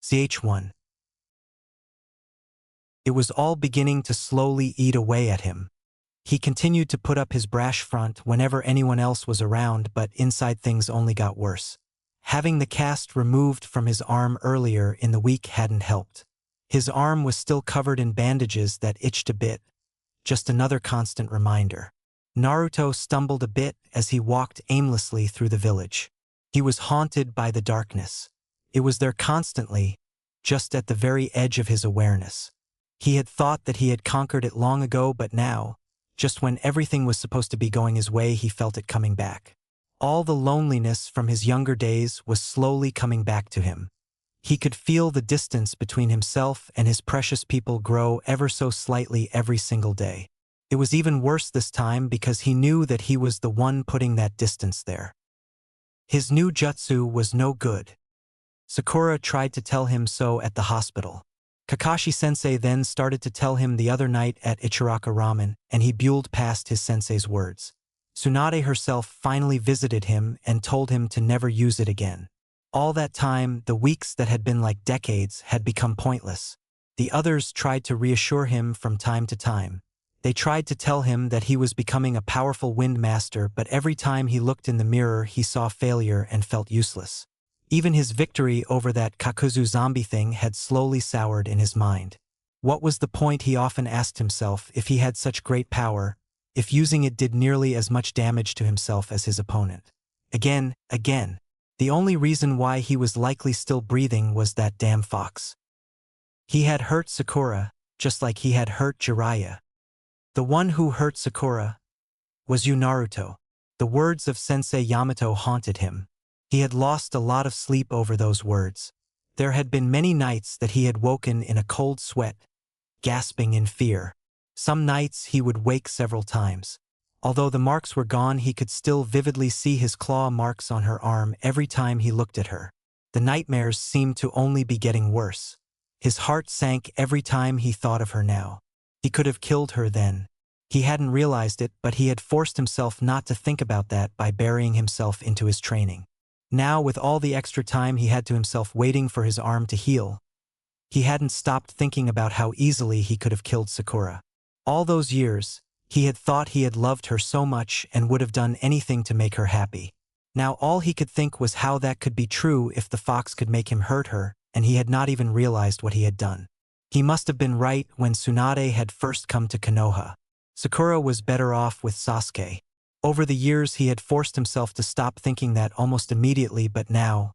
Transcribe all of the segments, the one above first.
Ch1. It was all beginning to slowly eat away at him. He continued to put up his brash front whenever anyone else was around, but inside things only got worse. Having the cast removed from his arm earlier in the week hadn't helped. His arm was still covered in bandages that itched a bit, just another constant reminder. Naruto stumbled a bit as he walked aimlessly through the village. He was haunted by the darkness. It was there constantly, just at the very edge of his awareness. He had thought that he had conquered it long ago, but now, just when everything was supposed to be going his way, he felt it coming back. All the loneliness from his younger days was slowly coming back to him. He could feel the distance between himself and his precious people grow ever so slightly every single day. It was even worse this time because he knew that he was the one putting that distance there. His new jutsu was no good. Sakura tried to tell him so at the hospital. Kakashi-sensei then started to tell him the other night at Ichiraka Ramen, and he buelled past his sensei's words. Tsunade herself finally visited him and told him to never use it again. All that time, the weeks that had been like decades had become pointless. The others tried to reassure him from time to time. They tried to tell him that he was becoming a powerful wind master, but every time he looked in the mirror he saw failure and felt useless. Even his victory over that Kakuzu zombie thing had slowly soured in his mind. What was the point, he often asked himself, if he had such great power, if using it did nearly as much damage to himself as his opponent? Again. The only reason why he was likely still breathing was that damn fox. He had hurt Sakura, just like he had hurt Jiraiya. The one who hurt Sakura was you, Naruto. The words of Sensei Yamato haunted him. He had lost a lot of sleep over those words. There had been many nights that he had woken in a cold sweat, gasping in fear. Some nights he would wake several times. Although the marks were gone, he could still vividly see his claw marks on her arm every time he looked at her. The nightmares seemed to only be getting worse. His heart sank every time he thought of her now. He could have killed her then. He hadn't realized it, but he had forced himself not to think about that by burying himself into his training. Now, with all the extra time he had to himself waiting for his arm to heal, he hadn't stopped thinking about how easily he could have killed Sakura. All those years, he had thought he had loved her so much and would have done anything to make her happy. Now all he could think was how that could be true if the fox could make him hurt her, and he had not even realized what he had done. He must have been right when Tsunade had first come to Konoha. Sakura was better off with Sasuke. Over the years he had forced himself to stop thinking that almost immediately, but now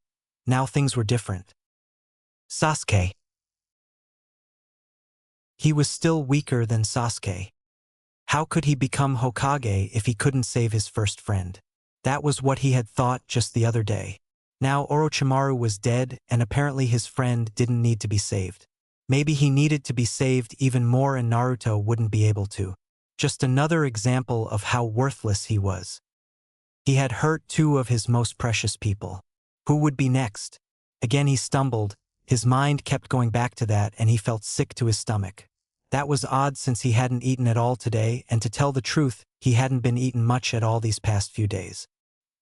things were different. Sasuke. He was still weaker than Sasuke. How could he become Hokage if he couldn't save his first friend? That was what he had thought just the other day. Now Orochimaru was dead, and apparently his friend didn't need to be saved. Maybe he needed to be saved even more, and Naruto wouldn't be able to. Just another example of how worthless he was. He had hurt two of his most precious people. Who would be next? Again he stumbled. His mind kept going back to that, and he felt sick to his stomach. That was odd, since he hadn't eaten at all today, and to tell the truth, he hadn't been eaten much at all these past few days.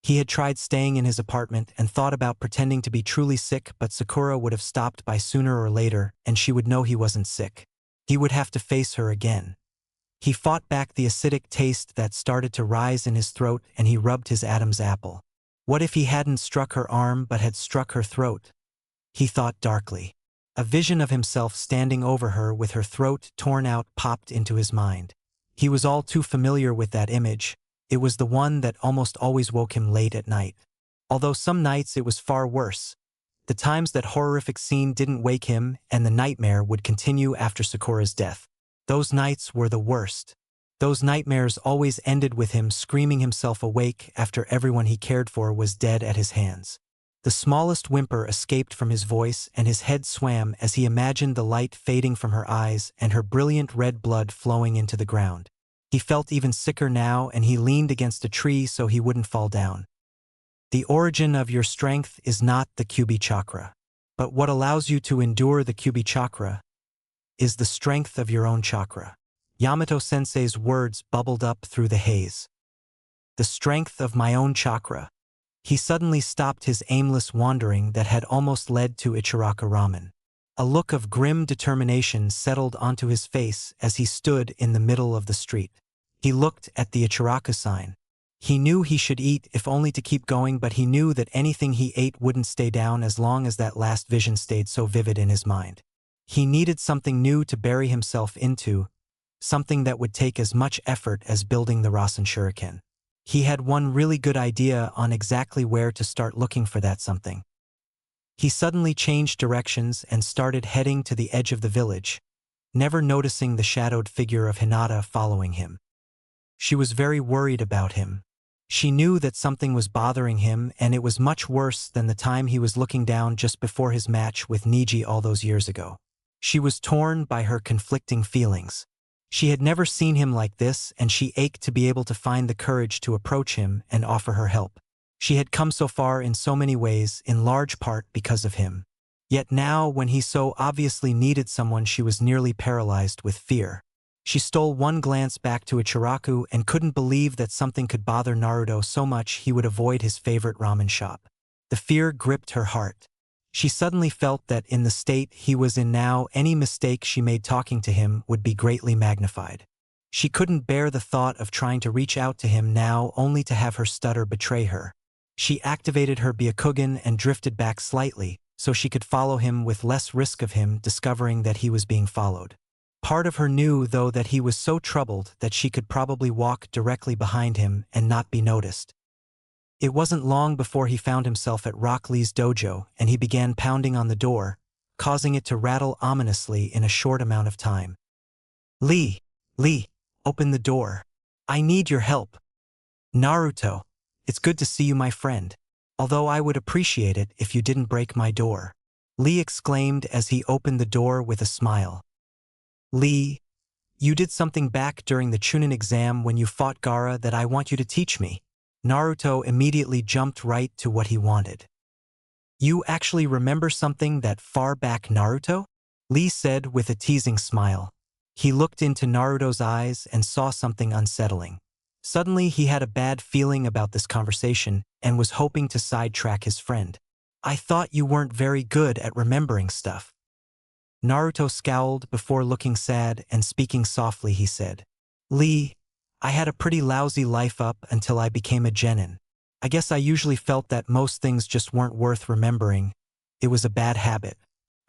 He had tried staying in his apartment and thought about pretending to be truly sick, but Sakura would have stopped by sooner or later, and she would know he wasn't sick. He would have to face her again. He fought back the acidic taste that started to rise in his throat, and he rubbed his Adam's apple. What if he hadn't struck her arm but had struck her throat? He thought darkly. A vision of himself standing over her with her throat torn out popped into his mind. He was all too familiar with that image. It was the one that almost always woke him late at night. Although some nights it was far worse. The times that horrific scene didn't wake him, and the nightmare would continue after Sakura's death. Those nights were the worst. Those nightmares always ended with him screaming himself awake after everyone he cared for was dead at his hands. The smallest whimper escaped from his voice, and his head swam as he imagined the light fading from her eyes and her brilliant red blood flowing into the ground. He felt even sicker now, and he leaned against a tree so he wouldn't fall down. The origin of your strength is not the Kyuubi chakra. But what allows you to endure the Kyuubi chakra is the strength of your own chakra. Yamato-sensei's words bubbled up through the haze. The strength of my own chakra. He suddenly stopped his aimless wandering that had almost led to Ichiraka Ramen. A look of grim determination settled onto his face as he stood in the middle of the street. He looked at the Ichiraka sign. He knew he should eat if only to keep going, but he knew that anything he ate wouldn't stay down as long as that last vision stayed so vivid in his mind. He needed something new to bury himself into, something that would take as much effort as building the Rasen Shuriken. He had one really good idea on exactly where to start looking for that something. He suddenly changed directions and started heading to the edge of the village, never noticing the shadowed figure of Hinata following him. She was very worried about him. She knew that something was bothering him, and it was much worse than the time he was looking down just before his match with Niji all those years ago. She was torn by her conflicting feelings. She had never seen him like this, and she ached to be able to find the courage to approach him and offer her help. She had come so far in so many ways, in large part because of him. Yet now, when he so obviously needed someone, she was nearly paralyzed with fear. She stole one glance back to Ichiraku and couldn't believe that something could bother Naruto so much he would avoid his favorite ramen shop. The fear gripped her heart. She suddenly felt that in the state he was in now, any mistake she made talking to him would be greatly magnified. She couldn't bear the thought of trying to reach out to him now, only to have her stutter betray her. She activated her Byakugan and drifted back slightly, so she could follow him with less risk of him discovering that he was being followed. Part of her knew, though, that he was so troubled that she could probably walk directly behind him and not be noticed. It wasn't long before he found himself at Rock Lee's dojo, and he began pounding on the door, causing it to rattle ominously in a short amount of time. Lee, open the door. I need your help. Naruto, it's good to see you, my friend. Although I would appreciate it if you didn't break my door. Lee exclaimed as he opened the door with a smile. Lee, you did something back during the Chunin exam when you fought Gaara that I want you to teach me. Naruto immediately jumped right to what he wanted. You actually remember something that far back, Naruto? Lee said with a teasing smile. He looked into Naruto's eyes and saw something unsettling. Suddenly he had a bad feeling about this conversation and was hoping to sidetrack his friend. I thought you weren't very good at remembering stuff. Naruto scowled before looking sad and speaking softly. He said, Lee, I had a pretty lousy life up until I became a genin. I guess I usually felt that most things just weren't worth remembering. It was a bad habit.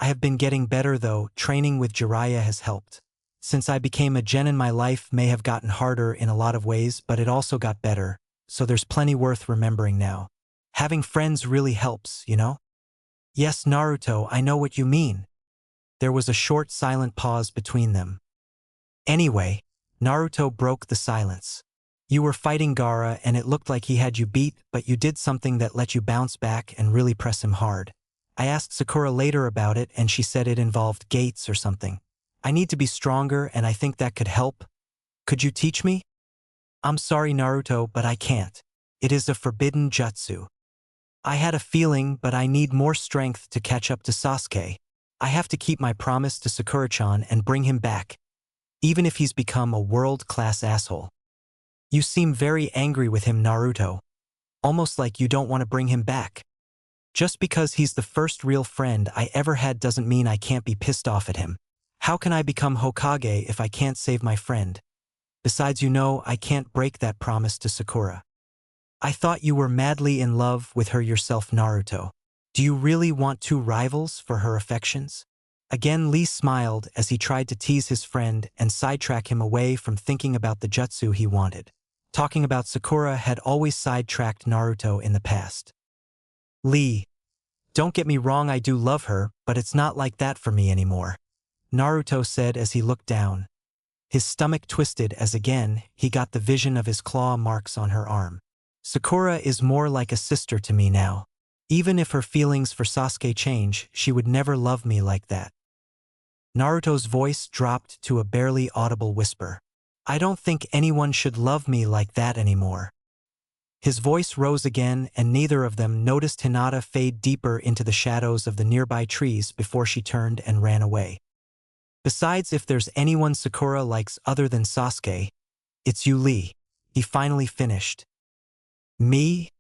I have been getting better though. Training with Jiraiya has helped. Since I became a genin, my life may have gotten harder in a lot of ways, but it also got better, so there's plenty worth remembering now. Having friends really helps, you know? Yes, Naruto, I know what you mean. There was a short silent pause between them. Anyway, Naruto broke the silence. You were fighting Gaara and it looked like he had you beat, but you did something that let you bounce back and really press him hard. I asked Sakura later about it and she said it involved gates or something. I need to be stronger and I think that could help. Could you teach me? I'm sorry, Naruto, but I can't. It is a forbidden jutsu. I had a feeling, but I need more strength to catch up to Sasuke. I have to keep my promise to Sakura-chan and bring him back, even if he's become a world-class asshole. You seem very angry with him, Naruto. Almost like you don't want to bring him back. Just because he's the first real friend I ever had doesn't mean I can't be pissed off at him. How can I become Hokage if I can't save my friend? Besides, you know, I can't break that promise to Sakura. I thought you were madly in love with her yourself, Naruto. Do you really want two rivals for her affections? Again, Lee smiled as he tried to tease his friend and sidetrack him away from thinking about the jutsu he wanted. Talking about Sakura had always sidetracked Naruto in the past. Lee, don't get me wrong, I do love her, but it's not like that for me anymore. Naruto said as he looked down. His stomach twisted as again he got the vision of his claw marks on her arm. Sakura is more like a sister to me now. Even if her feelings for Sasuke change, she would never love me like that. Naruto's voice dropped to a barely audible whisper. I don't think anyone should love me like that anymore. His voice rose again and neither of them noticed Hinata fade deeper into the shadows of the nearby trees before she turned and ran away. Besides, if there's anyone Sakura likes other than Sasuke, it's you, Lee. He finally finished. Me?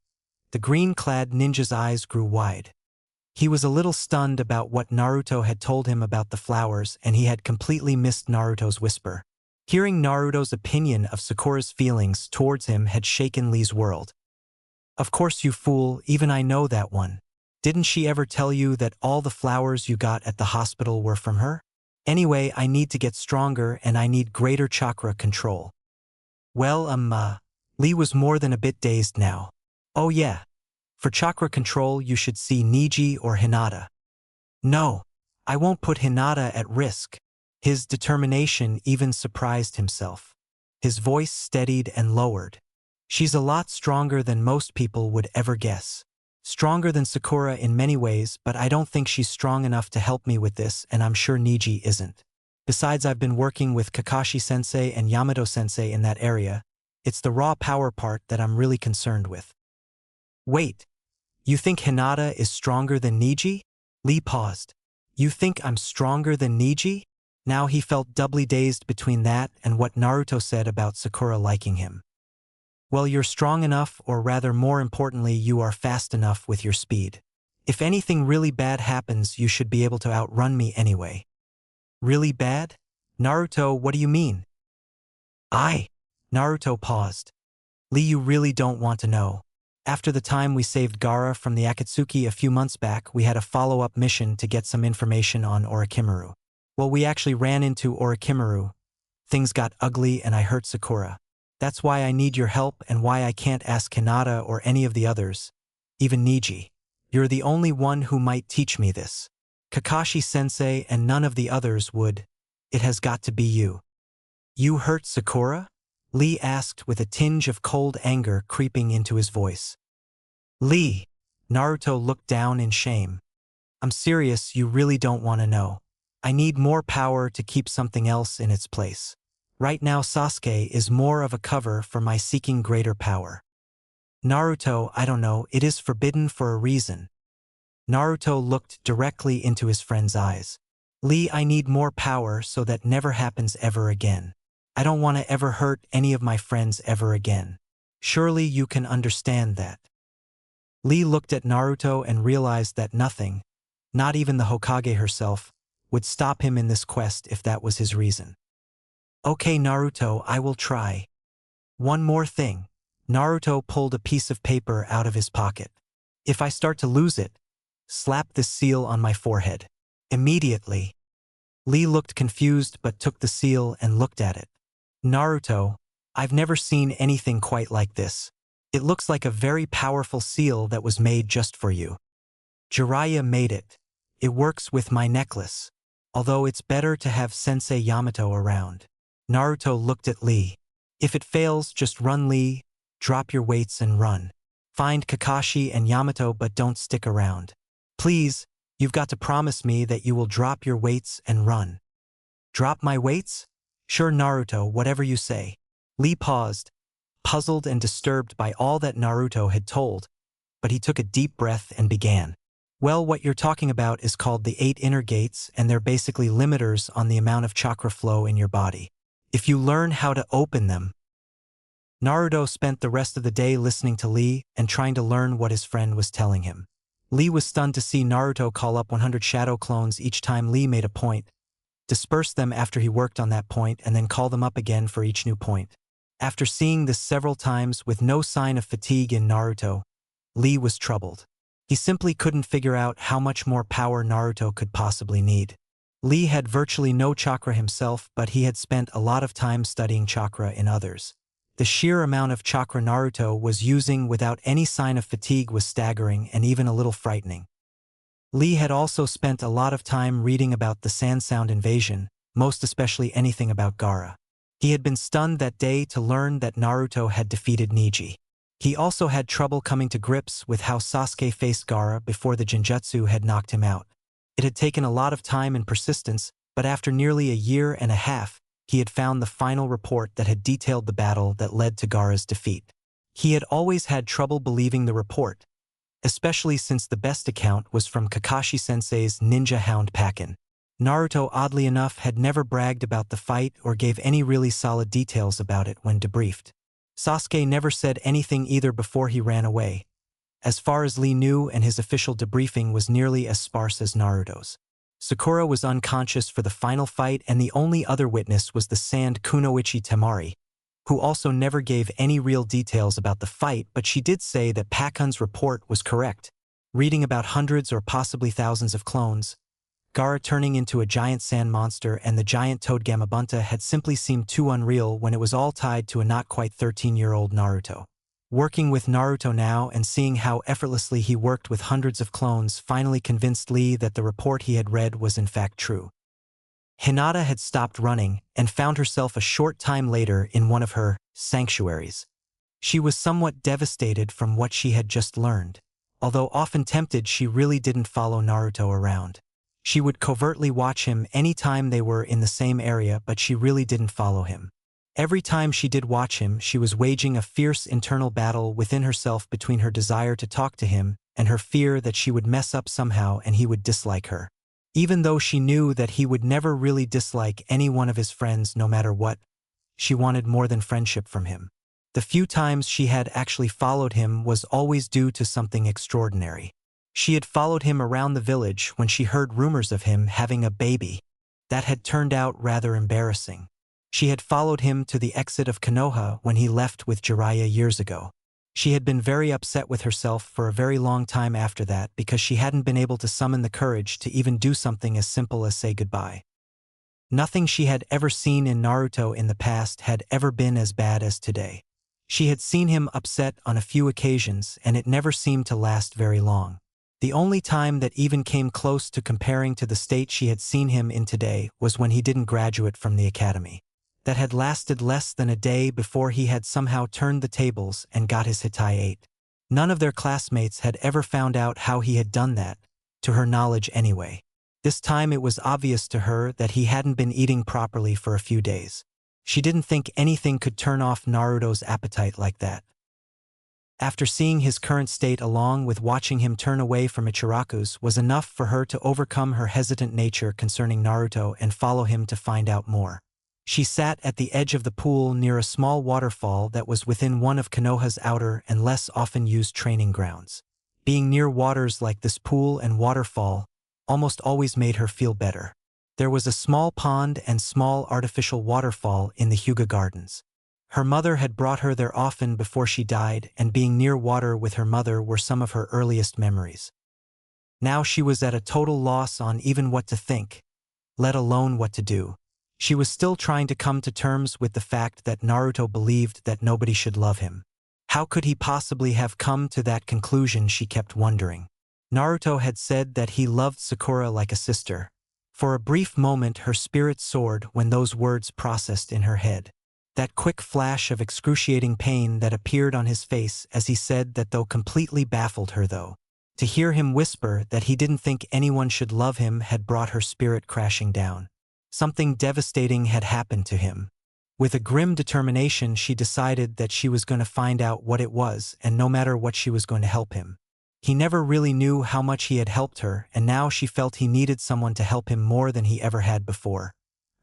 The green-clad ninja's eyes grew wide. He was a little stunned about what Naruto had told him about the flowers, and he had completely missed Naruto's whisper. Hearing Naruto's opinion of Sakura's feelings towards him had shaken Lee's world. Of course, you fool, even I know that one. Didn't she ever tell you that all the flowers you got at the hospital were from her? Anyway, I need to get stronger and I need greater chakra control. Well, Lee was more than a bit dazed now. Oh yeah. For chakra control, you should see Neji or Hinata. No, I won't put Hinata at risk. His determination even surprised himself. His voice steadied and lowered. She's a lot stronger than most people would ever guess. Stronger than Sakura in many ways, but I don't think she's strong enough to help me with this, and I'm sure Neji isn't. Besides, I've been working with Kakashi-sensei and Yamato-sensei in that area. It's the raw power part that I'm really concerned with. Wait, you think Hinata is stronger than Neji? Lee paused. You think I'm stronger than Neji? Now he felt doubly dazed between that and what Naruto said about Sakura liking him. Well, you're strong enough, or rather more importantly, you are fast enough with your speed. If anything really bad happens, you should be able to outrun me anyway. Really bad? Naruto, what do you mean? Naruto paused. Lee, you really don't want to know. After the time we saved Gaara from the Akatsuki a few months back, we had a follow-up mission to get some information on Orochimaru. Well, we actually ran into Orochimaru. Things got ugly and I hurt Sakura. That's why I need your help and why I can't ask Hinata or any of the others, even Neji. You're the only one who might teach me this. Kakashi-sensei and none of the others would. It has got to be you. You hurt Sakura? Lee asked with a tinge of cold anger creeping into his voice. Lee, Naruto looked down in shame. I'm serious, you really don't want to know. I need more power to keep something else in its place. Right now Sasuke is more of a cover for my seeking greater power. Naruto, I don't know, it is forbidden for a reason. Naruto looked directly into his friend's eyes. Lee, I need more power so that never happens ever again. I don't want to ever hurt any of my friends ever again. Surely you can understand that. Lee looked at Naruto and realized that nothing, not even the Hokage herself, would stop him in this quest if that was his reason. Okay, Naruto, I will try. One more thing. Naruto pulled a piece of paper out of his pocket. If I start to lose it, slap this seal on my forehead. Immediately. Lee looked confused but took the seal and looked at it. Naruto, I've never seen anything quite like this. It looks like a very powerful seal that was made just for you. Jiraiya made it. It works with my necklace. Although it's better to have Sensei Yamato around. Naruto looked at Lee. If it fails, just run, Lee. Drop your weights and run. Find Kakashi and Yamato, but don't stick around. Please, you've got to promise me that you will drop your weights and run. Drop my weights? Sure, Naruto, whatever you say. Lee paused, puzzled and disturbed by all that Naruto had told, but he took a deep breath and began. Well, what you're talking about is called the 8 inner gates, and they're basically limiters on the amount of chakra flow in your body. If you learn how to open them. Naruto spent the rest of the day listening to Lee and trying to learn what his friend was telling him. Lee was stunned to see Naruto call up 100 shadow clones each time Lee made a point, disperse them after he worked on that point, and then call them up again for each new point. After seeing this several times with no sign of fatigue in Naruto, Lee was troubled. He simply couldn't figure out how much more power Naruto could possibly need. Lee had virtually no chakra himself, but he had spent a lot of time studying chakra in others. The sheer amount of chakra Naruto was using without any sign of fatigue was staggering and even a little frightening. Lee had also spent a lot of time reading about the Sand Sound invasion, most especially anything about Gaara. He had been stunned that day to learn that Naruto had defeated Neji. He also had trouble coming to grips with how Sasuke faced Gaara before the Genjutsu had knocked him out. It had taken a lot of time and persistence, but after nearly a year and a half, he had found the final report that had detailed the battle that led to Gaara's defeat. He had always had trouble believing the report, especially since the best account was from Kakashi-sensei's ninja hound Pakin. Naruto, oddly enough, had never bragged about the fight or gave any really solid details about it when debriefed. Sasuke never said anything either before he ran away. As far as Lee knew, and his official debriefing was nearly as sparse as Naruto's. Sakura was unconscious for the final fight, and the only other witness was the sand Kunoichi Temari, who also never gave any real details about the fight, but she did say that Pakun's report was correct. Reading about hundreds or possibly thousands of clones, Gaara turning into a giant sand monster, and the giant toad Gamabunta had simply seemed too unreal when it was all tied to a not quite 13-year-old Naruto. Working with Naruto now and seeing how effortlessly he worked with hundreds of clones finally convinced Lee that the report he had read was in fact true. Hinata had stopped running and found herself a short time later in one of her sanctuaries. She was somewhat devastated from what she had just learned. Although often tempted, she really didn't follow Naruto around. She would covertly watch him any time they were in the same area, but she really didn't follow him. Every time she did watch him, she was waging a fierce internal battle within herself between her desire to talk to him and her fear that she would mess up somehow and he would dislike her. Even though she knew that he would never really dislike any one of his friends no matter what, she wanted more than friendship from him. The few times she had actually followed him was always due to something extraordinary. She had followed him around the village when she heard rumors of him having a baby. That had turned out rather embarrassing. She had followed him to the exit of Konoha when he left with Jiraiya years ago. She had been very upset with herself for a very long time after that because she hadn't been able to summon the courage to even do something as simple as say goodbye. Nothing she had ever seen in Naruto in the past had ever been as bad as today. She had seen him upset on a few occasions, and it never seemed to last very long. The only time that even came close to comparing to the state she had seen him in today was when he didn't graduate from the academy. That had lasted less than a day before he had somehow turned the tables and got his Hitai 8. None of their classmates had ever found out how he had done that, to her knowledge anyway. This time it was obvious to her that he hadn't been eating properly for a few days. She didn't think anything could turn off Naruto's appetite like that. After seeing his current state along with watching him turn away from Ichiraku's was enough for her to overcome her hesitant nature concerning Naruto and follow him to find out more. She sat at the edge of the pool near a small waterfall that was within one of Konoha's outer and less often used training grounds. Being near waters like this pool and waterfall almost always made her feel better. There was a small pond and small artificial waterfall in the Hyuga Gardens. Her mother had brought her there often before she died, and being near water with her mother were some of her earliest memories. Now she was at a total loss on even what to think, let alone what to do. She was still trying to come to terms with the fact that Naruto believed that nobody should love him. How could he possibly have come to that conclusion, she kept wondering. Naruto had said that he loved Sakura like a sister. For a brief moment her spirit soared when those words processed in her head. That quick flash of excruciating pain that appeared on his face as he said that though completely baffled her though. To hear him whisper that he didn't think anyone should love him had brought her spirit crashing down. Something devastating had happened to him. With a grim determination she decided that she was going to find out what it was, and no matter what she was going to help him. He never really knew how much he had helped her, and now she felt he needed someone to help him more than he ever had before.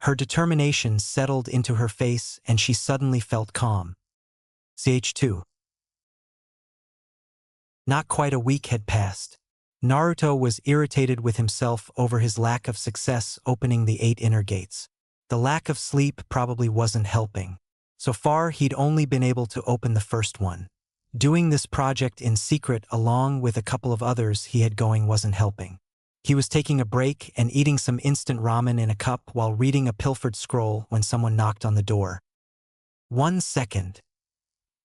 Her determination settled into her face and she suddenly felt calm. Ch2. Not quite a week had passed. Naruto was irritated with himself over his lack of success opening the 8 inner gates. The lack of sleep probably wasn't helping. So far he'd only been able to open the first one. Doing this project in secret along with a couple of others he had going wasn't helping. He was taking a break and eating some instant ramen in a cup while reading a pilfered scroll when someone knocked on the door. 1 second.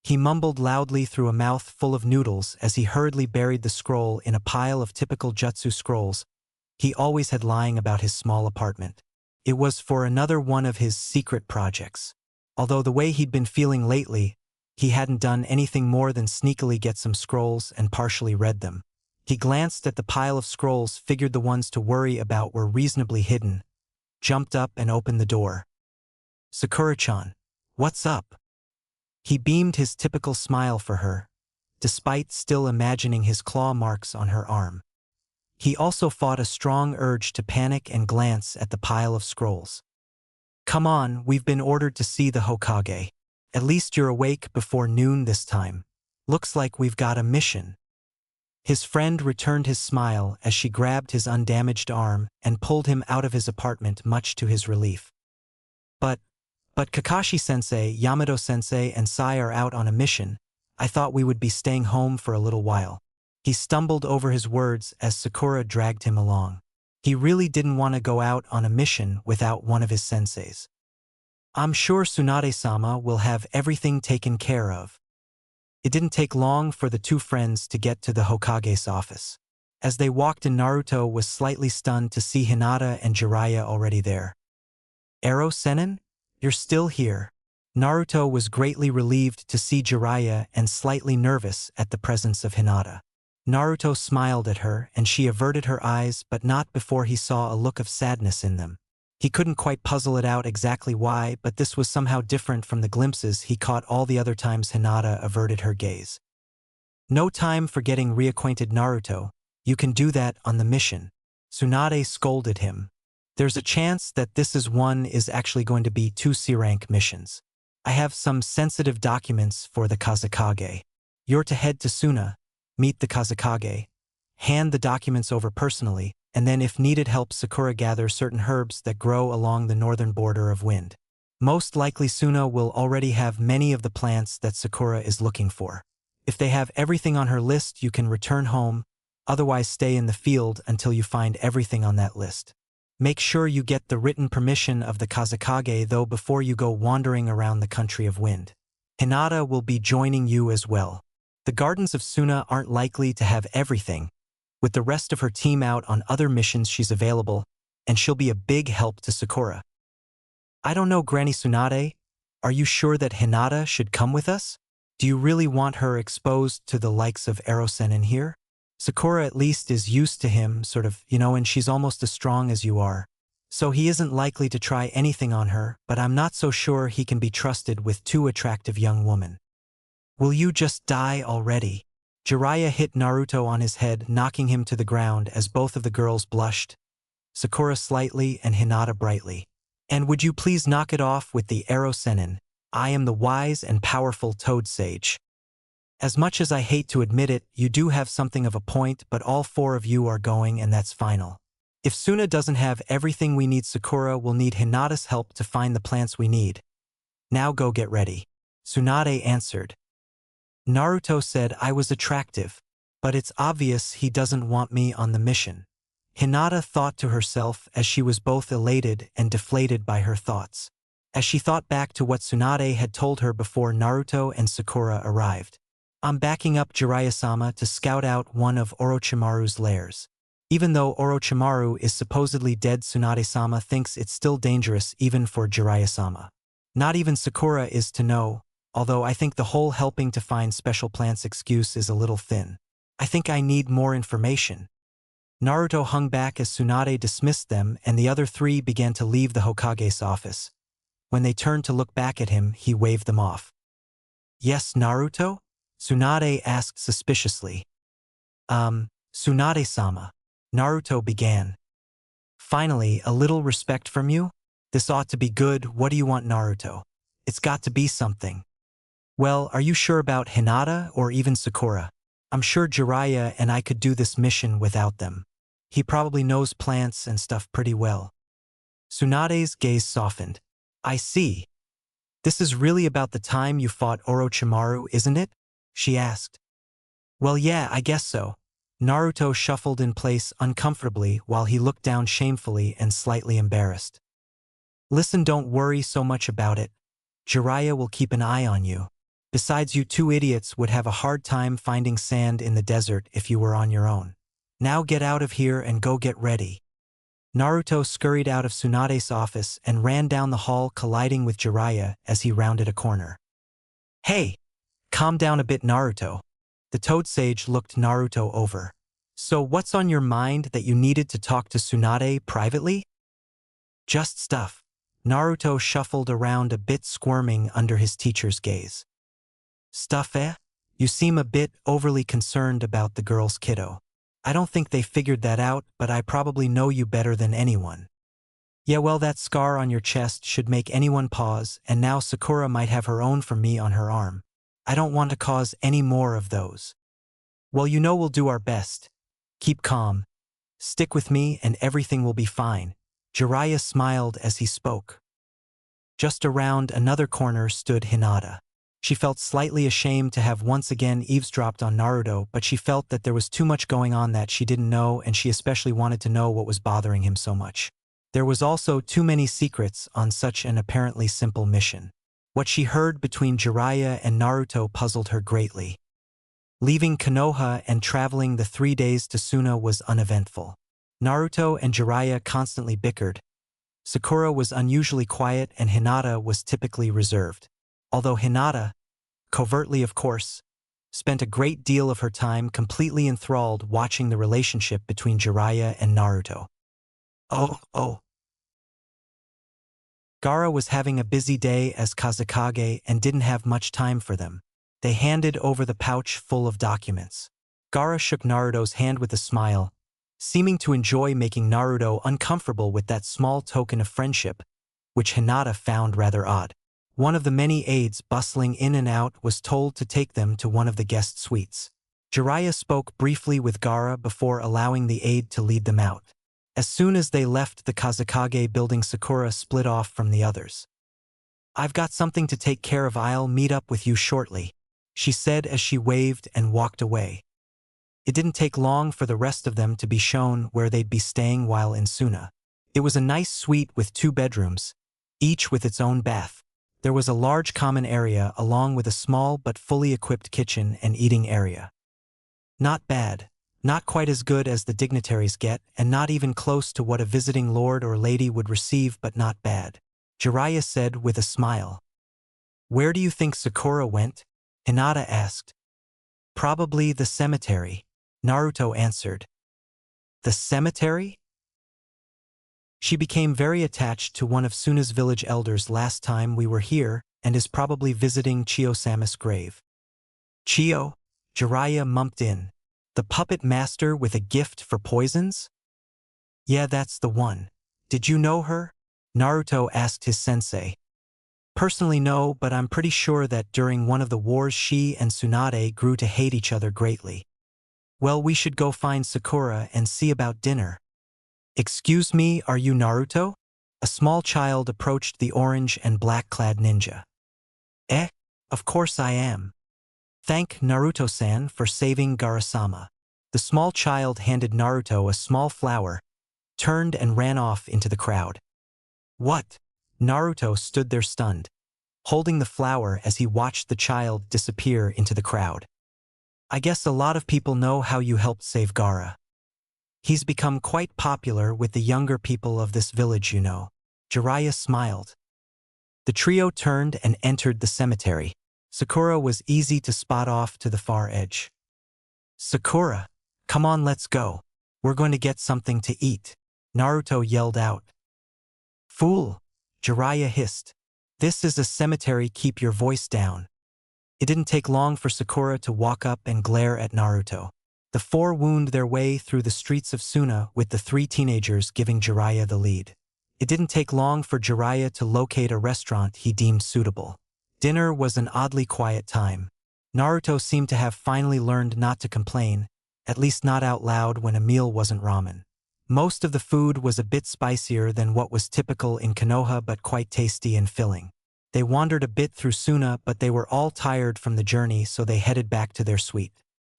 He mumbled loudly through a mouth full of noodles as he hurriedly buried the scroll in a pile of typical jutsu scrolls he always had lying about his small apartment. It was for another one of his secret projects. Although the way he'd been feeling lately, he hadn't done anything more than sneakily get some scrolls and partially read them. He glanced at the pile of scrolls, figured the ones to worry about were reasonably hidden, jumped up and opened the door. Sakura-chan, what's up? He beamed his typical smile for her, despite still imagining his claw marks on her arm. He also fought a strong urge to panic and glance at the pile of scrolls. Come on, we've been ordered to see the Hokage. At least you're awake before noon this time. Looks like we've got a mission. His friend returned his smile as she grabbed his undamaged arm and pulled him out of his apartment, much to his relief. But Kakashi-sensei, Yamato-sensei, and Sai are out on a mission. I thought we would be staying home for a little while. He stumbled over his words as Sakura dragged him along. He really didn't want to go out on a mission without one of his senseis. I'm sure Tsunade-sama will have everything taken care of. It didn't take long for the two friends to get to the Hokage's office. As they walked in, Naruto was slightly stunned to see Hinata and Jiraiya already there. "Ero Sennin? You're still here." Naruto was greatly relieved to see Jiraiya and slightly nervous at the presence of Hinata. Naruto smiled at her and she averted her eyes, but not before he saw a look of sadness in them. He couldn't quite puzzle it out exactly why, but this was somehow different from the glimpses he caught all the other times Hinata averted her gaze. "No time for getting reacquainted, Naruto. You can do that on the mission." Tsunade scolded him. "There's a chance that this is actually going to be 2 C-rank missions. I have some sensitive documents for the Kazekage. You're to head to Suna, meet the Kazekage, hand the documents over personally, and then if needed help Sakura gather certain herbs that grow along the northern border of Wind. Most likely Suna will already have many of the plants that Sakura is looking for. If they have everything on her list, you can return home, otherwise stay in the field until you find everything on that list. Make sure you get the written permission of the Kazekage though before you go wandering around the country of Wind. Hinata will be joining you as well. The gardens of Suna aren't likely to have everything. With the rest of her team out on other missions, she's available, and she'll be a big help to Sakura." "I don't know, Granny Tsunade. Are you sure that Hinata should come with us? Do you really want her exposed to the likes of Ero Sennin here? Sakura at least is used to him, sort of, and she's almost as strong as you are. So he isn't likely to try anything on her, but I'm not so sure he can be trusted with 2 attractive young women." "Will you just die already?" Jiraiya hit Naruto on his head, knocking him to the ground as both of the girls blushed, Sakura slightly and Hinata brightly. "And would you please knock it off with the Ero Sennin? I am the wise and powerful Toad Sage." "As much as I hate to admit it, you do have something of a point, but all 4 of you are going and that's final. If Suna doesn't have everything we need, Sakura will need Hinata's help to find the plants we need. Now go get ready." Tsunade answered. "Naruto said I was attractive, but it's obvious he doesn't want me on the mission." Hinata thought to herself as she was both elated and deflated by her thoughts. As she thought back to what Tsunade had told her before Naruto and Sakura arrived. "I'm backing up Jiraiya-sama to scout out one of Orochimaru's lairs. Even though Orochimaru is supposedly dead, Tsunade-sama thinks it's still dangerous even for Jiraiya-sama. Not even Sakura is to know, although I think the whole helping to find special plants excuse is a little thin. I think I need more information." Naruto hung back as Tsunade dismissed them and the other 3 began to leave the Hokage's office. When they turned to look back at him, he waved them off. "Yes, Naruto?" Tsunade asked suspiciously. Tsunade-sama," Naruto began. "Finally, a little respect from you? This ought to be good. What do you want, Naruto? It's got to be something." "Well, are you sure about Hinata or even Sakura? I'm sure Jiraiya and I could do this mission without them. He probably knows plants and stuff pretty well." Tsunade's gaze softened. "I see. This is really about the time you fought Orochimaru, isn't it?" she asked. "Well, yeah, I guess so." Naruto shuffled in place uncomfortably while he looked down shamefully and slightly embarrassed. "Listen, don't worry so much about it. Jiraiya will keep an eye on you. Besides, you 2 idiots would have a hard time finding sand in the desert if you were on your own. Now get out of here and go get ready." Naruto scurried out of Tsunade's office and ran down the hall, colliding with Jiraiya as he rounded a corner. "Hey! Calm down a bit, Naruto." The Toad Sage looked Naruto over. "So what's on your mind that you needed to talk to Tsunade privately?" "Just stuff." Naruto shuffled around a bit, squirming under his teacher's gaze. "Stuff, eh? You seem a bit overly concerned about the girls, kiddo. I don't think they figured that out, but I probably know you better than anyone. Yeah, well, that scar on your chest should make anyone pause, and now Sakura might have her own from me on her arm. I don't want to cause any more of those." Well, you know we'll do our best. Keep calm. Stick with me and everything will be fine. Jiraiya smiled as he spoke. Just around another corner stood Hinata. She felt slightly ashamed to have once again eavesdropped on Naruto, but she felt that there was too much going on that she didn't know, and she especially wanted to know what was bothering him so much. There was also too many secrets on such an apparently simple mission. What she heard between Jiraiya and Naruto puzzled her greatly. Leaving Konoha and traveling the 3 days to Suna was uneventful. Naruto and Jiraiya constantly bickered. Sakura was unusually quiet and Hinata was typically reserved. Although Hinata, covertly of course, spent a great deal of her time completely enthralled watching the relationship between Jiraiya and Naruto. Oh. Gaara was having a busy day as Kazekage and didn't have much time for them. They handed over the pouch full of documents. Gaara shook Naruto's hand with a smile, seeming to enjoy making Naruto uncomfortable with that small token of friendship, which Hinata found rather odd. One of the many aides bustling in and out was told to take them to one of the guest suites. Jiraiya spoke briefly with Gaara before allowing the aide to lead them out. As soon as they left the Kazekage building, Sakura split off from the others. "I've got something to take care of. I'll meet up with you shortly," she said as she waved and walked away. It didn't take long for the rest of them to be shown where they'd be staying while in Suna. It was a nice suite with 2 bedrooms, each with its own bath. There was a large common area along with a small but fully equipped kitchen and eating area. Not bad. Not quite as good as the dignitaries get, and not even close to what a visiting lord or lady would receive, but not bad, Jiraiya said with a smile. "Where do you think Sakura went?" Hinata asked. "Probably the cemetery," Naruto answered. "The cemetery?" "She became very attached to one of Suna's village elders last time we were here and is probably visiting Chiyo-sama's grave." "Chiyo?" Jiraiya mumped in. "The puppet master with a gift for poisons?" "Yeah, that's the one. Did you know her?" Naruto asked his sensei. "Personally no, but I'm pretty sure that during one of the wars she and Tsunade grew to hate each other greatly." "Well, we should go find Sakura and see about dinner." "Excuse me, are you Naruto?" A small child approached the orange and black-clad ninja. "Eh? Of course I am. Thank Naruto-san for saving Gaara-sama." The small child handed Naruto a small flower, turned and ran off into the crowd. "What?" Naruto stood there stunned, holding the flower as he watched the child disappear into the crowd. "I guess a lot of people know how you helped save Gaara. He's become quite popular with the younger people of this village, you know." Jiraiya smiled. The trio turned and entered the cemetery. Sakura was easy to spot off to the far edge. "Sakura, come on, let's go. We're going to get something to eat," Naruto yelled out. "Fool," Jiraiya hissed. "This is a cemetery, keep your voice down." It didn't take long for Sakura to walk up and glare at Naruto. The 4 wound their way through the streets of Suna with the 3 teenagers giving Jiraiya the lead. It didn't take long for Jiraiya to locate a restaurant he deemed suitable. Dinner was an oddly quiet time. Naruto seemed to have finally learned not to complain, at least not out loud when a meal wasn't ramen. Most of the food was a bit spicier than what was typical in Konoha, but quite tasty and filling. They wandered a bit through Suna, but they were all tired from the journey, so they headed back to their suite.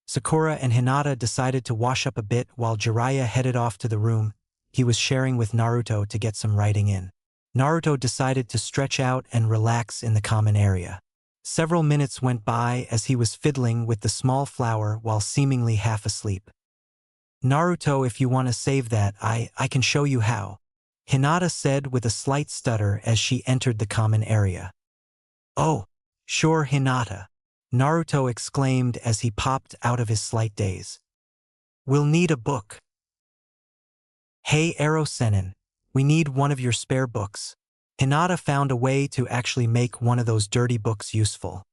Sakura and Hinata decided to wash up a bit while Jiraiya headed off to the room he was sharing with Naruto to get some writing in. Naruto decided to stretch out and relax in the common area. Several minutes went by as he was fiddling with the small flower while seemingly half asleep. "Naruto, if you want to save that, I can show you how," Hinata said with a slight stutter as she entered the common area. "Oh, sure, Hinata," Naruto exclaimed as he popped out of his slight daze. "We'll need a book." "Hey, Ero-senin, we need one of your spare books." Hinata found a way to actually make one of those dirty books useful.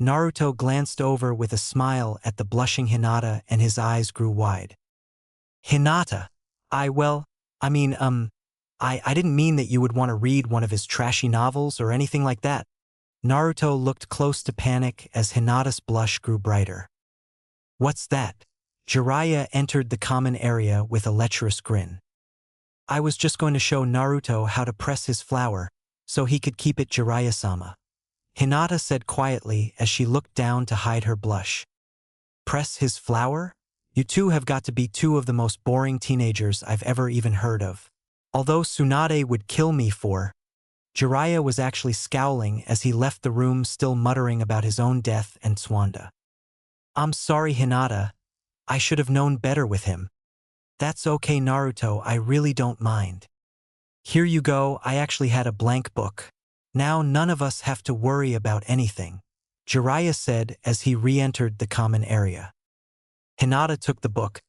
Naruto glanced over with a smile at the blushing Hinata and his eyes grew wide. "Hinata, I didn't mean that you would want to read one of his trashy novels or anything like that." Naruto looked close to panic as Hinata's blush grew brighter. What's that? Jiraiya entered the common area with a lecherous grin. I was just going to show Naruto how to press his flower, so he could keep it, Jiraiya-sama. Hinata said quietly as she looked down to hide her blush. Press his flower? You two have got to be two of the most boring teenagers I've ever even heard of. Although Tsunade would kill me for. Jiraiya was actually scowling as he left the room, still muttering about his own death and Swanda. I'm sorry, Hinata. I should have known better with him. That's okay, Naruto, I really don't mind. Here you go, I actually had a blank book. Now none of us have to worry about anything, Jiraiya said as he re-entered the common area. Hinata took the book,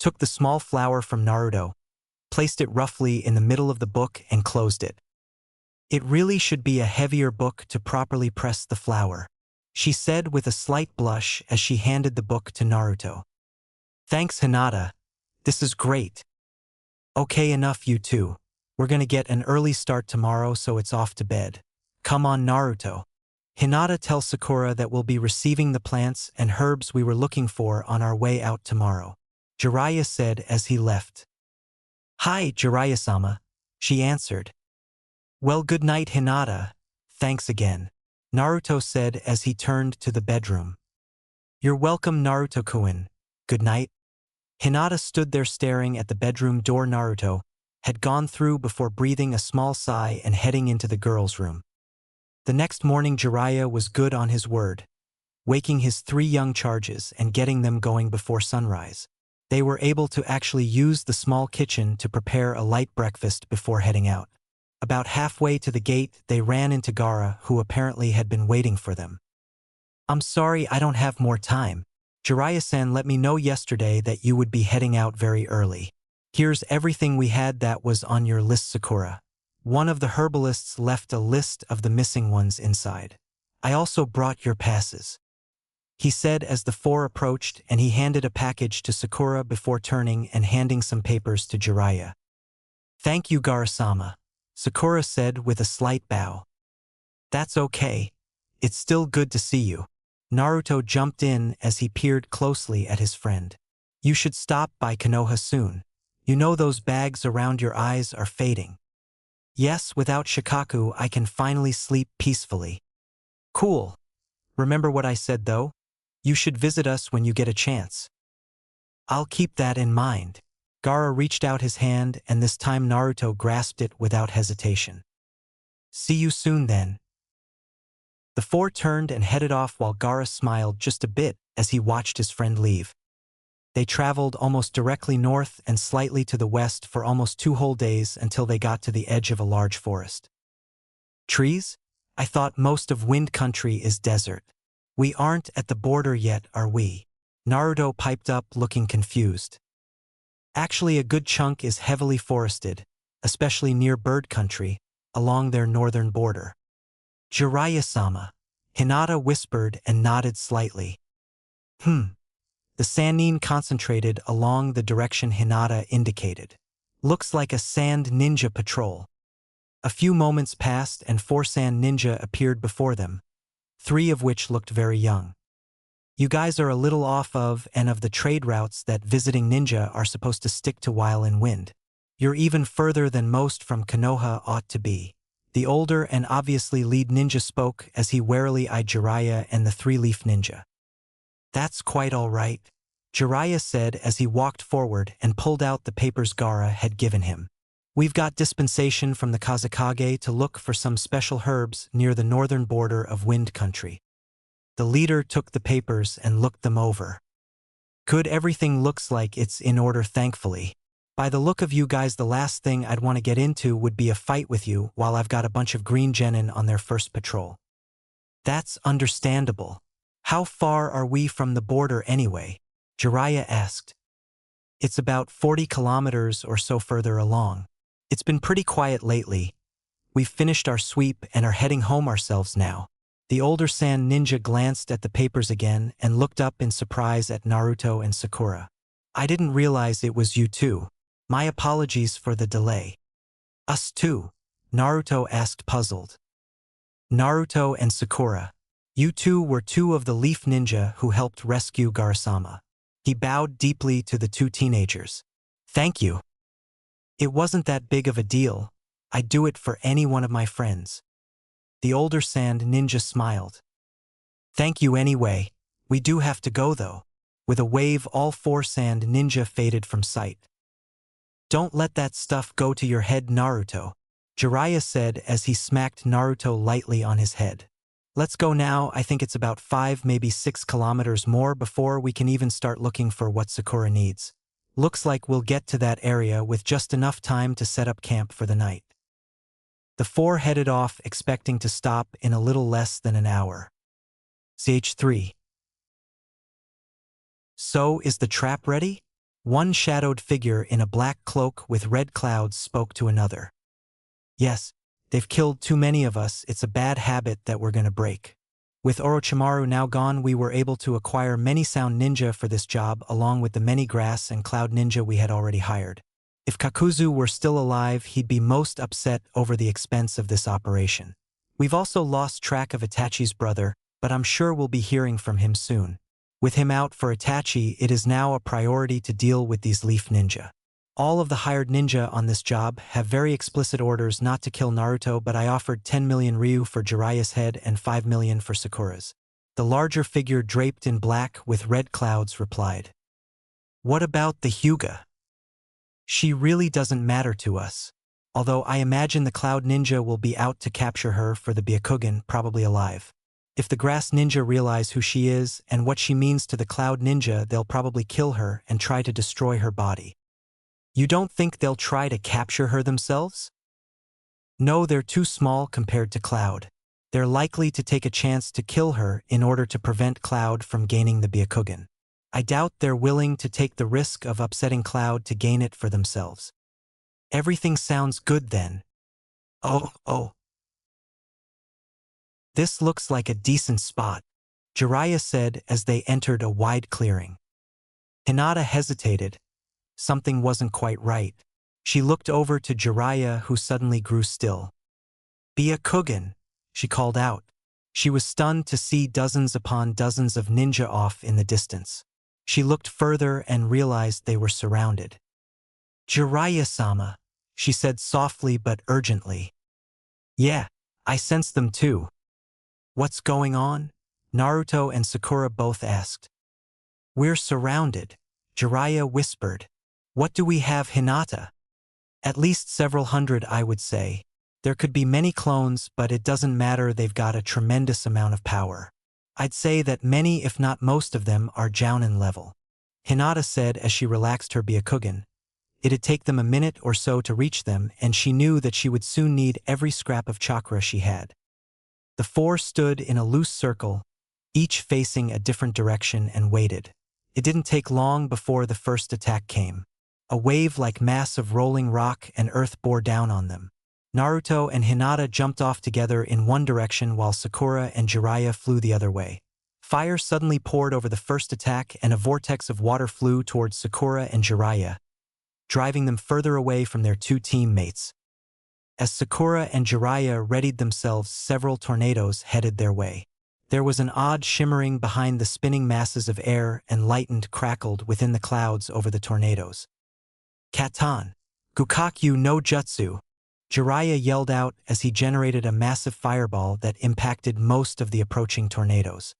took the small flower from Naruto, placed it roughly in the middle of the book and closed it. It really should be a heavier book to properly press the flower, she said with a slight blush as she handed the book to Naruto. Thanks, Hinata. This is great. Okay, enough you two. We're gonna get an early start tomorrow, so it's off to bed. Come on, Naruto. Hinata tells Sakura that we'll be receiving the plants and herbs we were looking for on our way out tomorrow, Jiraiya said as he left. Hi, Jiraiya-sama, she answered. Well, good night, Hinata. Thanks again, Naruto said as he turned to the bedroom. You're welcome, Naruto-kun. Good night. Hinata stood there staring at the bedroom door Naruto had gone through before breathing a small sigh and heading into the girls' room. The next morning Jiraiya was good on his word, waking his 3 young charges and getting them going before sunrise. They were able to actually use the small kitchen to prepare a light breakfast before heading out. About halfway to the gate, they ran into Gaara, who apparently had been waiting for them. I'm sorry I don't have more time. Jiraiya-san let me know yesterday that you would be heading out very early. Here's everything we had that was on your list, Sakura. One of the herbalists left a list of the missing ones inside. I also brought your passes, he said as the 4 approached, and he handed a package to Sakura before turning and handing some papers to Jiraiya. Thank you, Gaara-sama, Sakura said with a slight bow. That's okay. It's still good to see you. Naruto jumped in as he peered closely at his friend. You should stop by Konoha soon. You know those bags around your eyes are fading. Yes, without Shikaku I can finally sleep peacefully. Cool. Remember what I said though? You should visit us when you get a chance. I'll keep that in mind. Gaara reached out his hand and this time Naruto grasped it without hesitation. See you soon then. The 4 turned and headed off while Gaara smiled just a bit as he watched his friend leave. They traveled almost directly north and slightly to the west for almost 2 whole days until they got to the edge of a large forest. Trees? I thought most of Wind Country is desert. We aren't at the border yet, are we? Naruto piped up looking confused. Actually, a good chunk is heavily forested, especially near Bird Country, along their northern border. Jiraiya-sama, Hinata whispered and nodded slightly. The Sannin concentrated along the direction Hinata indicated. Looks like a sand ninja patrol. A few moments passed and 4 sand ninja appeared before them, 3 of which looked very young. You guys are a little off of the trade routes that visiting ninja are supposed to stick to while in Wind. You're even further than most from Konoha ought to be. The older and obviously lead ninja spoke as he warily eyed Jiraiya and the 3-leaf ninja. That's quite all right, Jiraiya said as he walked forward and pulled out the papers Gaara had given him. We've got dispensation from the Kazekage to look for some special herbs near the northern border of Wind Country. The leader took the papers and looked them over. Good, everything looks like it's in order, thankfully. By the look of you guys, the last thing I'd want to get into would be a fight with you while I've got a bunch of green genin on their first patrol. That's understandable. How far are we from the border anyway? Jiraiya asked. It's about 40 kilometers or so further along. It's been pretty quiet lately. We've finished our sweep and are heading home ourselves now. The older sand ninja glanced at the papers again and looked up in surprise at Naruto and Sakura. I didn't realize it was you two. My apologies for the delay. Us too? Naruto asked, puzzled. Naruto and Sakura. You two were 2 of the leaf ninja who helped rescue Gaara-sama. He bowed deeply to the two teenagers. Thank you. It wasn't that big of a deal. I'd do it for any one of my friends. The older sand ninja smiled. Thank you anyway. We do have to go though. With a wave, all four sand ninja faded from sight. Don't let that stuff go to your head, Naruto, Jiraiya said as he smacked Naruto lightly on his head. Let's go now. I think it's about 5, maybe 6 kilometers more before we can even start looking for what Sakura needs. Looks like we'll get to that area with just enough time to set up camp for the night. The four headed off, expecting to stop in a little less than an hour. CH3. So, is the trap ready? One shadowed figure in a black cloak with red clouds spoke to another. Yes, they've killed too many of us. It's a bad habit that we're gonna break. With Orochimaru now gone, we were able to acquire many sound ninja for this job along with the many grass and cloud ninja we had already hired. If Kakuzu were still alive, he'd be most upset over the expense of this operation. We've also lost track of Itachi's brother, but I'm sure we'll be hearing from him soon. With him out for Itachi, it is now a priority to deal with these leaf ninja. All of the hired ninja on this job have very explicit orders not to kill Naruto, but I offered 10 million ryu for Jiraiya's head and 5 million for Sakura's. The larger figure draped in black with red clouds replied. What about the Hyuga? She really doesn't matter to us. Although I imagine the cloud ninja will be out to capture her for the Byakugan, probably alive. If the grass ninja realize who she is and what she means to the cloud ninja, they'll probably kill her and try to destroy her body. You don't think they'll try to capture her themselves? No, they're too small compared to Cloud. They're likely to take a chance to kill her in order to prevent Cloud from gaining the Byakugan. I doubt they're willing to take the risk of upsetting Cloud to gain it for themselves. Everything sounds good then. Oh. This looks like a decent spot, Jiraiya said as they entered a wide clearing. Hinata hesitated. Something wasn't quite right. She looked over to Jiraiya, who suddenly grew still. Byakugan, she called out. She was stunned to see dozens upon dozens of ninja off in the distance. She looked further and realized they were surrounded. Jiraiya-sama, she said softly but urgently. Yeah, I sense them too. What's going on? Naruto and Sakura both asked. We're surrounded, Jiraiya whispered. What do we have, Hinata? At least several hundred, I would say. There could be many clones, but it doesn't matter, they've got a tremendous amount of power. I'd say that many, if not most of them, are Jounin level. Hinata said as she relaxed her Byakugan. It'd take them a minute or so to reach them, and she knew that she would soon need every scrap of chakra she had. The four stood in a loose circle, each facing a different direction, and waited. It didn't take long before the first attack came. A wave-like mass of rolling rock and earth bore down on them. Naruto and Hinata jumped off together in one direction while Sakura and Jiraiya flew the other way. Fire suddenly poured over the first attack and a vortex of water flew towards Sakura and Jiraiya, driving them further away from their two teammates. As Sakura and Jiraiya readied themselves, several tornadoes headed their way. There was an odd shimmering behind the spinning masses of air and lightened crackled within the clouds over the tornadoes. Katan, Gukakyu no Jutsu, Jiraiya yelled out as he generated a massive fireball that impacted most of the approaching tornadoes.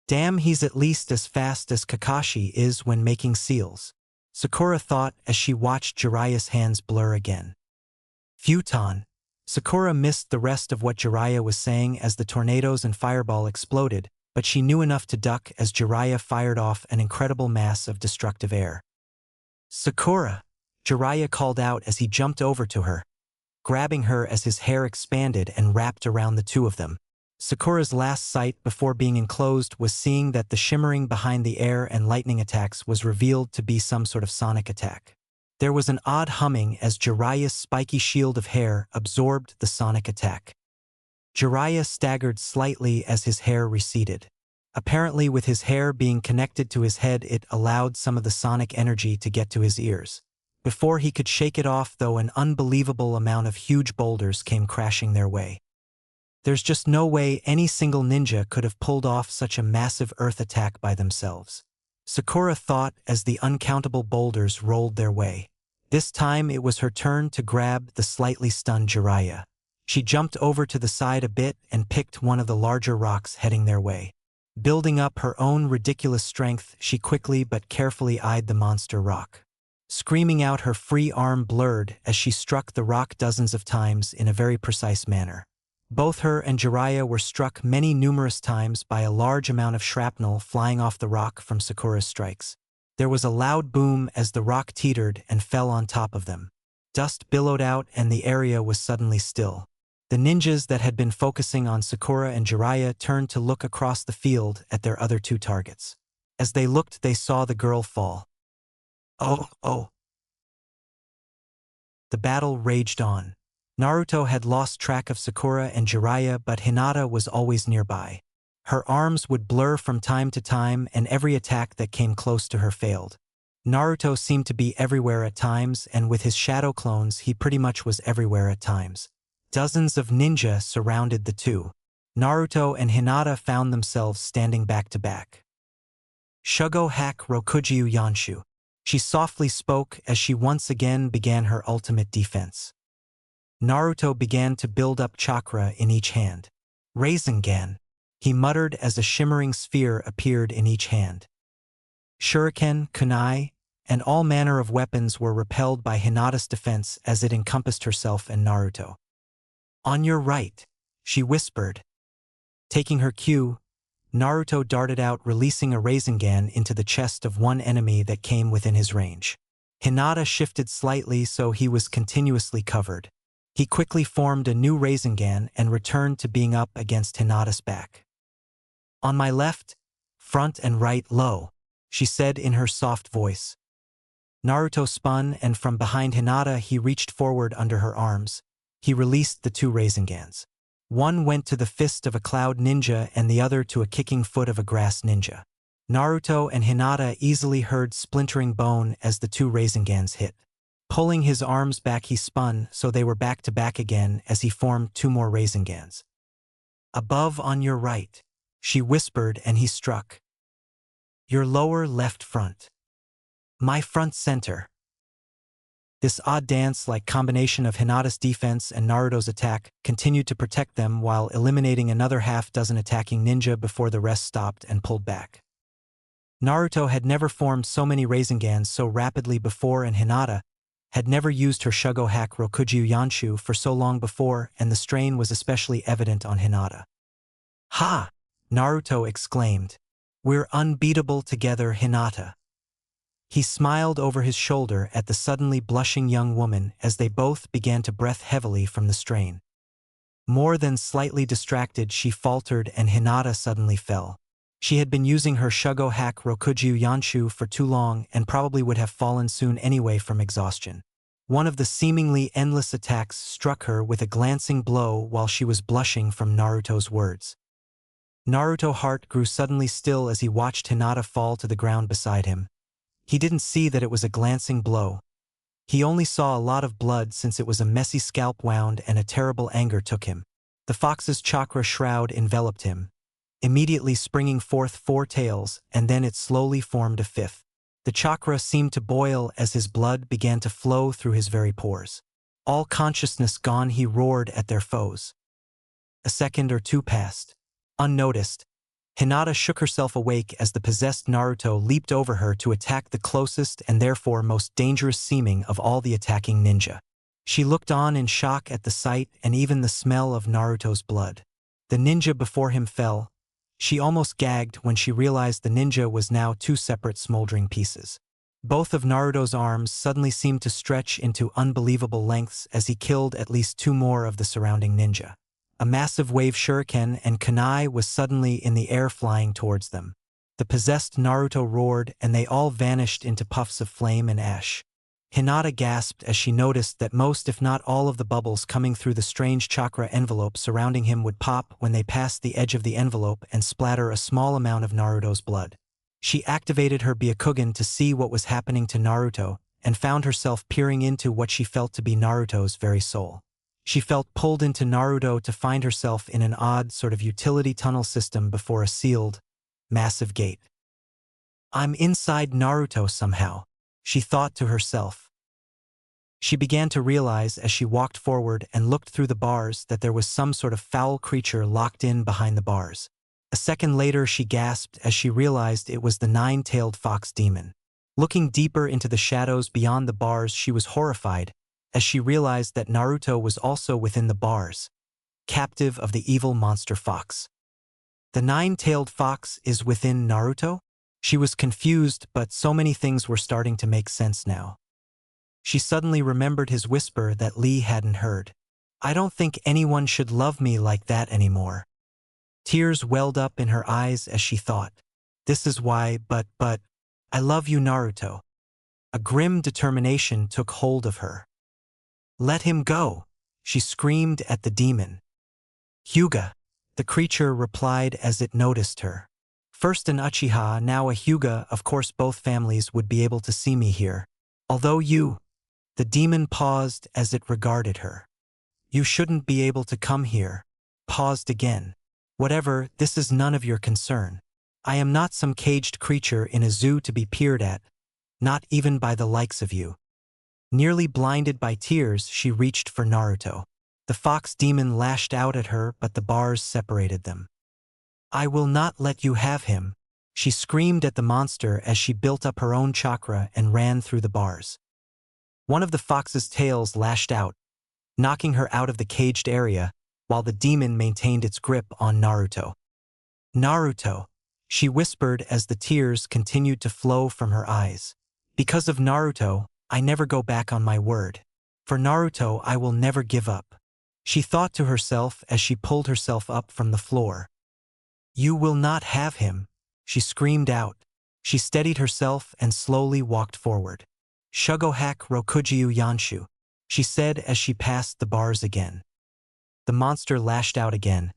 Damn, he's at least as fast as Kakashi is when making seals, Sakura thought as she watched Jiraiya's hands blur again. Futon, Sakura missed the rest of what Jiraiya was saying as the tornadoes and fireball exploded, but she knew enough to duck as Jiraiya fired off an incredible mass of destructive air. Sakura, Jiraiya called out as he jumped over to her, grabbing her as his hair expanded and wrapped around the two of them. Sakura's last sight before being enclosed was seeing that the shimmering behind the air and lightning attacks was revealed to be some sort of sonic attack. There was an odd humming as Jiraiya's spiky shield of hair absorbed the sonic attack. Jiraiya staggered slightly as his hair receded. Apparently, with his hair being connected to his head, it allowed some of the sonic energy to get to his ears. Before he could shake it off, though, an unbelievable amount of huge boulders came crashing their way. There's just no way any single ninja could have pulled off such a massive earth attack by themselves. Sakura thought as the uncountable boulders rolled their way. This time it was her turn to grab the slightly stunned Jiraiya. She jumped over to the side a bit and picked one of the larger rocks heading their way. Building up her own ridiculous strength, she quickly but carefully eyed the monster rock. Screaming out, her free arm blurred as she struck the rock dozens of times in a very precise manner. Both her and Jiraiya were struck numerous times by a large amount of shrapnel flying off the rock from Sakura's strikes. There was a loud boom as the rock teetered and fell on top of them. Dust billowed out and the area was suddenly still. The ninjas that had been focusing on Sakura and Jiraiya turned to look across the field at their other two targets. As they looked, they saw the girl fall. Oh! The battle raged on. Naruto had lost track of Sakura and Jiraiya, but Hinata was always nearby. Her arms would blur from time to time and every attack that came close to her failed. Naruto seemed to be everywhere at times, and with his shadow clones he pretty much was everywhere at times. Dozens of ninja surrounded the two. Naruto and Hinata found themselves standing back to back. Shugo hack Rokujiu Yanshu. She softly spoke as she once again began her ultimate defense. Naruto began to build up chakra in each hand. Rasengan, he muttered as a shimmering sphere appeared in each hand. Shuriken, kunai, and all manner of weapons were repelled by Hinata's defense as it encompassed herself and Naruto. On your right, she whispered. Taking her cue, Naruto darted out, releasing a Rasengan into the chest of one enemy that came within his range. Hinata shifted slightly so he was continuously covered. He quickly formed a new Rasengan and returned to being up against Hinata's back. On my left, front and right, low, she said in her soft voice. Naruto spun, and from behind Hinata he reached forward under her arms. He released the two Rasengans. One went to the fist of a cloud ninja and the other to a kicking foot of a grass ninja. Naruto and Hinata easily heard splintering bone as the two Rasengans hit. Pulling his arms back, he spun so they were back to back again as he formed two more Rasengans. Above on your right, she whispered, and he struck. Your lower left front. My front center. This odd dance-like combination of Hinata's defense and Naruto's attack continued to protect them while eliminating another half-dozen attacking ninja before the rest stopped and pulled back. Naruto had never formed so many Rasengans so rapidly before, and Hinata had never used her Shugo hack Rokujiu Yanshu for so long before, and the strain was especially evident on Hinata. Ha! Naruto exclaimed. We're unbeatable together, Hinata. He smiled over his shoulder at the suddenly blushing young woman as they both began to breath heavily from the strain. More than slightly distracted, she faltered and Hinata suddenly fell. She had been using her Shugo hack Rokujiu Yanshu for too long and probably would have fallen soon anyway from exhaustion. One of the seemingly endless attacks struck her with a glancing blow while she was blushing from Naruto's words. Naruto's heart grew suddenly still as he watched Hinata fall to the ground beside him. He didn't see that it was a glancing blow. He only saw a lot of blood since it was a messy scalp wound, and a terrible anger took him. The fox's chakra shroud enveloped him, immediately springing forth 4 tails, and then it slowly formed a 5th. The chakra seemed to boil as his blood began to flow through his very pores. All consciousness gone, he roared at their foes. A second or two passed. Unnoticed, Hinata shook herself awake as the possessed Naruto leaped over her to attack the closest and therefore most dangerous seeming of all the attacking ninja. She looked on in shock at the sight and even the smell of Naruto's blood. The ninja before him fell. She almost gagged when she realized the ninja was now 2 separate smoldering pieces. Both of Naruto's arms suddenly seemed to stretch into unbelievable lengths as he killed at least 2 more of the surrounding ninja. A massive wave shuriken and kunai was suddenly in the air flying towards them. The possessed Naruto roared and they all vanished into puffs of flame and ash. Hinata gasped as she noticed that most if not all of the bubbles coming through the strange chakra envelope surrounding him would pop when they passed the edge of the envelope and splatter a small amount of Naruto's blood. She activated her Byakugan to see what was happening to Naruto and found herself peering into what she felt to be Naruto's very soul. She felt pulled into Naruto to find herself in an odd sort of utility tunnel system before a sealed, massive gate. I'm inside Naruto somehow, she thought to herself. She began to realize as she walked forward and looked through the bars that there was some sort of foul creature locked in behind the bars. A second later she gasped as she realized it was the nine-tailed fox demon. Looking deeper into the shadows beyond the bars, she was horrified as she realized that Naruto was also within the bars, captive of the evil monster fox. The nine-tailed fox is within Naruto? She was confused, but so many things were starting to make sense now. She suddenly remembered his whisper that Lee hadn't heard. I don't think anyone should love me like that anymore. Tears welled up in her eyes as she thought. This is why, but, I love you, Naruto. A grim determination took hold of her. Let him go, she screamed at the demon. Hyuga, the creature replied as it noticed her. First an Uchiha, now a Hyuga, of course both families would be able to see me here. Although you, the demon paused as it regarded her. You shouldn't be able to come here. Paused again. Whatever, this is none of your concern. I am not some caged creature in a zoo to be peered at, not even by the likes of you. Nearly blinded by tears, she reached for Naruto. The fox demon lashed out at her, but the bars separated them. I will not let you have him, she screamed at the monster as she built up her own chakra and ran through the bars. One of the fox's tails lashed out, knocking her out of the caged area, while the demon maintained its grip on Naruto. Naruto, she whispered as the tears continued to flow from her eyes. Because of Naruto, I never go back on my word. For Naruto, I will never give up, she thought to herself as she pulled herself up from the floor. You will not have him, she screamed out. She steadied herself and slowly walked forward. Shugohaku Rokujiu Yanshu, she said as she passed the bars again. The monster lashed out again,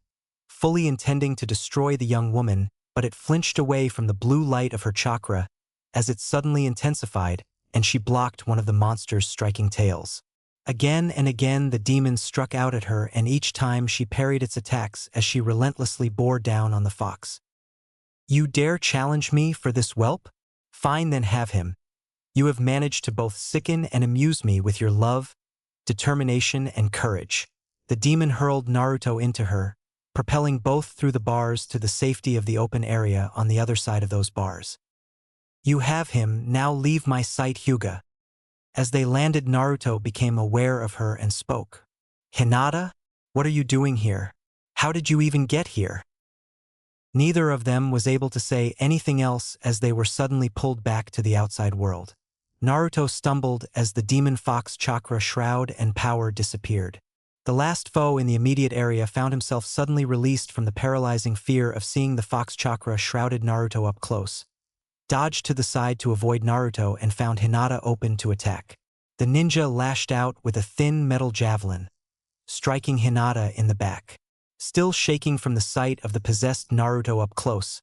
fully intending to destroy the young woman, but it flinched away from the blue light of her chakra as it suddenly intensified, and she blocked one of the monster's striking tails. Again and again the demon struck out at her, and each time she parried its attacks as she relentlessly bore down on the fox. You dare challenge me for this whelp? Fine, then have him. You have managed to both sicken and amuse me with your love, determination, and courage. The demon hurled Naruto into her, propelling both through the bars to the safety of the open area on the other side of those bars. You have him, now leave my sight, Hyuga. As they landed, Naruto became aware of her and spoke. Hinata, what are you doing here? How did you even get here? Neither of them was able to say anything else as they were suddenly pulled back to the outside world. Naruto stumbled as the demon fox chakra shroud and power disappeared. The last foe in the immediate area found himself suddenly released from the paralyzing fear of seeing the fox chakra shrouded Naruto up close. Dodged to the side to avoid Naruto and found Hinata open to attack. The ninja lashed out with a thin metal javelin, striking Hinata in the back. Still shaking from the sight of the possessed Naruto up close,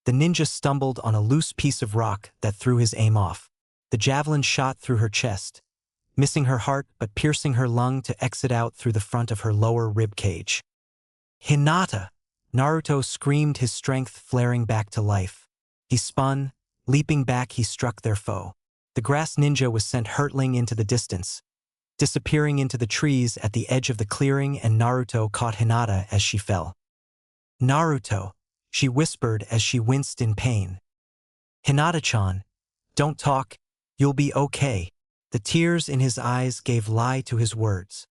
the ninja stumbled on a loose piece of rock that threw his aim off. The javelin shot through her chest, missing her heart but piercing her lung to exit out through the front of her lower rib cage. Hinata! Naruto screamed, his strength flaring back to life. He spun. Leaping back, he struck their foe. The grass ninja was sent hurtling into the distance, disappearing into the trees at the edge of the clearing, and Naruto caught Hinata as she fell. Naruto, she whispered as she winced in pain. Hinata-chan, don't talk, you'll be okay. The tears in his eyes gave lie to his words.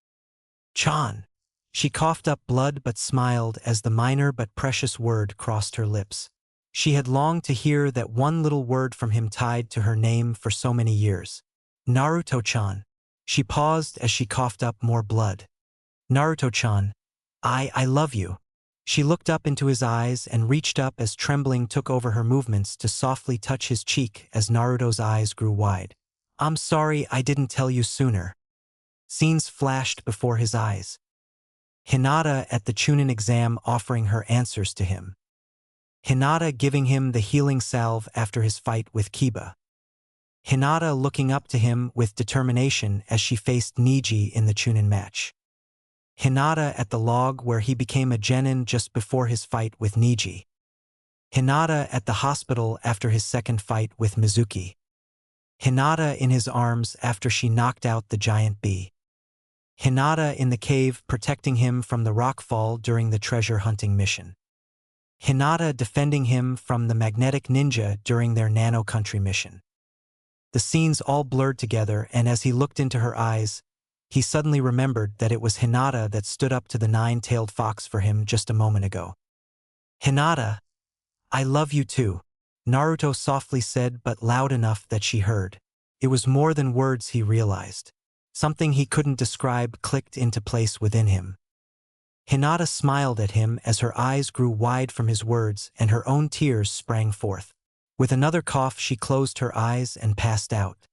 Chan. She coughed up blood but smiled as the minor but precious word crossed her lips. She had longed to hear that one little word from him tied to her name for so many years. Naruto-chan. She paused as she coughed up more blood. Naruto-chan, I love you. She looked up into his eyes and reached up as trembling took over her movements to softly touch his cheek as Naruto's eyes grew wide. I'm sorry I didn't tell you sooner. Scenes flashed before his eyes. Hinata at the Chunin exam offering her answers to him. Hinata giving him the healing salve after his fight with Kiba. Hinata looking up to him with determination as she faced Niji in the Chunin match. Hinata at the log where he became a genin just before his fight with Niji. Hinata at the hospital after his second fight with Mizuki. Hinata in his arms after she knocked out the giant bee. Hinata in the cave protecting him from the rockfall during the treasure hunting mission. Hinata defending him from the magnetic ninja during their Nano Country mission. The scenes all blurred together, and as he looked into her eyes, he suddenly remembered that it was Hinata that stood up to the nine-tailed fox for him just a moment ago. "Hinata, I love you too," Naruto softly said, but loud enough that she heard. It was more than words, he realized. Something he couldn't describe clicked into place within him. Hinata smiled at him as her eyes grew wide from his words and her own tears sprang forth. With another cough, she closed her eyes and passed out.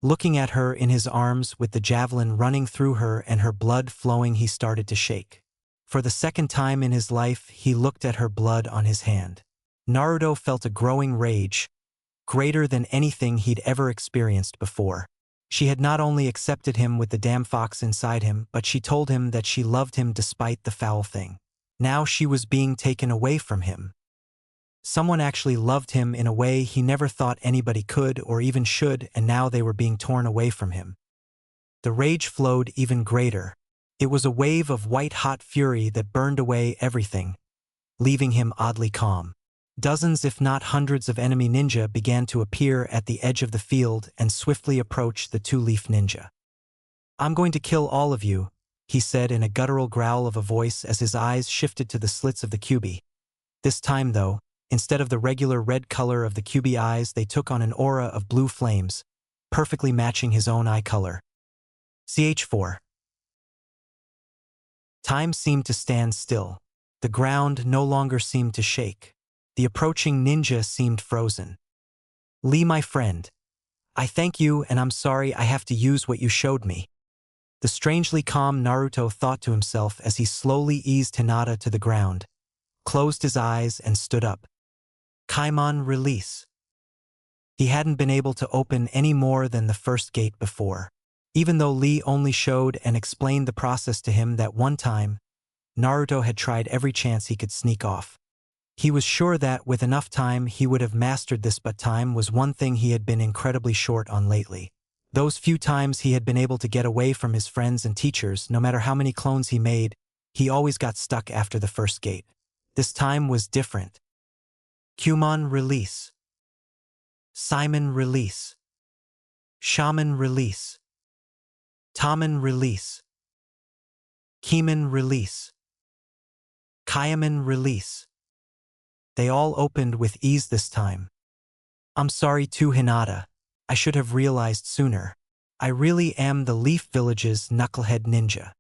Looking at her in his arms with the javelin running through her and her blood flowing, he started to shake. For the second time in his life, he looked at her blood on his hand. Naruto felt a growing rage, greater than anything he'd ever experienced before. She had not only accepted him with the damn fox inside him, but she told him that she loved him despite the foul thing. Now she was being taken away from him. Someone actually loved him in a way he never thought anybody could or even should, and now they were being torn away from him. The rage flowed even greater. It was a wave of white-hot fury that burned away everything, leaving him oddly calm. Dozens if not hundreds of enemy ninja began to appear at the edge of the field and swiftly approach the two-leaf ninja. "I'm going to kill all of you," he said in a guttural growl of a voice as his eyes shifted to the slits of the Kyuubi. This time, though, instead of the regular red color of the Kyuubi eyes, they took on an aura of blue flames, perfectly matching his own eye color. Ch4. Time seemed to stand still. The ground no longer seemed to shake. The approaching ninja seemed frozen. "Lee, my friend. I thank you, and I'm sorry I have to use what you showed me." The strangely calm Naruto thought to himself as he slowly eased Hinata to the ground, closed his eyes and stood up. Kaimon release. He hadn't been able to open any more than the first gate before. Even though Lee only showed and explained the process to him that one time, Naruto had tried every chance he could sneak off. He was sure that with enough time he would have mastered this, but time was one thing he had been incredibly short on lately. Those few times he had been able to get away from his friends and teachers, no matter how many clones he made, he always got stuck after the first gate. This time was different. Kyuumon release. Simon release. Shaman release. Tommen release. Keeman release. Kaiman release. They all opened with ease this time. "I'm sorry too, Hinata. I should have realized sooner. I really am the Leaf Village's knucklehead ninja,"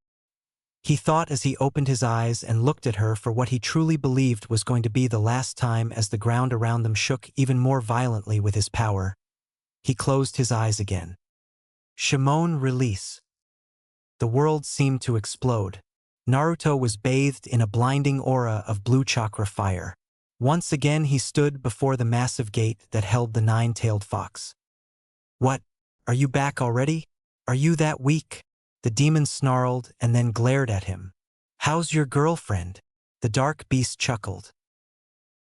he thought as he opened his eyes and looked at her for what he truly believed was going to be the last time. As the ground around them shook even more violently with his power, he closed his eyes again. Shimon release. The world seemed to explode. Naruto was bathed in a blinding aura of blue chakra fire. Once again he stood before the massive gate that held the nine-tailed fox. "What? Are you back already? Are you that weak?" The demon snarled and then glared at him. "How's your girlfriend?" The dark beast chuckled.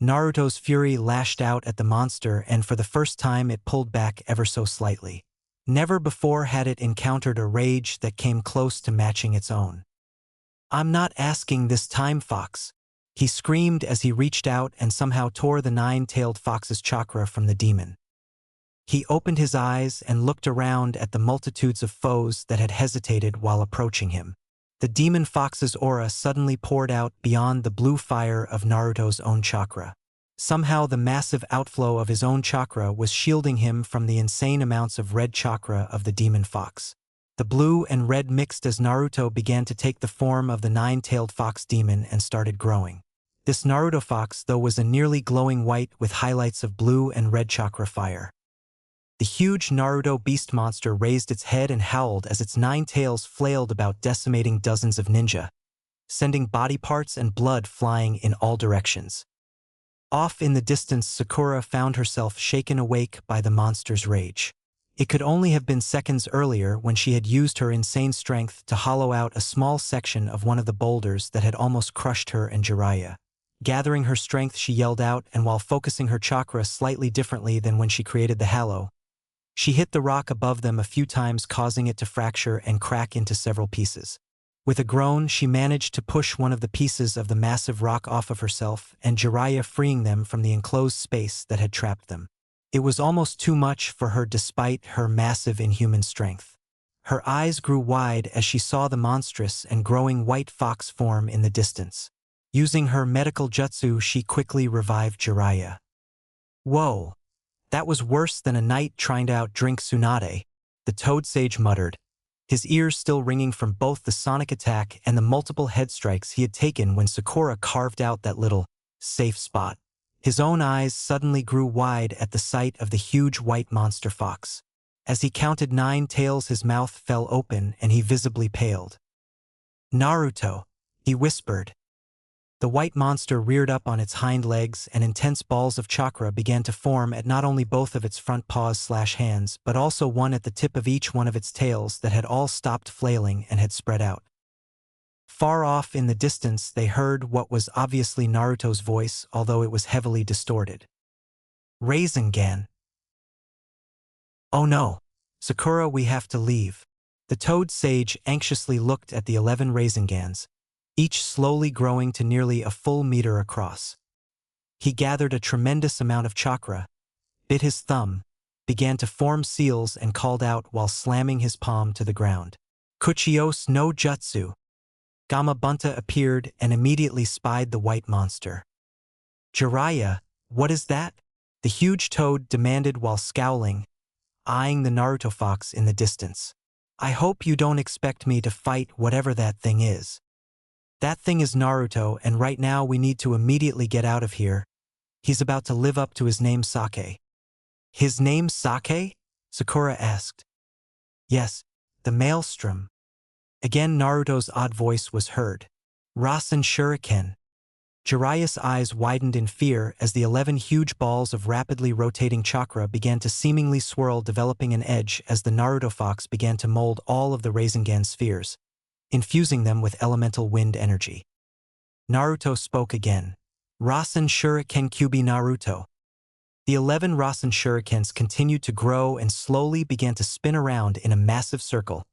Naruto's fury lashed out at the monster, and for the first time it pulled back ever so slightly. Never before had it encountered a rage that came close to matching its own. "I'm not asking this time, fox," he screamed as he reached out and somehow tore the nine-tailed fox's chakra from the demon. He opened his eyes and looked around at the multitudes of foes that had hesitated while approaching him. The demon fox's aura suddenly poured out beyond the blue fire of Naruto's own chakra. Somehow the massive outflow of his own chakra was shielding him from the insane amounts of red chakra of the demon fox. The blue and red mixed as Naruto began to take the form of the nine-tailed fox demon and started growing. This Naruto fox, though, was a nearly glowing white with highlights of blue and red chakra fire. The huge Naruto beast monster raised its head and howled as its nine tails flailed about, decimating dozens of ninja, sending body parts and blood flying in all directions. Off in the distance, Sakura found herself shaken awake by the monster's rage. It could only have been seconds earlier when she had used her insane strength to hollow out a small section of one of the boulders that had almost crushed her and Jiraiya. Gathering her strength, she yelled out, and while focusing her chakra slightly differently than when she created the halo, she hit the rock above them a few times, causing it to fracture and crack into several pieces. With a groan, she managed to push one of the pieces of the massive rock off of herself, and Jiraiya freeing them from the enclosed space that had trapped them. It was almost too much for her despite her massive inhuman strength. Her eyes grew wide as she saw the monstrous and growing white fox form in the distance. Using her medical jutsu, she quickly revived Jiraiya. Whoa! That was worse than a knight trying to outdrink Tsunade, the Toad Sage muttered, his ears still ringing from both the sonic attack and the multiple head strikes he had taken when Sakura carved out that little safe spot. His own eyes suddenly grew wide at the sight of the huge white monster fox. As he counted 9 tails, his mouth fell open and he visibly paled. "Naruto," he whispered. The white monster reared up on its hind legs, and intense balls of chakra began to form at not only both of its front paws/hands, but also one at the tip of each one of its tails that had all stopped flailing and had spread out. Far off in the distance, they heard what was obviously Naruto's voice, although it was heavily distorted. "Rasengan." "Oh no, Sakura, we have to leave." The Toad Sage anxiously looked at the 11 Rasengans, each slowly growing to nearly a full meter across. He gathered a tremendous amount of chakra, bit his thumb, began to form seals, and called out while slamming his palm to the ground. "Kuchios no Jutsu." Gamabunta appeared and immediately spied the white monster. "Jiraiya, what is that?" the huge toad demanded while scowling, eyeing the Naruto fox in the distance. "I hope you don't expect me to fight whatever that thing is." "That thing is Naruto, and right now we need to immediately get out of here. He's about to live up to his name, Sake." "His name, Sake?" Sakura asked. "Yes, the Maelstrom." Again Naruto's odd voice was heard. "Rasen Shuriken." Jiraiya's eyes widened in fear as the 11 huge balls of rapidly rotating chakra began to seemingly swirl, developing an edge as the Naruto fox began to mold all of the Rasengan spheres, infusing them with elemental wind energy. Naruto spoke again. "Rasen Shuriken Kyuubi Naruto." The 11 Rasen Shurikens continued to grow and slowly began to spin around in a massive circle,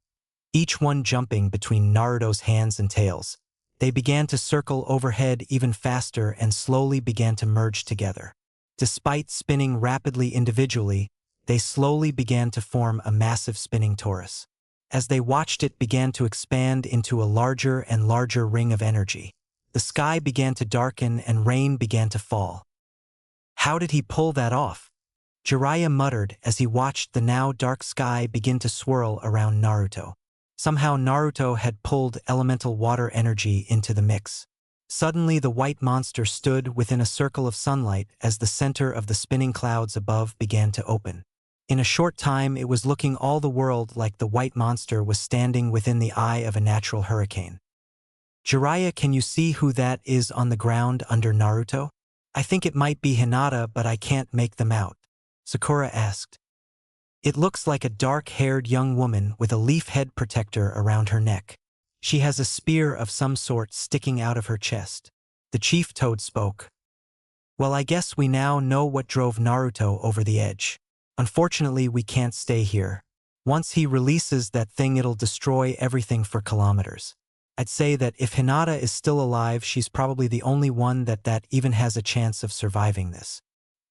each one jumping between Naruto's hands and tails. They began to circle overhead even faster and slowly began to merge together. Despite spinning rapidly individually, they slowly began to form a massive spinning torus. As they watched, it began to expand into a larger and larger ring of energy. The sky began to darken and rain began to fall. "How did he pull that off?" Jiraiya muttered as he watched the now dark sky begin to swirl around Naruto. Somehow Naruto had pulled elemental water energy into the mix. Suddenly the white monster stood within a circle of sunlight as the center of the spinning clouds above began to open. In a short time it was looking all the world like the white monster was standing within the eye of a natural hurricane. "Jiraiya, can you see who that is on the ground under Naruto?" "I think it might be Hinata, but I can't make them out," Sakura asked. "It looks like a dark-haired young woman with a leaf head protector around her neck. She has a spear of some sort sticking out of her chest." The chief toad spoke. "Well, I guess we now know what drove Naruto over the edge. Unfortunately, we can't stay here. Once he releases that thing, it'll destroy everything for kilometers. I'd say that if Hinata is still alive, she's probably the only one that even has a chance of surviving this.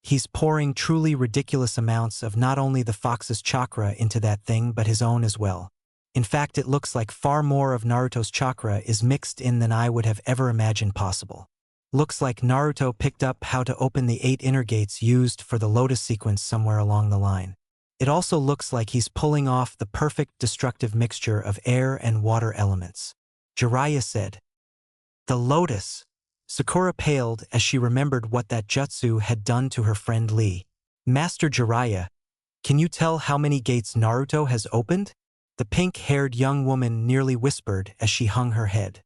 He's pouring truly ridiculous amounts of not only the fox's chakra into that thing, but his own as well. In fact, it looks like far more of Naruto's chakra is mixed in than I would have ever imagined possible. Looks like Naruto picked up how to open the 8 inner gates used for the Lotus sequence somewhere along the line. It also looks like he's pulling off the perfect destructive mixture of air and water elements." Jiraiya said. "The Lotus." Sakura paled as she remembered what that jutsu had done to her friend Lee. "Master Jiraiya, can you tell how many gates Naruto has opened?" the pink-haired young woman nearly whispered as she hung her head.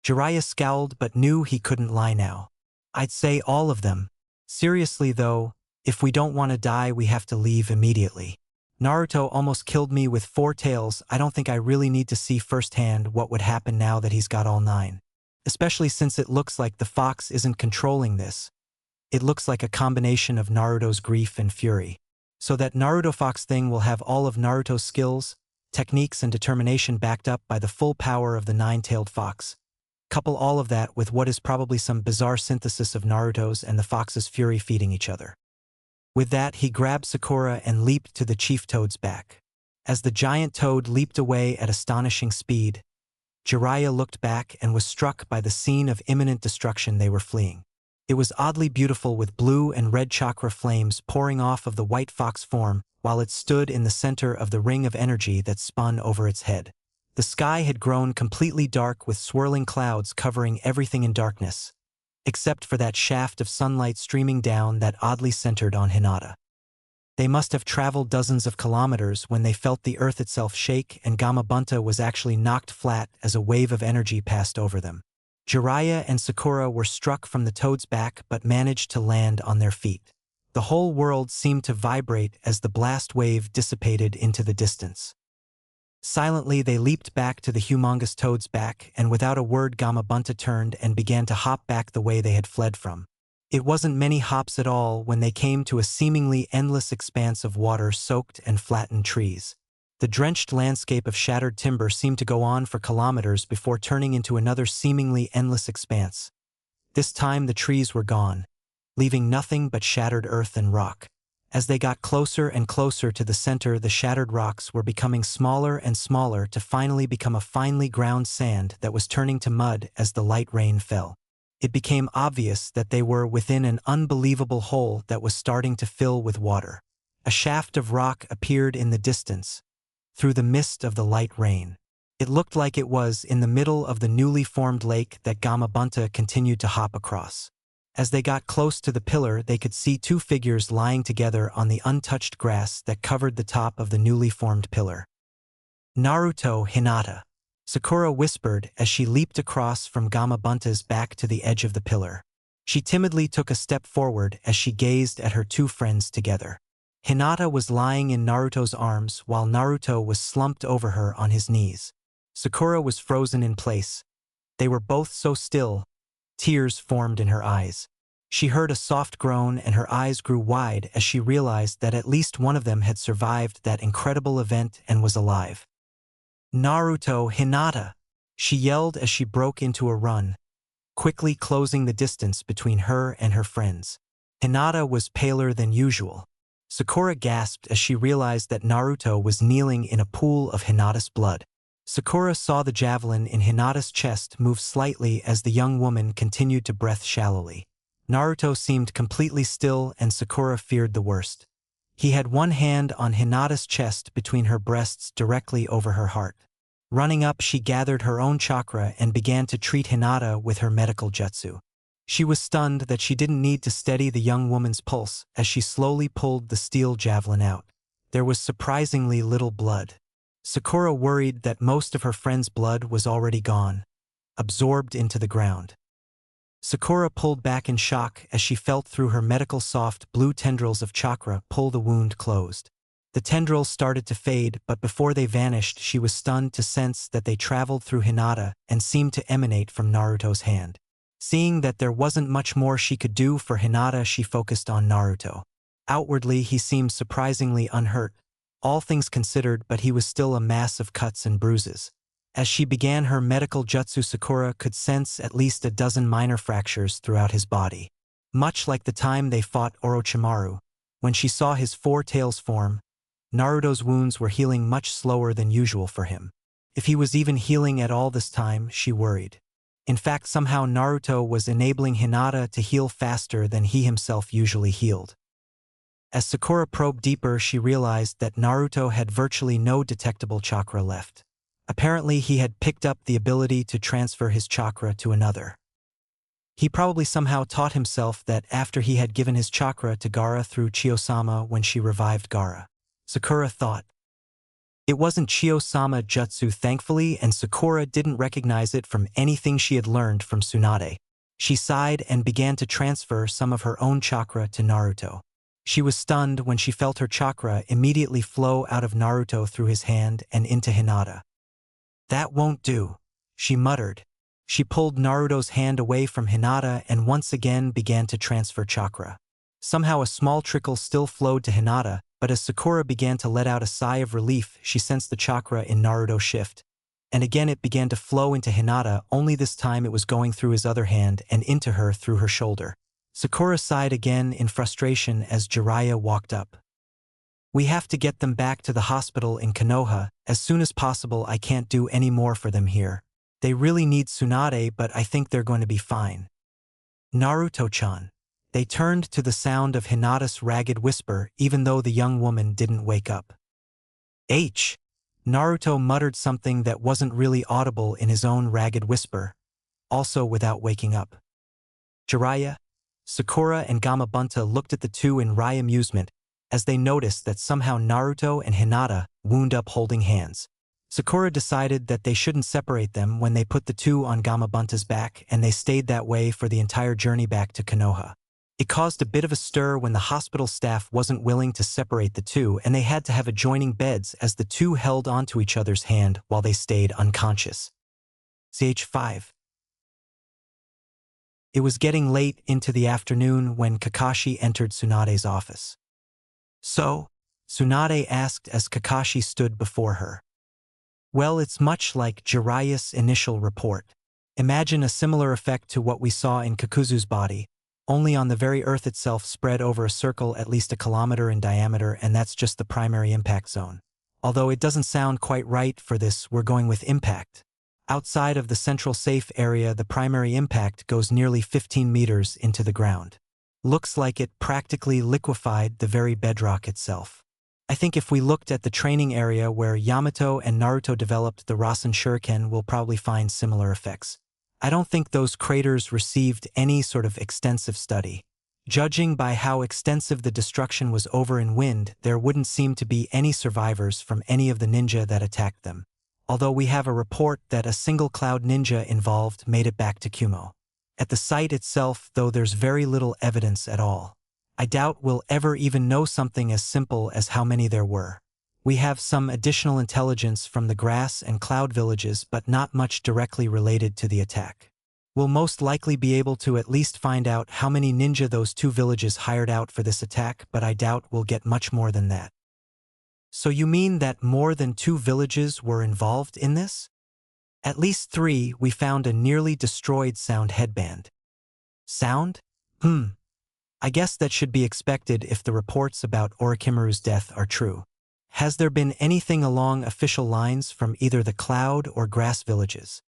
Jiraiya scowled but knew he couldn't lie now. "I'd say all of them. Seriously though, if we don't want to die, we have to leave immediately. Naruto almost killed me with 4 tails. I don't think I really need to see firsthand what would happen now that he's got all 9. especially since it looks like the fox isn't controlling this. It looks like a combination of Naruto's grief and fury. So that Naruto Fox thing will have all of Naruto's skills, techniques and determination backed up by the full power of the nine-tailed fox. Couple all of that with what is probably some bizarre synthesis of Naruto's and the fox's fury feeding each other. With that, he grabbed Sakura and leaped to the chief toad's back. As the giant toad leaped away at astonishing speed, Jiraiya looked back and was struck by the scene of imminent destruction they were fleeing. It was oddly beautiful with blue and red chakra flames pouring off of the white fox form while it stood in the center of the ring of energy that spun over its head. The sky had grown completely dark with swirling clouds covering everything in darkness, except for that shaft of sunlight streaming down that oddly centered on Hinata. They must have traveled dozens of kilometers when they felt the earth itself shake and Gamabunta was actually knocked flat as a wave of energy passed over them. Jiraiya and Sakura were struck from the toad's back but managed to land on their feet. The whole world seemed to vibrate as the blast wave dissipated into the distance. Silently they leaped back to the humongous toad's back and without a word Gamabunta turned and began to hop back the way they had fled from. It wasn't many hops at all when they came to a seemingly endless expanse of water-soaked and flattened trees. The drenched landscape of shattered timber seemed to go on for kilometers before turning into another seemingly endless expanse. This time the trees were gone, leaving nothing but shattered earth and rock. As they got closer and closer to the center, the shattered rocks were becoming smaller and smaller to finally become a finely ground sand that was turning to mud as the light rain fell. It became obvious that they were within an unbelievable hole that was starting to fill with water. A shaft of rock appeared in the distance, through the mist of the light rain. It looked like it was in the middle of the newly formed lake that Gamabunta continued to hop across. As they got close to the pillar, they could see two figures lying together on the untouched grass that covered the top of the newly formed pillar. Naruto, Hinata, Sakura whispered as she leaped across from Gamabunta's back to the edge of the pillar. She timidly took a step forward as she gazed at her two friends together. Hinata was lying in Naruto's arms while Naruto was slumped over her on his knees. Sakura was frozen in place. They were both so still, tears formed in her eyes. She heard a soft groan and her eyes grew wide as she realized that at least one of them had survived that incredible event and was alive. Naruto, Hinata, she yelled as she broke into a run, quickly closing the distance between her and her friends. Hinata was paler than usual. Sakura gasped as she realized that Naruto was kneeling in a pool of Hinata's blood. Sakura saw the javelin in Hinata's chest move slightly as the young woman continued to breathe shallowly. Naruto seemed completely still and Sakura feared the worst. He had one hand on Hinata's chest between her breasts directly over her heart. Running up, she gathered her own chakra and began to treat Hinata with her medical jutsu. She was stunned that she didn't need to steady the young woman's pulse as she slowly pulled the steel javelin out. There was surprisingly little blood. Sakura worried that most of her friend's blood was already gone, absorbed into the ground. Sakura pulled back in shock as she felt through her medical soft blue tendrils of chakra pull the wound closed. The tendrils started to fade, but before they vanished, she was stunned to sense that they traveled through Hinata and seemed to emanate from Naruto's hand. Seeing that there wasn't much more she could do for Hinata, she focused on Naruto. Outwardly, he seemed surprisingly unhurt, all things considered, but he was still a mass of cuts and bruises. As she began her medical jutsu, Sakura could sense at least a dozen minor fractures throughout his body. Much like the time they fought Orochimaru, when she saw his four tails form, Naruto's wounds were healing much slower than usual for him. If he was even healing at all this time, she worried. In fact, somehow Naruto was enabling Hinata to heal faster than he himself usually healed. As Sakura probed deeper, she realized that Naruto had virtually no detectable chakra left. Apparently, he had picked up the ability to transfer his chakra to another. He probably somehow taught himself that after he had given his chakra to Gaara through Chiyo-sama when she revived Gaara. Sakura thought. It wasn't Chiyo-sama jutsu, thankfully, and Sakura didn't recognize it from anything she had learned from Tsunade. She sighed and began to transfer some of her own chakra to Naruto. She was stunned when she felt her chakra immediately flow out of Naruto through his hand and into Hinata. That won't do, she muttered, She pulled Naruto's hand away from Hinata and once again began to transfer chakra. Somehow a small trickle still flowed to Hinata, but as Sakura began to let out a sigh of relief, she sensed the chakra in Naruto shift. And again it began to flow into Hinata, only this time it was going through his other hand and into her through her shoulder. Sakura sighed again in frustration as Jiraiya walked up. "We have to get them back to the hospital in Konoha as soon as possible. I can't do any more for them here. They really need Tsunade, but I think they're going to be fine." "Naruto-chan." They turned to the sound of Hinata's ragged whisper, even though the young woman didn't wake up. Naruto muttered something that wasn't really audible in his own ragged whisper, also without waking up. Jiraiya, Sakura, and Gamabunta looked at the two in wry amusement as they noticed that somehow Naruto and Hinata wound up holding hands. Sakura decided that they shouldn't separate them when they put the two on Gamabunta's back, and they stayed that way for the entire journey back to Konoha. It caused a bit of a stir when the hospital staff wasn't willing to separate the two, and they had to have adjoining beds as the two held onto each other's hand while they stayed unconscious. Ch5. It was getting late into the afternoon when Kakashi entered Tsunade's office. "So?" Tsunade asked as Kakashi stood before her. "Well, it's much like Jiraiya's initial report. Imagine a similar effect to what we saw in Kakuzu's body, only on the very Earth itself spread over a circle at least a kilometer in diameter, and that's just the primary impact zone. Although it doesn't sound quite right for this, we're going with impact. Outside of the central safe area, the primary impact goes nearly 15 meters into the ground. Looks like it practically liquefied the very bedrock itself. I think if we looked at the training area where Yamato and Naruto developed the Rasen Shuriken, we'll probably find similar effects. I don't think those craters received any sort of extensive study. Judging by how extensive the destruction was over in wind, there wouldn't seem to be any survivors from any of the ninja that attacked them. Although we have a report that a single cloud ninja involved made it back to Kumo. At the site itself, though, there's very little evidence at all. I doubt we'll ever even know something as simple as how many there were. We have some additional intelligence from the grass and cloud villages, but not much directly related to the attack. We'll most likely be able to at least find out how many ninja those two villages hired out for this attack, but I doubt we'll get much more than that." "So you mean that more than 2 villages were involved in this?" "At least 3. We found a nearly destroyed sound headband." "Sound? I guess that should be expected if the reports about Orochimaru's death are true. Has there been anything along official lines from either the cloud or grass villages?"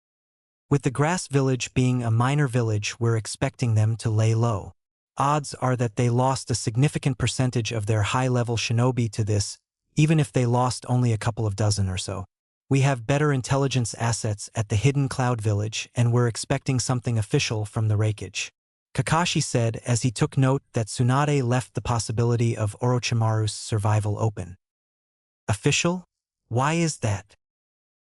"With the grass village being a minor village, we're expecting them to lay low. Odds are that they lost a significant percentage of their high-level shinobi to this, even if they lost only a couple of dozen or so. We have better intelligence assets at the hidden cloud village, and we're expecting something official from the wreckage," Kakashi said as he took note that Tsunade left the possibility of Orochimaru's survival open. "Official? Why is that?"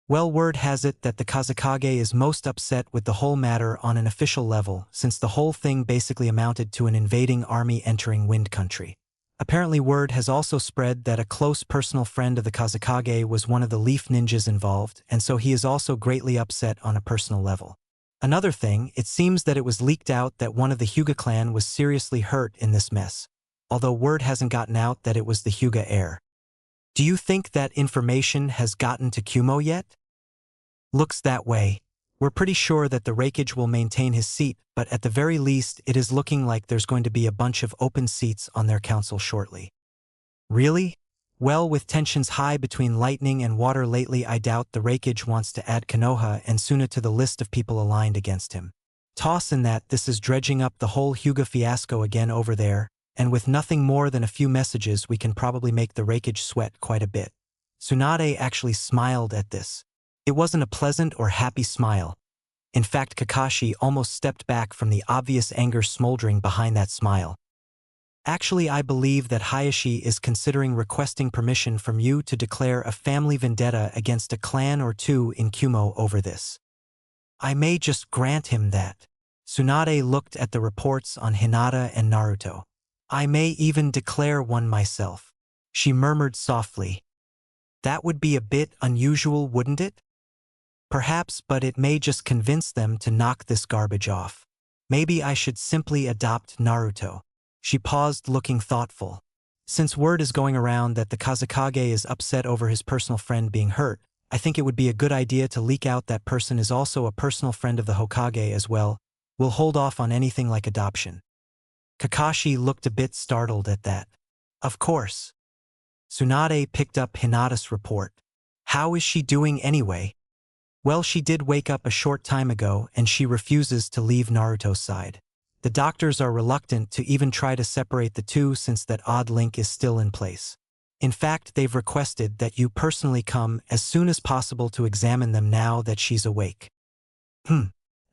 "Well, word has it that the Kazekage is most upset with the whole matter on an official level, since the whole thing basically amounted to an invading army entering Wind Country. Apparently word has also spread that a close personal friend of the Kazekage was one of the Leaf Ninjas involved, and so he is also greatly upset on a personal level. Another thing, it seems that it was leaked out that one of the Hyuga clan was seriously hurt in this mess, although word hasn't gotten out that it was the Hyuga heir. Do you think that information has gotten to Kumo yet?" "Looks that way. We're pretty sure that the wreckage will maintain his seat, but at the very least it is looking like there's going to be a bunch of open seats on their council shortly." "Really? Well, with tensions high between lightning and water lately, I doubt the wreckage wants to add Konoha and Suna to the list of people aligned against him. Toss in that this is dredging up the whole Hyuga fiasco again over there, and with nothing more than a few messages we can probably make the wreckage sweat quite a bit." Tsunade actually smiled at this. It wasn't a pleasant or happy smile. In fact, Kakashi almost stepped back from the obvious anger smoldering behind that smile. "Actually, I believe that Hayashi is considering requesting permission from you to declare a family vendetta against a clan or two in Kumo over this. I may just grant him that." Tsunade looked at the reports on Hinata and Naruto. "I may even declare one myself," she murmured softly. "That would be a bit unusual, wouldn't it?" Perhaps, but it may just convince them to knock this garbage off. Maybe I should simply adopt Naruto. She paused, looking thoughtful. Since word is going around that the Kazekage is upset over his personal friend being hurt, I think it would be a good idea to leak out that person is also a personal friend of the Hokage as well. We'll hold off on anything like adoption. Kakashi looked a bit startled at that. Of course. Tsunade picked up Hinata's report. How is she doing anyway? Well, she did wake up a short time ago and she refuses to leave Naruto's side. The doctors are reluctant to even try to separate the two since that odd link is still in place. In fact, they've requested that you personally come as soon as possible to examine them now that she's awake.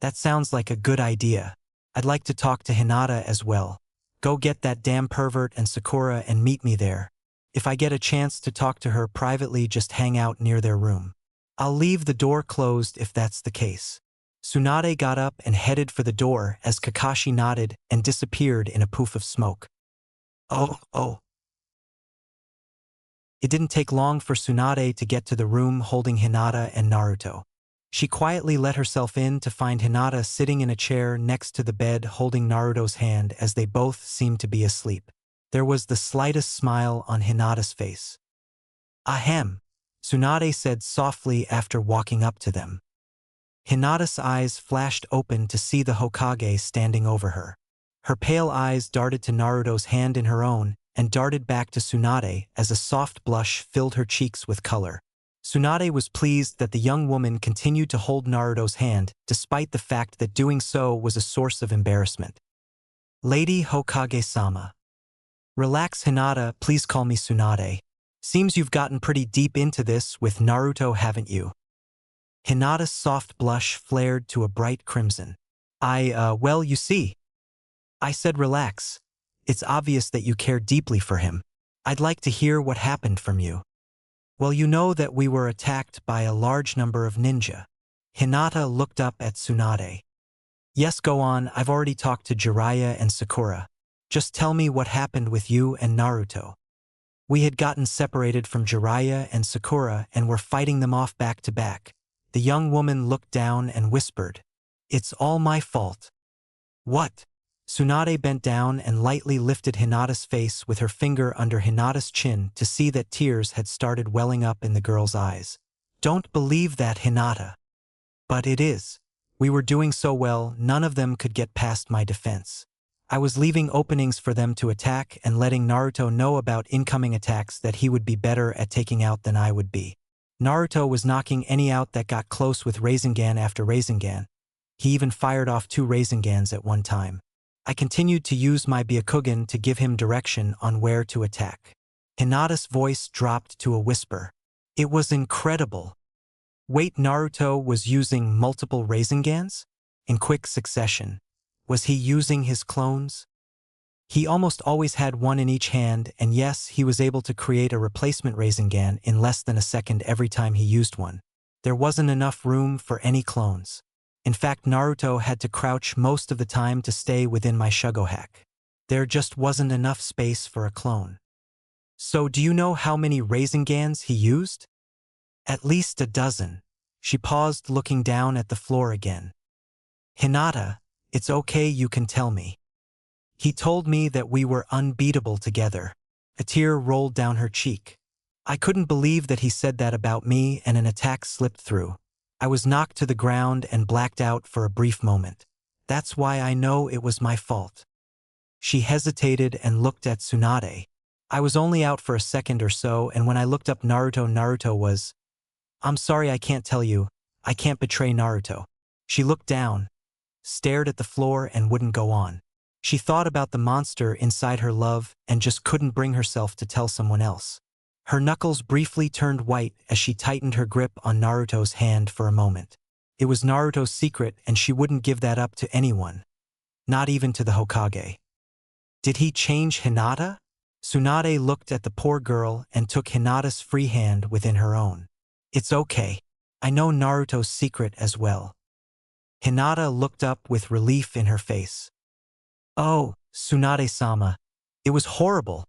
That sounds like a good idea. I'd like to talk to Hinata as well. Go get that damn pervert and Sakura and meet me there. If I get a chance to talk to her privately, just hang out near their room. I'll leave the door closed if that's the case. Tsunade got up and headed for the door as Kakashi nodded and disappeared in a poof of smoke. Oh. It didn't take long for Tsunade to get to the room holding Hinata and Naruto. She quietly let herself in to find Hinata sitting in a chair next to the bed holding Naruto's hand as they both seemed to be asleep. There was the slightest smile on Hinata's face. Ahem, Tsunade said softly after walking up to them. Hinata's eyes flashed open to see the Hokage standing over her. Her pale eyes darted to Naruto's hand in her own and darted back to Tsunade as a soft blush filled her cheeks with color. Tsunade was pleased that the young woman continued to hold Naruto's hand despite the fact that doing so was a source of embarrassment. Lady Hokage-sama. Relax, Hinata, please call me Tsunade. Seems you've gotten pretty deep into this with Naruto, haven't you? Hinata's soft blush flared to a bright crimson. Well, you see. I said relax. It's obvious that you care deeply for him. I'd like to hear what happened from you. Well, you know that we were attacked by a large number of ninja. Hinata looked up at Tsunade. Yes, go on, I've already talked to Jiraiya and Sakura. Just tell me what happened with you and Naruto. We had gotten separated from Jiraiya and Sakura and were fighting them off back to back. The young woman looked down and whispered, "It's all my fault." What? Tsunade bent down and lightly lifted Hinata's face with her finger under Hinata's chin to see that tears had started welling up in the girl's eyes. Don't believe that, Hinata. But it is. We were doing so well, none of them could get past my defense. I was leaving openings for them to attack and letting Naruto know about incoming attacks that he would be better at taking out than I would be. Naruto was knocking any out that got close with Rasengan after Rasengan. He even fired off 2 Rasengans at one time. I continued to use my Byakugan to give him direction on where to attack. Hinata's voice dropped to a whisper. It was incredible. Wait, Naruto was using multiple Rasengans? In quick succession. Was he using his clones? He almost always had one in each hand, and yes, he was able to create a replacement Rasengan in less than a second every time he used one. There wasn't enough room for any clones. In fact, Naruto had to crouch most of the time to stay within my Shugohack. There just wasn't enough space for a clone. So do you know how many Rasengans he used? At least a dozen. She paused, looking down at the floor again. Hinata, it's okay, you can tell me. He told me that we were unbeatable together. A tear rolled down her cheek. I couldn't believe that he said that about me, and an attack slipped through. I was knocked to the ground and blacked out for a brief moment. That's why I know it was my fault. She hesitated and looked at Tsunade. I was only out for a second or so, and when I looked up Naruto was... I'm sorry, I can't tell you. I can't betray Naruto. She looked down, stared at the floor, and wouldn't go on. She thought about the monster inside her love and just couldn't bring herself to tell someone else. Her knuckles briefly turned white as she tightened her grip on Naruto's hand for a moment. It was Naruto's secret, and she wouldn't give that up to anyone. Not even to the Hokage. Did he change Hinata? Tsunade looked at the poor girl and took Hinata's free hand within her own. It's okay. I know Naruto's secret as well. Hinata looked up with relief in her face. Oh, Tsunade-sama. It was horrible.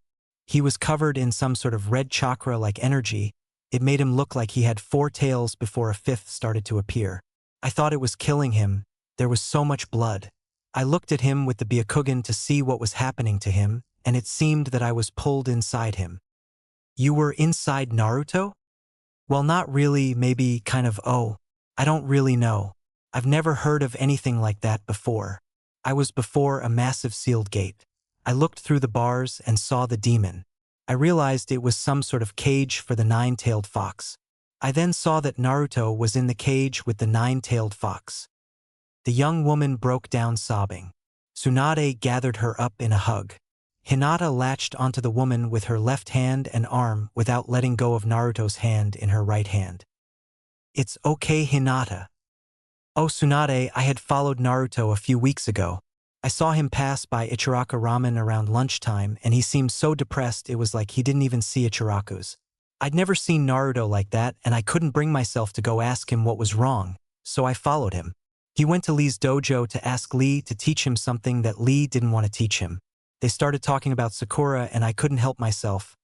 He was covered in some sort of red chakra-like energy, It made him look like he had 4 tails before a 5th started to appear. I thought it was killing him. There was so much blood. I looked at him with the Byakugan to see what was happening to him, and it seemed that I was pulled inside him. You were inside Naruto? Well, not really, maybe kind of. Oh, I don't really know. I've never heard of anything like that before. I was before a massive sealed gate. I looked through the bars and saw the demon. I realized it was some sort of cage for the 9-tailed fox. I then saw that Naruto was in the cage with the 9-tailed fox. The young woman broke down sobbing. Tsunade gathered her up in a hug. Hinata latched onto the woman with her left hand and arm without letting go of Naruto's hand in her right hand. It's okay, Hinata. Oh, Tsunade, I had followed Naruto a few weeks ago. I saw him pass by Ichiraku Ramen around lunchtime, and he seemed so depressed it was like he didn't even see Ichiraku's. I'd never seen Naruto like that, and I couldn't bring myself to go ask him what was wrong, so I followed him. He went to Lee's dojo to ask Lee to teach him something that Lee didn't want to teach him. They started talking about Sakura, and I couldn't help myself.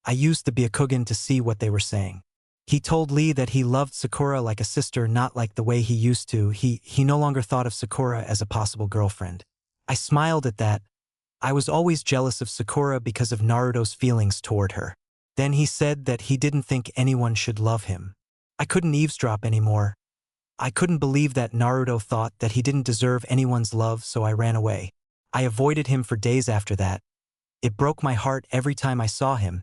I used the Byakugan to see what they were saying. He told Lee that he loved Sakura like a sister, not like the way he used to. He no longer thought of Sakura as a possible girlfriend. I smiled at that. I was always jealous of Sakura because of Naruto's feelings toward her. Then he said that he didn't think anyone should love him. I couldn't eavesdrop anymore. I couldn't believe that Naruto thought that he didn't deserve anyone's love, so I ran away. I avoided him for days after that. It broke my heart every time I saw him.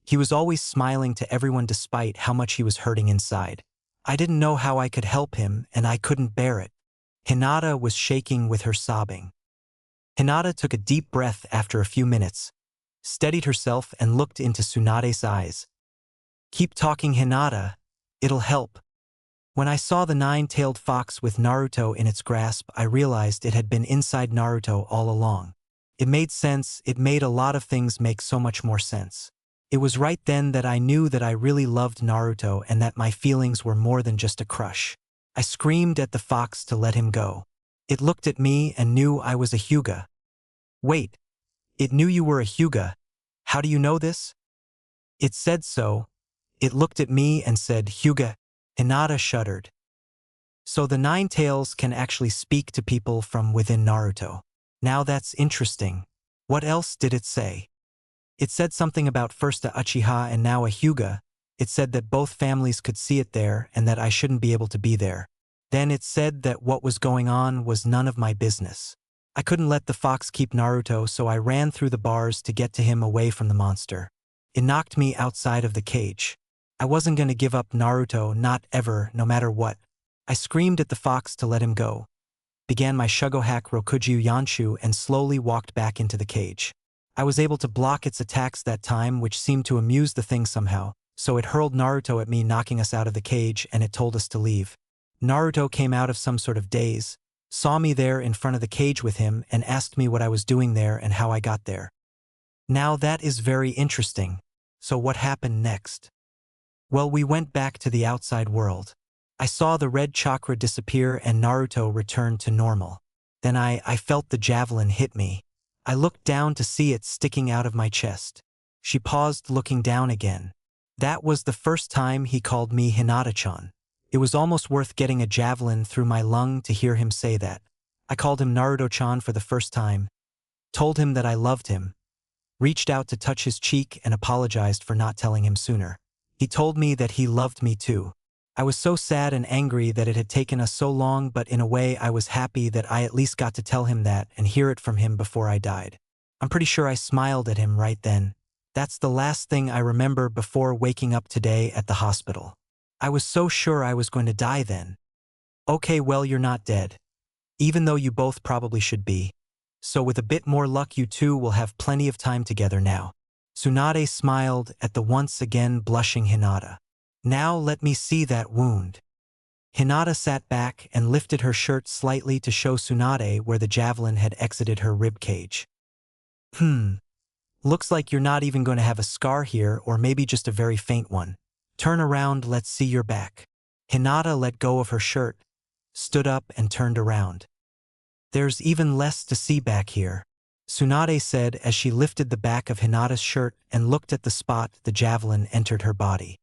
He was always smiling to everyone despite how much he was hurting inside. I didn't know how I could help him, and I couldn't bear it. Hinata was shaking with her sobbing. Hinata took a deep breath after a few minutes, steadied herself and looked into Tsunade's eyes. Keep talking, Hinata. It'll help. When I saw the 9-tailed fox with Naruto in its grasp, I realized it had been inside Naruto all along. It made sense. It made a lot of things make so much more sense. It was right then that I knew that I really loved Naruto and that my feelings were more than just a crush. I screamed at the fox to let him go. It looked at me and knew I was a Hyuga. Wait, it knew you were a Hyuga. How do you know this? It said so. It looked at me and said, Hyuga. Hinata shuddered. So the 9 tails can actually speak to people from within Naruto. Now that's interesting. What else did it say? It said something about first a Uchiha and now a Hyuga. It said that both families could see it there and that I shouldn't be able to be there. Then it said that what was going on was none of my business. I couldn't let the fox keep Naruto, so I ran through the bars to get to him away from the monster. It knocked me outside of the cage. I wasn't going to give up Naruto, not ever, no matter what. I screamed at the fox to let him go, began my Shugohack Rokuju Yanshu and slowly walked back into the cage. I was able to block its attacks that time, which seemed to amuse the thing somehow, so it hurled Naruto at me, knocking us out of the cage, and it told us to leave. Naruto came out of some sort of daze, saw me there in front of the cage with him, and asked me what I was doing there and how I got there. Now that is very interesting. So what happened next? Well, we went back to the outside world. I saw the red chakra disappear and Naruto returned to normal. Then I felt the javelin hit me. I looked down to see it sticking out of my chest. She paused, looking down again. That was the first time he called me Hinata-chan. It was almost worth getting a javelin through my lung to hear him say that. I called him Naruto-chan for the first time, told him that I loved him, reached out to touch his cheek and apologized for not telling him sooner. He told me that he loved me too. I was so sad and angry that it had taken us so long, but in a way I was happy that I at least got to tell him that and hear it from him before I died. I'm pretty sure I smiled at him right then. That's the last thing I remember before waking up today at the hospital. I was so sure I was going to die then. Okay, well, you're not dead. Even though you both probably should be. So with a bit more luck you two will have plenty of time together now. Tsunade smiled at the once again blushing Hinata. Now let me see that wound. Hinata sat back and lifted her shirt slightly to show Tsunade where the javelin had exited her rib cage. Looks like you're not even going to have a scar here, or maybe just a very faint one. Turn around, let's see your back. Hinata let go of her shirt, stood up and turned around. There's even less to see back here, Tsunade said as she lifted the back of Hinata's shirt and looked at the spot the javelin entered her body.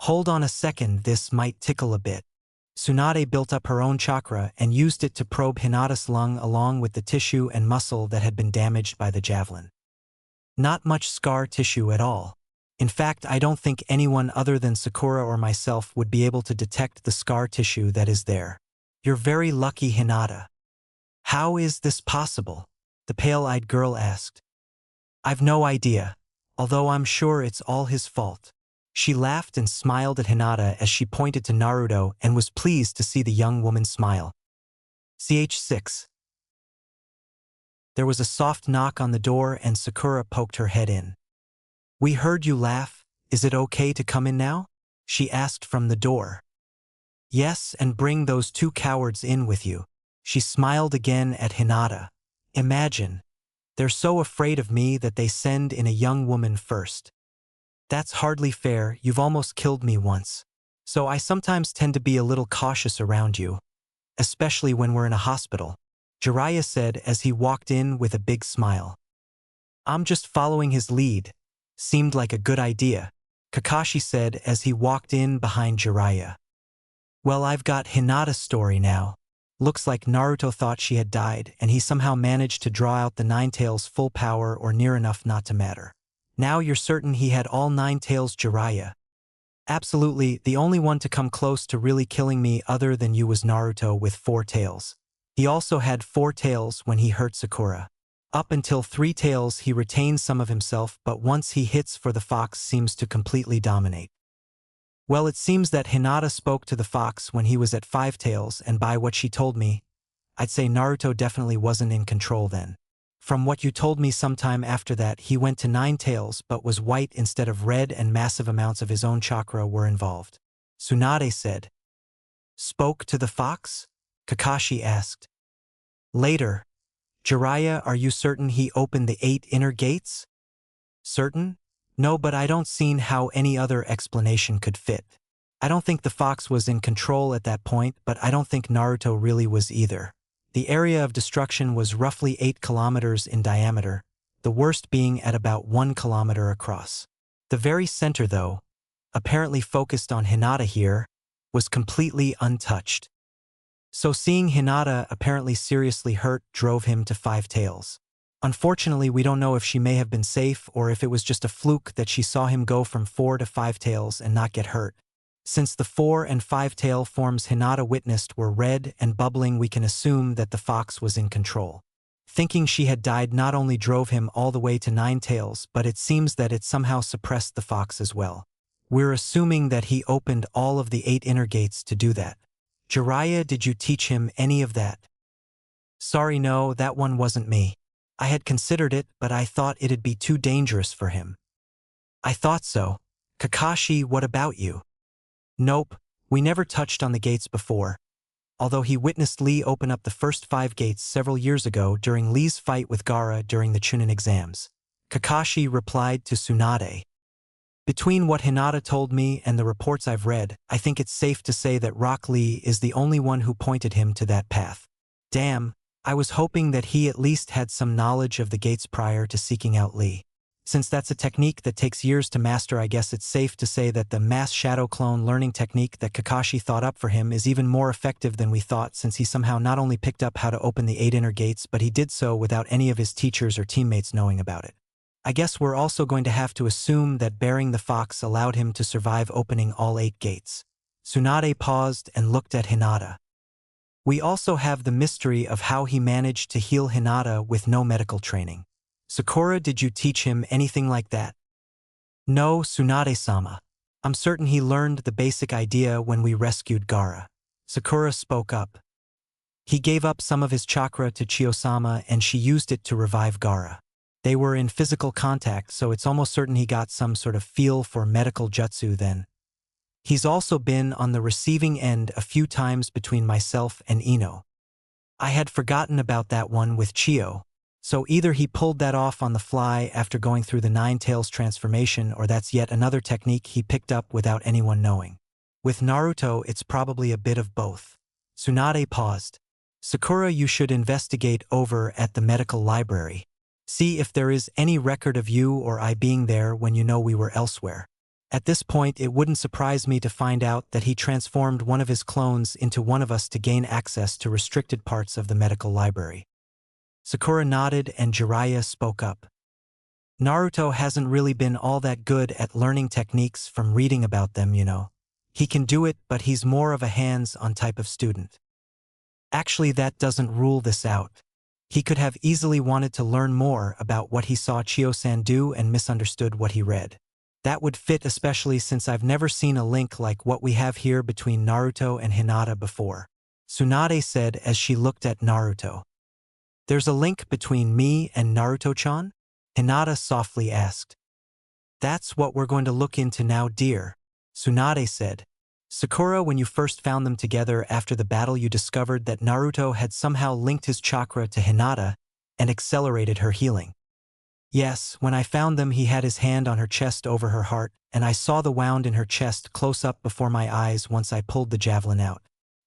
Hold on a second, this might tickle a bit. Tsunade built up her own chakra and used it to probe Hinata's lung along with the tissue and muscle that had been damaged by the javelin. Not much scar tissue at all. In fact, I don't think anyone other than Sakura or myself would be able to detect the scar tissue that is there. You're very lucky, Hinata. How is this possible? The pale-eyed girl asked. I've no idea, although I'm sure it's all his fault. She laughed and smiled at Hinata as she pointed to Naruto and was pleased to see the young woman smile. Ch6. There was a soft knock on the door and Sakura poked her head in. We heard you laugh. Is it okay to come in now? She asked from the door. Yes, and bring those two cowards in with you. She smiled again at Hinata. Imagine. They're so afraid of me that they send in a young woman first. That's hardly fair, you've almost killed me once. So I sometimes tend to be a little cautious around you. Especially when we're in a hospital, Jiraiya said as he walked in with a big smile. I'm just following his lead. Seemed like a good idea, Kakashi said as he walked in behind Jiraiya. Well, I've got Hinata's story now. Looks like Naruto thought she had died and he somehow managed to draw out the Nine Tails' full power or near enough not to matter. Now you're certain he had all 9 tails, Jiraiya? Absolutely, the only one to come close to really killing me other than you was Naruto with 4 tails. He also had 4 tails when he hurt Sakura. Up until 3 tails he retains some of himself, but once he hits for the fox seems to completely dominate. Well, it seems that Hinata spoke to the fox when he was at 5 tails, and by what she told me, I'd say Naruto definitely wasn't in control then. From what you told me sometime after that, he went to 9 tails but was white instead of red and massive amounts of his own chakra were involved. Tsunade said. Spoke to the fox? Kakashi asked. Later. Jiraiya, are you certain he opened the 8 inner gates? Certain? No, but I don't see how any other explanation could fit. I don't think the fox was in control at that point, but I don't think Naruto really was either. The area of destruction was roughly 8 kilometers in diameter, the worst being at about 1 kilometer across. The very center, though, apparently focused on Hinata here, was completely untouched. So seeing Hinata apparently seriously hurt drove him to 5 tails. Unfortunately, we don't know if she may have been safe or if it was just a fluke that she saw him go from 4 to 5 tails and not get hurt. Since the 4 and 5 tail forms Hinata witnessed were red and bubbling, we can assume that the fox was in control. Thinking she had died not only drove him all the way to 9 tails, but it seems that it somehow suppressed the fox as well. We're assuming that he opened all of the 8 inner gates to do that. Jiraiya, did you teach him any of that? Sorry, no, that one wasn't me. I had considered it, but I thought it'd be too dangerous for him. I thought so. Kakashi, what about you? Nope, we never touched on the gates before. Although he witnessed Lee open up the first 5 gates several years ago during Lee's fight with Gaara during the Chunin exams. Kakashi replied to Tsunade. Between what Hinata told me and the reports I've read, I think it's safe to say that Rock Lee is the only one who pointed him to that path. Damn, I was hoping that he at least had some knowledge of the gates prior to seeking out Lee. Since that's a technique that takes years to master, I guess it's safe to say that the mass shadow clone learning technique that Kakashi thought up for him is even more effective than we thought, since he somehow not only picked up how to open the 8 inner gates, but he did so without any of his teachers or teammates knowing about it. I guess we're also going to have to assume that bearing the fox allowed him to survive opening all 8 gates. Tsunade paused and looked at Hinata. We also have the mystery of how he managed to heal Hinata with no medical training. Sakura, did you teach him anything like that? No, Tsunade-sama. I'm certain he learned the basic idea when we rescued Gaara. Sakura spoke up. He gave up some of his chakra to Chiyo-sama and she used it to revive Gaara. They were in physical contact, so it's almost certain he got some sort of feel for medical jutsu then. He's also been on the receiving end a few times between myself and Ino. I had forgotten about that one with Chiyo. So either he pulled that off on the fly after going through the 9 tails transformation, or that's yet another technique he picked up without anyone knowing. With Naruto, it's probably a bit of both. Tsunade paused. Sakura, you should investigate over at the medical library. See if there is any record of you or I being there when you know we were elsewhere. At this point, it wouldn't surprise me to find out that he transformed one of his clones into one of us to gain access to restricted parts of the medical library. Sakura nodded and Jiraiya spoke up. Naruto hasn't really been all that good at learning techniques from reading about them, you know. He can do it, but he's more of a hands-on type of student. Actually, that doesn't rule this out. He could have easily wanted to learn more about what he saw Chiyo-san do and misunderstood what he read. That would fit, especially since I've never seen a link like what we have here between Naruto and Hinata before, Tsunade said as she looked at Naruto. There's a link between me and Naruto-chan? Hinata softly asked. That's what we're going to look into now, dear, Tsunade said. Sakura, when you first found them together after the battle, you discovered that Naruto had somehow linked his chakra to Hinata and accelerated her healing. Yes, when I found them, he had his hand on her chest over her heart, and I saw the wound in her chest close up before my eyes once I pulled the javelin out.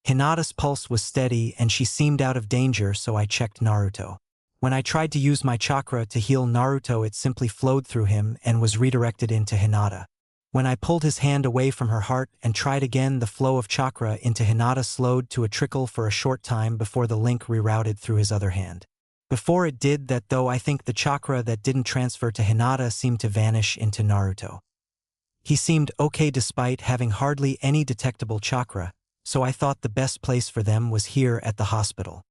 Hinata's pulse was steady and she seemed out of danger, so I checked Naruto. When I tried to use my chakra to heal Naruto, it simply flowed through him and was redirected into Hinata. When I pulled his hand away from her heart and tried again, the flow of chakra into Hinata slowed to a trickle for a short time before the link rerouted through his other hand. Before it did that, though, I think the chakra that didn't transfer to Hinata seemed to vanish into Naruto. He seemed okay despite having hardly any detectable chakra, so I thought the best place for them was here at the hospital.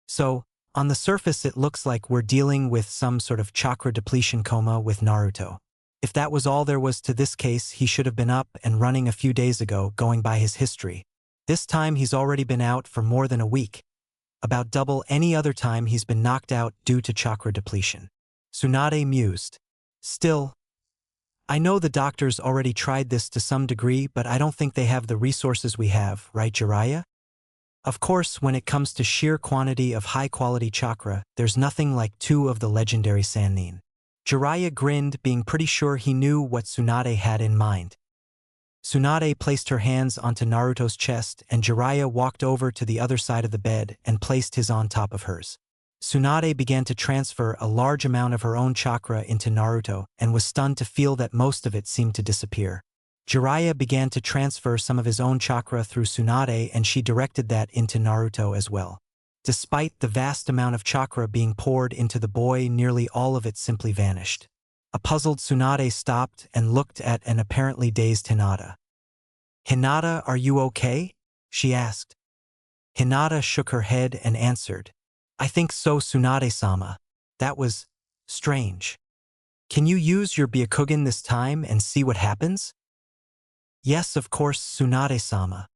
So, on the surface it looks like we're dealing with some sort of chakra depletion coma with Naruto. If that was all there was to this case, he should have been up and running a few days ago, going by his history. This time he's already been out for more than a week. About double any other time he's been knocked out due to chakra depletion. Tsunade mused. Still, I know the doctors already tried this to some degree, but I don't think they have the resources we have, right, Jiraiya? Of course, when it comes to sheer quantity of high-quality chakra, there's nothing like two of the legendary Sannin. Jiraiya grinned, being pretty sure he knew what Tsunade had in mind. Tsunade placed her hands onto Naruto's chest and Jiraiya walked over to the other side of the bed and placed his on top of hers. Tsunade began to transfer a large amount of her own chakra into Naruto and was stunned to feel that most of it seemed to disappear. Jiraiya began to transfer some of his own chakra through Tsunade and she directed that into Naruto as well. Despite the vast amount of chakra being poured into the boy, nearly all of it simply vanished. A puzzled Tsunade stopped and looked at an apparently dazed Hinata. "Hinata, are you okay?" she asked. Hinata shook her head and answered, "I think so, Tsunade-sama. That was strange. Can you use your Byakugan this time and see what happens?" "Yes, of course, Tsunade-sama."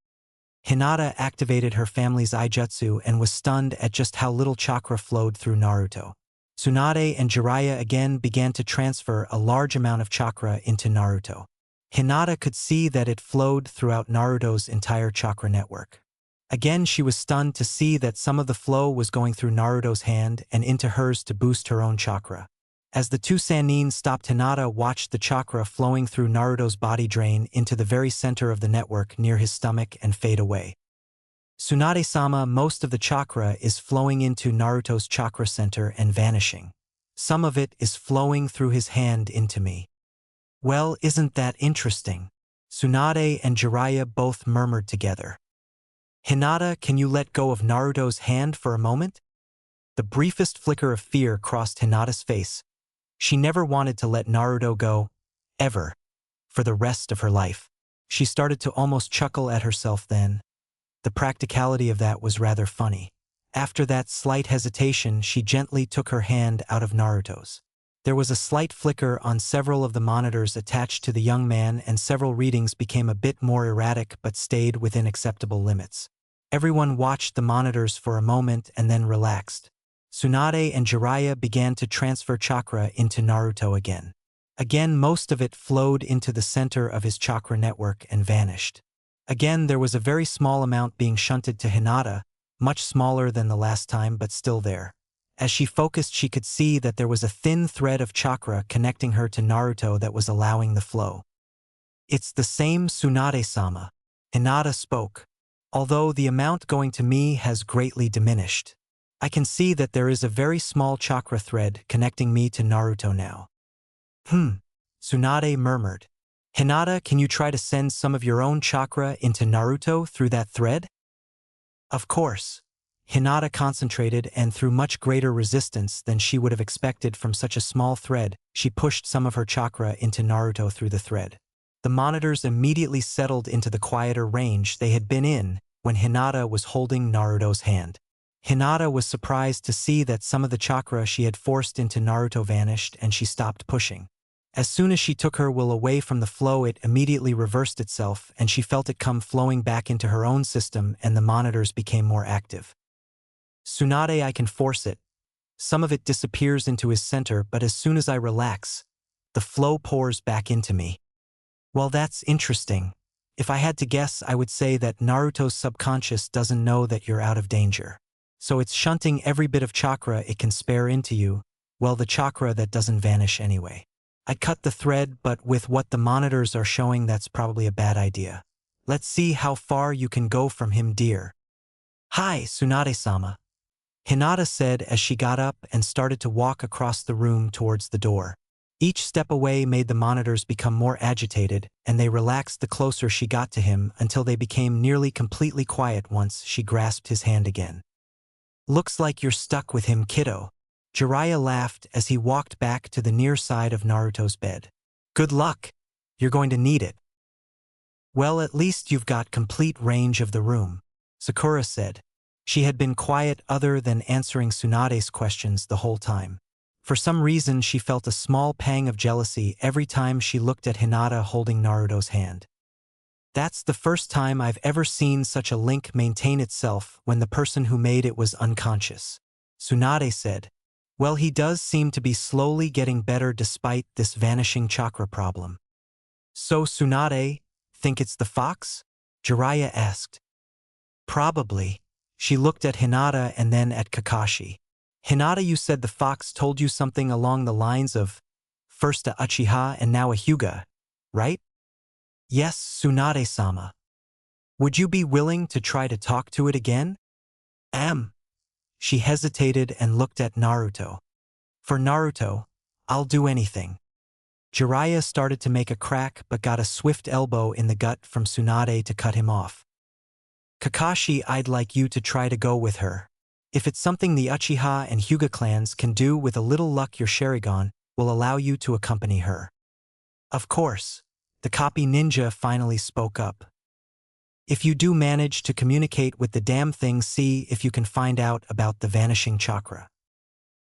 Hinata activated her family's Aijutsu and was stunned at just how little chakra flowed through Naruto. Tsunade and Jiraiya again began to transfer a large amount of chakra into Naruto. Hinata could see that it flowed throughout Naruto's entire chakra network. Again, she was stunned to see that some of the flow was going through Naruto's hand and into hers to boost her own chakra. As the two Sannin stopped, Hinata watched the chakra flowing through Naruto's body drain into the very center of the network near his stomach and fade away. "Tsunade-sama, most of the chakra is flowing into Naruto's chakra center and vanishing. Some of it is flowing through his hand into me." "Well, isn't that interesting?" Tsunade and Jiraiya both murmured together. "Hinata, can you let go of Naruto's hand for a moment?" The briefest flicker of fear crossed Hinata's face. She never wanted to let Naruto go, ever, for the rest of her life. She started to almost chuckle at herself then. The practicality of that was rather funny. After that slight hesitation, she gently took her hand out of Naruto's. There was a slight flicker on several of the monitors attached to the young man and several readings became a bit more erratic but stayed within acceptable limits. Everyone watched the monitors for a moment and then relaxed. Tsunade and Jiraiya began to transfer chakra into Naruto again. Again, most of it flowed into the center of his chakra network and vanished. Again, there was a very small amount being shunted to Hinata, much smaller than the last time but still there. As she focused, she could see that there was a thin thread of chakra connecting her to Naruto that was allowing the flow. "It's the same, Tsunade-sama," Hinata spoke. "Although the amount going to me has greatly diminished. I can see that there is a very small chakra thread connecting me to Naruto now." Tsunade murmured. Hinata, can you try to send some of your own chakra into Naruto through that thread? Of course. Hinata concentrated, and through much greater resistance than she would have expected from such a small thread, she pushed some of her chakra into Naruto through the thread. The monitors immediately settled into the quieter range they had been in when Hinata was holding Naruto's hand. Hinata was surprised to see that some of the chakra she had forced into Naruto vanished, and she stopped pushing. As soon as she took her will away from the flow, it immediately reversed itself, and she felt it come flowing back into her own system, and the monitors became more active. Tsunade, I can force it. Some of it disappears into his center, but as soon as I relax, the flow pours back into me. Well, that's interesting. If I had to guess, I would say that Naruto's subconscious doesn't know that you're out of danger. So it's shunting every bit of chakra it can spare into you, well, the chakra that doesn't vanish anyway. I cut the thread, but with what the monitors are showing, that's probably a bad idea. Let's see how far you can go from him, dear. Hi, Tsunade-sama. Hinata said as she got up and started to walk across the room towards the door. Each step away made the monitors become more agitated, and they relaxed the closer she got to him until they became nearly completely quiet once she grasped his hand again. Looks like you're stuck with him, kiddo. Jiraiya laughed as he walked back to the near side of Naruto's bed. Good luck. You're going to need it. Well, at least you've got complete range of the room, Sakura said. She had been quiet other than answering Tsunade's questions the whole time. For some reason, she felt a small pang of jealousy every time she looked at Hinata holding Naruto's hand. That's the first time I've ever seen such a link maintain itself when the person who made it was unconscious, Tsunade said. Well, he does seem to be slowly getting better despite this vanishing chakra problem. So Tsunade, think it's the fox? Jiraiya asked. Probably. She looked at Hinata and then at Kakashi. Hinata, you said the fox told you something along the lines of first a Uchiha and now a Hyuga, right? Yes, Tsunade-sama. Would you be willing to try to talk to it again? She hesitated and looked at Naruto. For Naruto, I'll do anything. Jiraiya started to make a crack but got a swift elbow in the gut from Tsunade to cut him off. Kakashi, I'd like you to try to go with her. If it's something the Uchiha and Hyuga clans can do, with a little luck your Sharingan will allow you to accompany her. Of course, the copy ninja finally spoke up. If you do manage to communicate with the damn thing, see if you can find out about the vanishing chakra.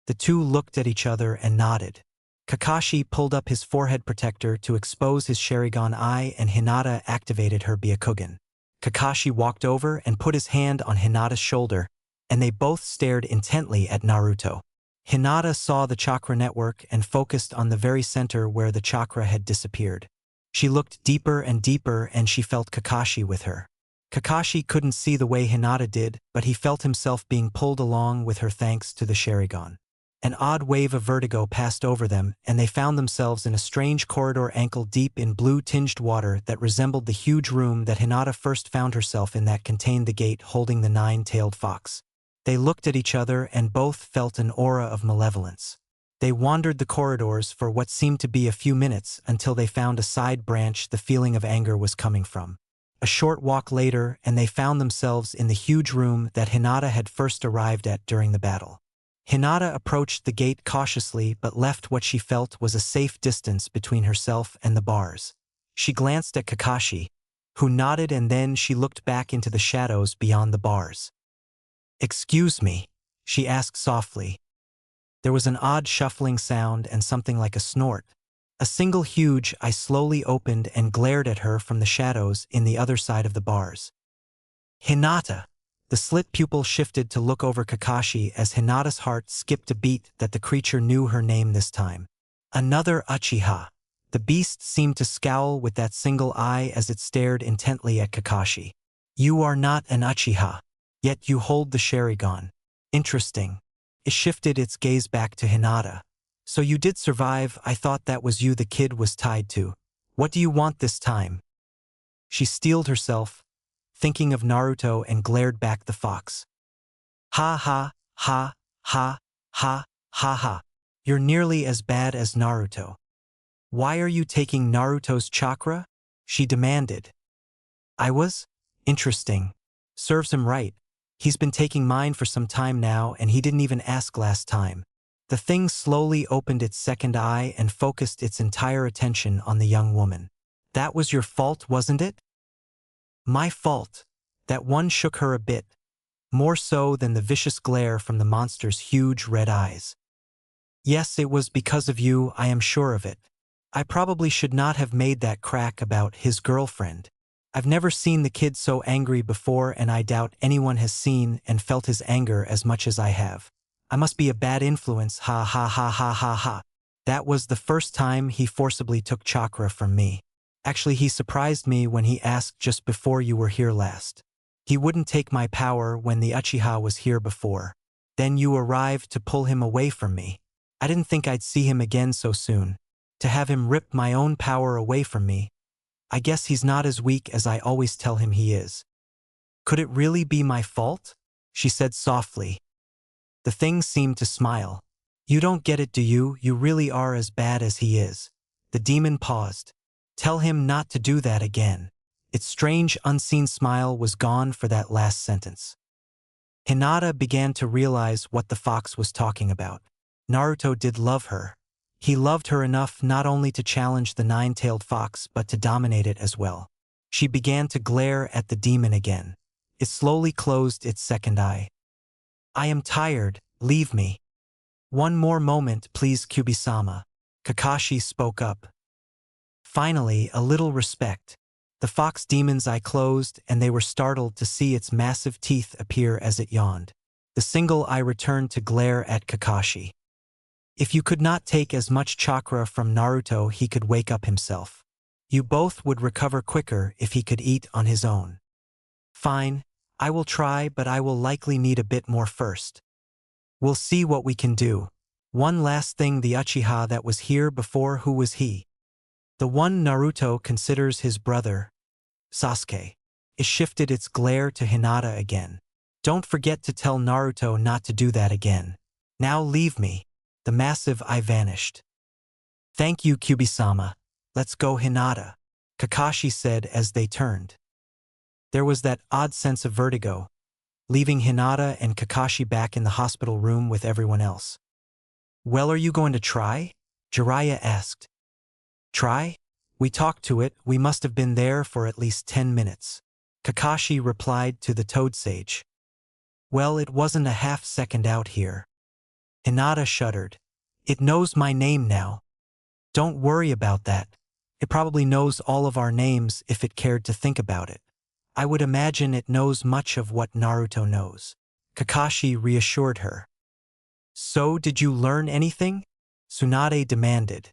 The two looked at each other and nodded. Kakashi pulled up his forehead protector to expose his Sharingan eye, and Hinata activated her Byakugan. Kakashi walked over and put his hand on Hinata's shoulder, and they both stared intently at Naruto. Hinata saw the chakra network and focused on the very center where the chakra had disappeared. She looked deeper and deeper, and she felt Kakashi with her. Kakashi couldn't see the way Hinata did, but he felt himself being pulled along with her thanks to the Sharingan. An odd wave of vertigo passed over them, and they found themselves in a strange corridor ankle-deep in blue-tinged water that resembled the huge room that Hinata first found herself in that contained the gate holding the nine-tailed fox. They looked at each other and both felt an aura of malevolence. They wandered the corridors for what seemed to be a few minutes until they found a side branch the feeling of anger was coming from. A short walk later, and they found themselves in the huge room that Hinata had first arrived at during the battle. Hinata approached the gate cautiously but left what she felt was a safe distance between herself and the bars. She glanced at Kakashi, who nodded, and then she looked back into the shadows beyond the bars. "Excuse me," she asked softly. There was an odd shuffling sound and something like a snort. A single huge eye slowly opened and glared at her from the shadows in the other side of the bars. Hinata! The slit pupil shifted to look over Kakashi as Hinata's heart skipped a beat that the creature knew her name this time. Another Uchiha. The beast seemed to scowl with that single eye as it stared intently at Kakashi. You are not an Uchiha, yet you hold the Sharingan. Interesting. It shifted its gaze back to Hinata. So you did survive. I thought that was you the kid was tied to. What do you want this time? She steeled herself, thinking of Naruto, and glared back the fox. Ha ha, ha, ha, ha, ha ha. You're nearly as bad as Naruto. Why are you taking Naruto's chakra? She demanded. I was? Interesting. Serves him right. He's been taking mine for some time now and he didn't even ask last time. The thing slowly opened its second eye and focused its entire attention on the young woman. That was your fault, wasn't it? My fault. That one shook her a bit, more so than the vicious glare from the monster's huge red eyes. Yes, it was because of you, I am sure of it. I probably should not have made that crack about his girlfriend. I've never seen the kid so angry before and I doubt anyone has seen and felt his anger as much as I have. I must be a bad influence, ha ha ha ha ha ha. That was the first time he forcibly took chakra from me. Actually, he surprised me when he asked just before you were here last. He wouldn't take my power when the Uchiha was here before. Then you arrived to pull him away from me. I didn't think I'd see him again so soon. To have him rip my own power away from me. I guess he's not as weak as I always tell him he is. Could it really be my fault? She said softly. The thing seemed to smile. You don't get it, do you? You really are as bad as he is. The demon paused. Tell him not to do that again. Its strange, unseen smile was gone for that last sentence. Hinata began to realize what the fox was talking about. Naruto did love her. He loved her enough not only to challenge the nine-tailed fox but to dominate it as well. She began to glare at the demon again. It slowly closed its second eye. I am tired, leave me. One more moment, please, Kyuubi-sama. Kakashi spoke up. Finally, a little respect. The fox demon's eye closed and they were startled to see its massive teeth appear as it yawned. The single eye returned to glare at Kakashi. If you could not take as much chakra from Naruto, he could wake up himself. You both would recover quicker if he could eat on his own. Fine, I will try, but I will likely need a bit more first. We'll see what we can do. One last thing, the Uchiha that was here before, who was he? The one Naruto considers his brother, Sasuke. It shifted its glare to Hinata again. Don't forget to tell Naruto not to do that again. Now leave me. The massive eye vanished. Thank you, Kyuubi-sama. Let's go, Hinata, Kakashi said as they turned. There was that odd sense of vertigo, leaving Hinata and Kakashi back in the hospital room with everyone else. Well, are you going to try? Jiraiya asked. Try? We talked to it, we must have been there for at least 10 minutes. Kakashi replied to the Toad Sage. Well, it wasn't a half-second out here. Hinata shuddered. It knows my name now. Don't worry about that. It probably knows all of our names if it cared to think about it. I would imagine it knows much of what Naruto knows. Kakashi reassured her. So, did you learn anything? Tsunade demanded.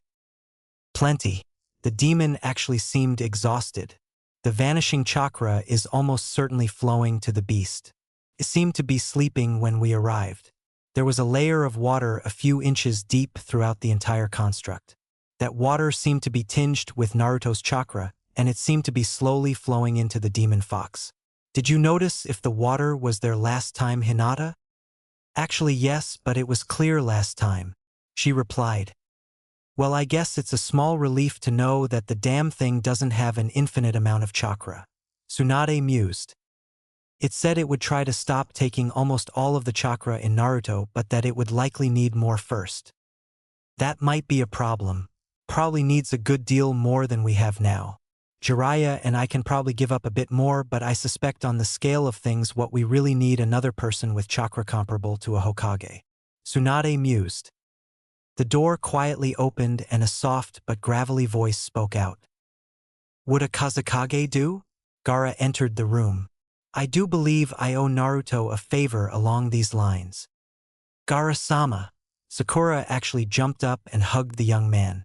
Plenty. The demon actually seemed exhausted. The vanishing chakra is almost certainly flowing to the beast. It seemed to be sleeping when we arrived. There was a layer of water a few inches deep throughout the entire construct. That water seemed to be tinged with Naruto's chakra, and it seemed to be slowly flowing into the demon fox. Did you notice if the water was there last time, Hinata? Actually, yes, but it was clear last time, she replied. Well, I guess it's a small relief to know that the damn thing doesn't have an infinite amount of chakra. Tsunade mused. It said it would try to stop taking almost all of the chakra in Naruto, but that it would likely need more first. That might be a problem. Probably needs a good deal more than we have now. Jiraiya and I can probably give up a bit more, but I suspect on the scale of things what we really need another person with chakra comparable to a Hokage. Tsunade mused. The door quietly opened and a soft but gravelly voice spoke out. Would a Kazekage do? Gaara entered the room. I do believe I owe Naruto a favor along these lines. Gaara-sama. Sakura actually jumped up and hugged the young man.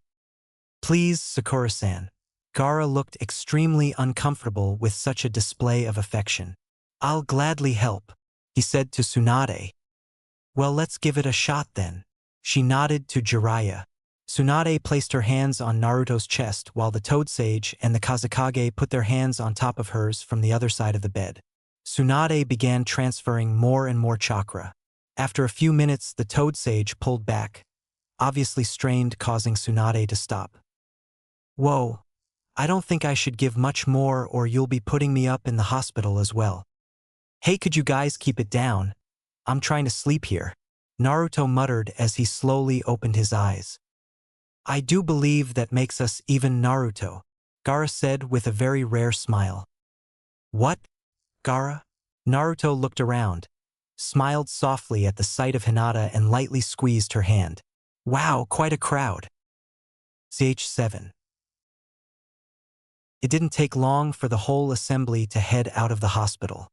Please, Sakura-san. Gaara looked extremely uncomfortable with such a display of affection. I'll gladly help, he said to Tsunade. Well, let's give it a shot then. She nodded to Jiraiya. Tsunade placed her hands on Naruto's chest while the Toad Sage and the Kazekage put their hands on top of hers from the other side of the bed. Tsunade began transferring more and more chakra. After a few minutes, the Toad Sage pulled back, obviously strained, causing Tsunade to stop. Whoa, I don't think I should give much more or you'll be putting me up in the hospital as well. Hey, could you guys keep it down? I'm trying to sleep here. Naruto muttered as he slowly opened his eyes. I do believe that makes us even, Naruto, Gaara said with a very rare smile. What? Gaara? Naruto looked around, smiled softly at the sight of Hinata and lightly squeezed her hand. Wow, quite a crowd. CH7. It didn't take long for the whole assembly to head out of the hospital.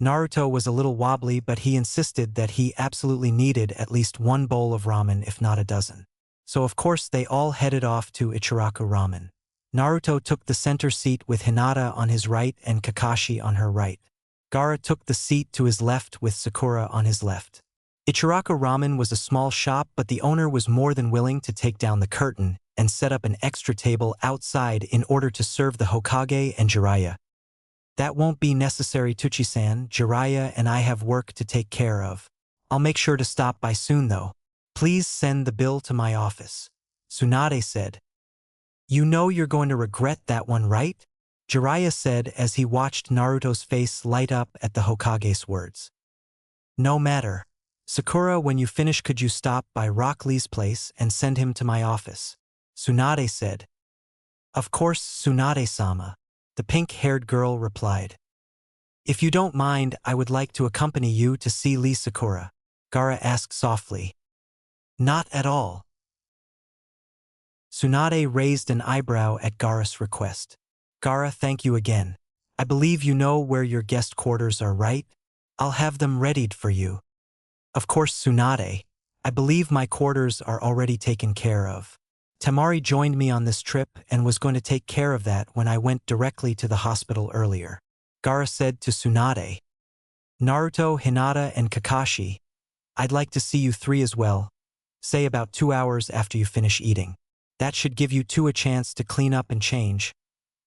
Naruto was a little wobbly, but he insisted that he absolutely needed at least one bowl of ramen, if not a dozen. So of course they all headed off to Ichiraku Ramen. Naruto took the center seat with Hinata on his right and Kakashi on her right. Gaara took the seat to his left with Sakura on his left. Ichiraku Ramen was a small shop, but the owner was more than willing to take down the curtain and set up an extra table outside in order to serve the Hokage and Jiraiya. That won't be necessary, Tsuchi-san. Jiraiya and I have work to take care of. I'll make sure to stop by soon though. Please send the bill to my office, Tsunade said. You know you're going to regret that one, right? Jiraiya said as he watched Naruto's face light up at the Hokage's words. No matter. Sakura, when you finish, could you stop by Rock Lee's place and send him to my office? Tsunade said. Of course, Tsunade-sama, the pink-haired girl replied. If you don't mind, I would like to accompany you to see Lee. Sakura, Gaara asked softly. Not at all. Tsunade raised an eyebrow at Gaara's request. Gaara, thank you again. I believe you know where your guest quarters are, right? I'll have them readied for you. Of course, Tsunade. I believe my quarters are already taken care of. Temari joined me on this trip and was going to take care of that when I went directly to the hospital earlier, Gaara said to Tsunade. Naruto, Hinata, and Kakashi, I'd like to see you three as well. Say about 2 hours after you finish eating. That should give you two a chance to clean up and change.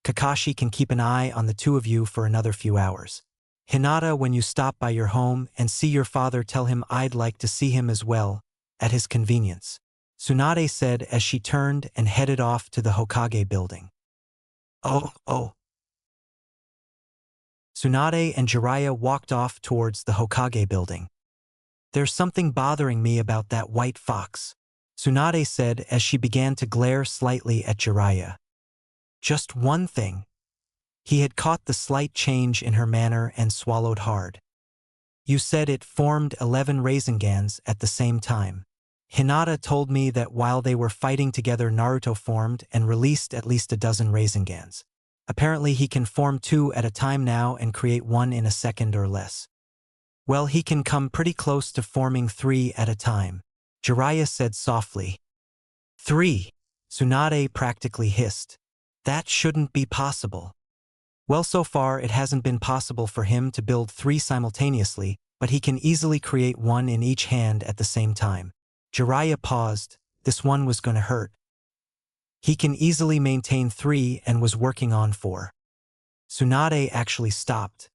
Kakashi can keep an eye on the two of you for another few hours. Hinata, when you stop by your home and see your father, tell him I'd like to see him as well, at his convenience, Tsunade said as she turned and headed off to the Hokage building. Oh. Tsunade and Jiraiya walked off towards the Hokage building. There's something bothering me about that white fox, Tsunade said as she began to glare slightly at Jiraiya. Just one thing. He had caught the slight change in her manner and swallowed hard. You said it formed 11 Raisengans at the same time. Hinata told me that while they were fighting together, Naruto formed and released at least a dozen Raisengans. Apparently he can form 2 at a time now and create 1 in a second or less. Well, he can come pretty close to forming 3 at a time, Jiraiya said softly. 3, Tsunade practically hissed. That shouldn't be possible. Well, so far it hasn't been possible for him to build 3 simultaneously, but he can easily create 1 in each hand at the same time. Jiraiya paused. This one was going to hurt. He can easily maintain 3 and was working on 4. Tsunade actually stopped.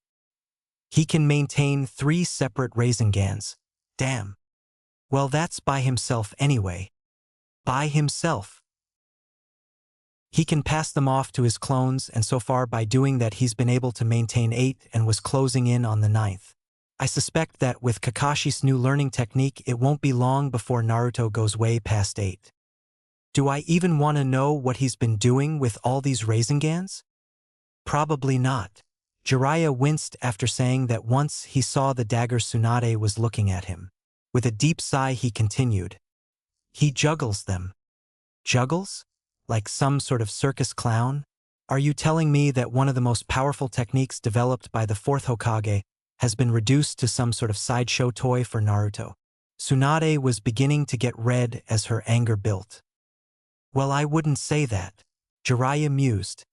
He can maintain 3 separate Raisengans. Damn. Well, that's by himself anyway. By himself. He can pass them off to his clones, and so far by doing that he's been able to maintain 8 and was closing in on the 9th. I suspect that with Kakashi's new learning technique it won't be long before Naruto goes way past 8. Do I even want to know what he's been doing with all these Raisengans? Probably not. Jiraiya winced after saying that once he saw the dagger Tsunade was looking at him. With a deep sigh he continued. He juggles them. Juggles? Like some sort of circus clown? Are you telling me that one of the most powerful techniques developed by the 4th Hokage has been reduced to some sort of sideshow toy for Naruto? Tsunade was beginning to get red as her anger built. Well, I wouldn't say that, Jiraiya mused.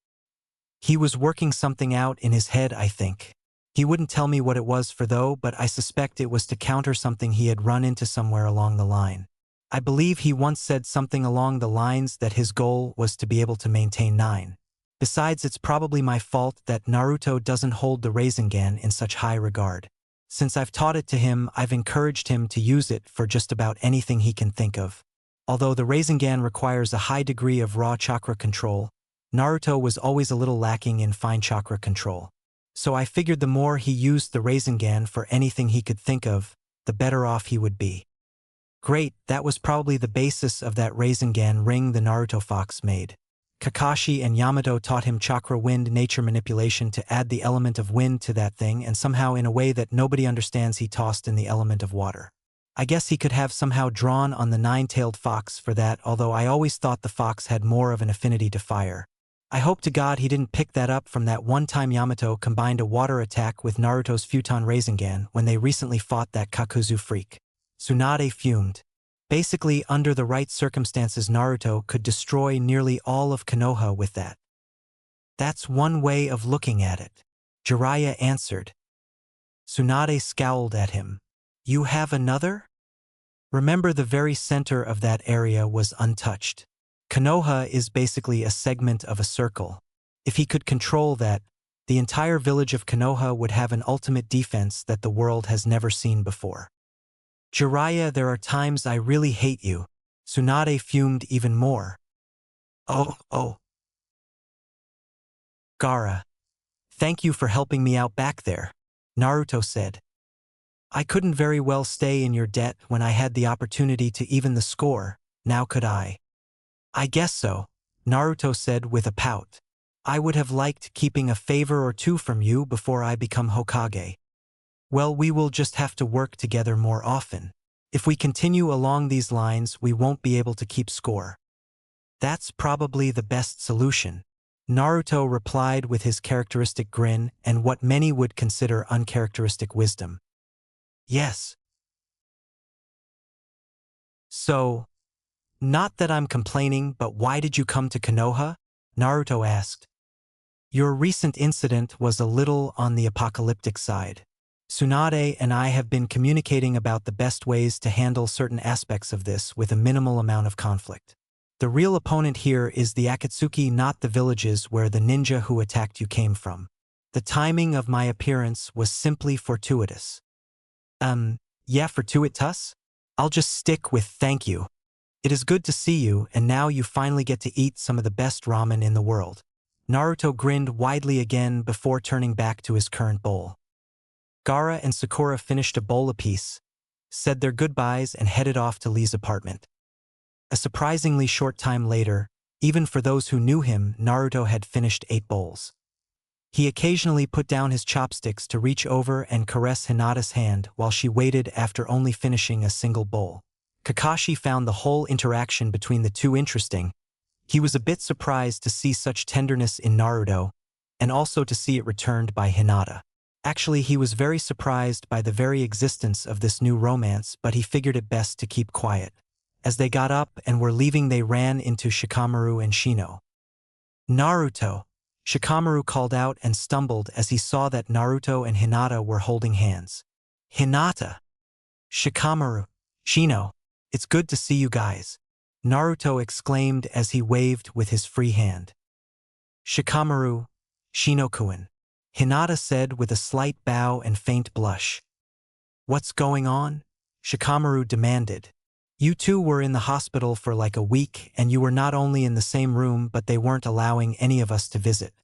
He was working something out in his head, I think. He wouldn't tell me what it was for though, but I suspect it was to counter something he had run into somewhere along the line. I believe he once said something along the lines that his goal was to be able to maintain 9. Besides, it's probably my fault that Naruto doesn't hold the Rasengan in such high regard. Since I've taught it to him, I've encouraged him to use it for just about anything he can think of. Although the Rasengan requires a high degree of raw chakra control, Naruto was always a little lacking in fine chakra control. So I figured the more he used the Rasengan for anything he could think of, the better off he would be. Great, that was probably the basis of that Rasengan ring the Naruto fox made. Kakashi and Yamato taught him chakra wind nature manipulation to add the element of wind to that thing, and somehow in a way that nobody understands he tossed in the element of water. I guess he could have somehow drawn on the nine-tailed fox for that, although I always thought the fox had more of an affinity to fire. I hope to God he didn't pick that up from that one time Yamato combined a water attack with Naruto's Futon Rasengan when they recently fought that Kakuzu freak. Tsunade fumed. Basically, under the right circumstances, Naruto could destroy nearly all of Konoha with that. That's one way of looking at it, Jiraiya answered. Tsunade scowled at him. You have another? Remember, the very center of that area was untouched. Konoha is basically a segment of a circle. If he could control that, the entire village of Konoha would have an ultimate defense that the world has never seen before. Jiraiya, there are times I really hate you. Tsunade fumed even more. Oh. Gaara. Thank you for helping me out back there, Naruto said. I couldn't very well stay in your debt when I had the opportunity to even the score, now could I? I guess so, Naruto said with a pout. I would have liked keeping a favor or two from you before I become Hokage. Well, we will just have to work together more often. If we continue along these lines, we won't be able to keep score. That's probably the best solution, Naruto replied with his characteristic grin and what many would consider uncharacteristic wisdom. Yes. So, not that I'm complaining, but why did you come to Konoha? Naruto asked. Your recent incident was a little on the apocalyptic side. Tsunade and I have been communicating about the best ways to handle certain aspects of this with a minimal amount of conflict. The real opponent here is the Akatsuki, not the villages where the ninja who attacked you came from. The timing of my appearance was simply fortuitous. Yeah, fortuitous? I'll just stick with thank you. It is good to see you, and now you finally get to eat some of the best ramen in the world. Naruto grinned widely again before turning back to his current bowl. Gaara and Sakura finished a bowl apiece, said their goodbyes, and headed off to Lee's apartment. A surprisingly short time later, even for those who knew him, Naruto had finished 8 bowls. He occasionally put down his chopsticks to reach over and caress Hinata's hand while she waited after only finishing a single bowl. Kakashi found the whole interaction between the two interesting. He was a bit surprised to see such tenderness in Naruto, and also to see it returned by Hinata. Actually, he was very surprised by the very existence of this new romance, but he figured it best to keep quiet. As they got up and were leaving, they ran into Shikamaru and Shino. Naruto! Shikamaru called out and stumbled as he saw that Naruto and Hinata were holding hands. Hinata! Shikamaru! Shino! It's good to see you guys, Naruto exclaimed as he waved with his free hand. Shikamaru, Shino-kun, Hinata said with a slight bow and faint blush. What's going on? Shikamaru demanded. You two were in the hospital for like a week, and you were not only in the same room, but they weren't allowing any of us to visit.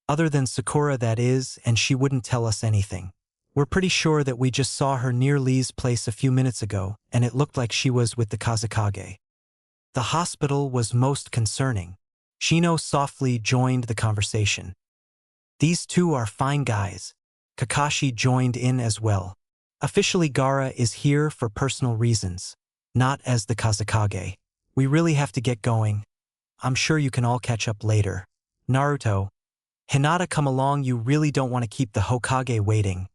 Other than Sakura, that is, and she wouldn't tell us anything. We're pretty sure that we just saw her near Lee's place a few minutes ago, and it looked like she was with the Kazekage. The hospital was most concerning. Shino softly joined the conversation. These two are fine guys. Kakashi joined in as well. Officially, Gaara is here for personal reasons, not as the Kazekage. We really have to get going. I'm sure you can all catch up later. Naruto. Hinata, come along, you really don't want to keep the Hokage waiting.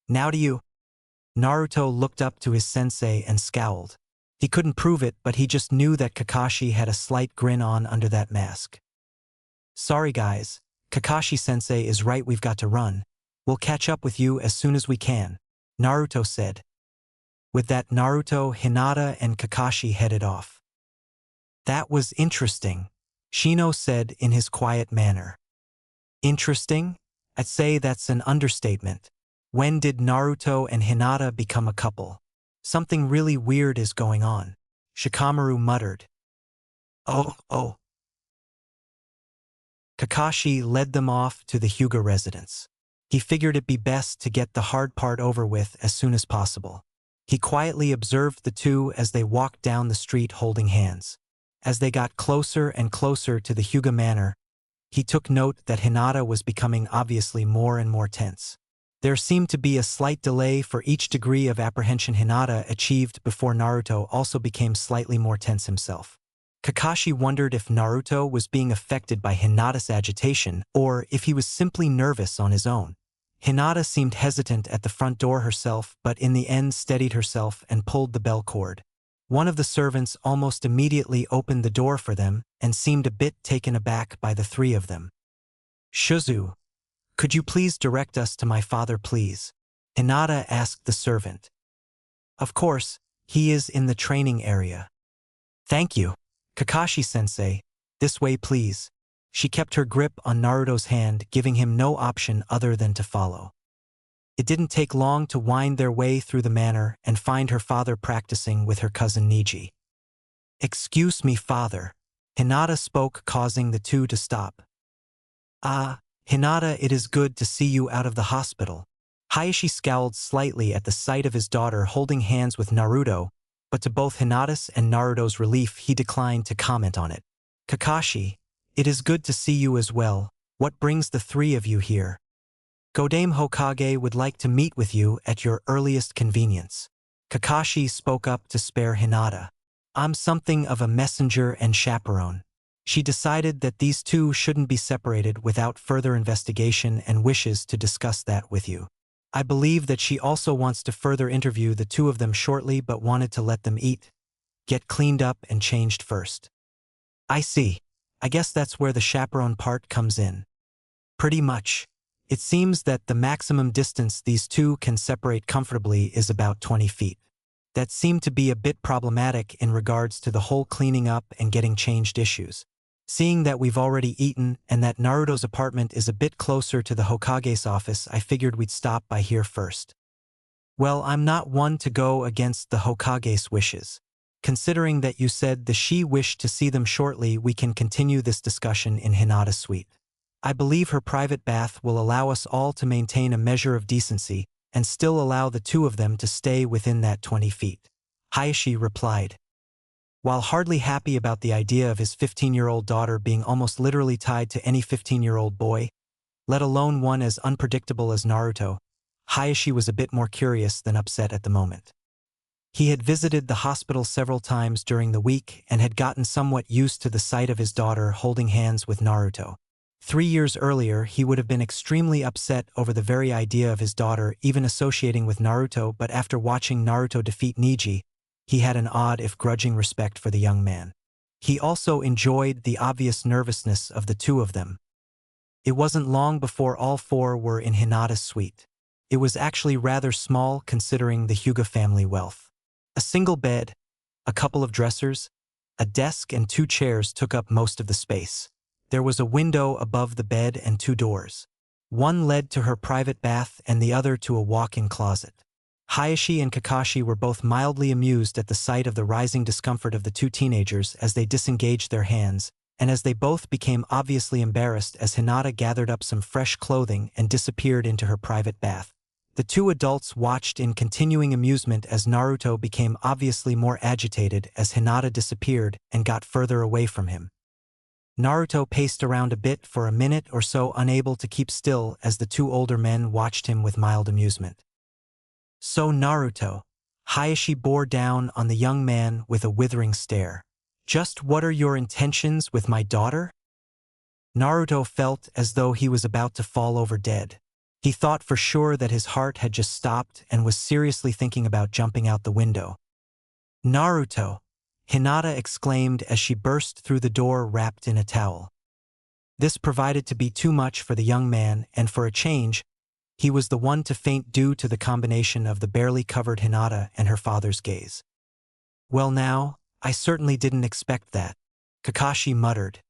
Now do you? Naruto looked up to his sensei and scowled. He couldn't prove it, but he just knew that Kakashi had a slight grin on under that mask. Sorry guys, Kakashi-sensei is right, we've got to run. We'll catch up with you as soon as we can, Naruto said. With that, Naruto, Hinata, and Kakashi headed off. That was interesting, Shino said in his quiet manner. Interesting? I'd say that's an understatement. When did Naruto and Hinata become a couple? Something really weird is going on, Shikamaru muttered. Oh. Kakashi led them off to the Hyuga residence. He figured it'd be best to get the hard part over with as soon as possible. He quietly observed the two as they walked down the street holding hands. As they got closer and closer to the Hyuga manor, he took note that Hinata was becoming obviously more and more tense. There seemed to be a slight delay for each degree of apprehension Hinata achieved before Naruto also became slightly more tense himself. Kakashi wondered if Naruto was being affected by Hinata's agitation or if he was simply nervous on his own. Hinata seemed hesitant at the front door herself, but in the end steadied herself and pulled the bell cord. One of the servants almost immediately opened the door for them and seemed a bit taken aback by the three of them. "Shuzu, could you please direct us to my father, please?" Hinata asked the servant. "Of course, he is in the training area." "Thank you. Kakashi-sensei, this way please." She kept her grip on Naruto's hand, giving him no option other than to follow. It didn't take long to wind their way through the manor and find her father practicing with her cousin Niji. "Excuse me, father," Hinata spoke, causing the two to stop. "Ah, Hinata, it is good to see you out of the hospital." Hayashi scowled slightly at the sight of his daughter holding hands with Naruto, but to both Hinata's and Naruto's relief he declined to comment on it. "Kakashi, it is good to see you as well. What brings the three of you here?" "Godame Hokage would like to meet with you at your earliest convenience." Kakashi spoke up to spare Hinata. "I'm something of a messenger and chaperone." She decided that these two shouldn't be separated without further investigation and wishes to discuss that with you. I believe that she also wants to further interview the two of them shortly but wanted to let them eat, get cleaned up and changed first. "I see. I guess that's where the chaperone part comes in." "Pretty much. It seems that the maximum distance these two can separate comfortably is about 20 feet. That seemed to be a bit problematic in regards to the whole cleaning up and getting changed issues. Seeing that we've already eaten and that Naruto's apartment is a bit closer to the Hokage's office, I figured we'd stop by here first." "Well, I'm not one to go against the Hokage's wishes. Considering that you said the she wished to see them shortly, we can continue this discussion in Hinata's suite. I believe her private bath will allow us all to maintain a measure of decency and still allow the two of them to stay within that 20 feet. Hayashi replied. While hardly happy about the idea of his 15-year-old daughter being almost literally tied to any 15-year-old boy, let alone one as unpredictable as Naruto, Hayashi was a bit more curious than upset at the moment. He had visited the hospital several times during the week and had gotten somewhat used to the sight of his daughter holding hands with Naruto. 3 years earlier, he would have been extremely upset over the very idea of his daughter even associating with Naruto, but after watching Naruto defeat Neji, he had an odd if grudging respect for the young man. He also enjoyed the obvious nervousness of the two of them. It wasn't long before all four were in Hinata's suite. It was actually rather small considering the Hyuga family wealth. A single bed, a couple of dressers, a desk and 2 chairs took up most of the space. There was a window above the bed and 2 doors. One led to her private bath and the other to a walk-in closet. Hayashi and Kakashi were both mildly amused at the sight of the rising discomfort of the 2 teenagers as they disengaged their hands, and as they both became obviously embarrassed as Hinata gathered up some fresh clothing and disappeared into her private bath. The 2 adults watched in continuing amusement as Naruto became obviously more agitated as Hinata disappeared and got further away from him. Naruto paced around a bit for a minute or so, unable to keep still as the 2 older men watched him with mild amusement. So Naruto, Hayashi bore down on the young man with a withering stare. Just what are your intentions with my daughter? Naruto felt as though he was about to fall over dead. He thought for sure that his heart had just stopped and was seriously thinking about jumping out the window. Naruto, Hinata exclaimed as she burst through the door wrapped in a towel. This provided to be too much for the young man, and for a change, he was the one to faint due to the combination of the barely covered Hinata and her father's gaze. Well now, I certainly didn't expect that, Kakashi muttered.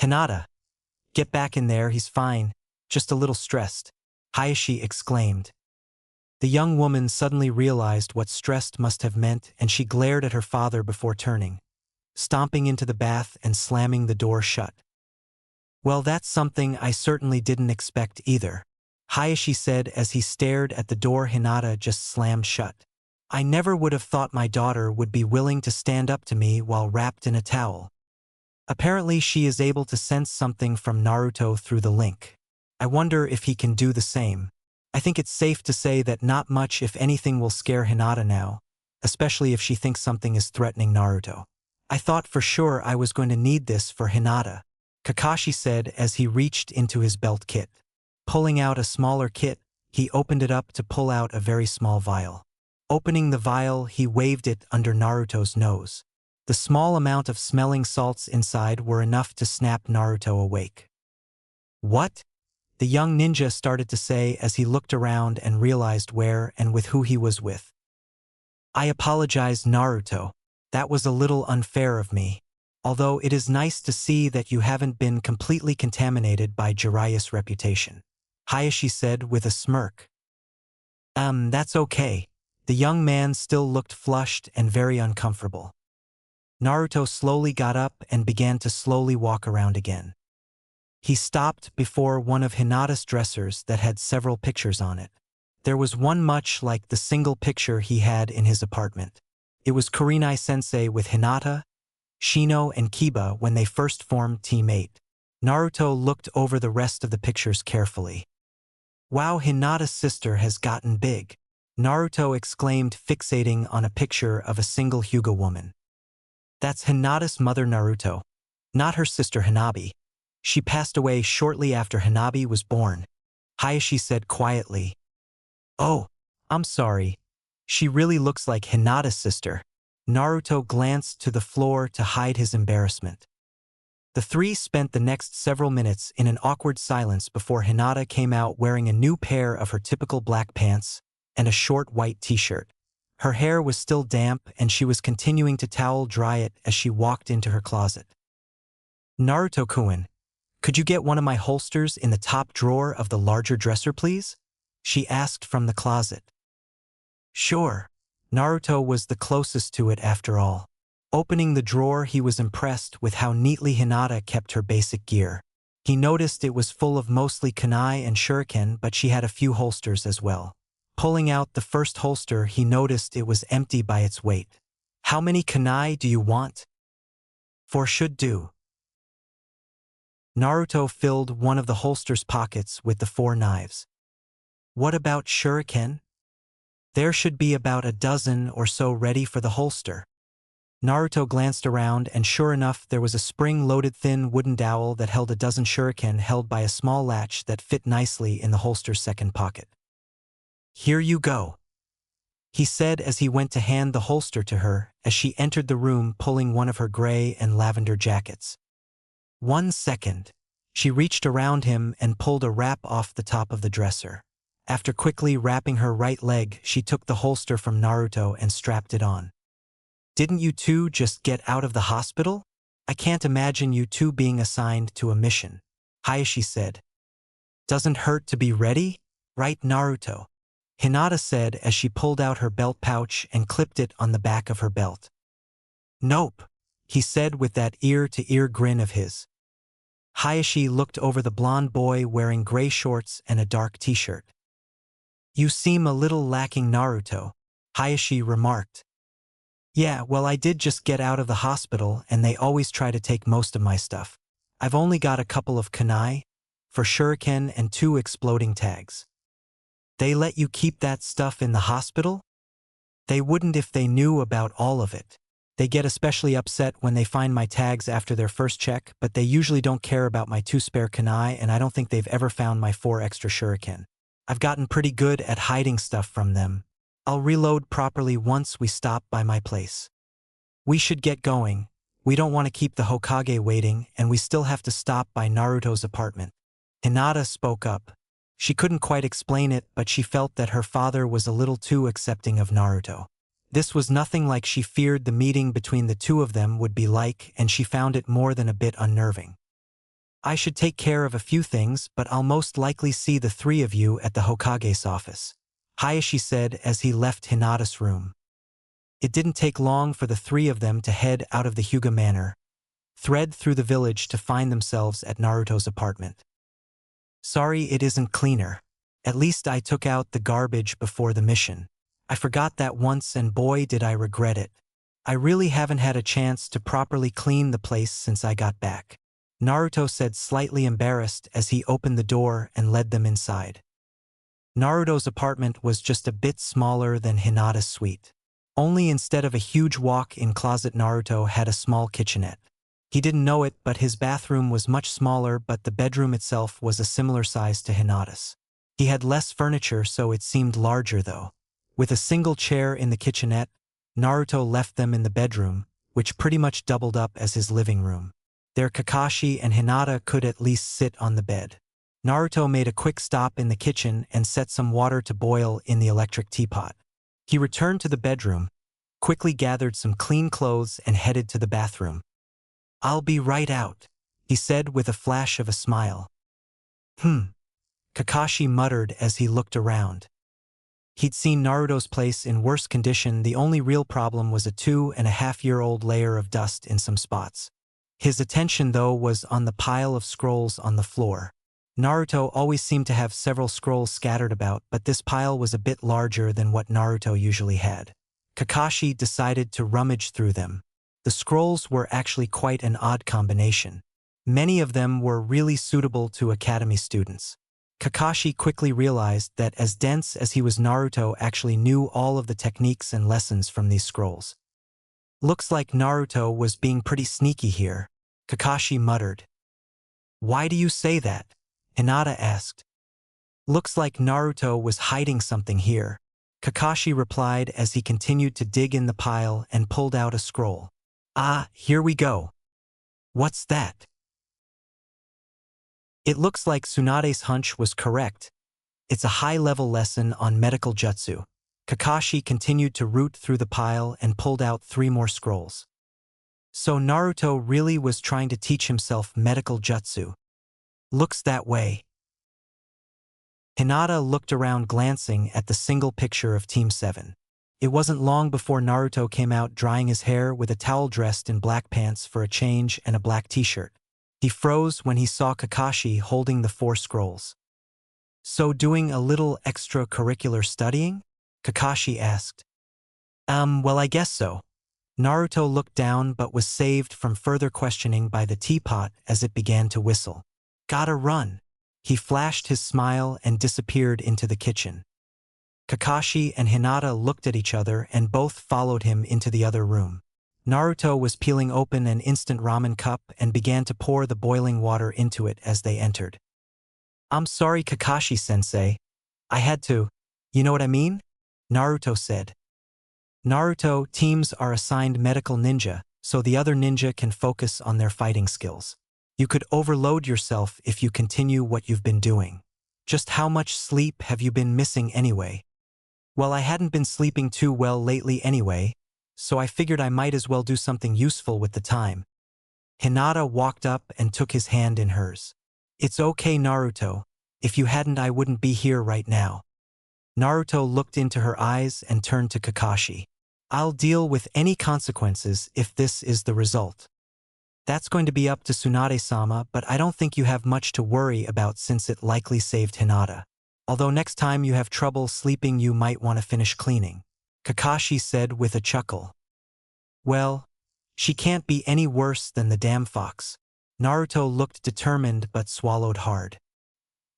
Hinata, get back in there, he's fine, just a little stressed, Hayashi exclaimed. The young woman suddenly realized what stressed must have meant, and she glared at her father before turning, stomping into the bath and slamming the door shut. Well, that's something I certainly didn't expect either, Hayashi said as he stared at the door Hinata just slammed shut. I never would have thought my daughter would be willing to stand up to me while wrapped in a towel. Apparently she is able to sense something from Naruto through the link. I wonder if he can do the same. I think it's safe to say that not much if anything will scare Hinata now, especially if she thinks something is threatening Naruto. I thought for sure I was going to need this for Hinata, Kakashi said as he reached into his belt kit. Pulling out a smaller kit, he opened it up to pull out a very small vial. Opening the vial, he waved it under Naruto's nose. The small amount of smelling salts inside were enough to snap Naruto awake. What? The young ninja started to say as he looked around and realized where and with who he was with. I apologize, Naruto. That was a little unfair of me. Although it is nice to see that you haven't been completely contaminated by Jiraiya's reputation, Hayashi said with a smirk. That's okay. The young man still looked flushed and very uncomfortable. Naruto slowly got up and began to slowly walk around again. He stopped before one of Hinata's dressers that had several pictures on it. There was one much like the single picture he had in his apartment. It was Kurenai-sensei with Hinata, Shino, and Kiba when they first formed Team 8. Naruto looked over the rest of the pictures carefully. Wow, Hinata's sister has gotten big, Naruto exclaimed, fixating on a picture of a single Hyuga woman. That's Hinata's mother Naruto, not her sister Hanabi. She passed away shortly after Hanabi was born, Hayashi said quietly. Oh, I'm sorry. She really looks like Hinata's sister. Naruto glanced to the floor to hide his embarrassment. The three spent the next several minutes in an awkward silence before Hinata came out wearing a new pair of her typical black pants and a short white t-shirt. Her hair was still damp and she was continuing to towel dry it as she walked into her closet. Naruto-kun, could you get one of my holsters in the top drawer of the larger dresser, please? She asked from the closet. Sure. Naruto was the closest to it after all. Opening the drawer, he was impressed with how neatly Hinata kept her basic gear. He noticed it was full of mostly kunai and shuriken, but she had a few holsters as well. Pulling out the first holster, he noticed it was empty by its weight. How many kunai do you want? 4 should do. Naruto filled one of the holster's pockets with the 4 knives. What about shuriken? There should be about a dozen or so ready for the holster. Naruto glanced around and sure enough there was a spring-loaded thin wooden dowel that held a dozen shuriken held by a small latch that fit nicely in the holster's second pocket. Here you go, he said as he went to hand the holster to her as she entered the room pulling one of her gray and lavender jackets. 1 second. She reached around him and pulled a wrap off the top of the dresser. After quickly wrapping her right leg, she took the holster from Naruto and strapped it on. Didn't you two just get out of the hospital? I can't imagine you two being assigned to a mission, Hayashi said. Doesn't hurt to be ready, right, Naruto? Hinata said as she pulled out her belt pouch and clipped it on the back of her belt. Nope, he said with that ear-to-ear grin of his. Hayashi looked over the blonde boy wearing gray shorts and a dark t-shirt. You seem a little lacking, Naruto, Hayashi remarked. Yeah, well, I did just get out of the hospital and they always try to take most of my stuff. I've only got a couple of kunai, for shuriken, and 2 exploding tags. They let you keep that stuff in the hospital? They wouldn't if they knew about all of it. They get especially upset when they find my tags after their first check, but they usually don't care about my 2 spare kunai, and I don't think they've ever found my 4 extra shuriken. I've gotten pretty good at hiding stuff from them. I'll reload properly once we stop by my place. We should get going. We don't want to keep the Hokage waiting, and we still have to stop by Naruto's apartment. Hinata spoke up. She couldn't quite explain it, but she felt that her father was a little too accepting of Naruto. This was nothing like she feared the meeting between the two of them would be like, and she found it more than a bit unnerving. I should take care of a few things, but I'll most likely see the 3 of you at the Hokage's office, Hayashi said as he left Hinata's room. It didn't take long for the 3 of them to head out of the Hyuga Manor. thread through the village to find themselves at Naruto's apartment. Sorry it isn't cleaner. At least I took out the garbage before the mission. I forgot that once and boy did I regret it. I really haven't had a chance to properly clean the place since I got back. Naruto said, slightly embarrassed as he opened the door and led them inside. Naruto's apartment was just a bit smaller than Hinata's suite. Only instead of a huge walk-in closet, Naruto had a small kitchenette. He didn't know it, but his bathroom was much smaller, but the bedroom itself was a similar size to Hinata's. He had less furniture, so it seemed larger though. With a single chair in the kitchenette, Naruto left them in the bedroom, which pretty much doubled up as his living room. There Kakashi and Hinata could at least sit on the bed. Naruto made a quick stop in the kitchen and set some water to boil in the electric teapot. He returned to the bedroom, quickly gathered some clean clothes and headed to the bathroom. "I'll be right out," he said with a flash of a smile. Kakashi muttered as he looked around. He'd seen Naruto's place in worse condition. The only real problem was a 2.5-year-old layer of dust in some spots. His attention, though, was on the pile of scrolls on the floor. Naruto always seemed to have several scrolls scattered about, but this pile was a bit larger than what Naruto usually had. Kakashi decided to rummage through them. The scrolls were actually quite an odd combination. Many of them were really suitable to academy students. Kakashi quickly realized that as dense as he was, Naruto actually knew all of the techniques and lessons from these scrolls. "Looks like Naruto was being pretty sneaky here," Kakashi muttered. "Why do you say that?" Hinata asked. "Looks like Naruto was hiding something here," Kakashi replied as he continued to dig in the pile and pulled out a scroll. "Ah, here we go. What's that?" It looks like Tsunade's hunch was correct. It's a high-level lesson on medical jutsu. Kakashi continued to root through the pile and pulled out 3 more scrolls. So Naruto really was trying to teach himself medical jutsu. Looks that way. Hinata looked around, glancing at the single picture of Team 7. It wasn't long before Naruto came out, drying his hair with a towel, dressed in black pants for a change and a black t-shirt. He froze when he saw Kakashi holding the 4 scrolls. "So doing a little extracurricular studying?" Kakashi asked. Well, I guess so." Naruto looked down but was saved from further questioning by the teapot as it began to whistle. "Gotta run." He flashed his smile and disappeared into the kitchen. Kakashi and Hinata looked at each other and both followed him into the other room. Naruto was peeling open an instant ramen cup and began to pour the boiling water into it as they entered. "I'm sorry, Kakashi-sensei. I had to. You know what I mean?" Naruto said. Naruto teams are assigned medical ninja, so the other ninja can focus on their fighting skills. You could overload yourself if you continue what you've been doing. Just how much sleep have you been missing anyway? Well, I hadn't been sleeping too well lately anyway, so I figured I might as well do something useful with the time. Hinata walked up and took his hand in hers. "It's okay, Naruto. If you hadn't, I wouldn't be here right now." Naruto looked into her eyes and turned to Kakashi. "I'll deal with any consequences if this is the result. That's going to be up to Tsunade-sama, but I don't think you have much to worry about since it likely saved Hinata. Although next time you have trouble sleeping, you might want to finish cleaning," Kakashi said with a chuckle. "Well, she can't be any worse than the damn fox." Naruto looked determined but swallowed hard.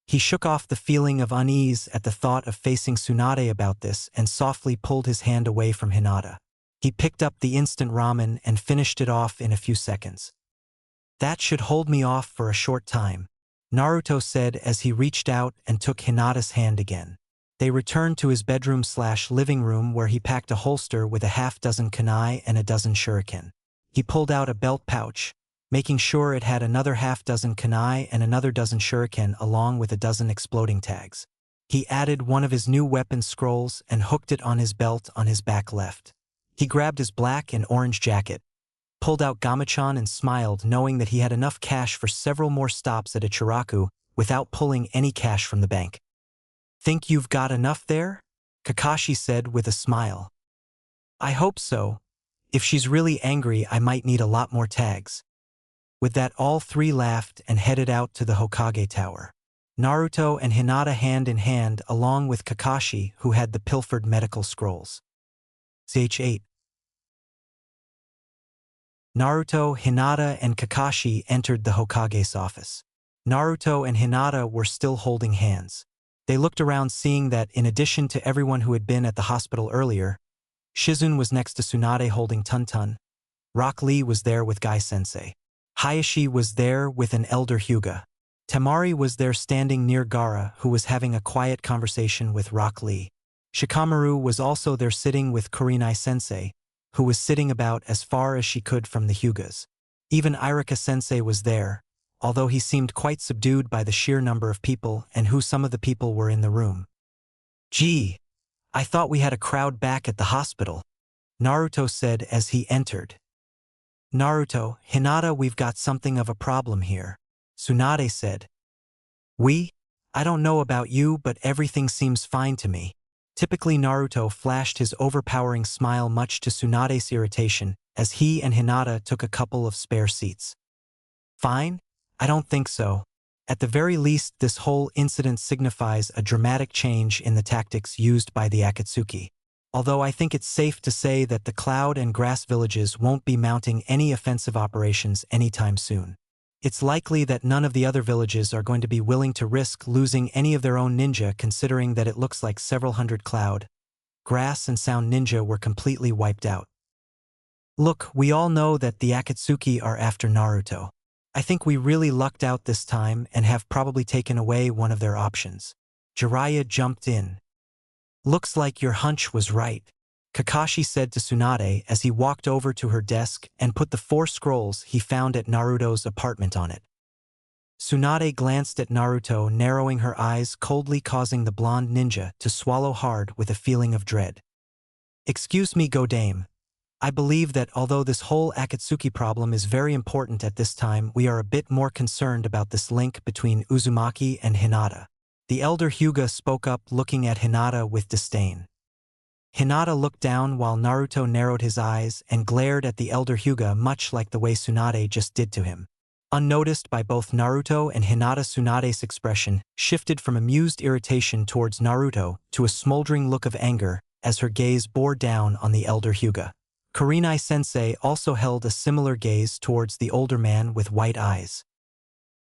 He shook off the feeling of unease at the thought of facing Tsunade about this and softly pulled his hand away from Hinata. He picked up the instant ramen and finished it off in a few seconds. "That should hold me off for a short time," Naruto said as he reached out and took Hinata's hand again. They returned to his bedroom/living room where he packed a holster with a half-dozen kunai and a dozen shuriken. He pulled out a belt pouch, making sure it had another half-dozen kunai and another dozen shuriken along with a dozen exploding tags. He added one of his new weapon scrolls and hooked it on his belt on his back left. He grabbed his black and orange jacket, pulled out Gamachan and smiled, knowing that he had enough cash for several more stops at Ichiraku without pulling any cash from the bank. "Think you've got enough there?" Kakashi said with a smile. "I hope so. If she's really angry, I might need a lot more tags." With that, all three laughed and headed out to the Hokage Tower. Naruto and Hinata hand in hand, along with Kakashi, who had the pilfered medical scrolls. Ch8. Naruto, Hinata, and Kakashi entered the Hokage's office. Naruto and Hinata were still holding hands. They looked around, seeing that, in addition to everyone who had been at the hospital earlier, Shizune was next to Tsunade holding Tun-Tun. Rock Lee was there with Guy-sensei. Hayashi was there with an elder Hyuga. Temari was there standing near Gaara, who was having a quiet conversation with Rock Lee. Shikamaru was also there sitting with Kurenai-sensei, who was sitting about as far as she could from the Hyugas. Even Irika-sensei was there, although he seemed quite subdued by the sheer number of people and who some of the people were in the room. "Gee, I thought we had a crowd back at the hospital," Naruto said as he entered. "Naruto, Hinata, we've got something of a problem here," Tsunade said. I don't know about you, but everything seems fine to me." Typically, Naruto flashed his overpowering smile, much to Tsunade's irritation, as he and Hinata took a couple of spare seats. "Fine? I don't think so. At the very least, this whole incident signifies a dramatic change in the tactics used by the Akatsuki. Although I think it's safe to say that the Cloud and Grass villages won't be mounting any offensive operations anytime soon. It's likely that none of the other villages are going to be willing to risk losing any of their own ninja, considering that it looks like several hundred Cloud, Grass, and Sound ninja were completely wiped out. Look, we all know that the Akatsuki are after Naruto. I think we really lucked out this time and have probably taken away one of their options." Jiraiya jumped in. "Looks like your hunch was right," Kakashi said to Tsunade as he walked over to her desk and put the 4 scrolls he found at Naruto's apartment on it. Tsunade glanced at Naruto, narrowing her eyes coldly, causing the blonde ninja to swallow hard with a feeling of dread. "Excuse me, Godame. I believe that although this whole Akatsuki problem is very important at this time, we are a bit more concerned about this link between Uzumaki and Hinata." The elder Hyuga spoke up, looking at Hinata with disdain. Hinata looked down while Naruto narrowed his eyes and glared at the elder Hyuga, much like the way Tsunade just did to him. Unnoticed by both Naruto and Hinata, Tsunade's expression shifted from amused irritation towards Naruto to a smoldering look of anger as her gaze bore down on the elder Hyuga. Kurenai-sensei also held a similar gaze towards the older man with white eyes.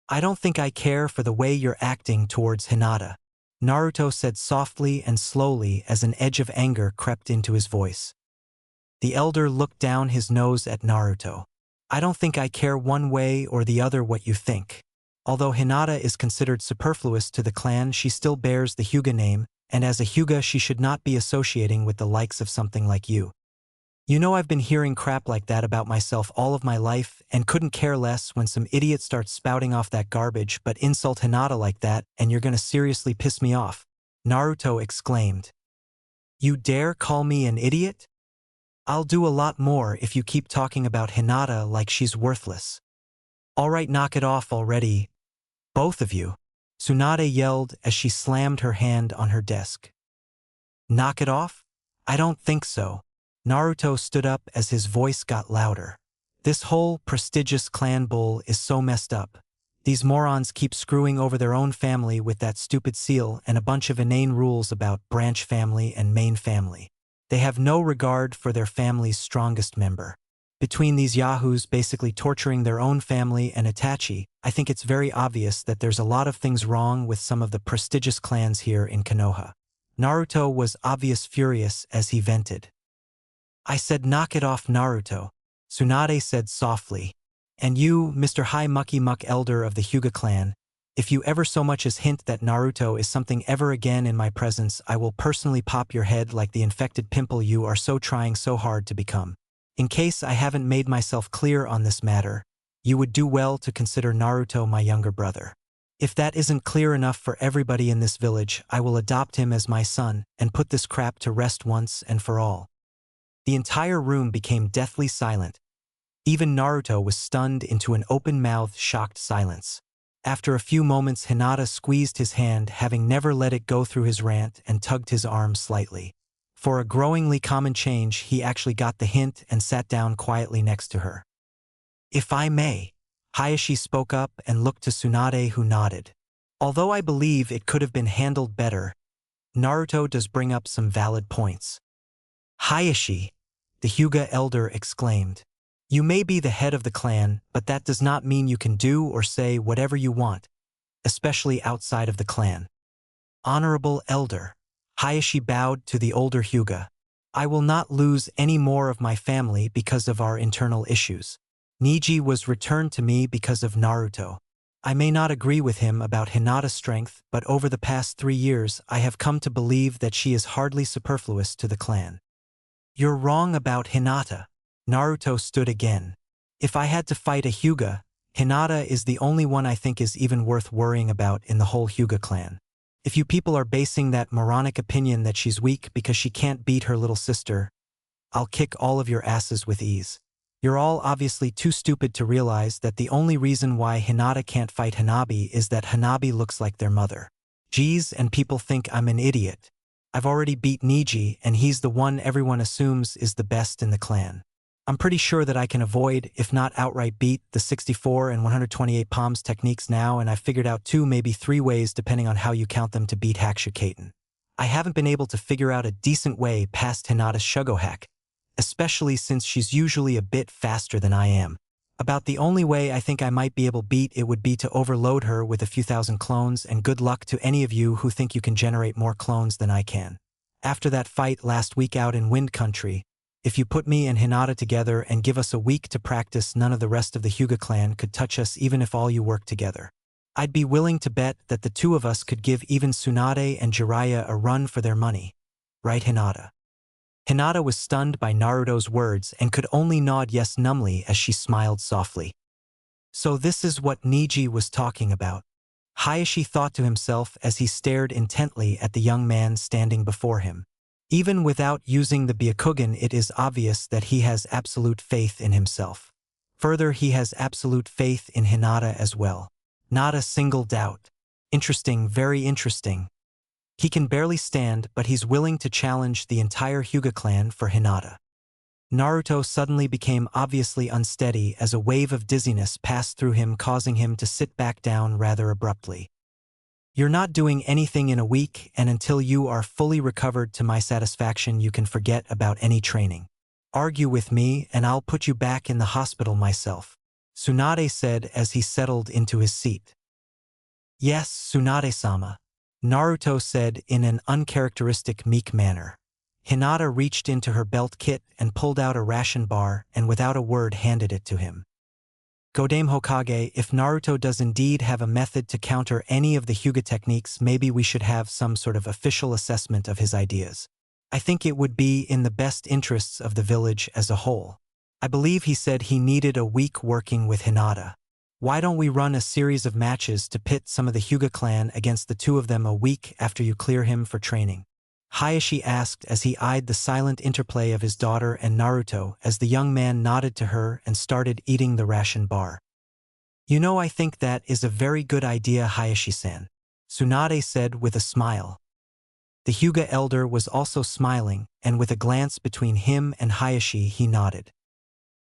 "I don't think I care for the way you're acting towards Hinata," Naruto said softly and slowly as an edge of anger crept into his voice. The elder looked down his nose at Naruto. "I don't think I care one way or the other what you think. Although Hinata is considered superfluous to the clan, she still bears the Hyuga name, and as a Hyuga she should not be associating with the likes of something like you. You know, I've been hearing crap like that about myself all of my life and couldn't care less when some idiot starts spouting off that garbage, but insult Hinata like that and you're gonna seriously piss me off," Naruto exclaimed. "You dare call me an idiot? I'll do a lot more if you keep talking about Hinata like she's worthless." "Alright, knock it off already, both of you," Tsunade yelled as she slammed her hand on her desk. "Knock it off? I don't think so." Naruto stood up as his voice got louder. "This whole prestigious clan bull is so messed up. These morons keep screwing over their own family with that stupid seal and a bunch of inane rules about branch family and main family. They have no regard for their family's strongest member. Between these yahoos basically torturing their own family and Itachi, I think it's very obvious that there's a lot of things wrong with some of the prestigious clans here in Konoha." Naruto was obviously furious as he vented. "I said knock it off, Naruto," Tsunade said softly. "And you, Mr. High Mucky Muck Elder of the Hyuga clan, if you ever so much as hint that Naruto is something ever again in my presence, I will personally pop your head like the infected pimple you are so trying so hard to become. In case I haven't made myself clear on this matter, you would do well to consider Naruto my younger brother. If that isn't clear enough for everybody in this village, I will adopt him as my son and put this crap to rest once and for all." The entire room became deathly silent. Even Naruto was stunned into an open-mouthed, shocked silence. After a few moments, Hinata squeezed his hand, having never let it go through his rant, and tugged his arm slightly. For a growingly common change, he actually got the hint and sat down quietly next to her. "If I may, Hayashi spoke up and looked to Tsunade, who nodded. Although I believe it could have been handled better, Naruto does bring up some valid points. Hayashi, the Hyuga elder exclaimed. You may be the head of the clan, but that does not mean you can do or say whatever you want, especially outside of the clan. Honorable elder, Hayashi bowed to the older Hyuga. I will not lose any more of my family because of our internal issues. Niji was returned to me because of Naruto. I may not agree with him about Hinata's strength, but over the past 3 years I have come to believe that she is hardly superfluous to the clan. You're wrong about Hinata. Naruto stood again. If I had to fight a Hyuga, Hinata is the only one I think is even worth worrying about in the whole Hyuga clan. If you people are basing that moronic opinion that she's weak because she can't beat her little sister, I'll kick all of your asses with ease. You're all obviously too stupid to realize that the only reason why Hinata can't fight Hanabi is that Hanabi looks like their mother. Geez, and people think I'm an idiot. I've already beat Niji, and he's the one everyone assumes is the best in the clan. I'm pretty sure that I can avoid, if not outright beat, the 64 and 128 palms techniques now, and I've figured out 2, maybe 3 ways depending on how you count them to beat Hakushukaten. I haven't been able to figure out a decent way past Hinata's Shugo hack, especially since she's usually a bit faster than I am. About the only way I think I might be able to beat it would be to overload her with a few thousand clones, and good luck to any of you who think you can generate more clones than I can. After that fight last week out in Wind Country, if you put me and Hinata together and give us a week to practice, none of the rest of the Hyuga clan could touch us even if all you work together. I'd be willing to bet that the 2 of us could give even Tsunade and Jiraiya a run for their money. Right, Hinata? Hinata was stunned by Naruto's words and could only nod yes numbly as she smiled softly. So this is what Niji was talking about. Hayashi thought to himself as he stared intently at the young man standing before him. Even without using the Byakugan, it is obvious that he has absolute faith in himself. Further, he has absolute faith in Hinata as well. Not a single doubt. Interesting, very interesting. He can barely stand, but he's willing to challenge the entire Hyuga clan for Hinata. Naruto suddenly became obviously unsteady as a wave of dizziness passed through him, causing him to sit back down rather abruptly. You're not doing anything in a week, and until you are fully recovered to my satisfaction, you can forget about any training. Argue with me, and I'll put you back in the hospital myself, Tsunade said as he settled into his seat. Yes, Tsunade-sama, Naruto said in an uncharacteristic meek manner. Hinata reached into her belt kit and pulled out a ration bar and without a word handed it to him. Godame Hokage, if Naruto does indeed have a method to counter any of the Hyuga techniques, maybe we should have some sort of official assessment of his ideas. I think it would be in the best interests of the village as a whole. I believe he said he needed a week working with Hinata. Why don't we run a series of matches to pit some of the Hyuga clan against the 2 of them a week after you clear him for training? Hayashi asked as he eyed the silent interplay of his daughter and Naruto as the young man nodded to her and started eating the ration bar. You know, I think that is a very good idea, Hayashi-san, Tsunade said with a smile. The Hyuga elder was also smiling, and with a glance between him and Hayashi he nodded.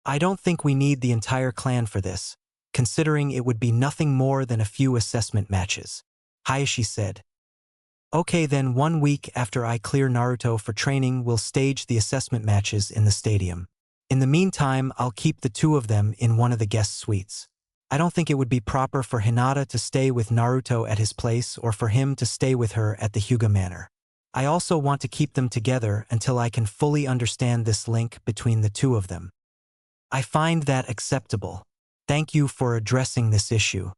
I don't think we need the entire clan for this, considering it would be nothing more than a few assessment matches, Hayashi said. Okay, then 1 week after I clear Naruto for training, we'll stage the assessment matches in the stadium. In the meantime, I'll keep the 2 of them in one of the guest suites. I don't think it would be proper for Hinata to stay with Naruto at his place or for him to stay with her at the Hyuga Manor. I also want to keep them together until I can fully understand this link between the 2 of them. I find that acceptable. Thank you for addressing this issue.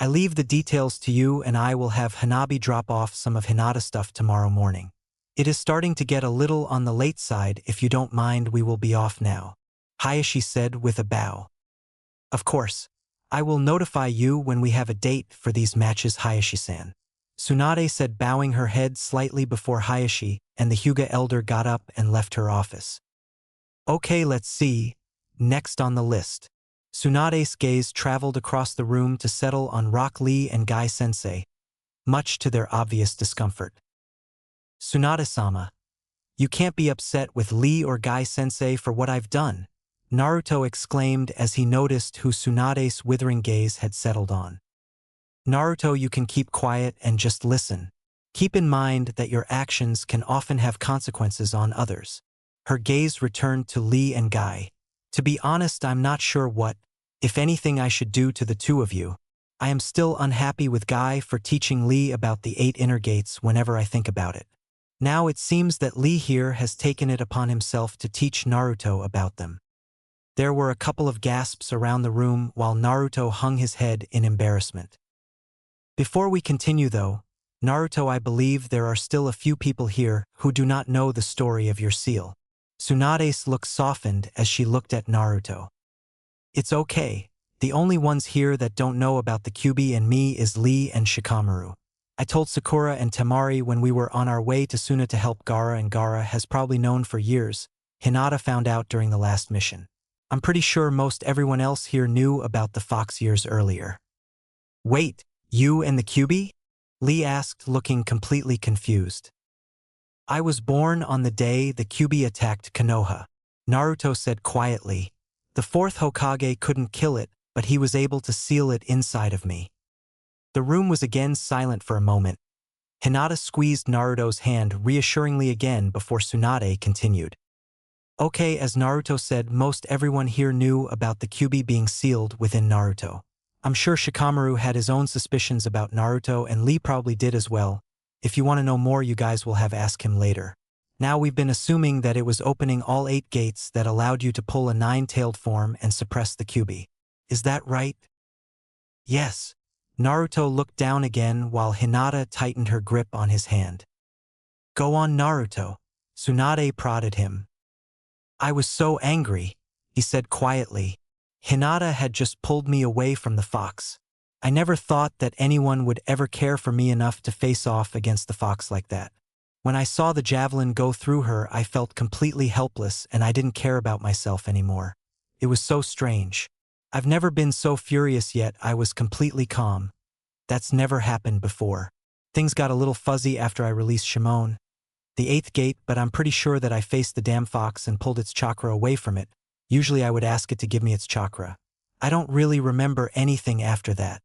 I leave the details to you, and I will have Hanabi drop off some of Hinata's stuff tomorrow morning. It is starting to get a little on the late side. If you don't mind, we will be off now, Hayashi said with a bow. Of course. I will notify you when we have a date for these matches, Hayashi-san, Tsunade said, bowing her head slightly before Hayashi, and the Hyuga elder got up and left her office. Okay, let's see. Next on the list. Tsunade's gaze traveled across the room to settle on Rock Lee and Guy Sensei, much to their obvious discomfort. Tsunade-sama, you can't be upset with Lee or Guy Sensei for what I've done, Naruto exclaimed as he noticed who Tsunade's withering gaze had settled on. Naruto, you can keep quiet and just listen. Keep in mind that your actions can often have consequences on others. Her gaze returned to Lee and Guy. To be honest, I'm not sure what, if anything, I should do to the two of you. I am still unhappy with Guy for teaching Lee about the 8 inner gates whenever I think about it. Now it seems that Lee here has taken it upon himself to teach Naruto about them. There were a couple of gasps around the room while Naruto hung his head in embarrassment. Before we continue though, Naruto, I believe there are still a few people here who do not know the story of your seal. Tsunade's look softened as she looked at Naruto. It's okay. The only ones here that don't know about the Kyuubi and me is Lee and Shikamaru. I told Sakura and Temari when we were on our way to Suna to help Gaara, and Gaara has probably known for years. Hinata found out during the last mission. I'm pretty sure most everyone else here knew about the fox years earlier. Wait, you and the Kyuubi? Lee asked, looking completely confused. I was born on the day the Kyuubi attacked Konoha, Naruto said quietly. The 4th Hokage couldn't kill it, but he was able to seal it inside of me. The room was again silent for a moment. Hinata squeezed Naruto's hand reassuringly again before Tsunade continued. Okay, as Naruto said, most everyone here knew about the Kyuubi being sealed within Naruto. I'm sure Shikamaru had his own suspicions about Naruto, and Lee probably did as well. If you want to know more, you guys will have ask him later. Now we've been assuming that it was opening all 8 gates that allowed you to pull a 9-tailed form and suppress the Kyuubi. Is that right? Yes. Naruto looked down again while Hinata tightened her grip on his hand. Go on, Naruto. Tsunade prodded him. I was so angry, he said quietly. Hinata had just pulled me away from the fox. I never thought that anyone would ever care for me enough to face off against the fox like that. When I saw the javelin go through her, I felt completely helpless and I didn't care about myself anymore. It was so strange. I've never been so furious yet. I was completely calm. That's never happened before. Things got a little fuzzy after I released Shimon, the 8th gate, but I'm pretty sure that I faced the damn fox and pulled its chakra away from it. Usually I would ask it to give me its chakra. I don't really remember anything after that.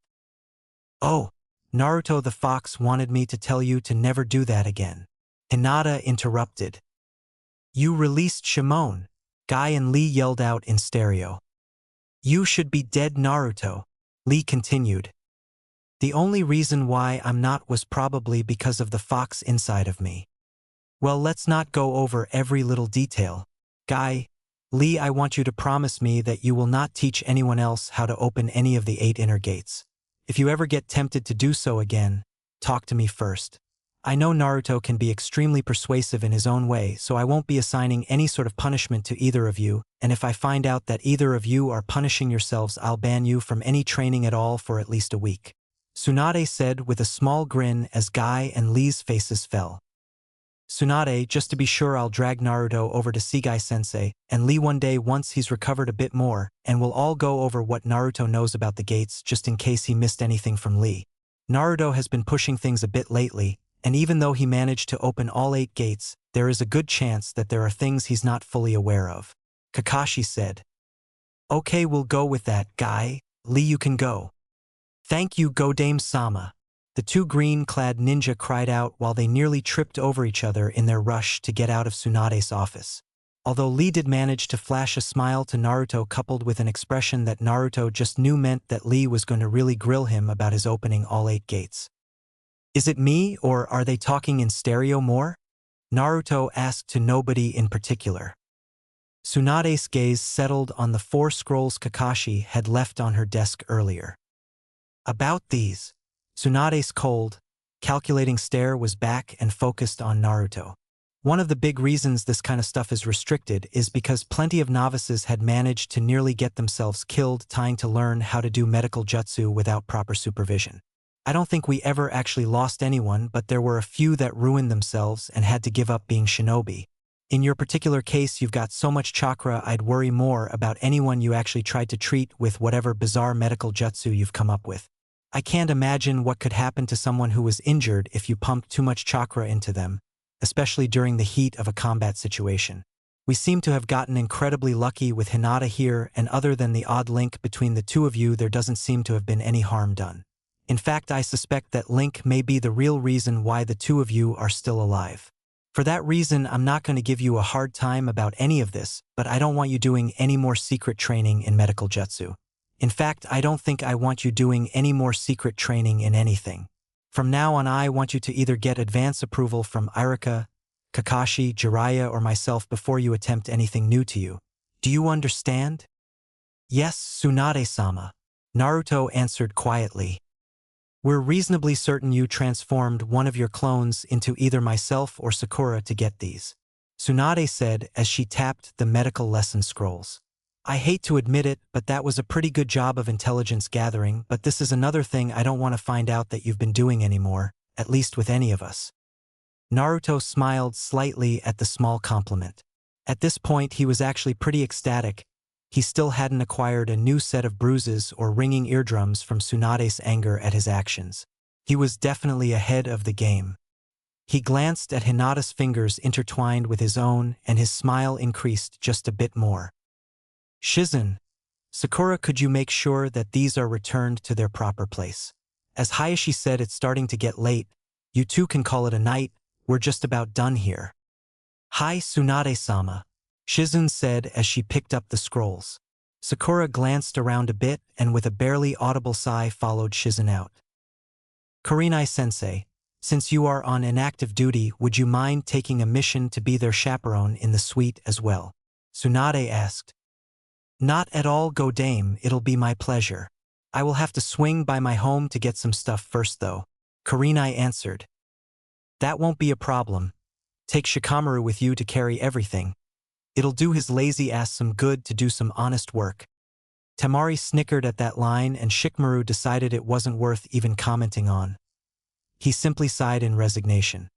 Oh, Naruto, the fox wanted me to tell you to never do that again. Hinata interrupted. You released Shimon, Guy and Lee yelled out in stereo. You should be dead, Naruto, Lee continued. The only reason why I'm not was probably because of the fox inside of me. Well, let's not go over every little detail. Guy, Lee, I want you to promise me that you will not teach anyone else how to open any of the 8 inner gates. If you ever get tempted to do so again, talk to me first. I know Naruto can be extremely persuasive in his own way, so I won't be assigning any sort of punishment to either of you, and if I find out that either of you are punishing yourselves, I'll ban you from any training at all for at least a week. Tsunade said with a small grin as Guy and Lee's faces fell. Tsunade, just to be sure, I'll drag Naruto over to Segai-sensei and Lee one day once he's recovered a bit more, and we'll all go over what Naruto knows about the gates just in case he missed anything from Lee. Naruto has been pushing things a bit lately, and even though he managed to open all 8 gates, there is a good chance that there are things he's not fully aware of. Kakashi said. Okay, we'll go with that, Guy. Lee, you can go. Thank you, Godame-sama. The 2 green-clad ninja cried out while they nearly tripped over each other in their rush to get out of Tsunade's office. Although Lee did manage to flash a smile to Naruto coupled with an expression that Naruto just knew meant that Lee was going to really grill him about his opening all 8 gates. Is it me, or are they talking in stereo more? Naruto asked to nobody in particular. Tsunade's gaze settled on the 4 scrolls Kakashi had left on her desk earlier. About these. Tsunade's cold, calculating stare was back and focused on Naruto. One of the big reasons this kind of stuff is restricted is because plenty of novices had managed to nearly get themselves killed trying to learn how to do medical jutsu without proper supervision. I don't think we ever actually lost anyone, but there were a few that ruined themselves and had to give up being shinobi. In your particular case, you've got so much chakra, I'd worry more about anyone you actually tried to treat with whatever bizarre medical jutsu you've come up with. I can't imagine what could happen to someone who was injured if you pumped too much chakra into them, especially during the heat of a combat situation. We seem to have gotten incredibly lucky with Hinata here, and other than the odd link between the two of you, there doesn't seem to have been any harm done. In fact, I suspect that link may be the real reason why the two of you are still alive. For that reason, I'm not going to give you a hard time about any of this, but I don't want you doing any more secret training in medical jutsu. In fact, I don't think I want you doing any more secret training in anything. From now on, I want you to either get advance approval from Irika, Kakashi, Jiraiya, or myself before you attempt anything new to you. Do you understand? Yes, Tsunade-sama. Naruto answered quietly. We're reasonably certain you transformed one of your clones into either myself or Sakura to get these, Tsunade said as she tapped the medical lesson scrolls. I hate to admit it, but that was a pretty good job of intelligence gathering, but this is another thing I don't want to find out that you've been doing anymore, at least with any of us. Naruto smiled slightly at the small compliment. At this point, he was actually pretty ecstatic. He still hadn't acquired a new set of bruises or ringing eardrums from Tsunade's anger at his actions. He was definitely ahead of the game. He glanced at Hinata's fingers intertwined with his own, and his smile increased just a bit more. Shizen, Sakura, could you make sure that these are returned to their proper place? As Hayashi said, it's starting to get late. You two can call it a night. We're just about done here. Hi, Tsunade-sama, Shizen said as she picked up the scrolls. Sakura glanced around a bit and with a barely audible sigh followed Shizen out. Kurenai-sensei, since you are on inactive duty, would you mind taking a mission to be their chaperone in the suite as well? Tsunade asked. Not at all, go dame, it'll be my pleasure. I will have to swing by my home to get some stuff first though, Kurenai answered. That won't be a problem. Take Shikamaru with you to carry everything. It'll do his lazy ass some good to do some honest work. Temari snickered at that line and Shikamaru decided it wasn't worth even commenting on. He simply sighed in resignation.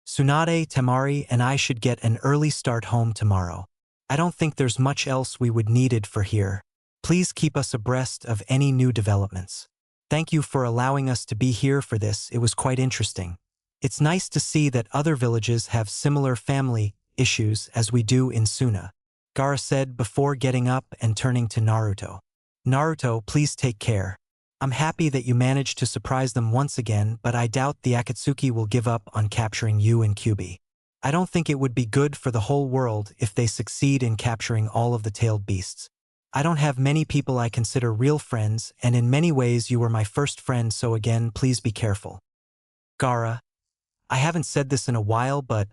Tsunade, Temari, and I should get an early start home tomorrow. I don't think there's much else we would needed for here. Please keep us abreast of any new developments. Thank you for allowing us to be here for this, it was quite interesting. It's nice to see that other villages have similar family issues as we do in Suna, Gaara said before getting up and turning to Naruto. Naruto, please take care. I'm happy that you managed to surprise them once again, but I doubt the Akatsuki will give up on capturing you and Kyuubi. I don't think it would be good for the whole world if they succeed in capturing all of the tailed beasts. I don't have many people I consider real friends, and in many ways you were my first friend, so again, please be careful. Gaara, I haven't said this in a while, but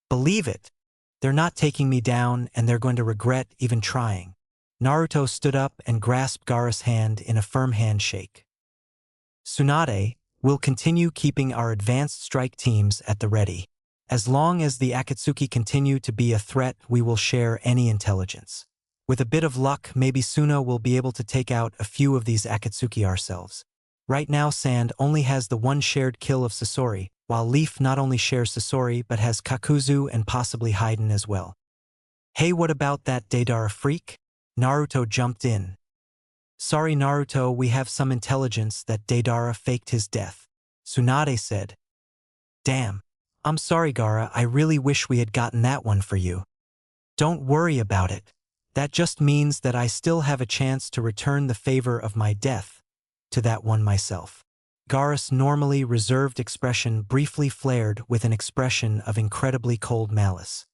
believe it. They're not taking me down, and they're going to regret even trying. Naruto stood up and grasped Gaara's hand in a firm handshake. Tsunade, we'll continue keeping our advanced strike teams at the ready. As long as the Akatsuki continue to be a threat, we will share any intelligence. With a bit of luck, maybe Suna will be able to take out a few of these Akatsuki ourselves. Right now, Sand only has the one shared kill of Sasori, while Leaf not only shares Sasori but has Kakuzu and possibly Haiden as well. Hey, what about that Deidara freak? Naruto jumped in. Sorry Naruto, we have some intelligence that Deidara faked his death, Tsunade said. Damn. I'm sorry Gaara, I really wish we had gotten that one for you. Don't worry about it. That just means that I still have a chance to return the favor of my death to that one myself. Gaara's normally reserved expression briefly flared with an expression of incredibly cold malice.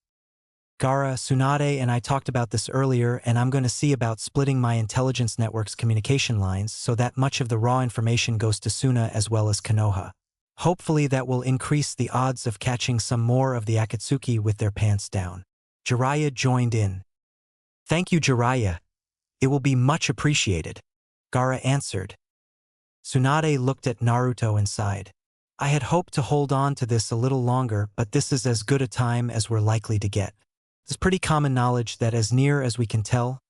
Gaara, Tsunade and I talked about this earlier, and I'm going to see about splitting my intelligence network's communication lines so that much of the raw information goes to Suna as well as Konoha. Hopefully that will increase the odds of catching some more of the Akatsuki with their pants down. Jiraiya joined in. Thank you Jiraiya. It will be much appreciated, Gaara answered. Tsunade looked at Naruto and sighed. I had hoped to hold on to this a little longer, but this is as good a time as we're likely to get. It's pretty common knowledge that, as near as we can tell,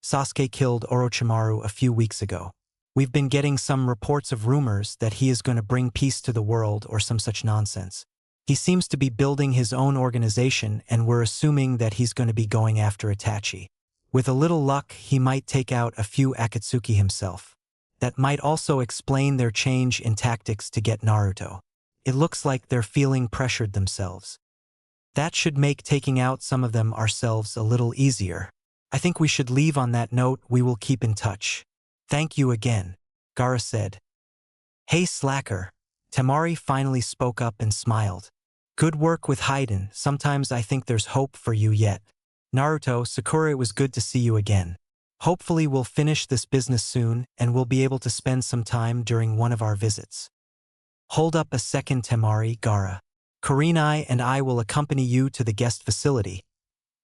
Sasuke killed Orochimaru a few weeks ago. We've been getting some reports of rumors that he is going to bring peace to the world or some such nonsense. He seems to be building his own organization, and we're assuming that he's going to be going after Itachi. With a little luck, he might take out a few Akatsuki himself. That might also explain their change in tactics to get Naruto. It looks like they're feeling pressured themselves. That should make taking out some of them ourselves a little easier. I think we should leave on that note. We will keep in touch. Thank you again, Gaara said. Hey slacker. Temari finally spoke up and smiled. Good work with Haiden. Sometimes I think there's hope for you yet. Naruto, Sakura, it was good to see you again. Hopefully we'll finish this business soon and we'll be able to spend some time during one of our visits. Hold up a second, Temari, Gaara. Kurenai and I will accompany you to the guest facility.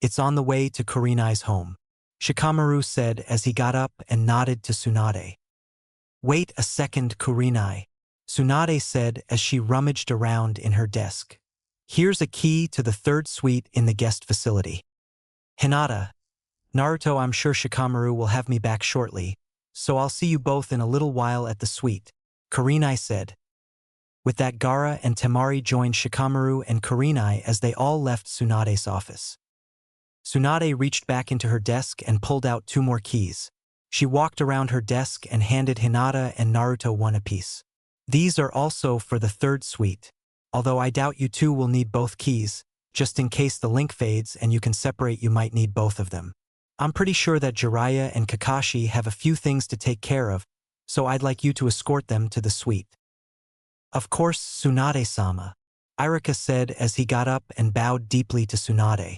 It's on the way to Kurenai's home, Shikamaru said as he got up and nodded to Tsunade. Wait a second, Kurenai, Tsunade said as she rummaged around in her desk. Here's a key to the third suite in the guest facility. Hinata, Naruto, I'm sure Shikamaru will have me back shortly, so I'll see you both in a little while at the suite, Kurenai said. With that, Gaara and Temari joined Shikamaru and Kurenai as they all left Tsunade's office. Tsunade reached back into her desk and pulled out 2 more keys. She walked around her desk and handed Hinata and Naruto one apiece. These are also for the third suite, although I doubt you two will need both keys, just in case the link fades and you can separate, you might need both of them. I'm pretty sure that Jiraiya and Kakashi have a few things to take care of, so I'd like you to escort them to the suite. Of course, Tsunade-sama, Irika said as he got up and bowed deeply to Tsunade.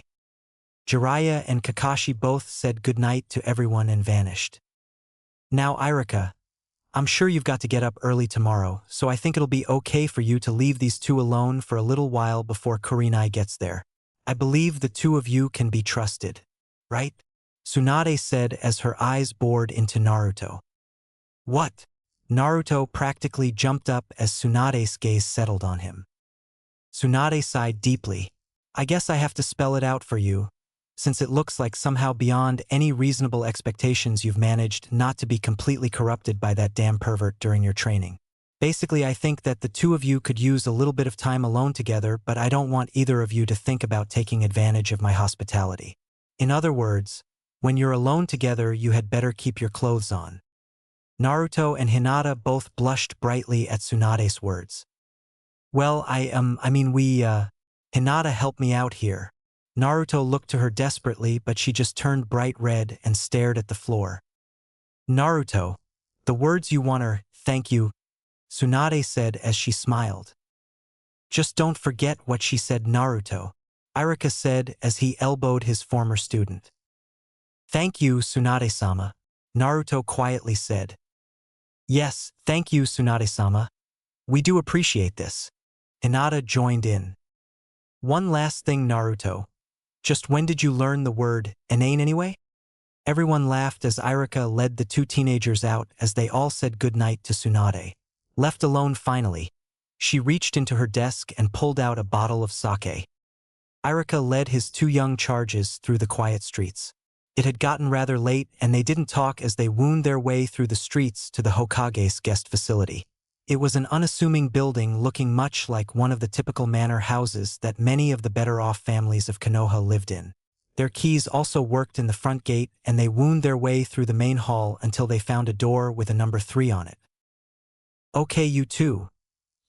Jiraiya and Kakashi both said goodnight to everyone and vanished. Now Irika, I'm sure you've got to get up early tomorrow, so I think it'll be okay for you to leave these two alone for a little while before Kurenai gets there. I believe the two of you can be trusted, right? Tsunade said as her eyes bored into Naruto. What? Naruto practically jumped up as Tsunade's gaze settled on him. Tsunade sighed deeply. I guess I have to spell it out for you, since it looks like somehow beyond any reasonable expectations you've managed not to be completely corrupted by that damn pervert during your training. Basically, I think that the two of you could use a little bit of time alone together, but I don't want either of you to think about taking advantage of my hospitality. In other words, when you're alone together, you had better keep your clothes on. Naruto and Hinata both blushed brightly at Tsunade's words. Well, Hinata, help me out here. Naruto looked to her desperately, but she just turned bright red and stared at the floor. Naruto, the words you want are, thank you, Tsunade said as she smiled. Just don't forget what she said, Naruto, Irika said as he elbowed his former student. Thank you, Tsunade-sama, Naruto quietly said. Yes, thank you, Tsunade-sama. We do appreciate this. Hinata joined in. One last thing, Naruto. Just when did you learn the word inane anyway? Everyone laughed as Irika led the two teenagers out as they all said goodnight to Tsunade. Left alone finally, she reached into her desk and pulled out a bottle of sake. Irika led his 2 young charges through the quiet streets. It had gotten rather late and they didn't talk as they wound their way through the streets to the Hokage's guest facility. It was an unassuming building looking much like one of the typical manor houses that many of the better-off families of Konoha lived in. Their keys also worked in the front gate and they wound their way through the main hall until they found a door with a number 3 on it. Okay, you two.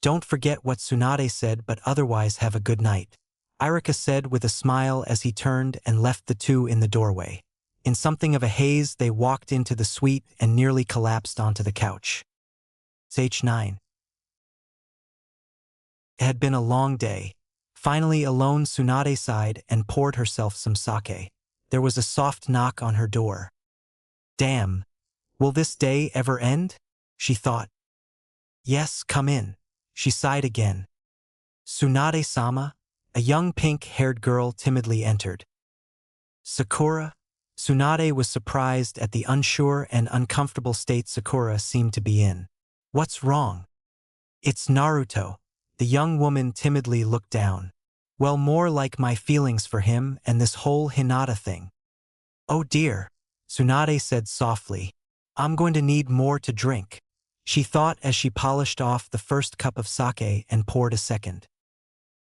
Don't forget what Tsunade said, but otherwise have a good night, Irika said with a smile as he turned and left the two in the doorway. In something of a haze, they walked into the suite and nearly collapsed onto the couch. H9. It had been a long day. Finally alone, Tsunade sighed and poured herself some sake. There was a soft knock on her door. Damn. Will this day ever end? She thought. Yes, come in. She sighed again. Tsunade-sama, a young pink-haired girl timidly entered. Sakura? Tsunade was surprised at the unsure and uncomfortable state Sakura seemed to be in. What's wrong? It's Naruto. The young woman timidly looked down. Well, more like my feelings for him and this whole Hinata thing. Oh dear, Tsunade said softly. I'm going to need more to drink, she thought as she polished off the first cup of sake and poured a second.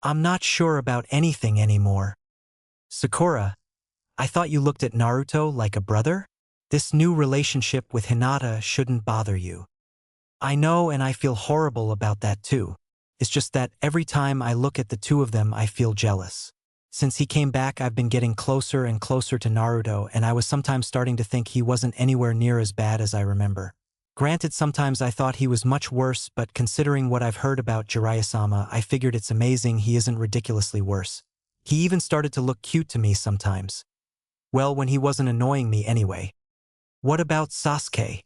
I'm not sure about anything anymore. Sakura, I thought you looked at Naruto like a brother? This new relationship with Hinata shouldn't bother you. I know, and I feel horrible about that too. It's just that every time I look at the two of them I feel jealous. Since he came back, I've been getting closer and closer to Naruto, and I was sometimes starting to think he wasn't anywhere near as bad as I remember. Granted, sometimes I thought he was much worse, but considering what I've heard about Jiraiya-sama, I figured it's amazing he isn't ridiculously worse. He even started to look cute to me sometimes. Well, when he wasn't annoying me anyway. What about Sasuke?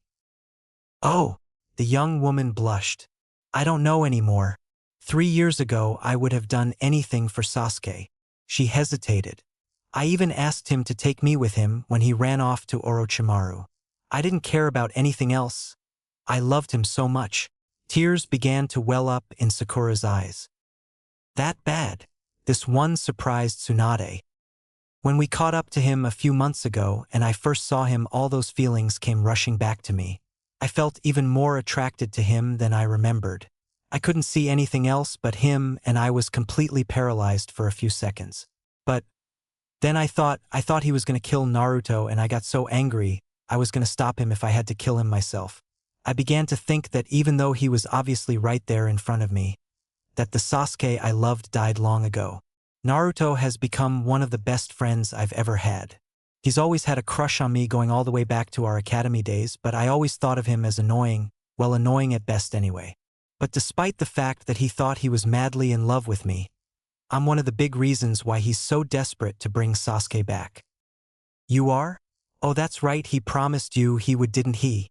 Oh, the young woman blushed. I don't know anymore. 3 years ago, I would have done anything for Sasuke. She hesitated. I even asked him to take me with him when he ran off to Orochimaru. I didn't care about anything else. I loved him so much. Tears began to well up in Sakura's eyes. That bad? This one surprised Tsunade. When we caught up to him a few months ago and I first saw him, all those feelings came rushing back to me. I felt even more attracted to him than I remembered. I couldn't see anything else but him, and I was completely paralyzed for a few seconds. But then I thought he was going to kill Naruto, and I got so angry I was going to stop him if I had to kill him myself. I began to think that even though he was obviously right there in front of me, that the Sasuke I loved died long ago. Naruto has become one of the best friends I've ever had. He's always had a crush on me going all the way back to our academy days, but I always thought of him as annoying, well, annoying at best anyway. But despite the fact that he thought he was madly in love with me, I'm one of the big reasons why he's so desperate to bring Sasuke back. You are? Oh, that's right, he promised you he would, didn't he?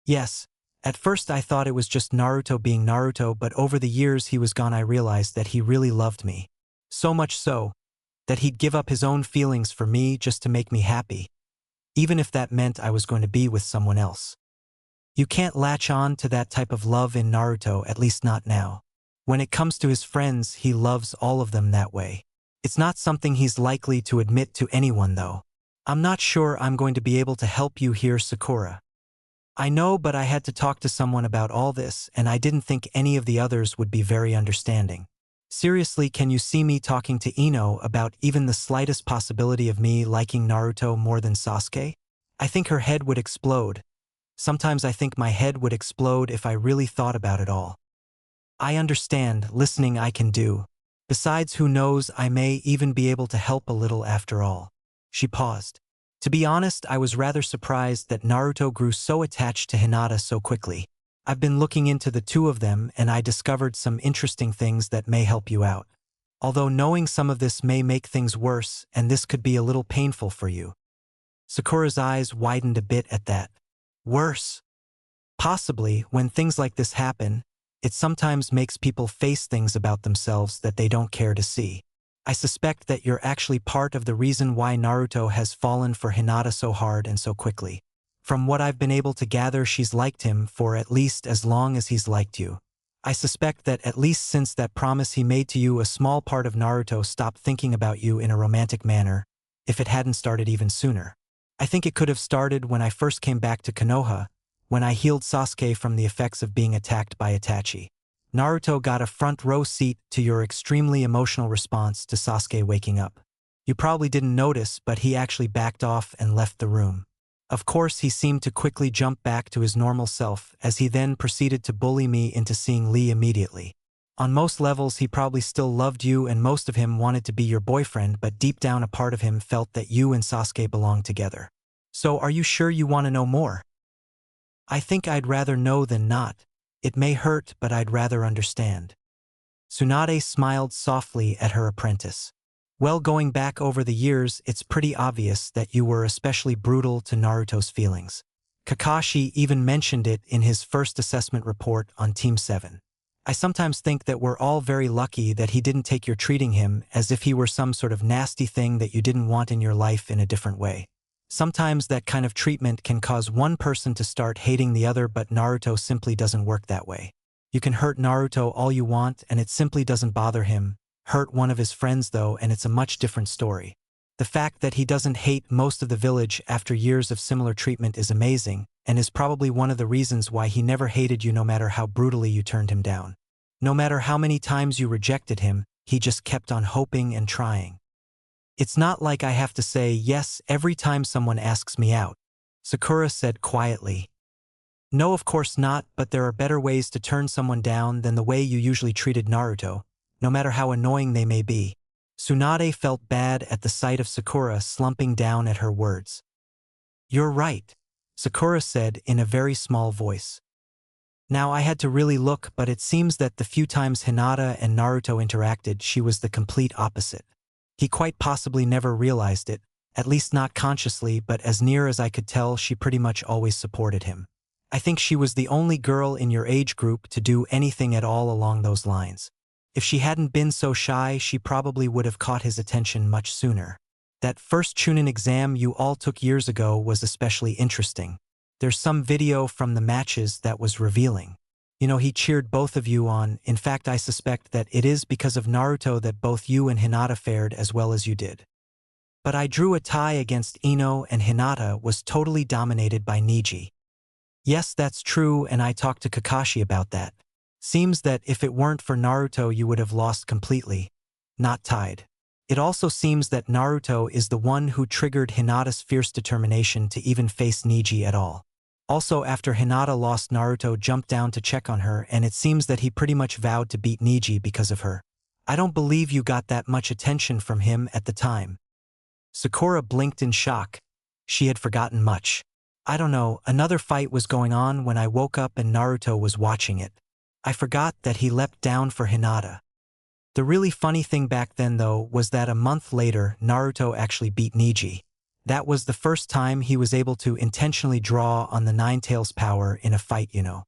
Yes. At first I thought it was just Naruto being Naruto, but over the years he was gone I realized that he really loved me. So much so, that he'd give up his own feelings for me just to make me happy, even if that meant I was going to be with someone else. You can't latch on to that type of love in Naruto, at least not now. When it comes to his friends, he loves all of them that way. It's not something he's likely to admit to anyone, though. I'm not sure I'm going to be able to help you here, Sakura. I know, but I had to talk to someone about all this, and I didn't think any of the others would be very understanding. Seriously, can you see me talking to Ino about even the slightest possibility of me liking Naruto more than Sasuke? I think her head would explode. Sometimes I think my head would explode if I really thought about it all. I understand, listening I can do. Besides, who knows, I may even be able to help a little after all. She paused. To be honest, I was rather surprised that Naruto grew so attached to Hinata so quickly. I've been looking into the two of them, and I discovered some interesting things that may help you out. Although knowing some of this may make things worse, and this could be a little painful for you. Sakura's eyes widened a bit at that. Worse? Possibly, when things like this happen, it sometimes makes people face things about themselves that they don't care to see. I suspect that you're actually part of the reason why Naruto has fallen for Hinata so hard and so quickly. From what I've been able to gather, she's liked him for at least as long as he's liked you. I suspect that at least since that promise he made to you, a small part of Naruto stopped thinking about you in a romantic manner, if it hadn't started even sooner. I think it could have started when I first came back to Konoha, when I healed Sasuke from the effects of being attacked by Itachi. Naruto got a front row seat to your extremely emotional response to Sasuke waking up. You probably didn't notice, but he actually backed off and left the room. Of course, he seemed to quickly jump back to his normal self, as he then proceeded to bully me into seeing Lee immediately. On most levels, he probably still loved you, and most of him wanted to be your boyfriend, but deep down a part of him felt that you and Sasuke belonged together. So are you sure you want to know more? I think I'd rather know than not. It may hurt, but I'd rather understand. Tsunade smiled softly at her apprentice. Well, going back over the years, it's pretty obvious that you were especially brutal to Naruto's feelings. Kakashi even mentioned it in his first assessment report on Team 7. I sometimes think that we're all very lucky that he didn't take your treating him as if he were some sort of nasty thing that you didn't want in your life in a different way. Sometimes that kind of treatment can cause one person to start hating the other, but Naruto simply doesn't work that way. You can hurt Naruto all you want and it simply doesn't bother him. Hurt one of his friends though, and it's a much different story. The fact that he doesn't hate most of the village after years of similar treatment is amazing, and is probably one of the reasons why he never hated you no matter how brutally you turned him down. No matter how many times you rejected him, he just kept on hoping and trying. It's not like I have to say yes every time someone asks me out, Sakura said quietly. No, of course not, but there are better ways to turn someone down than the way you usually treated Naruto, no matter how annoying they may be. Tsunade felt bad at the sight of Sakura slumping down at her words. "You're right," Sakura said in a very small voice. Now I had to really look, but it seems that the few times Hinata and Naruto interacted, she was the complete opposite. He quite possibly never realized it, at least not consciously, but as near as I could tell, she pretty much always supported him. I think she was the only girl in your age group to do anything at all along those lines. If she hadn't been so shy, she probably would have caught his attention much sooner. That first Chunin exam you all took years ago was especially interesting. There's some video from the matches that was revealing. You know, he cheered both of you on. In fact, I suspect that it is because of Naruto that both you and Hinata fared as well as you did. But I drew a tie against Ino, and Hinata was totally dominated by Niji. Yes, that's true, and I talked to Kakashi about that. Seems that if it weren't for Naruto you would have lost completely, not tied. It also seems that Naruto is the one who triggered Hinata's fierce determination to even face Niji at all. Also, after Hinata lost, Naruto jumped down to check on her, and it seems that he pretty much vowed to beat Niji because of her. I don't believe you got that much attention from him at the time. Sakura blinked in shock. She had forgotten much. I don't know, another fight was going on when I woke up and Naruto was watching it. I forgot that he leapt down for Hinata. The really funny thing back then though was that a month later Naruto actually beat Niji. That was the first time he was able to intentionally draw on the Nine Tails power in a fight, you know.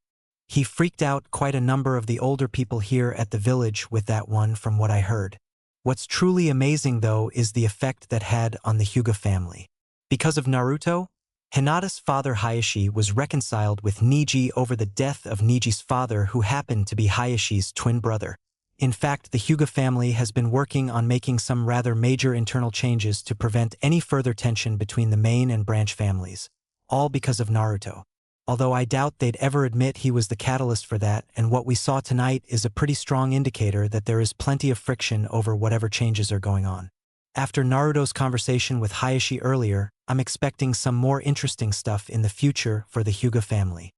He freaked out quite a number of the older people here at the village with that one from what I heard. What's truly amazing though is the effect that had on the Hyuga family. Because of Naruto, Hinata's father Hayashi was reconciled with Niji over the death of Niji's father, who happened to be Hayashi's twin brother. In fact, the Hyuga family has been working on making some rather major internal changes to prevent any further tension between the main and branch families, all because of Naruto. Although I doubt they'd ever admit he was the catalyst for that, and what we saw tonight is a pretty strong indicator that there is plenty of friction over whatever changes are going on. After Naruto's conversation with Hayashi earlier, I'm expecting some more interesting stuff in the future for the Hyuga family.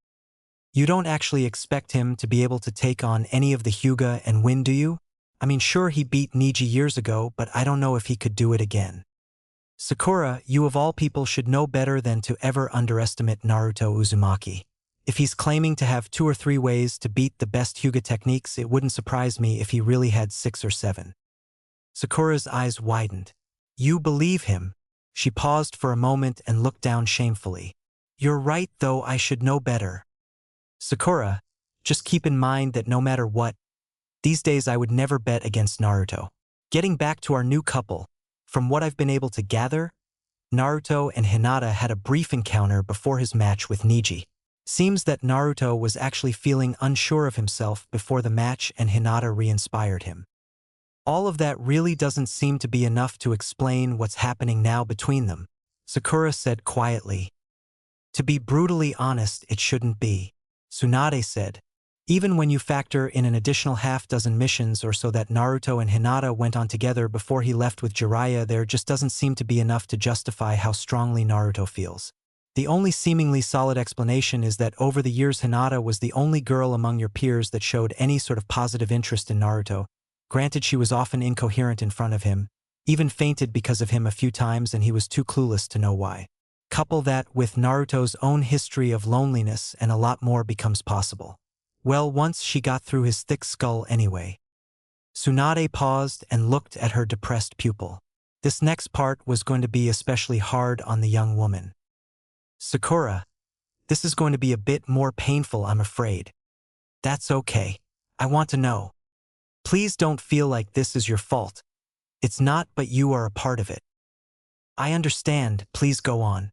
You don't actually expect him to be able to take on any of the Hyuga and win, do you? I mean, sure, he beat Niji years ago, but I don't know if he could do it again. Sakura, you of all people should know better than to ever underestimate Naruto Uzumaki. If he's claiming to have 2 or 3 ways to beat the best Hyuga techniques, it wouldn't surprise me if he really had 6 or 7. Sakura's eyes widened. You believe him? She paused for a moment and looked down shamefully. You're right, though I should know better. Sakura, just keep in mind that no matter what, these days I would never bet against Naruto. Getting back to our new couple, from what I've been able to gather, Naruto and Hinata had a brief encounter before his match with Niji. Seems that Naruto was actually feeling unsure of himself before the match and Hinata re-inspired him. All of that really doesn't seem to be enough to explain what's happening now between them, Sakura said quietly. To be brutally honest, it shouldn't be, Tsunade said. Even when you factor in an additional half-dozen missions or so that Naruto and Hinata went on together before he left with Jiraiya, there just doesn't seem to be enough to justify how strongly Naruto feels. The only seemingly solid explanation is that over the years Hinata was the only girl among your peers that showed any sort of positive interest in Naruto. Granted, she was often incoherent in front of him, even fainted because of him a few times, and he was too clueless to know why. Couple that with Naruto's own history of loneliness and a lot more becomes possible. Well, once she got through his thick skull anyway. Tsunade paused and looked at her depressed pupil. This next part was going to be especially hard on the young woman. Sakura, this is going to be a bit more painful, I'm afraid. That's okay. I want to know. Please don't feel like this is your fault. It's not, but you are a part of it. I understand, please go on.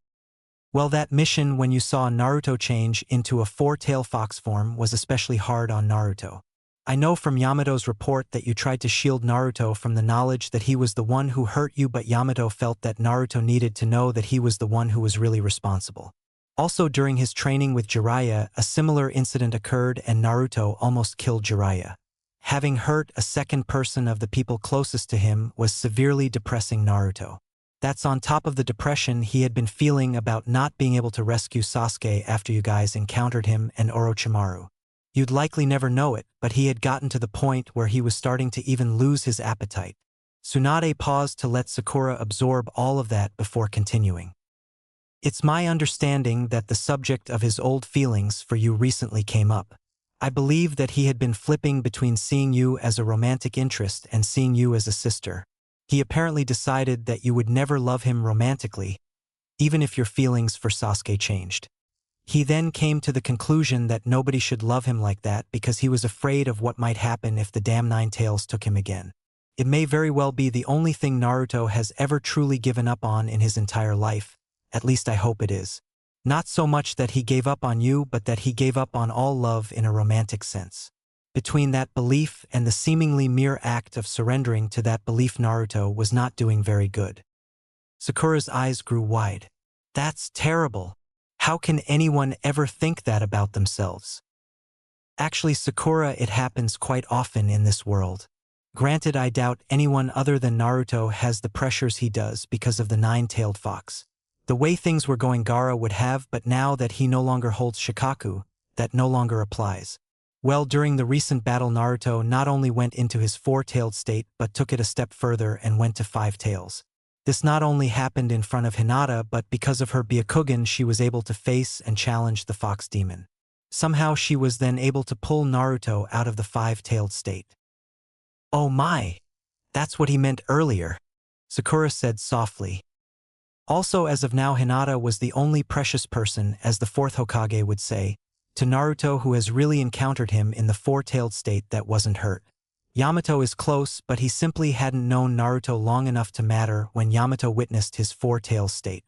Well, that mission when you saw Naruto change into a 4-tail fox form was especially hard on Naruto. I know from Yamato's report that you tried to shield Naruto from the knowledge that he was the one who hurt you, but Yamato felt that Naruto needed to know that he was the one who was really responsible. Also, during his training with Jiraiya, a similar incident occurred and Naruto almost killed Jiraiya. Having hurt a second person of the people closest to him was severely depressing Naruto. That's on top of the depression he had been feeling about not being able to rescue Sasuke after you guys encountered him and Orochimaru. You'd likely never know it, but he had gotten to the point where he was starting to even lose his appetite. Tsunade paused to let Sakura absorb all of that before continuing. It's my understanding that the subject of his old feelings for you recently came up. I believe that he had been flipping between seeing you as a romantic interest and seeing you as a sister. He apparently decided that you would never love him romantically, even if your feelings for Sasuke changed. He then came to the conclusion that nobody should love him like that because he was afraid of what might happen if the damn Nine Tails took him again. It may very well be the only thing Naruto has ever truly given up on in his entire life, at least I hope it is. Not so much that he gave up on you, but that he gave up on all love in a romantic sense. Between that belief and the seemingly mere act of surrendering to that belief, Naruto was not doing very good. Sakura's eyes grew wide. That's terrible. How can anyone ever think that about themselves? Actually, Sakura, it happens quite often in this world. Granted, I doubt anyone other than Naruto has the pressures he does because of the nine-tailed fox. The way things were going, Gaara would have, but now that he no longer holds Shikaku, that no longer applies. Well, during the recent battle, Naruto not only went into his four-tailed state but took it a step further and went to five tails. This not only happened in front of Hinata, but because of her Byakugan she was able to face and challenge the fox demon. Somehow she was then able to pull Naruto out of the five-tailed state. Oh my! That's what he meant earlier, Sakura said softly. Also, as of now, Hinata was the only precious person, as the fourth Hokage would say, to Naruto who has really encountered him in the four-tailed state that wasn't hurt. Yamato is close, but he simply hadn't known Naruto long enough to matter when Yamato witnessed his four-tailed state.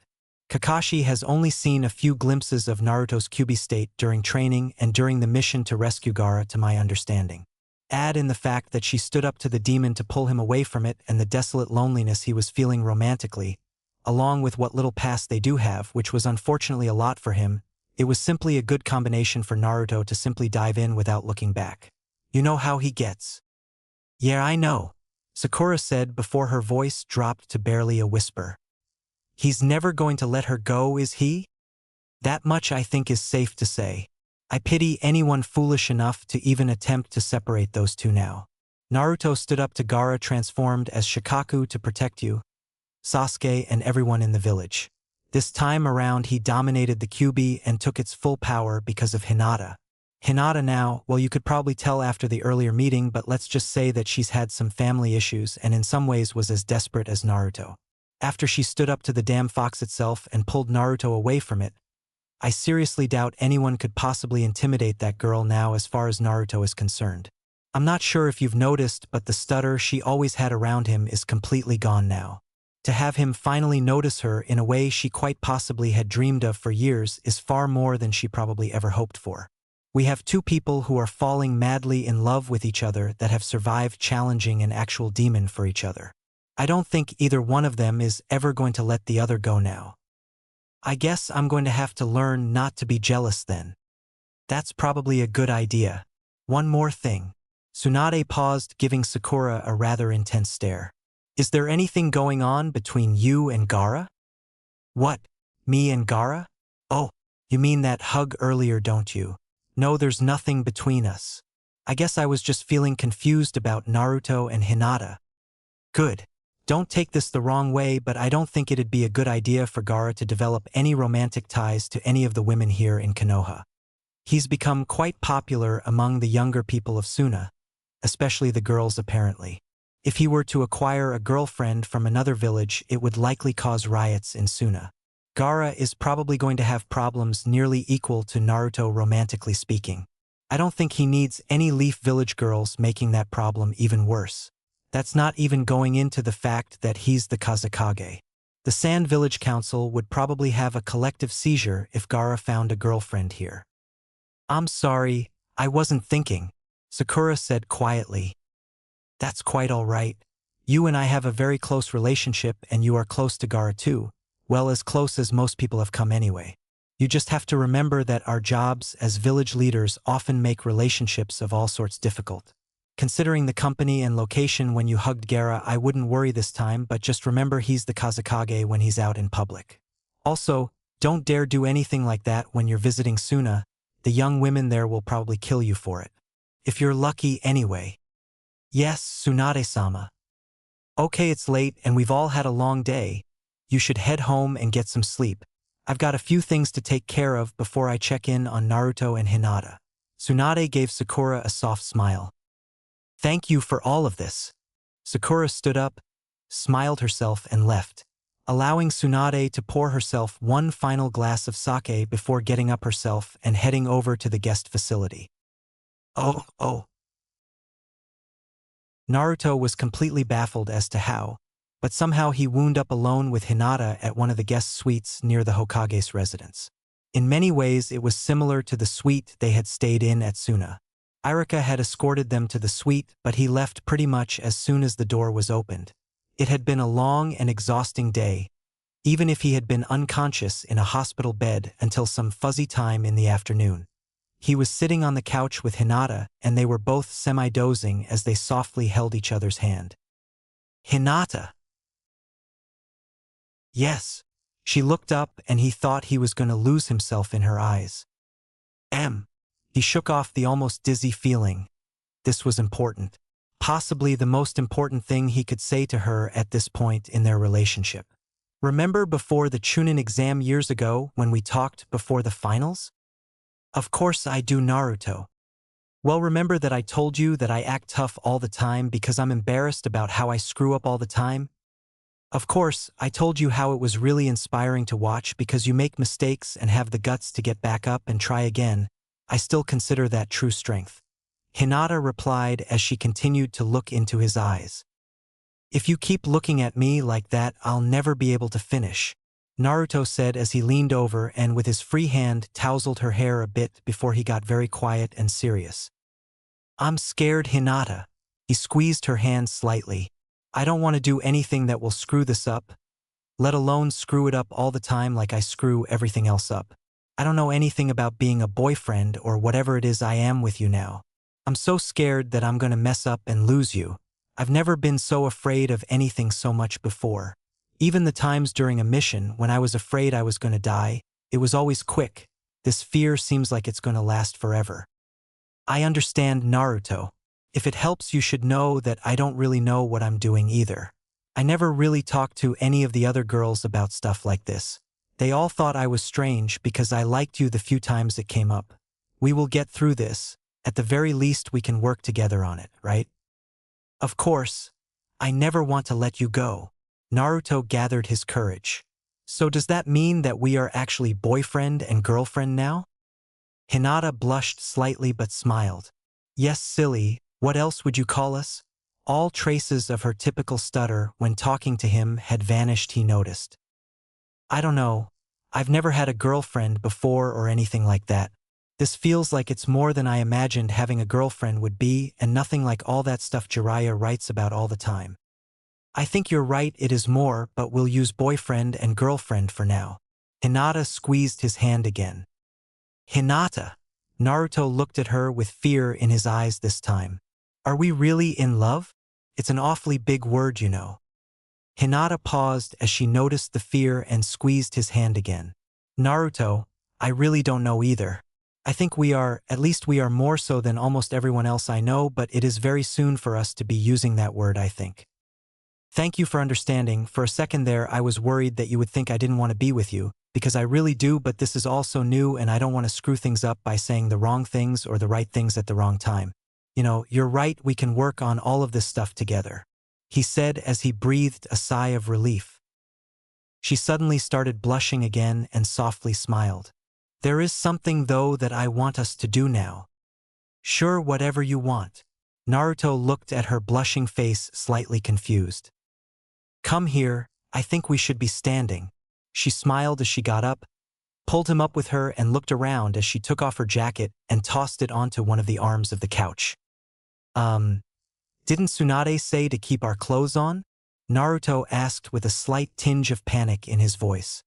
Kakashi has only seen a few glimpses of Naruto's Kyuubi state during training and during the mission to rescue Gaara, to my understanding. Add in the fact that she stood up to the demon to pull him away from it and the desolate loneliness he was feeling romantically, along with what little past they do have, which was unfortunately a lot for him. It was simply a good combination for Naruto to simply dive in without looking back. You know how he gets. Yeah, I know, Sakura said before her voice dropped to barely a whisper. He's never going to let her go, is he? That much I think is safe to say. I pity anyone foolish enough to even attempt to separate those two now. Naruto stood up to Gaara, transformed as Shikaku, to protect you, Sasuke, and everyone in the village. This time around he dominated the Kyuubi and took its full power because of Hinata. Hinata now, well, you could probably tell after the earlier meeting, but let's just say that she's had some family issues and in some ways was as desperate as Naruto. After she stood up to the damn fox itself and pulled Naruto away from it, I seriously doubt anyone could possibly intimidate that girl now as far as Naruto is concerned. I'm not sure if you've noticed, but the stutter she always had around him is completely gone now. To have him finally notice her in a way she quite possibly had dreamed of for years is far more than she probably ever hoped for. We have two people who are falling madly in love with each other that have survived challenging an actual demon for each other. I don't think either one of them is ever going to let the other go now. I guess I'm going to have to learn not to be jealous then. That's probably a good idea. One more thing. Tsunade paused, giving Sakura a rather intense stare. Is there anything going on between you and Gaara? What? Me and Gaara? Oh, you mean that hug earlier, don't you? No, there's nothing between us. I guess I was just feeling confused about Naruto and Hinata. Good. Don't take this the wrong way, but I don't think it'd be a good idea for Gaara to develop any romantic ties to any of the women here in Konoha. He's become quite popular among the younger people of Suna, especially the girls apparently. If he were to acquire a girlfriend from another village, it would likely cause riots in Suna. Gaara is probably going to have problems nearly equal to Naruto romantically speaking. I don't think he needs any Leaf Village girls making that problem even worse. That's not even going into the fact that he's the Kazekage. The Sand Village Council would probably have a collective seizure if Gaara found a girlfriend here. I'm sorry, I wasn't thinking, Sakura said quietly. That's quite all right. You and I have a very close relationship and you are close to Gaara too, well, as close as most people have come anyway. You just have to remember that our jobs as village leaders often make relationships of all sorts difficult. Considering the company and location when you hugged Gaara, I wouldn't worry this time, but just remember he's the Kazekage when he's out in public. Also, don't dare do anything like that when you're visiting Suna. The young women there will probably kill you for it. If you're lucky anyway. Yes, Tsunade-sama. Okay, it's late and we've all had a long day. You should head home and get some sleep. I've got a few things to take care of before I check in on Naruto and Hinata. Tsunade gave Sakura a soft smile. Thank you for all of this. Sakura stood up, smiled herself and left, allowing Tsunade to pour herself one final glass of sake before getting up herself and heading over to the guest facility. Oh. Naruto was completely baffled as to how, but somehow he wound up alone with Hinata at one of the guest suites near the Hokage's residence. In many ways, it was similar to the suite they had stayed in at Suna. Irika had escorted them to the suite, but he left pretty much as soon as the door was opened. It had been a long and exhausting day, even if he had been unconscious in a hospital bed until some fuzzy time in the afternoon. He was sitting on the couch with Hinata, and they were both semi-dozing as they softly held each other's hand. Hinata! Yes. She looked up and he thought he was going to lose himself in her eyes. He shook off the almost dizzy feeling. This was important. Possibly the most important thing he could say to her at this point in their relationship. Remember before the Chunin exam years ago when we talked before the finals? Of course I do, Naruto. Well, remember that I told you that I act tough all the time because I'm embarrassed about how I screw up all the time? Of course, I told you how it was really inspiring to watch because you make mistakes and have the guts to get back up and try again. I still consider that true strength. Hinata replied as she continued to look into his eyes. If you keep looking at me like that, I'll never be able to finish, Naruto said as he leaned over and with his free hand tousled her hair a bit before he got very quiet and serious. I'm scared, Hinata. He squeezed her hand slightly. I don't want to do anything that will screw this up, let alone screw it up all the time like I screw everything else up. I don't know anything about being a boyfriend or whatever it is I am with you now. I'm so scared that I'm going to mess up and lose you. I've never been so afraid of anything so much before. Even the times during a mission when I was afraid I was going to die, it was always quick. This fear seems like it's going to last forever. I understand, Naruto. If it helps, you should know that I don't really know what I'm doing either. I never really talked to any of the other girls about stuff like this. They all thought I was strange because I liked you the few times it came up. We will get through this. At the very least, we can work together on it, right? Of course. I never want to let you go. Naruto gathered his courage. So does that mean that we are actually boyfriend and girlfriend now? Hinata blushed slightly but smiled. Yes, silly, what else would you call us? All traces of her typical stutter when talking to him had vanished, he noticed. I don't know. I've never had a girlfriend before or anything like that. This feels like it's more than I imagined having a girlfriend would be and nothing like all that stuff Jiraiya writes about all the time. I think you're right, it is more, but we'll use boyfriend and girlfriend for now. Hinata squeezed his hand again. Hinata! Naruto looked at her with fear in his eyes this time. Are we really in love? It's an awfully big word, you know. Hinata paused as she noticed the fear and squeezed his hand again. Naruto, I really don't know either. I think we are, at least we are more so than almost everyone else I know, but it is very soon for us to be using that word, I think. Thank you for understanding. For a second there, I was worried that you would think I didn't want to be with you, because I really do, but this is all so new and I don't want to screw things up by saying the wrong things or the right things at the wrong time. You know, you're right, we can work on all of this stuff together, he said as he breathed a sigh of relief. She suddenly started blushing again and softly smiled. There is something, though, that I want us to do now. Sure, whatever you want. Naruto looked at her blushing face, slightly confused. Come here, I think we should be standing. She smiled as she got up, pulled him up with her and looked around as she took off her jacket and tossed it onto one of the arms of the couch. Didn't Tsunade say to keep our clothes on? Naruto asked with a slight tinge of panic in his voice.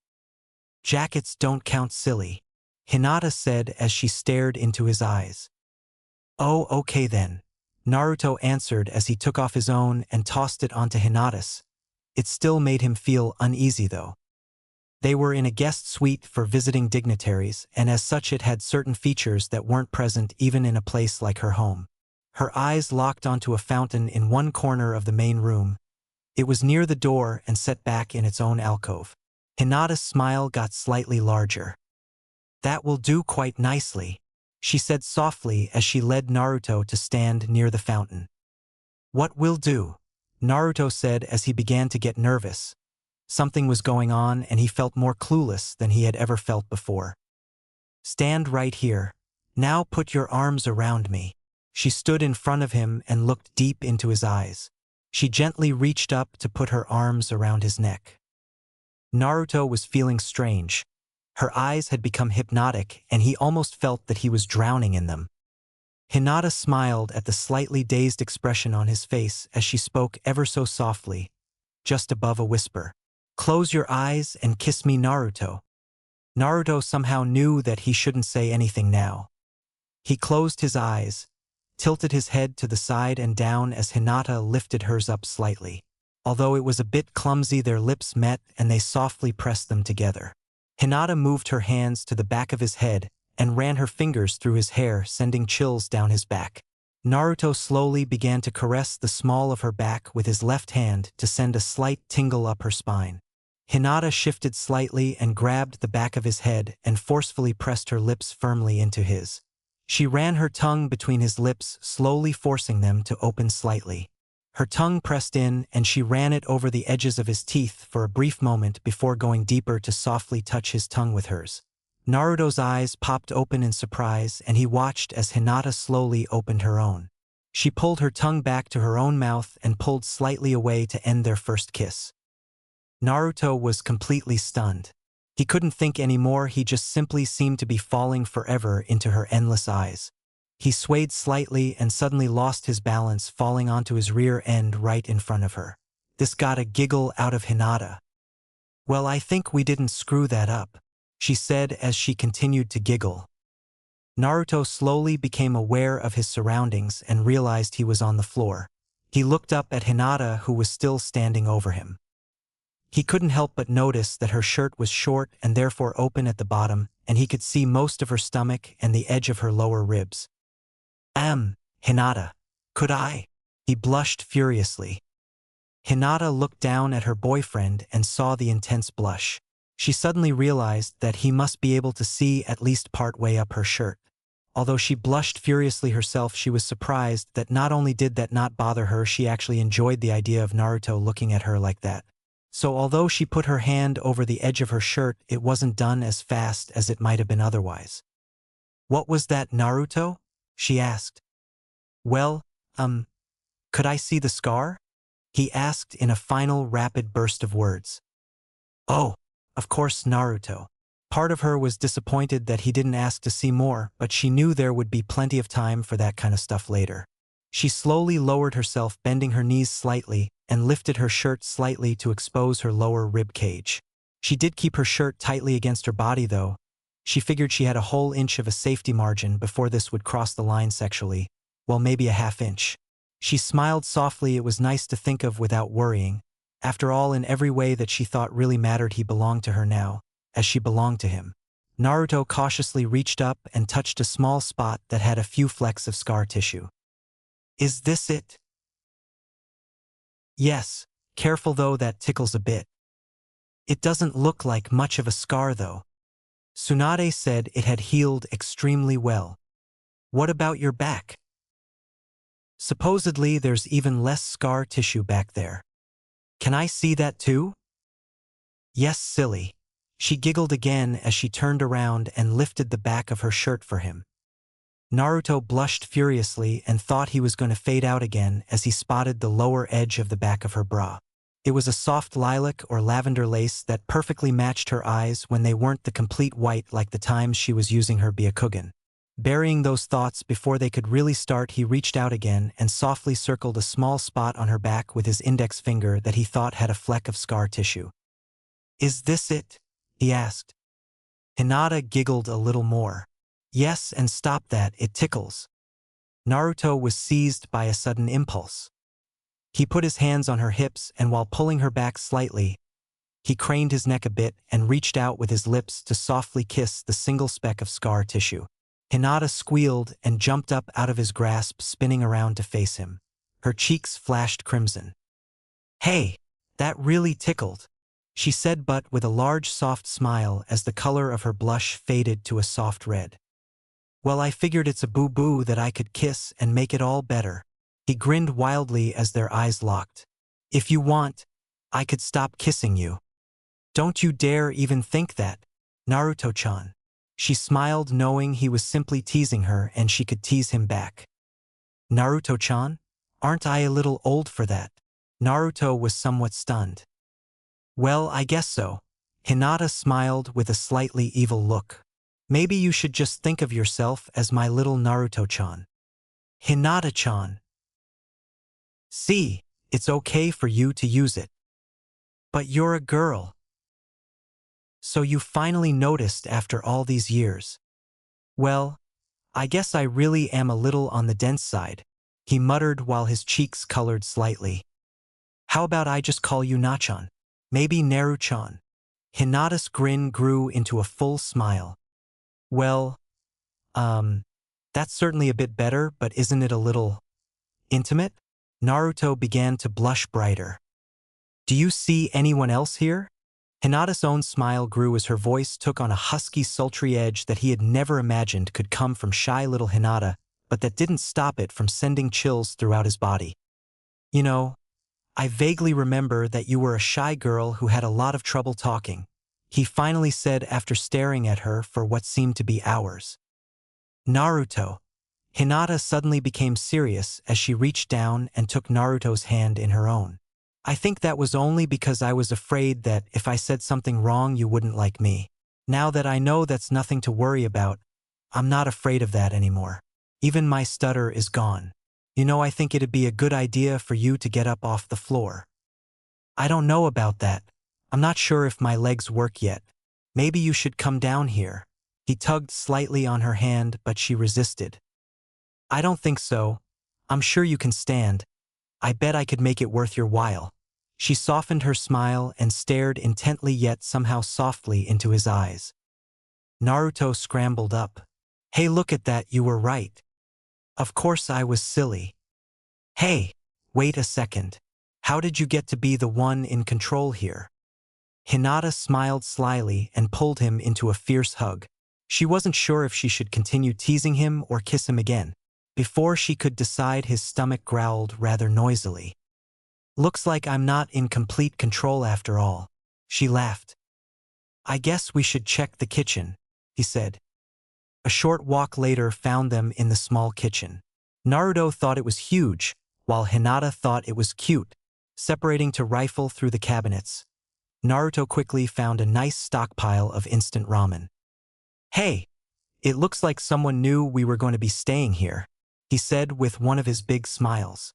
Jackets don't count, silly, Hinata said as she stared into his eyes. Oh, okay then, Naruto answered as he took off his own and tossed it onto Hinata's. It still made him feel uneasy though. They were in a guest suite for visiting dignitaries, and as such it had certain features that weren't present even in a place like her home. Her eyes locked onto a fountain in one corner of the main room, It was near the door and set back in its own alcove. Hinata's smile got slightly larger. "That will do quite nicely," she said softly as she led Naruto to stand near the fountain. "What will do?" Naruto said as he began to get nervous. Something was going on and he felt more clueless than he had ever felt before. "Stand right here. Now put your arms around me." She stood in front of him and looked deep into his eyes. She gently reached up to put her arms around his neck. Naruto was feeling strange. Her eyes had become hypnotic and he almost felt that he was drowning in them. Hinata smiled at the slightly dazed expression on his face as she spoke ever so softly, just above a whisper. "Close your eyes and kiss me, Naruto." Naruto somehow knew that he shouldn't say anything now. He closed his eyes, tilted his head to the side and down as Hinata lifted hers up slightly. Although it was a bit clumsy, their lips met and they softly pressed them together. Hinata moved her hands to the back of his head and ran her fingers through his hair, sending chills down his back. Naruto slowly began to caress the small of her back with his left hand to send a slight tingle up her spine. Hinata shifted slightly and grabbed the back of his head and forcefully pressed her lips firmly into his. She ran her tongue between his lips, slowly forcing them to open slightly. Her tongue pressed in and she ran it over the edges of his teeth for a brief moment before going deeper to softly touch his tongue with hers. Naruto's eyes popped open in surprise and he watched as Hinata slowly opened her own. She pulled her tongue back to her own mouth and pulled slightly away to end their first kiss. Naruto was completely stunned. He couldn't think anymore, he just simply seemed to be falling forever into her endless eyes. He swayed slightly and suddenly lost his balance, falling onto his rear end right in front of her. This got a giggle out of Hinata. "Well, I think we didn't screw that up," she said as she continued to giggle. Naruto slowly became aware of his surroundings and realized he was on the floor. He looked up at Hinata, who was still standing over him. He couldn't help but notice that her shirt was short and therefore open at the bottom, and he could see most of her stomach and the edge of her lower ribs. Hinata, could I?" He blushed furiously. Hinata looked down at her boyfriend and saw the intense blush. She suddenly realized that he must be able to see at least part way up her shirt. Although she blushed furiously herself, she was surprised that not only did that not bother her, she actually enjoyed the idea of Naruto looking at her like that. So although she put her hand over the edge of her shirt, it wasn't done as fast as it might have been otherwise. "What was that, Naruto?" she asked. "Well, could I see the scar?" he asked in a final rapid burst of words. "Oh, of course, Naruto." Part of her was disappointed that he didn't ask to see more, but she knew there would be plenty of time for that kind of stuff later. She slowly lowered herself, bending her knees slightly, and lifted her shirt slightly to expose her lower rib cage. She did keep her shirt tightly against her body though. She figured she had a whole inch of a safety margin before this would cross the line sexually, well, maybe a half inch. She smiled softly. It was nice to think of without worrying. After all, in every way that she thought really mattered, he belonged to her now, as she belonged to him. Naruto cautiously reached up and touched a small spot that had a few flecks of scar tissue. "Is this it?" "Yes, careful though, that tickles a bit." "It doesn't look like much of a scar though." Tsunade said it had healed extremely well. "What about your back?" "Supposedly there's even less scar tissue back there." "Can I see that too?" "Yes, silly." She giggled again as she turned around and lifted the back of her shirt for him. Naruto blushed furiously and thought he was going to fade out again as he spotted the lower edge of the back of her bra. It was a soft lilac or lavender lace that perfectly matched her eyes when they weren't the complete white like the times she was using her Byakugan. Burying those thoughts before they could really start, he reached out again and softly circled a small spot on her back with his index finger that he thought had a fleck of scar tissue. "Is this it?" he asked. Hinata giggled a little more. "Yes, and stop that, it tickles." Naruto was seized by a sudden impulse. He put his hands on her hips and while pulling her back slightly, he craned his neck a bit and reached out with his lips to softly kiss the single speck of scar tissue. Hinata squealed and jumped up out of his grasp, spinning around to face him. Her cheeks flashed crimson. "Hey!" That really tickled, she said, but with a large soft smile as the color of her blush faded to a soft red. Well, I figured it's a boo-boo that I could kiss and make it all better. He grinned wildly as their eyes locked. If you want, I could stop kissing you. Don't you dare even think that, Naruto-chan. She smiled, knowing he was simply teasing her and she could tease him back. Naruto-chan? Aren't I a little old for that? Naruto was somewhat stunned. Well, I guess so. Hinata smiled with a slightly evil look. Maybe you should just think of yourself as my little Naruto-chan. Hinata-chan. See, it's okay for you to use it. But you're a girl. So you finally noticed after all these years. Well, I guess I really am a little on the dense side, he muttered while his cheeks colored slightly. How about I just call you Nachan? Maybe Naru-chan. Hinata's grin grew into a full smile. Well, that's certainly a bit better, but isn't it a little intimate? Naruto began to blush brighter. Do you see anyone else here? Hinata's own smile grew as her voice took on a husky, sultry edge that he had never imagined could come from shy little Hinata, but that didn't stop it from sending chills throughout his body. You know, I vaguely remember that you were a shy girl who had a lot of trouble talking, he finally said after staring at her for what seemed to be hours. Naruto. Hinata suddenly became serious as she reached down and took Naruto's hand in her own. I think that was only because I was afraid that if I said something wrong you wouldn't like me. Now that I know that's nothing to worry about, I'm not afraid of that anymore. Even my stutter is gone. You know, I think it'd be a good idea for you to get up off the floor. I don't know about that. I'm not sure if my legs work yet. Maybe you should come down here. He tugged slightly on her hand, but she resisted. I don't think so. I'm sure you can stand. I bet I could make it worth your while. She softened her smile and stared intently yet somehow softly into his eyes. Naruto scrambled up. Hey, look at that, you were right. Of course I was silly. Hey, wait a second. How did you get to be the one in control here? Hinata smiled slyly and pulled him into a fierce hug. She wasn't sure if she should continue teasing him or kiss him again. Before she could decide, his stomach growled rather noisily. Looks like I'm not in complete control after all. She laughed. I guess we should check the kitchen, he said. A short walk later found them in the small kitchen. Naruto thought it was huge, while Hinata thought it was cute. Separating to rifle through the cabinets, Naruto quickly found a nice stockpile of instant ramen. Hey, it looks like someone knew we were going to be staying here, he said with one of his big smiles.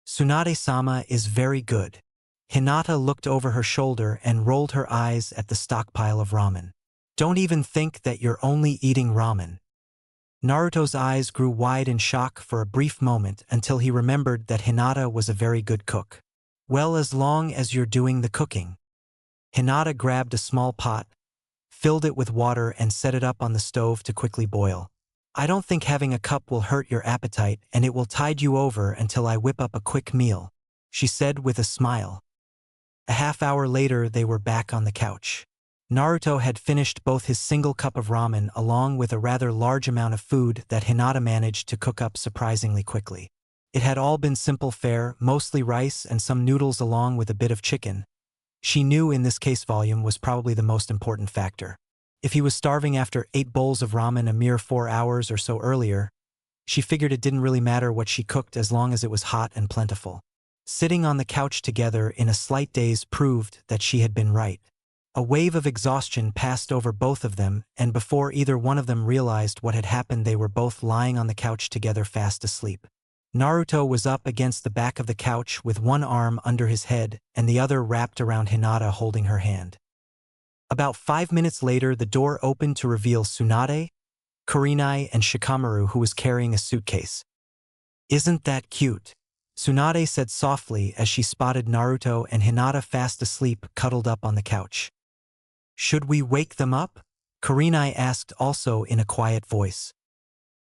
Tsunade-sama is very good. Hinata looked over her shoulder and rolled her eyes at the stockpile of ramen. Don't even think that you're only eating ramen. Naruto's eyes grew wide in shock for a brief moment until he remembered that Hinata was a very good cook. Well, as long as you're doing the cooking. Hinata grabbed a small pot, filled it with water and set it up on the stove to quickly boil. I don't think having a cup will hurt your appetite and it will tide you over until I whip up a quick meal, she said with a smile. A half-hour later they were back on the couch. Naruto had finished both his single cup of ramen along with a rather large amount of food that Hinata managed to cook up surprisingly quickly. It had all been simple fare, mostly rice and some noodles along with a bit of chicken. She knew in this case volume was probably the most important factor. If he was starving after 8 bowls of ramen a mere 4 hours or so earlier, she figured it didn't really matter what she cooked as long as it was hot and plentiful. Sitting on the couch together in a slight daze proved that she had been right. A wave of exhaustion passed over both of them, and before either one of them realized what had happened, they were both lying on the couch together fast asleep. Naruto was up against the back of the couch with one arm under his head and the other wrapped around Hinata holding her hand. About 5 minutes later, the door opened to reveal Tsunade, Kurenai, and Shikamaru, who was carrying a suitcase. Isn't that cute? Tsunade said softly as she spotted Naruto and Hinata fast asleep cuddled up on the couch. Should we wake them up? Kurenai asked, also in a quiet voice.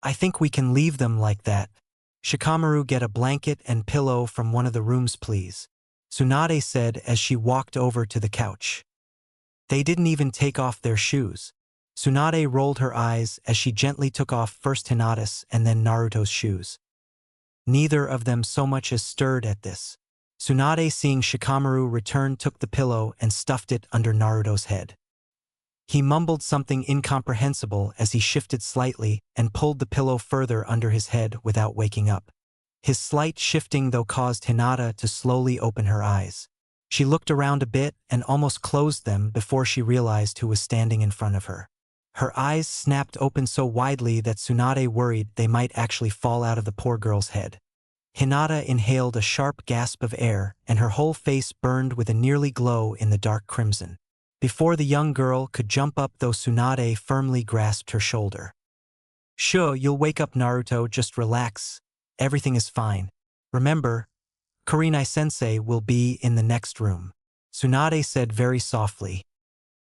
I think we can leave them like that. Shikamaru, get a blanket and pillow from one of the rooms, please. Tsunade said as she walked over to the couch. They didn't even take off their shoes. Tsunade rolled her eyes as she gently took off first Hinata's and then Naruto's shoes. Neither of them so much as stirred at this. Tsunade, seeing Shikamaru return, took the pillow and stuffed it under Naruto's head. He mumbled something incomprehensible as he shifted slightly and pulled the pillow further under his head without waking up. His slight shifting though caused Hinata to slowly open her eyes. She looked around a bit and almost closed them before she realized who was standing in front of her. Her eyes snapped open so widely that Tsunade worried they might actually fall out of the poor girl's head. Hinata inhaled a sharp gasp of air, and her whole face burned with a nearly glow in the dark crimson. Before the young girl could jump up though, Tsunade firmly grasped her shoulder. "Sure, you'll wake up, Naruto, just relax. Everything is fine. Remember, Kurenai-sensei will be in the next room," Tsunade said very softly.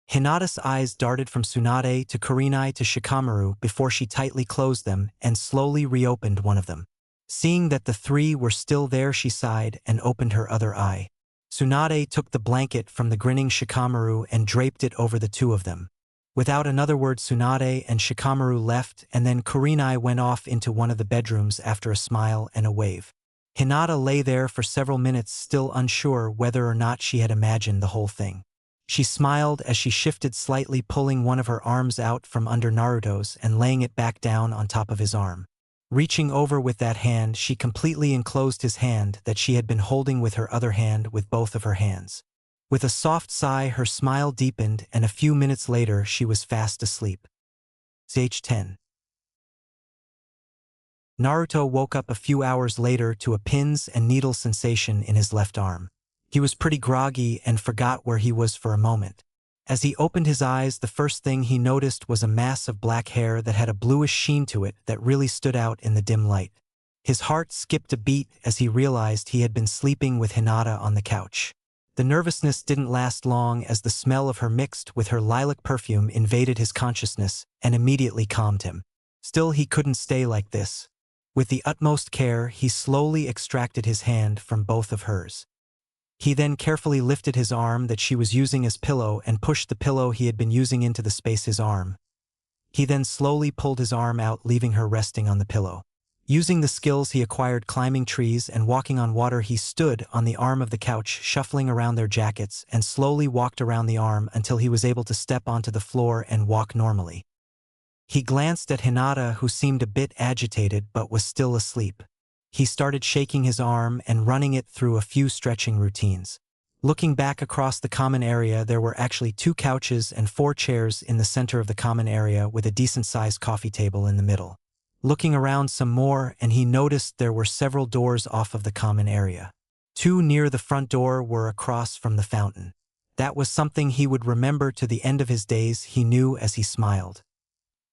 Hinata's eyes darted from Tsunade to Kurenai to Shikamaru before she tightly closed them and slowly reopened one of them. Seeing that the three were still there, she sighed and opened her other eye. Tsunade took the blanket from the grinning Shikamaru and draped it over the two of them. Without another word, Tsunade and Shikamaru left, and then Kurenai went off into one of the bedrooms after a smile and a wave. Hinata lay there for several minutes, still unsure whether or not she had imagined the whole thing. She smiled as she shifted slightly, pulling one of her arms out from under Naruto's and laying it back down on top of his arm. Reaching over with that hand, she completely enclosed his hand that she had been holding with her other hand with both of her hands. With a soft sigh, her smile deepened, and a few minutes later she was fast asleep. Ch10. Naruto woke up a few hours later to a pins and needles sensation in his left arm. He was pretty groggy and forgot where he was for a moment. As he opened his eyes, the first thing he noticed was a mass of black hair that had a bluish sheen to it that really stood out in the dim light. His heart skipped a beat as he realized he had been sleeping with Hinata on the couch. The nervousness didn't last long, as the smell of her mixed with her lilac perfume invaded his consciousness and immediately calmed him. Still, he couldn't stay like this. With the utmost care, he slowly extracted his hand from both of hers. He then carefully lifted his arm that she was using as pillow and pushed the pillow he had been using into the space his arm. He then slowly pulled his arm out, leaving her resting on the pillow. Using the skills he acquired climbing trees and walking on water, he stood on the arm of the couch, shuffling around their jackets, and slowly walked around the arm until he was able to step onto the floor and walk normally. He glanced at Hinata, who seemed a bit agitated but was still asleep. He started shaking his arm and running it through a few stretching routines. Looking back across the common area, there were actually 2 couches and 4 chairs in the center of the common area, with a decent-sized coffee table in the middle. Looking around some more, and he noticed there were several doors off of the common area. 2 near the front door were across from the fountain. That was something he would remember to the end of his days, he knew as he smiled.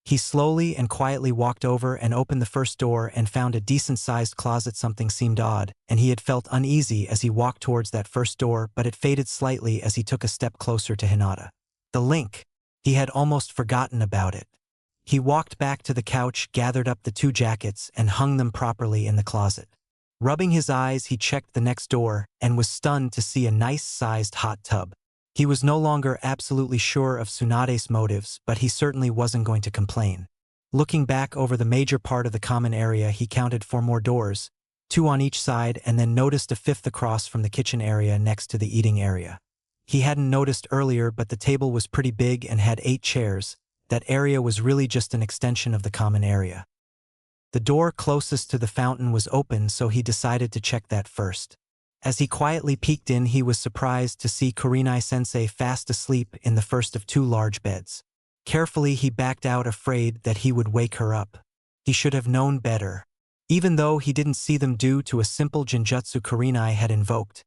He slowly and quietly walked over and opened the first door and found a decent-sized closet. Something seemed odd, and he had felt uneasy as he walked towards that first door, but it faded slightly as he took a step closer to Hinata. The link. He had almost forgotten about it. He walked back to the couch, gathered up the 2 jackets, and hung them properly in the closet. Rubbing his eyes, he checked the next door and was stunned to see a nice-sized hot tub. He was no longer absolutely sure of Tsunade's motives, but he certainly wasn't going to complain. Looking back over the major part of the common area, he counted 4 more doors, 2 on each side, and then noticed a 5th across from the kitchen area next to the eating area. He hadn't noticed earlier, but the table was pretty big and had 8 chairs. That area was really just an extension of the common area. The door closest to the fountain was open, so he decided to check that first. As he quietly peeked in, he was surprised to see Kurenai-sensei fast asleep in the first of 2 large beds. Carefully, he backed out, afraid that he would wake her up. He should have known better. Even though he didn't see them due to a simple genjutsu Kurenai had invoked,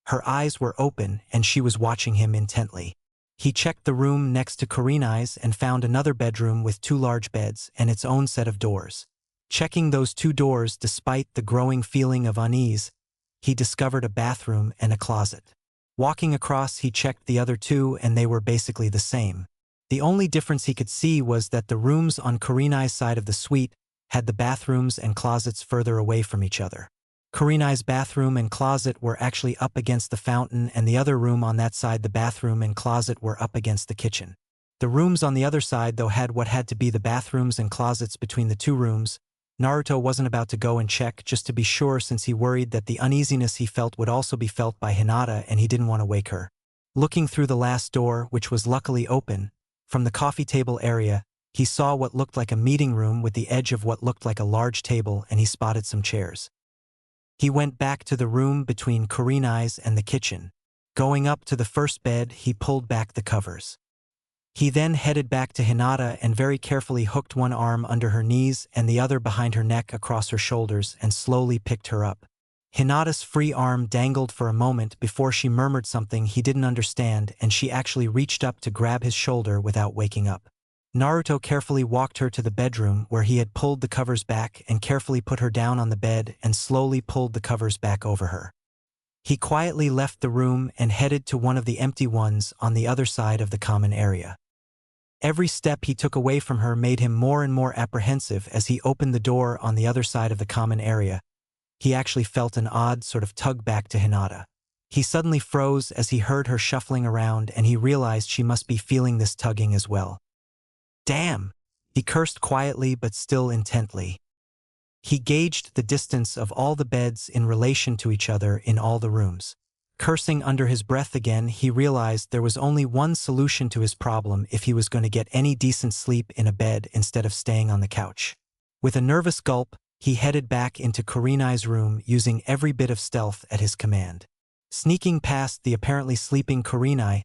her eyes were open and she was watching him intently. He checked the room next to Kurenai's and found another bedroom with 2 large beds and its own set of doors. Checking those 2 doors, despite the growing feeling of unease, he discovered a bathroom and a closet. Walking across, he checked the other 2 and they were basically the same. The only difference he could see was that the rooms on Kurenai's side of the suite had the bathrooms and closets further away from each other. Kurenai's bathroom and closet were actually up against the fountain, and the other room on that side, the bathroom and closet, were up against the kitchen. The rooms on the other side, though, had what had to be the bathrooms and closets between the two rooms. Naruto wasn't about to go and check just to be sure, since he worried that the uneasiness he felt would also be felt by Hinata, and he didn't want to wake her. Looking through the last door, which was luckily open, from the coffee table area, he saw what looked like a meeting room with the edge of what looked like a large table, and he spotted some chairs. He went back to the room between Kurenai's and the kitchen. Going up to the first bed, he pulled back the covers. He then headed back to Hinata and very carefully hooked one arm under her knees and the other behind her neck across her shoulders and slowly picked her up. Hinata's free arm dangled for a moment before she murmured something he didn't understand, and she actually reached up to grab his shoulder without waking up. Naruto carefully walked her to the bedroom where he had pulled the covers back and carefully put her down on the bed and slowly pulled the covers back over her. He quietly left the room and headed to one of the empty ones on the other side of the common area. Every step he took away from her made him more and more apprehensive. As he opened the door on the other side of the common area, he actually felt an odd sort of tug back to Hinata. He suddenly froze as he heard her shuffling around, and he realized she must be feeling this tugging as well. Damn! He cursed quietly but still intently. He gauged the distance of all the beds in relation to each other in all the rooms. Cursing under his breath again, he realized there was only one solution to his problem if he was going to get any decent sleep in a bed instead of staying on the couch. With a nervous gulp, he headed back into Kurenai's room, using every bit of stealth at his command. Sneaking past the apparently sleeping Kurenai,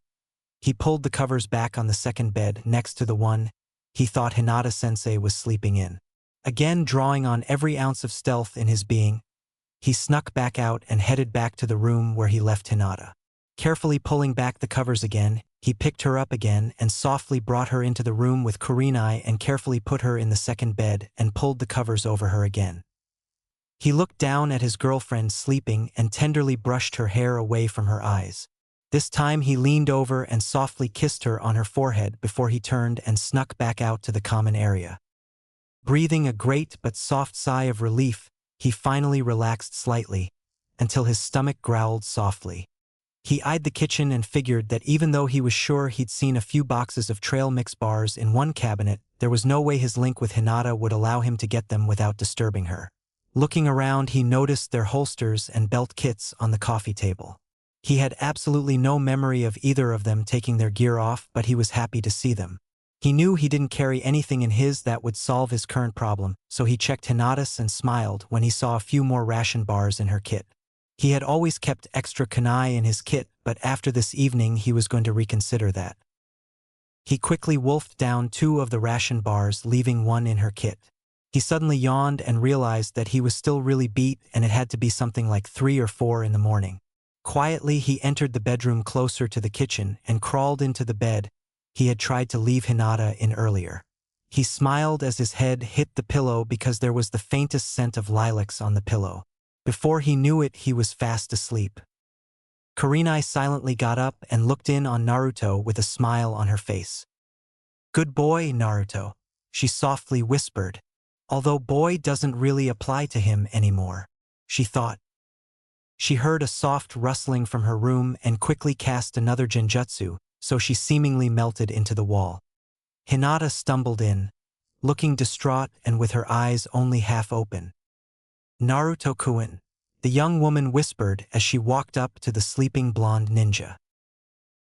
he pulled the covers back on the second bed next to the one he thought Hinata-sensei was sleeping in. Again, drawing on every ounce of stealth in his being, he snuck back out and headed back to the room where he left Hinata. Carefully pulling back the covers again, he picked her up again and softly brought her into the room with Kurenai and carefully put her in the second bed and pulled the covers over her again. He looked down at his girlfriend sleeping and tenderly brushed her hair away from her eyes. This time he leaned over and softly kissed her on her forehead before he turned and snuck back out to the common area. Breathing a great but soft sigh of relief, he finally relaxed slightly, until his stomach growled softly. He eyed the kitchen and figured that even though he was sure he'd seen a few boxes of trail mix bars in one cabinet, there was no way his link with Hinata would allow him to get them without disturbing her. Looking around, he noticed their holsters and belt kits on the coffee table. He had absolutely no memory of either of them taking their gear off, but he was happy to see them. He knew he didn't carry anything in his that would solve his current problem, so he checked Hinata's and smiled when he saw a few more ration bars in her kit. He had always kept extra kunai in his kit, but after this evening he was going to reconsider that. He quickly wolfed down 2 of the ration bars, leaving one in her kit. He suddenly yawned and realized that he was still really beat, and it had to be something like 3 or 4 in the morning. Quietly, he entered the bedroom closer to the kitchen and crawled into the bed he had tried to leave Hinata in earlier. He smiled as his head hit the pillow because there was the faintest scent of lilacs on the pillow. Before he knew it, he was fast asleep. Kurenai silently got up and looked in on Naruto with a smile on her face. "Good boy, Naruto," she softly whispered, although boy doesn't really apply to him anymore, she thought. She heard a soft rustling from her room and quickly cast another genjutsu, so she seemingly melted into the wall. Hinata stumbled in, looking distraught and with her eyes only half open. "Naruto-kun," the young woman whispered as she walked up to the sleeping blonde ninja.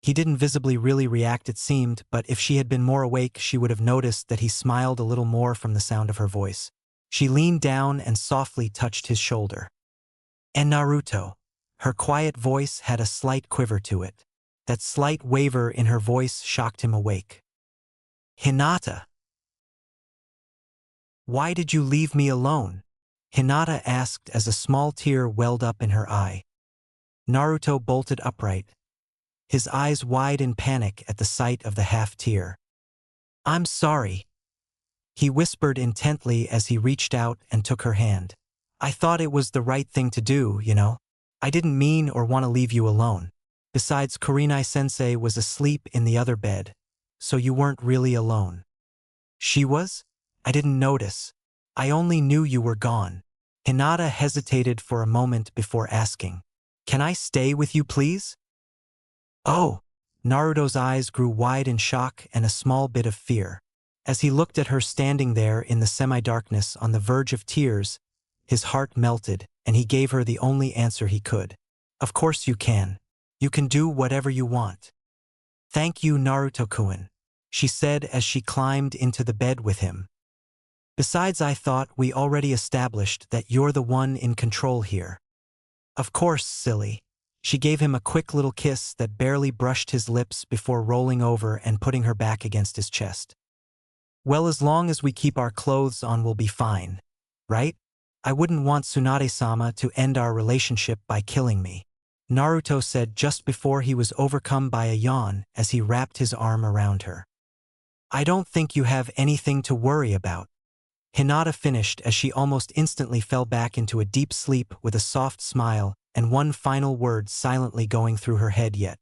He didn't visibly really react, it seemed, but if she had been more awake she would have noticed that he smiled a little more from the sound of her voice. She leaned down and softly touched his shoulder. "And Naruto." Her quiet voice had a slight quiver to it. That slight waver in her voice shocked him awake. "Hinata. Why did you leave me alone?" Hinata asked as a small tear welled up in her eye. Naruto bolted upright, his eyes wide in panic at the sight of the half-tear. "I'm sorry," he whispered intently as he reached out and took her hand. "I thought it was the right thing to do, you know. I didn't mean or want to leave you alone. Besides, Kurenai-sensei was asleep in the other bed, so you weren't really alone." "She was? I didn't notice. I only knew you were gone." Hinata hesitated for a moment before asking, "Can I stay with you, please?" "Oh!" Naruto's eyes grew wide in shock and a small bit of fear. As he looked at her standing there in the semi-darkness on the verge of tears, his heart melted, and he gave her the only answer he could. "Of course you can. You can do whatever you want." "Thank you, Naruto-kun," she said as she climbed into the bed with him. "Besides, I thought we already established that you're the one in control here." "Of course, silly." She gave him a quick little kiss that barely brushed his lips before rolling over and putting her back against his chest. "Well, as long as we keep our clothes on, we'll be fine, right? I wouldn't want Tsunade-sama to end our relationship by killing me," Naruto said just before he was overcome by a yawn as he wrapped his arm around her. "I don't think you have anything to worry about," Hinata finished as she almost instantly fell back into a deep sleep with a soft smile and one final word silently going through her head yet.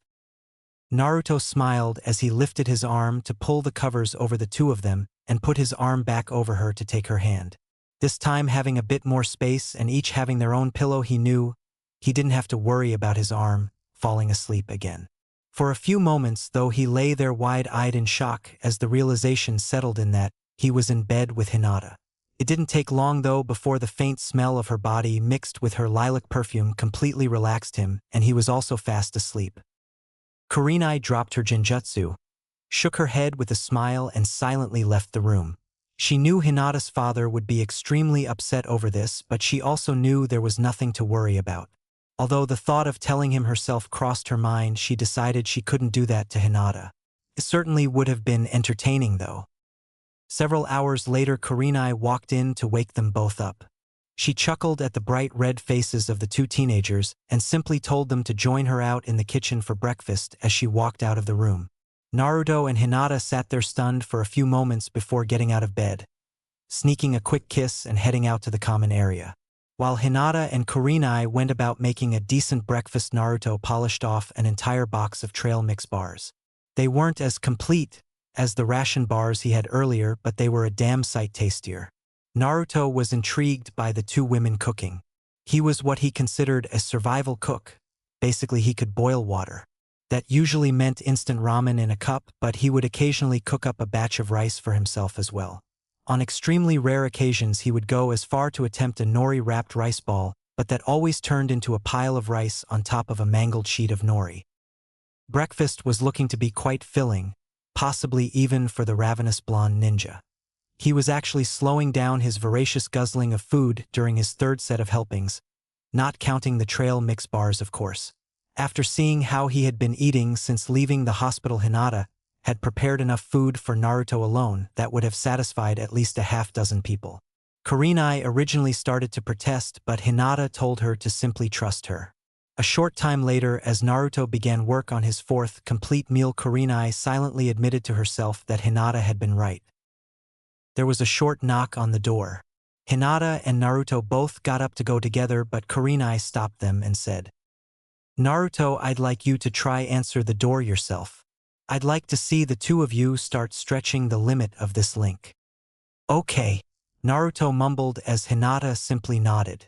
Naruto smiled as he lifted his arm to pull the covers over the two of them and put his arm back over her to take her hand. This time having a bit more space and each having their own pillow, he knew he didn't have to worry about his arm falling asleep again. For a few moments, though, he lay there wide-eyed in shock as the realization settled in that he was in bed with Hinata. It didn't take long, though, before the faint smell of her body mixed with her lilac perfume completely relaxed him, and he was also fast asleep. Kurenai dropped her genjutsu, shook her head with a smile, and silently left the room. She knew Hinata's father would be extremely upset over this, but she also knew there was nothing to worry about. Although the thought of telling him herself crossed her mind, she decided she couldn't do that to Hinata. It certainly would have been entertaining, though. Several hours later, Kurenai walked in to wake them both up. She chuckled at the bright red faces of the two teenagers and simply told them to join her out in the kitchen for breakfast as she walked out of the room. Naruto and Hinata sat there stunned for a few moments before getting out of bed, sneaking a quick kiss and heading out to the common area. While Hinata and Kurenai went about making a decent breakfast, Naruto polished off an entire box of trail mix bars. They weren't as complete as the ration bars he had earlier, but they were a damn sight tastier. Naruto was intrigued by the two women cooking. He was what he considered a survival cook. Basically, he could boil water. That usually meant instant ramen in a cup, but he would occasionally cook up a batch of rice for himself as well. On extremely rare occasions, he would go as far to attempt a nori-wrapped rice ball, but that always turned into a pile of rice on top of a mangled sheet of nori. Breakfast was looking to be quite filling, possibly even for the ravenous blonde ninja. He was actually slowing down his voracious guzzling of food during his third set of helpings, not counting the trail mix bars, of course. After seeing how he had been eating since leaving the hospital, Hinata had prepared enough food for Naruto alone that would have satisfied at least a half-dozen people. Kurenai originally started to protest, but Hinata told her to simply trust her. A short time later, as Naruto began work on his fourth complete meal, Kurenai silently admitted to herself that Hinata had been right. There was a short knock on the door. Hinata and Naruto both got up to go together, but Kurenai stopped them and said, "Naruto, I'd like you to try answer the door yourself. I'd like to see the two of you start stretching the limit of this link." "Okay," Naruto mumbled as Hinata simply nodded.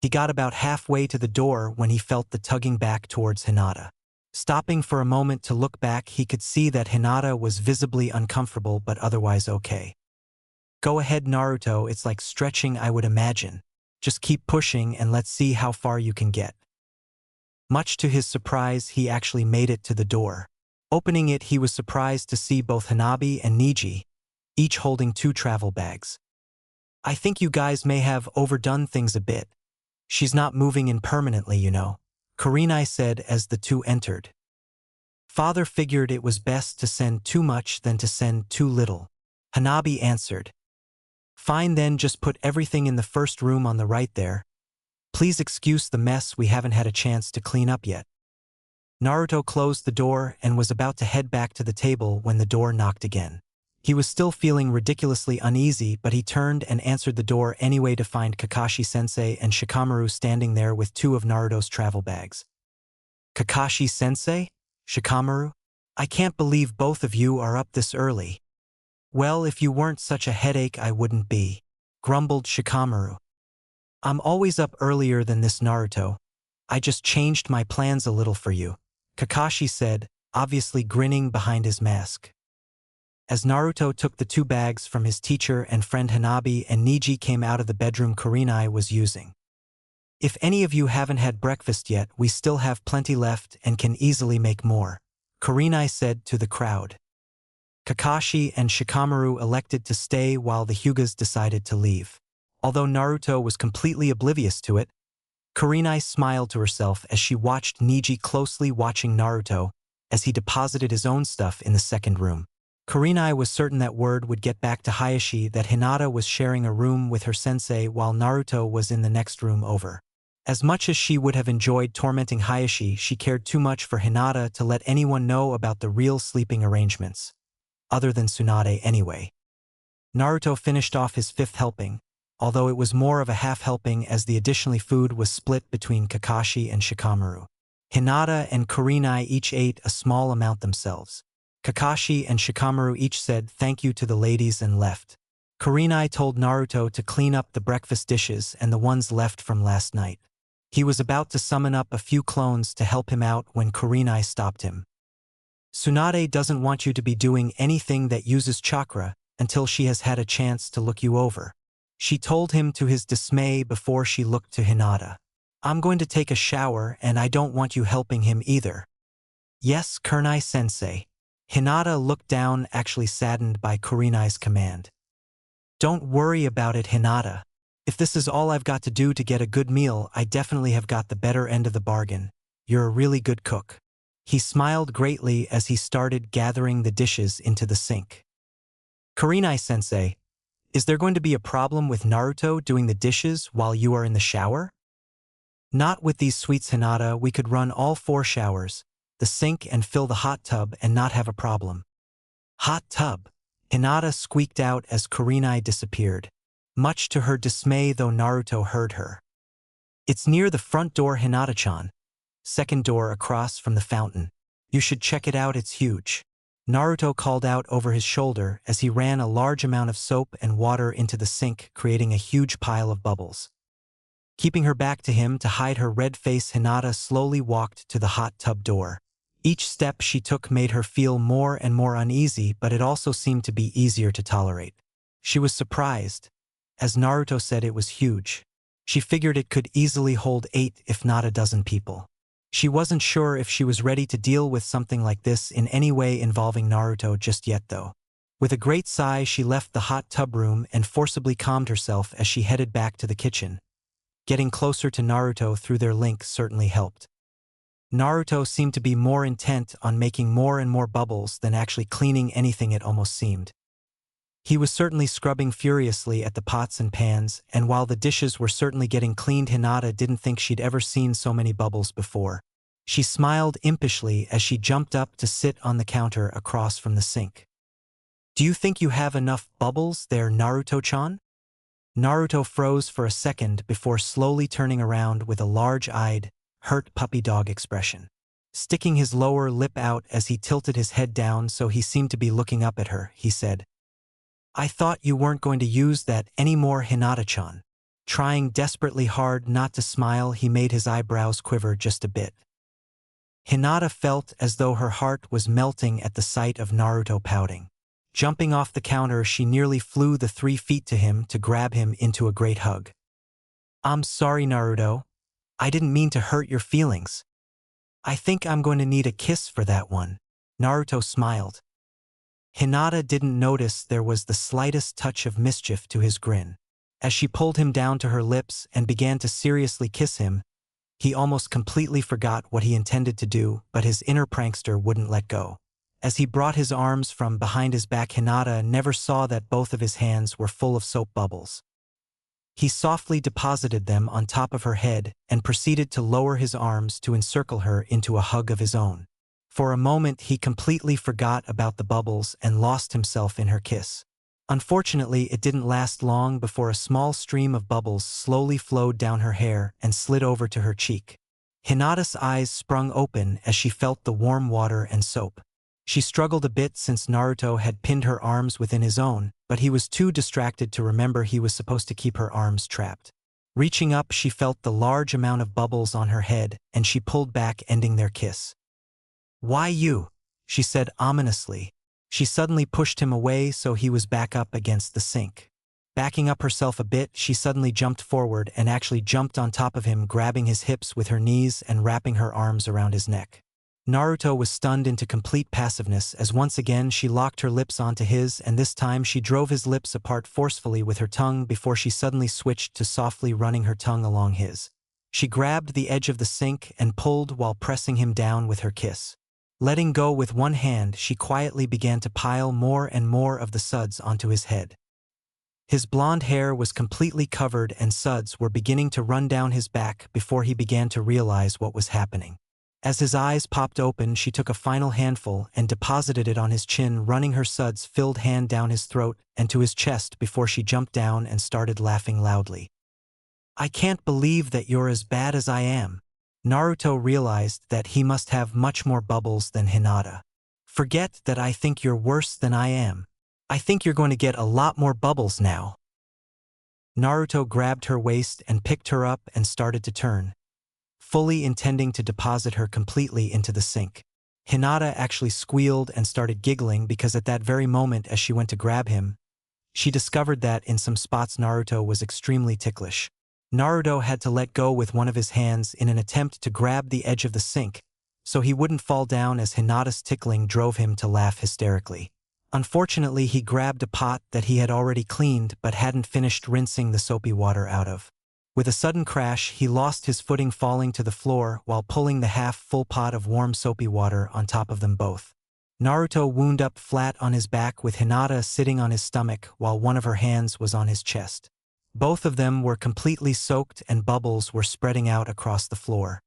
He got about halfway to the door when he felt the tugging back towards Hinata. Stopping for a moment to look back, he could see that Hinata was visibly uncomfortable but otherwise okay. "Go ahead, Naruto, it's like stretching, I would imagine. Just keep pushing and let's see how far you can get." Much to his surprise, he actually made it to the door. Opening it, he was surprised to see both Hanabi and Niji, each holding two travel bags. "I think you guys may have overdone things a bit. She's not moving in permanently, you know," Kurenai said as the two entered. "Father figured it was best to send too much than to send too little," Hanabi answered. "Fine then, just put everything in the first room on the right there. Please excuse the mess, we haven't had a chance to clean up yet." Naruto closed the door and was about to head back to the table when the door knocked again. He was still feeling ridiculously uneasy, but he turned and answered the door anyway to find Kakashi-sensei and Shikamaru standing there with two of Naruto's travel bags. "Kakashi-sensei? Shikamaru? I can't believe both of you are up this early." "Well, if you weren't such a headache, I wouldn't be," grumbled Shikamaru. I'm always up earlier than this, Naruto. I just changed my plans a little for you, Kakashi said, obviously grinning behind his mask. As Naruto took the 2 bags from his teacher and friend Hanabi and Niji came out of the bedroom Kurenai was using. If any of you haven't had breakfast yet, we still have plenty left and can easily make more, Kurenai said to the crowd. Kakashi and Shikamaru elected to stay while the Hyugas decided to leave. Although Naruto was completely oblivious to it, Kurenai smiled to herself as she watched Niji closely watching Naruto as he deposited his own stuff in the second room. Kurenai was certain that word would get back to Hayashi that Hinata was sharing a room with her sensei while Naruto was in the next room over. As much as she would have enjoyed tormenting Hayashi, she cared too much for Hinata to let anyone know about the real sleeping arrangements. Other than Tsunade anyway. Naruto finished off his 5th helping, although it was more of a half helping as the additionally food was split between Kakashi and Shikamaru. Hinata and Kurenai each ate a small amount themselves. Kakashi and Shikamaru each said thank you to the ladies and left. Kurenai told Naruto to clean up the breakfast dishes and the ones left from last night. He was about to summon up a few clones to help him out when Kurenai stopped him. Tsunade doesn't want you to be doing anything that uses chakra until she has had a chance to look you over. She told him to his dismay before she looked to Hinata. I'm going to take a shower and I don't want you helping him either. Yes, Kurenai-sensei. Hinata looked down, actually saddened by Kurenai's command. Don't worry about it, Hinata. If this is all I've got to do to get a good meal, I definitely have got the better end of the bargain. You're a really good cook. He smiled greatly as he started gathering the dishes into the sink. Kurenai-sensei, is there going to be a problem with Naruto doing the dishes while you are in the shower? Not with these sweets, Hinata. We could run all 4 showers, the sink and fill the hot tub and not have a problem. Hot tub? Hinata squeaked out as Kurenai disappeared. Much to her dismay, though, Naruto heard her. It's near the front door, Hinata-chan. Second door across from the fountain. You should check it out, it's huge. Naruto called out over his shoulder as he ran a large amount of soap and water into the sink, creating a huge pile of bubbles. Keeping her back to him to hide her red face, Hinata slowly walked to the hot tub door. Each step she took made her feel more and more uneasy, but it also seemed to be easier to tolerate. She was surprised. As Naruto said, it was huge. She figured it could easily hold 8 if not a dozen people. She wasn't sure if she was ready to deal with something like this in any way involving Naruto just yet, though. With a great sigh, she left the hot tub room and forcibly calmed herself as she headed back to the kitchen. Getting closer to Naruto through their link certainly helped. Naruto seemed to be more intent on making more and more bubbles than actually cleaning anything, it almost seemed. He was certainly scrubbing furiously at the pots and pans, and while the dishes were certainly getting cleaned, Hinata didn't think she'd ever seen so many bubbles before. She smiled impishly as she jumped up to sit on the counter across from the sink. Do you think you have enough bubbles there, Naruto-chan? Naruto froze for a second before slowly turning around with a large-eyed, hurt puppy dog expression. Sticking his lower lip out as he tilted his head down so he seemed to be looking up at her, he said, I thought you weren't going to use that anymore, Hinata-chan. Trying desperately hard not to smile, he made his eyebrows quiver just a bit. Hinata felt as though her heart was melting at the sight of Naruto pouting. Jumping off the counter, she nearly flew the 3 feet to him to grab him into a great hug. I'm sorry, Naruto. I didn't mean to hurt your feelings. I think I'm going to need a kiss for that one. Naruto smiled. Hinata didn't notice there was the slightest touch of mischief to his grin. As she pulled him down to her lips and began to seriously kiss him, he almost completely forgot what he intended to do, but his inner prankster wouldn't let go. As he brought his arms from behind his back, Hinata never saw that both of his hands were full of soap bubbles. He softly deposited them on top of her head and proceeded to lower his arms to encircle her into a hug of his own. For a moment, he completely forgot about the bubbles and lost himself in her kiss. Unfortunately, it didn't last long before a small stream of bubbles slowly flowed down her hair and slid over to her cheek. Hinata's eyes sprung open as she felt the warm water and soap. She struggled a bit since Naruto had pinned her arms within his own, but he was too distracted to remember he was supposed to keep her arms trapped. Reaching up, she felt the large amount of bubbles on her head, and she pulled back, ending their kiss. "Why you?" she said ominously. She suddenly pushed him away so he was back up against the sink. Backing up herself a bit, she suddenly jumped forward and actually jumped on top of him, grabbing his hips with her knees and wrapping her arms around his neck. Naruto was stunned into complete passiveness as once again she locked her lips onto his, and this time she drove his lips apart forcefully with her tongue before she suddenly switched to softly running her tongue along his. She grabbed the edge of the sink and pulled while pressing him down with her kiss. Letting go with one hand, she quietly began to pile more and more of the suds onto his head. His blonde hair was completely covered and suds were beginning to run down his back before he began to realize what was happening. As his eyes popped open, she took a final handful and deposited it on his chin, running her suds-filled hand down his throat and to his chest before she jumped down and started laughing loudly. "I can't believe that you're as bad as I am." Naruto realized that he must have much more bubbles than Hinata. "Forget that I think you're worse than I am. I think you're going to get a lot more bubbles now." Naruto grabbed her waist and picked her up and started to turn, fully intending to deposit her completely into the sink. Hinata actually squealed and started giggling because at that very moment as she went to grab him, she discovered that in some spots Naruto was extremely ticklish. Naruto had to let go with one of his hands in an attempt to grab the edge of the sink so he wouldn't fall down as Hinata's tickling drove him to laugh hysterically. Unfortunately, he grabbed a pot that he had already cleaned but hadn't finished rinsing the soapy water out of. With a sudden crash, he lost his footing, falling to the floor while pulling the half-full pot of warm soapy water on top of them both. Naruto wound up flat on his back with Hinata sitting on his stomach while one of her hands was on his chest. Both of them were completely soaked and bubbles were spreading out across the floor.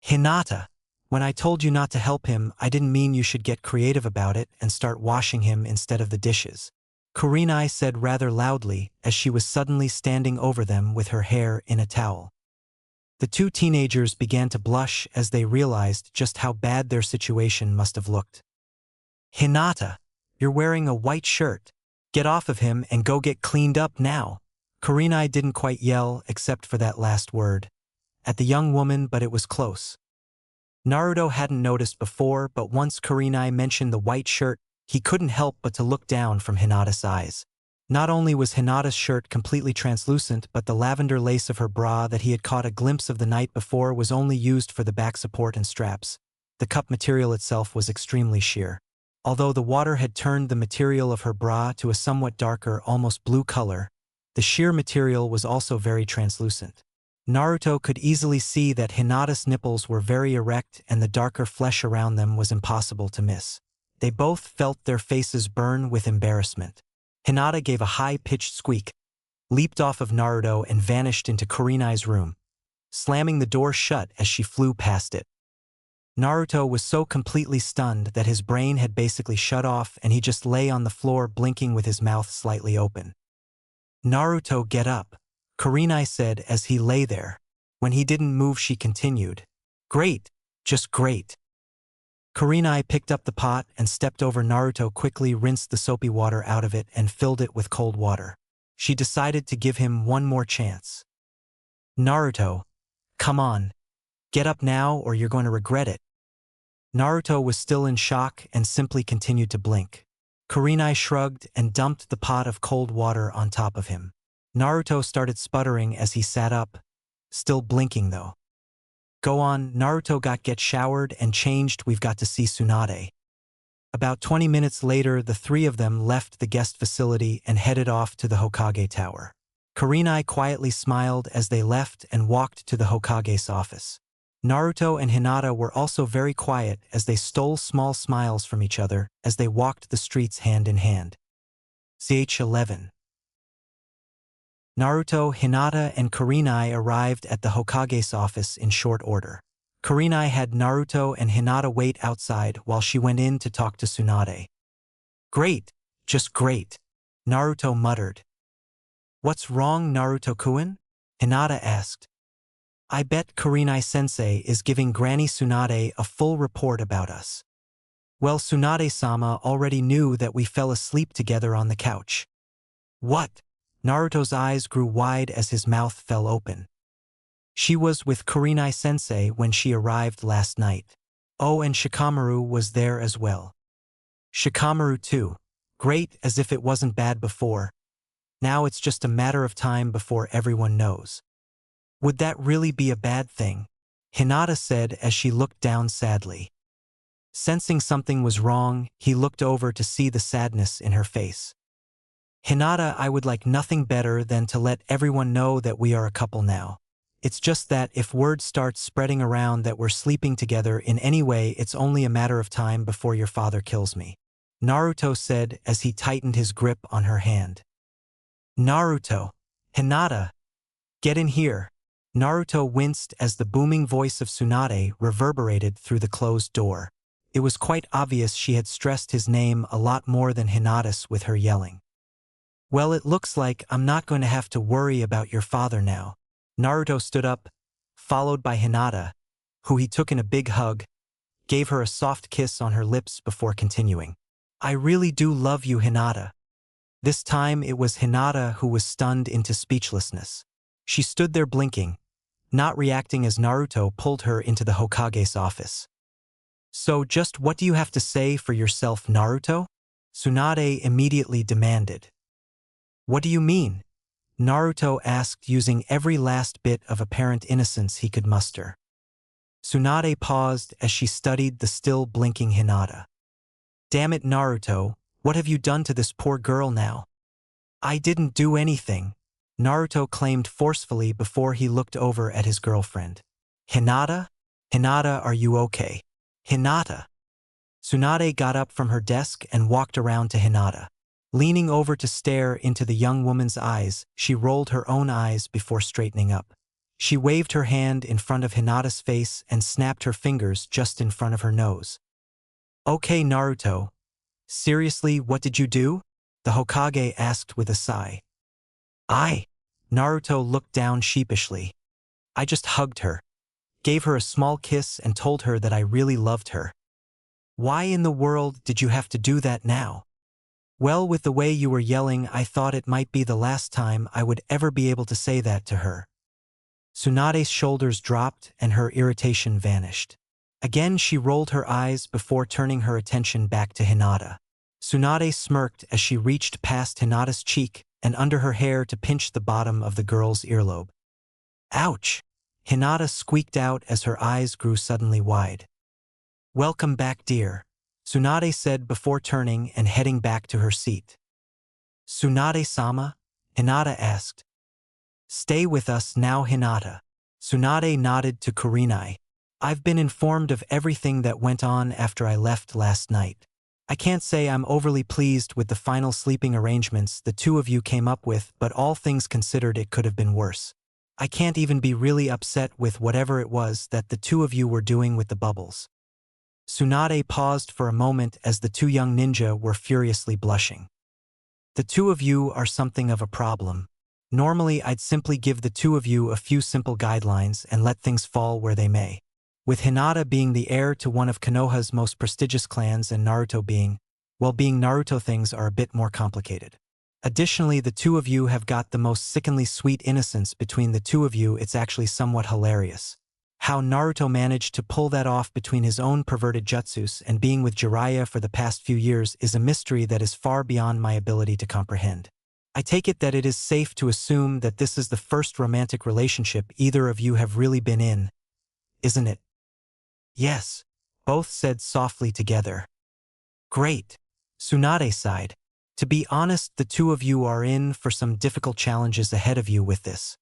"Hinata, when I told you not to help him, I didn't mean you should get creative about it and start washing him instead of the dishes," Kurenai said rather loudly as she was suddenly standing over them with her hair in a towel. The two teenagers began to blush as they realized just how bad their situation must have looked. "Hinata, you're wearing a white shirt. Get off of him and go get cleaned up now." Kurenai didn't quite yell except for that last word at the young woman, but it was close. Naruto hadn't noticed before, but once Kurenai mentioned the white shirt, he couldn't help but to look down from Hinata's eyes. Not only was Hinata's shirt completely translucent, but the lavender lace of her bra that he had caught a glimpse of the night before was only used for the back support and straps. The cup material itself was extremely sheer. Although the water had turned the material of her bra to a somewhat darker, almost blue color, the sheer material was also very translucent. Naruto could easily see that Hinata's nipples were very erect and the darker flesh around them was impossible to miss. They both felt their faces burn with embarrassment. Hinata gave a high-pitched squeak, leaped off of Naruto and vanished into Kurenai's room, slamming the door shut as she flew past it. Naruto was so completely stunned that his brain had basically shut off and he just lay on the floor blinking with his mouth slightly open. "Naruto, get up," Kurenai said as he lay there. When he didn't move, she continued, "Great, just great." Kurenai picked up the pot and stepped over Naruto, quickly rinsed the soapy water out of it and filled it with cold water. She decided to give him one more chance. "Naruto, come on. Get up now or you're going to regret it." Naruto was still in shock and simply continued to blink. Kurenai shrugged and dumped the pot of cold water on top of him. Naruto started sputtering as he sat up, still blinking though. "Go on." Naruto get showered and changed. "We've got to see Tsunade." About 20 minutes later, the three of them left the guest facility and headed off to the Hokage Tower. Kurenai quietly smiled as they left and walked to the Hokage's office. Naruto and Hinata were also very quiet as they stole small smiles from each other as they walked the streets hand in hand. Ch11. Naruto, Hinata, and Kurenai arrived at the Hokage's office in short order. Kurenai had Naruto and Hinata wait outside while she went in to talk to Tsunade. "Great, just great," Naruto muttered. "What's wrong, Naruto-kun?" Hinata asked. "I bet Kurenai-sensei is giving Granny Tsunade a full report about us." "Well, Tsunade-sama already knew that we fell asleep together on the couch." "What?" Naruto's eyes grew wide as his mouth fell open. She was with Kurenai-sensei when she arrived last night. Oh, and Shikamaru was there as well. Shikamaru too. Great, as if it wasn't bad before. Now it's just a matter of time before everyone knows. Would that really be a bad thing? Hinata said as she looked down sadly. Sensing something was wrong, he looked over to see the sadness in her face. Hinata, I would like nothing better than to let everyone know that we are a couple now. It's just that if word starts spreading around that we're sleeping together in any way, it's only a matter of time before your father kills me. Naruto said as he tightened his grip on her hand. Naruto. Hinata. Get in here. Naruto winced as the booming voice of Tsunade reverberated through the closed door. It was quite obvious she had stressed his name a lot more than Hinata's with her yelling. Well, it looks like I'm not going to have to worry about your father now. Naruto stood up, followed by Hinata, who he took in a big hug, gave her a soft kiss on her lips before continuing. I really do love you, Hinata. This time it was Hinata who was stunned into speechlessness. She stood there blinking, not reacting as Naruto pulled her into the Hokage's office. So just what do you have to say for yourself, Naruto? Tsunade immediately demanded. What do you mean? Naruto asked, using every last bit of apparent innocence he could muster. Tsunade paused as she studied the still blinking Hinata. Damn it, Naruto, what have you done to this poor girl now? I didn't do anything, Naruto claimed forcefully before he looked over at his girlfriend. Hinata? Hinata, are you okay? Hinata. Tsunade got up from her desk and walked around to Hinata. Leaning over to stare into the young woman's eyes, she rolled her own eyes before straightening up. She waved her hand in front of Hinata's face and snapped her fingers just in front of her nose. Okay, Naruto. Seriously, what did you do? The Hokage asked with a sigh. Naruto looked down sheepishly. I just hugged her, gave her a small kiss and told her that I really loved her. Why in the world did you have to do that now? Well, with the way you were yelling, I thought it might be the last time I would ever be able to say that to her. Tsunade's shoulders dropped and her irritation vanished. Again she rolled her eyes before turning her attention back to Hinata. Tsunade smirked as she reached past Hinata's cheek and under her hair to pinch the bottom of the girl's earlobe. Ouch! Hinata squeaked out as her eyes grew suddenly wide. Welcome back, dear, Tsunade said before turning and heading back to her seat. Tsunade-sama? Hinata asked. Stay with us now, Hinata. Tsunade nodded to Kurenai. I've been informed of everything that went on after I left last night. I can't say I'm overly pleased with the final sleeping arrangements the two of you came up with, but all things considered it could have been worse. I can't even be really upset with whatever it was that the two of you were doing with the bubbles. Tsunade paused for a moment as the two young ninja were furiously blushing. The two of you are something of a problem. Normally I'd simply give the two of you a few simple guidelines and let things fall where they may. With Hinata being the heir to one of Konoha's most prestigious clans and Naruto being Naruto, things are a bit more complicated. Additionally, the two of you have got the most sickeningly sweet innocence between the two of you. It's actually somewhat hilarious. How Naruto managed to pull that off between his own perverted jutsus and being with Jiraiya for the past few years is a mystery that is far beyond my ability to comprehend. I take it that it is safe to assume that this is the first romantic relationship either of you have really been in, isn't it? Yes, both said softly together. Great, Tsunade sighed. To be honest, the two of you are in for some difficult challenges ahead of you with this.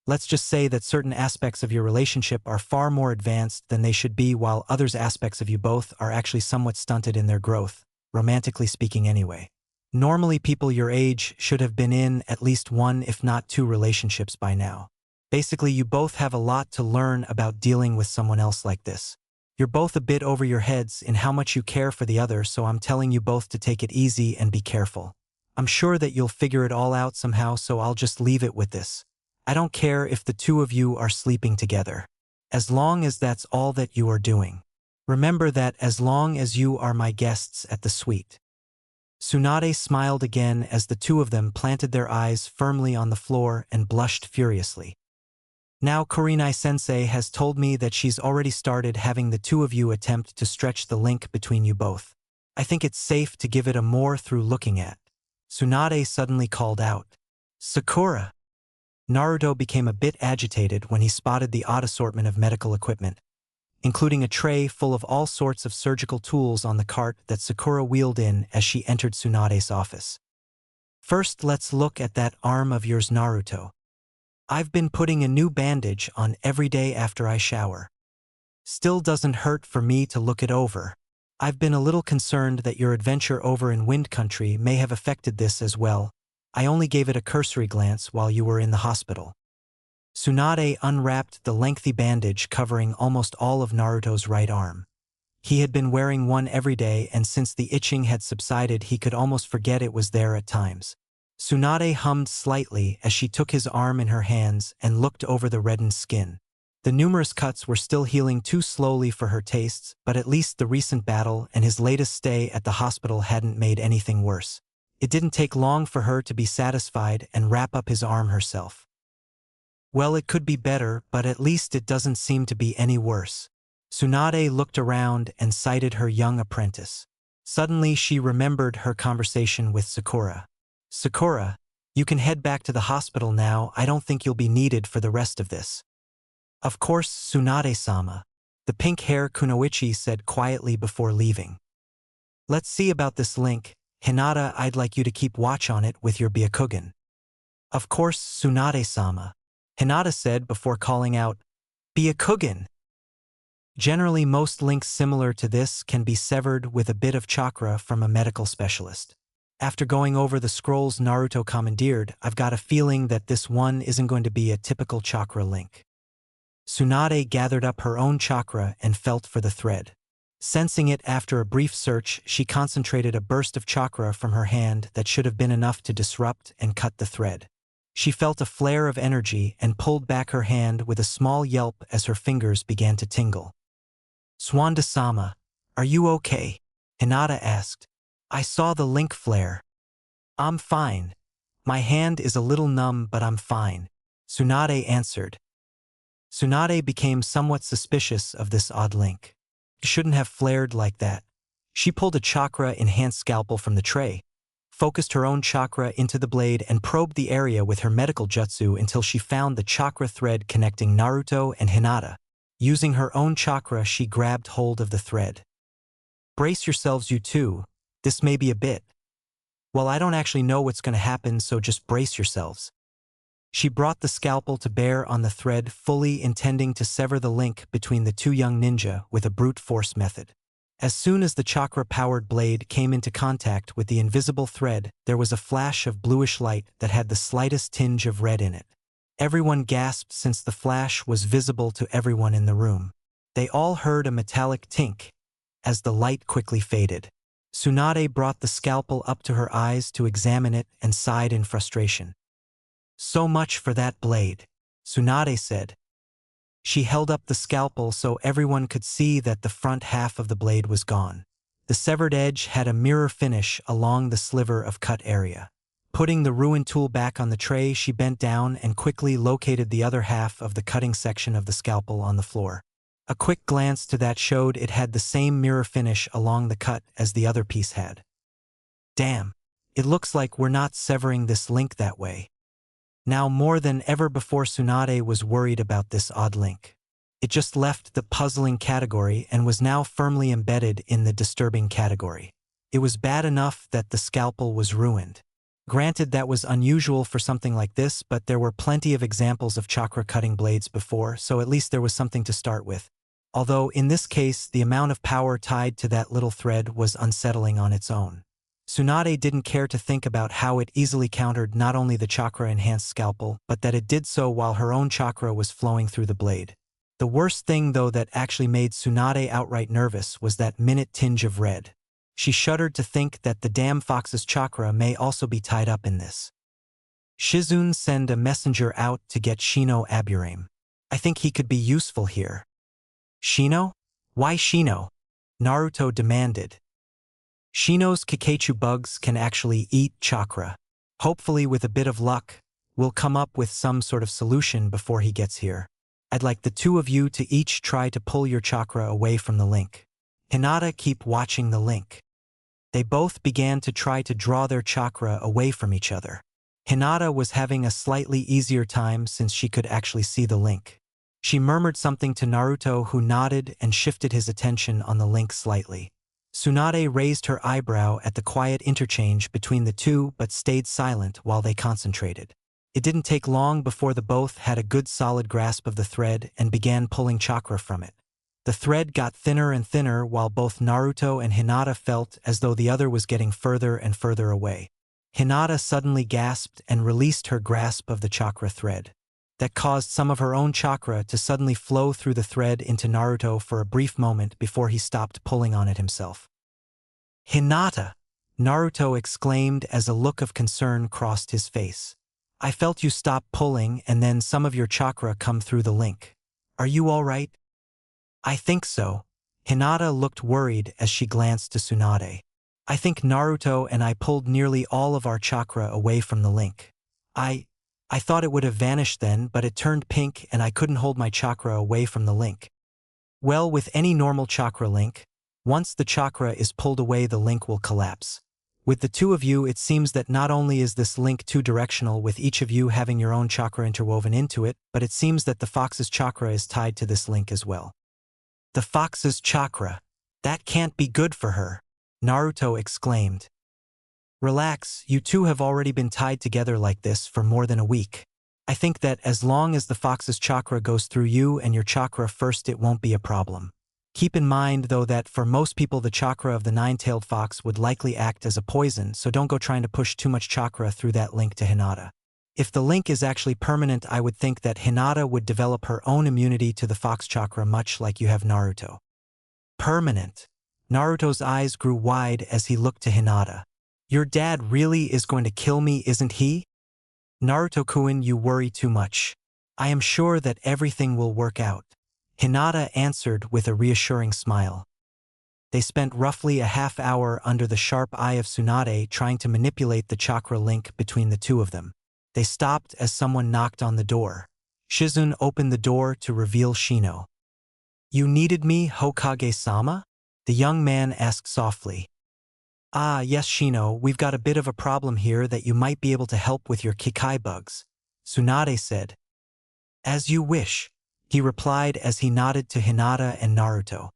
Let's just say that certain aspects of your relationship are far more advanced than they should be, while other aspects of you both are actually somewhat stunted in their growth, romantically speaking anyway. Normally people your age should have been in at least one if not two relationships by now. Basically, you both have a lot to learn about dealing with someone else like this. You're both a bit over your heads in how much you care for the other, so I'm telling you both to take it easy and be careful. I'm sure that you'll figure it all out somehow, so I'll just leave it with this. I don't care if the two of you are sleeping together, as long as that's all that you are doing. Remember that as long as you are my guests at the suite. Tsunade smiled again as the two of them planted their eyes firmly on the floor and blushed furiously. Now Kurenai-sensei has told me that she's already started having the two of you attempt to stretch the link between you both. I think it's safe to give it a more through looking at. Tsunade suddenly called out. Sakura! Naruto became a bit agitated when he spotted the odd assortment of medical equipment, including a tray full of all sorts of surgical tools on the cart that Sakura wheeled in as she entered Tsunade's office. First, let's look at that arm of yours, Naruto. I've been putting a new bandage on every day after I shower. Still doesn't hurt for me to look it over. I've been a little concerned that your adventure over in Wind Country may have affected this as well. I only gave it a cursory glance while you were in the hospital. Tsunade unwrapped the lengthy bandage covering almost all of Naruto's right arm. He had been wearing one every day, and since the itching had subsided he could almost forget it was there at times. Tsunade hummed slightly as she took his arm in her hands and looked over the reddened skin. The numerous cuts were still healing too slowly for her tastes, but at least the recent battle and his latest stay at the hospital hadn't made anything worse. It didn't take long for her to be satisfied and wrap up his arm herself. Well, it could be better, but at least it doesn't seem to be any worse. Tsunade looked around and sighted her young apprentice. Suddenly she remembered her conversation with Sakura. Sakura, you can head back to the hospital now. I don't think you'll be needed for the rest of this. Of course, Tsunade-sama, the pink-hair Kunoichi said quietly before leaving. Let's see about this link. Hinata, I'd like you to keep watch on it with your Byakugan. Of course, Tsunade-sama, Hinata said before calling out, Byakugan. Generally, most links similar to this can be severed with a bit of chakra from a medical specialist. After going over the scrolls Naruto commandeered, I've got a feeling that this one isn't going to be a typical chakra link. Tsunade gathered up her own chakra and felt for the thread. Sensing it after a brief search, she concentrated a burst of chakra from her hand that should have been enough to disrupt and cut the thread. She felt a flare of energy and pulled back her hand with a small yelp as her fingers began to tingle. Swanda-sama, are you okay? Hinata asked. I saw the link flare. I'm fine. My hand is a little numb, but I'm fine, Tsunade answered. Tsunade became somewhat suspicious of this odd link. It shouldn't have flared like that. She pulled a chakra-enhanced scalpel from the tray, focused her own chakra into the blade and probed the area with her medical jutsu until she found the chakra thread connecting Naruto and Hinata. Using her own chakra, she grabbed hold of the thread. Brace yourselves, you two. This may be a bit. Well, I don't actually know what's going to happen, so just brace yourselves. She brought the scalpel to bear on the thread, fully intending to sever the link between the two young ninja with a brute force method. As soon as the chakra-powered blade came into contact with the invisible thread, there was a flash of bluish light that had the slightest tinge of red in it. Everyone gasped since the flash was visible to everyone in the room. They all heard a metallic tink as the light quickly faded. Tsunade brought the scalpel up to her eyes to examine it and sighed in frustration. So much for that blade, Tsunade said. She held up the scalpel so everyone could see that the front half of the blade was gone. The severed edge had a mirror finish along the sliver of cut area. Putting the ruined tool back on the tray, she bent down and quickly located the other half of the cutting section of the scalpel on the floor. A quick glance to that showed it had the same mirror finish along the cut as the other piece had. Damn, it looks like we're not severing this link that way. Now more than ever before, Tsunade was worried about this odd link. It just left the puzzling category and was now firmly embedded in the disturbing category. It was bad enough that the scalpel was ruined. Granted, that was unusual for something like this, but there were plenty of examples of chakra-cutting blades before, so at least there was something to start with. Although, in this case, the amount of power tied to that little thread was unsettling on its own. Tsunade didn't care to think about how it easily countered not only the chakra-enhanced scalpel, but that it did so while her own chakra was flowing through the blade. The worst thing, though, that actually made Tsunade outright nervous was that minute tinge of red. She shuddered to think that the damn fox's chakra may also be tied up in this. Shizune, send a messenger out to get Shino Aburame. I think he could be useful here. Shino? Why Shino? Naruto demanded. Shino's Kikaichu bugs can actually eat chakra. Hopefully with a bit of luck, we'll come up with some sort of solution before he gets here. I'd like the two of you to each try to pull your chakra away from the link. Hinata, keep watching the link. They both began to try to draw their chakra away from each other. Hinata was having a slightly easier time since she could actually see the link. She murmured something to Naruto, who nodded and shifted his attention on the link slightly. Tsunade raised her eyebrow at the quiet interchange between the two but stayed silent while they concentrated. It didn't take long before the both had a good solid grasp of the thread and began pulling chakra from it. The thread got thinner and thinner while both Naruto and Hinata felt as though the other was getting further and further away. Hinata suddenly gasped and released her grasp of the chakra thread. That caused some of her own chakra to suddenly flow through the thread into Naruto for a brief moment before he stopped pulling on it himself. "Hinata!" Naruto exclaimed as a look of concern crossed his face. "I felt you stop pulling and then some of your chakra come through the link. Are you all right?" "I think so." Hinata looked worried as she glanced to Tsunade. "I think Naruto and I pulled nearly all of our chakra away from the link. I thought it would have vanished then, but it turned pink and I couldn't hold my chakra away from the link." Well, with any normal chakra link, once the chakra is pulled away, the link will collapse. With the two of you, it seems that not only is this link two-directional with each of you having your own chakra interwoven into it, but it seems that the fox's chakra is tied to this link as well. "The fox's chakra? That can't be good for her," Naruto exclaimed. "Relax, you two have already been tied together like this for more than a week. I think that as long as the fox's chakra goes through you and your chakra first, it won't be a problem. Keep in mind, though, that for most people the chakra of the nine-tailed fox would likely act as a poison, so don't go trying to push too much chakra through that link to Hinata. If the link is actually permanent, I would think that Hinata would develop her own immunity to the fox chakra, much like you have Naruto." "Permanent?" Naruto's eyes grew wide as he looked to Hinata. "Your dad really is going to kill me, isn't he?" "Naruto-kun, you worry too much. I am sure that everything will work out," Hinata answered with a reassuring smile. They spent roughly a half hour under the sharp eye of Tsunade trying to manipulate the chakra link between the two of them. They stopped as someone knocked on the door. Shizune opened the door to reveal Shino. "You needed me, Hokage-sama?" the young man asked softly. "Ah, yes, Shino, we've got a bit of a problem here that you might be able to help with your Kikai bugs," Tsunade said. "As you wish," he replied as he nodded to Hinata and Naruto.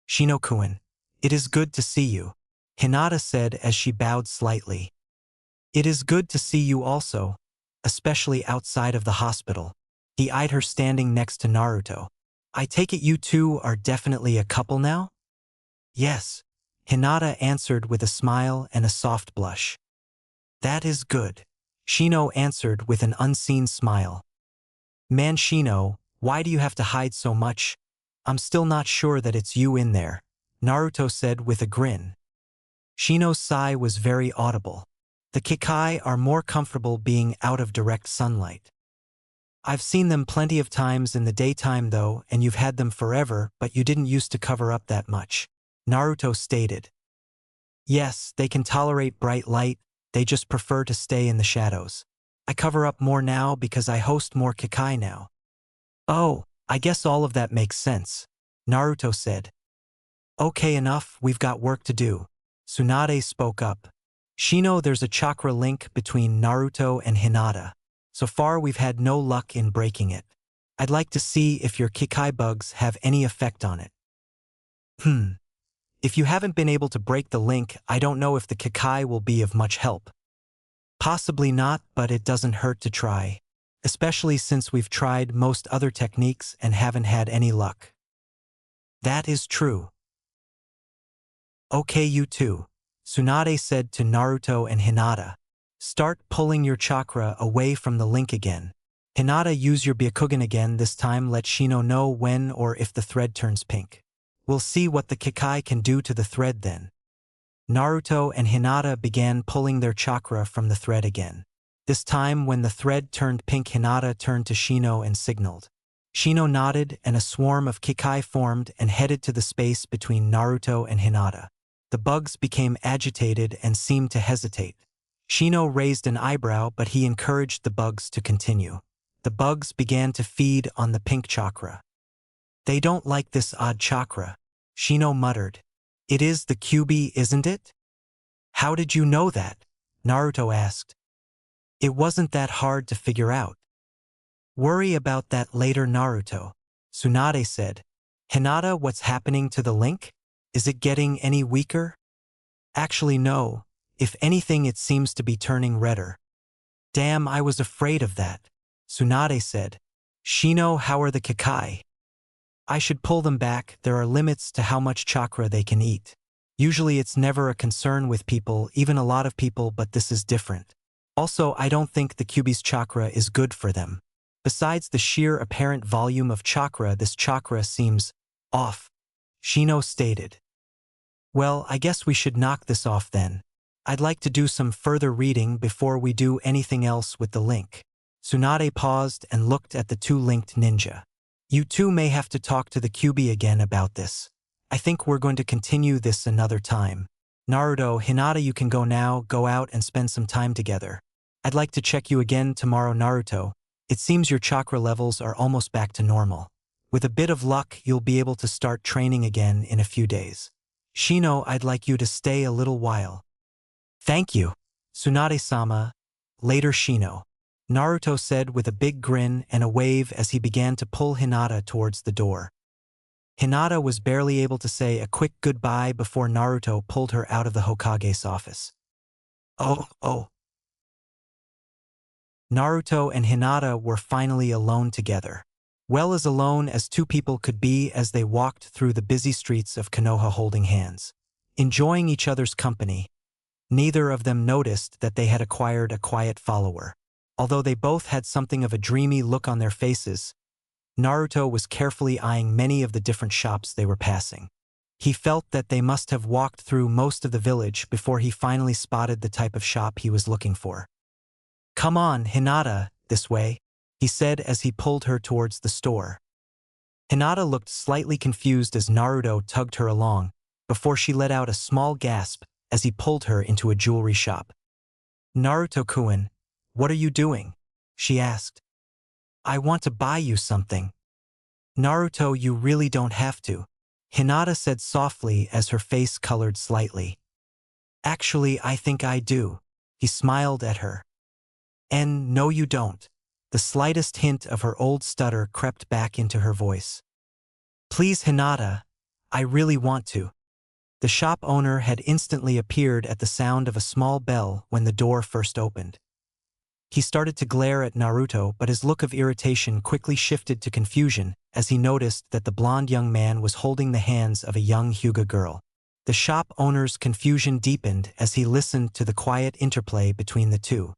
"Shino-kun, it is good to see you," Hinata said as she bowed slightly. "It is good to see you also, especially outside of the hospital." He eyed her standing next to Naruto. "I take it you two are definitely a couple now?" "Yes," Hinata answered with a smile and a soft blush. "That is good," Shino answered with an unseen smile. "Man, Shino, why do you have to hide so much? I'm still not sure that it's you in there," Naruto said with a grin. Shino's sigh was very audible. The Kikai are more comfortable being out of direct sunlight. "I've seen them plenty of times in the daytime though, and you've had them forever, but you didn't used to cover up that much," Naruto stated. "Yes, they can tolerate bright light, they just prefer to stay in the shadows. I cover up more now because I host more Kikai now." "Oh, I guess all of that makes sense," Naruto said. "Okay, enough, we've got work to do," Tsunade spoke up. "Shino, there's a chakra link between Naruto and Hinata. So far we've had no luck in breaking it. I'd like to see if your Kikai bugs have any effect on it." If you haven't been able to break the link, I don't know if the Kikai will be of much help." "Possibly not, but it doesn't hurt to try. Especially since we've tried most other techniques and haven't had any luck." "That is true." "Okay, you two," Tsunade said to Naruto and Hinata. "Start pulling your chakra away from the link again. Hinata, use your Byakugan again, this time let Shino know when or if the thread turns pink. We'll see what the Kikai can do to the thread then." Naruto and Hinata began pulling their chakra from the thread again. This time, when the thread turned pink, Hinata turned to Shino and signaled. Shino nodded and a swarm of Kikai formed and headed to the space between Naruto and Hinata. The bugs became agitated and seemed to hesitate. Shino raised an eyebrow, but he encouraged the bugs to continue. The bugs began to feed on the pink chakra. They don't like this odd chakra, Shino muttered. It is the Kyuubi, isn't it? How did you know that? Naruto asked. It wasn't that hard to figure out. Worry about that later, Naruto, Tsunade said. Hinata, what's happening to the link? Is it getting any weaker? Actually, no. If anything, it seems to be turning redder. Damn, I was afraid of that, Tsunade said. Shino, how are the Kakai? I should pull them back. There are limits to how much chakra they can eat. Usually it's never a concern with people, even a lot of people, but this is different. Also, I don't think the Kyuubi's chakra is good for them. Besides the sheer apparent volume of chakra, this chakra seems off, Shino stated. Well, I guess we should knock this off then. I'd like to do some further reading before we do anything else with the link. Tsunade paused and looked at the two linked ninja. You two may have to talk to the Kyuubi again about this. I think we're going to continue this another time. Naruto, Hinata, you can go now, go out and spend some time together. I'd like to check you again tomorrow, Naruto. It seems your chakra levels are almost back to normal. With a bit of luck, you'll be able to start training again in a few days. Shino, I'd like you to stay a little while. Thank you, Tsunade-sama. Later, Shino, Naruto said with a big grin and a wave as he began to pull Hinata towards the door. Hinata was barely able to say a quick goodbye before Naruto pulled her out of the Hokage's office. Oh. Naruto and Hinata were finally alone together. Well, as alone as two people could be as they walked through the busy streets of Konoha holding hands, enjoying each other's company. Neither of them noticed that they had acquired a quiet follower. Although they both had something of a dreamy look on their faces, Naruto was carefully eyeing many of the different shops they were passing. He felt that they must have walked through most of the village before he finally spotted the type of shop he was looking for. Come on, Hinata, this way, he said as he pulled her towards the store. Hinata looked slightly confused as Naruto tugged her along, before she let out a small gasp as he pulled her into a jewelry shop. Naruto-kun, what are you doing? She asked. I want to buy you something. Naruto, you really don't have to, Hinata said softly as her face colored slightly. Actually, I think I do, he smiled at her. And no, you don't. The slightest hint of her old stutter crept back into her voice. Please, Hinata, I really want to. The shop owner had instantly appeared at the sound of a small bell when the door first opened. He started to glare at Naruto, but his look of irritation quickly shifted to confusion as he noticed that the blonde young man was holding the hands of a young Hyuga girl. The shop owner's confusion deepened as he listened to the quiet interplay between the two.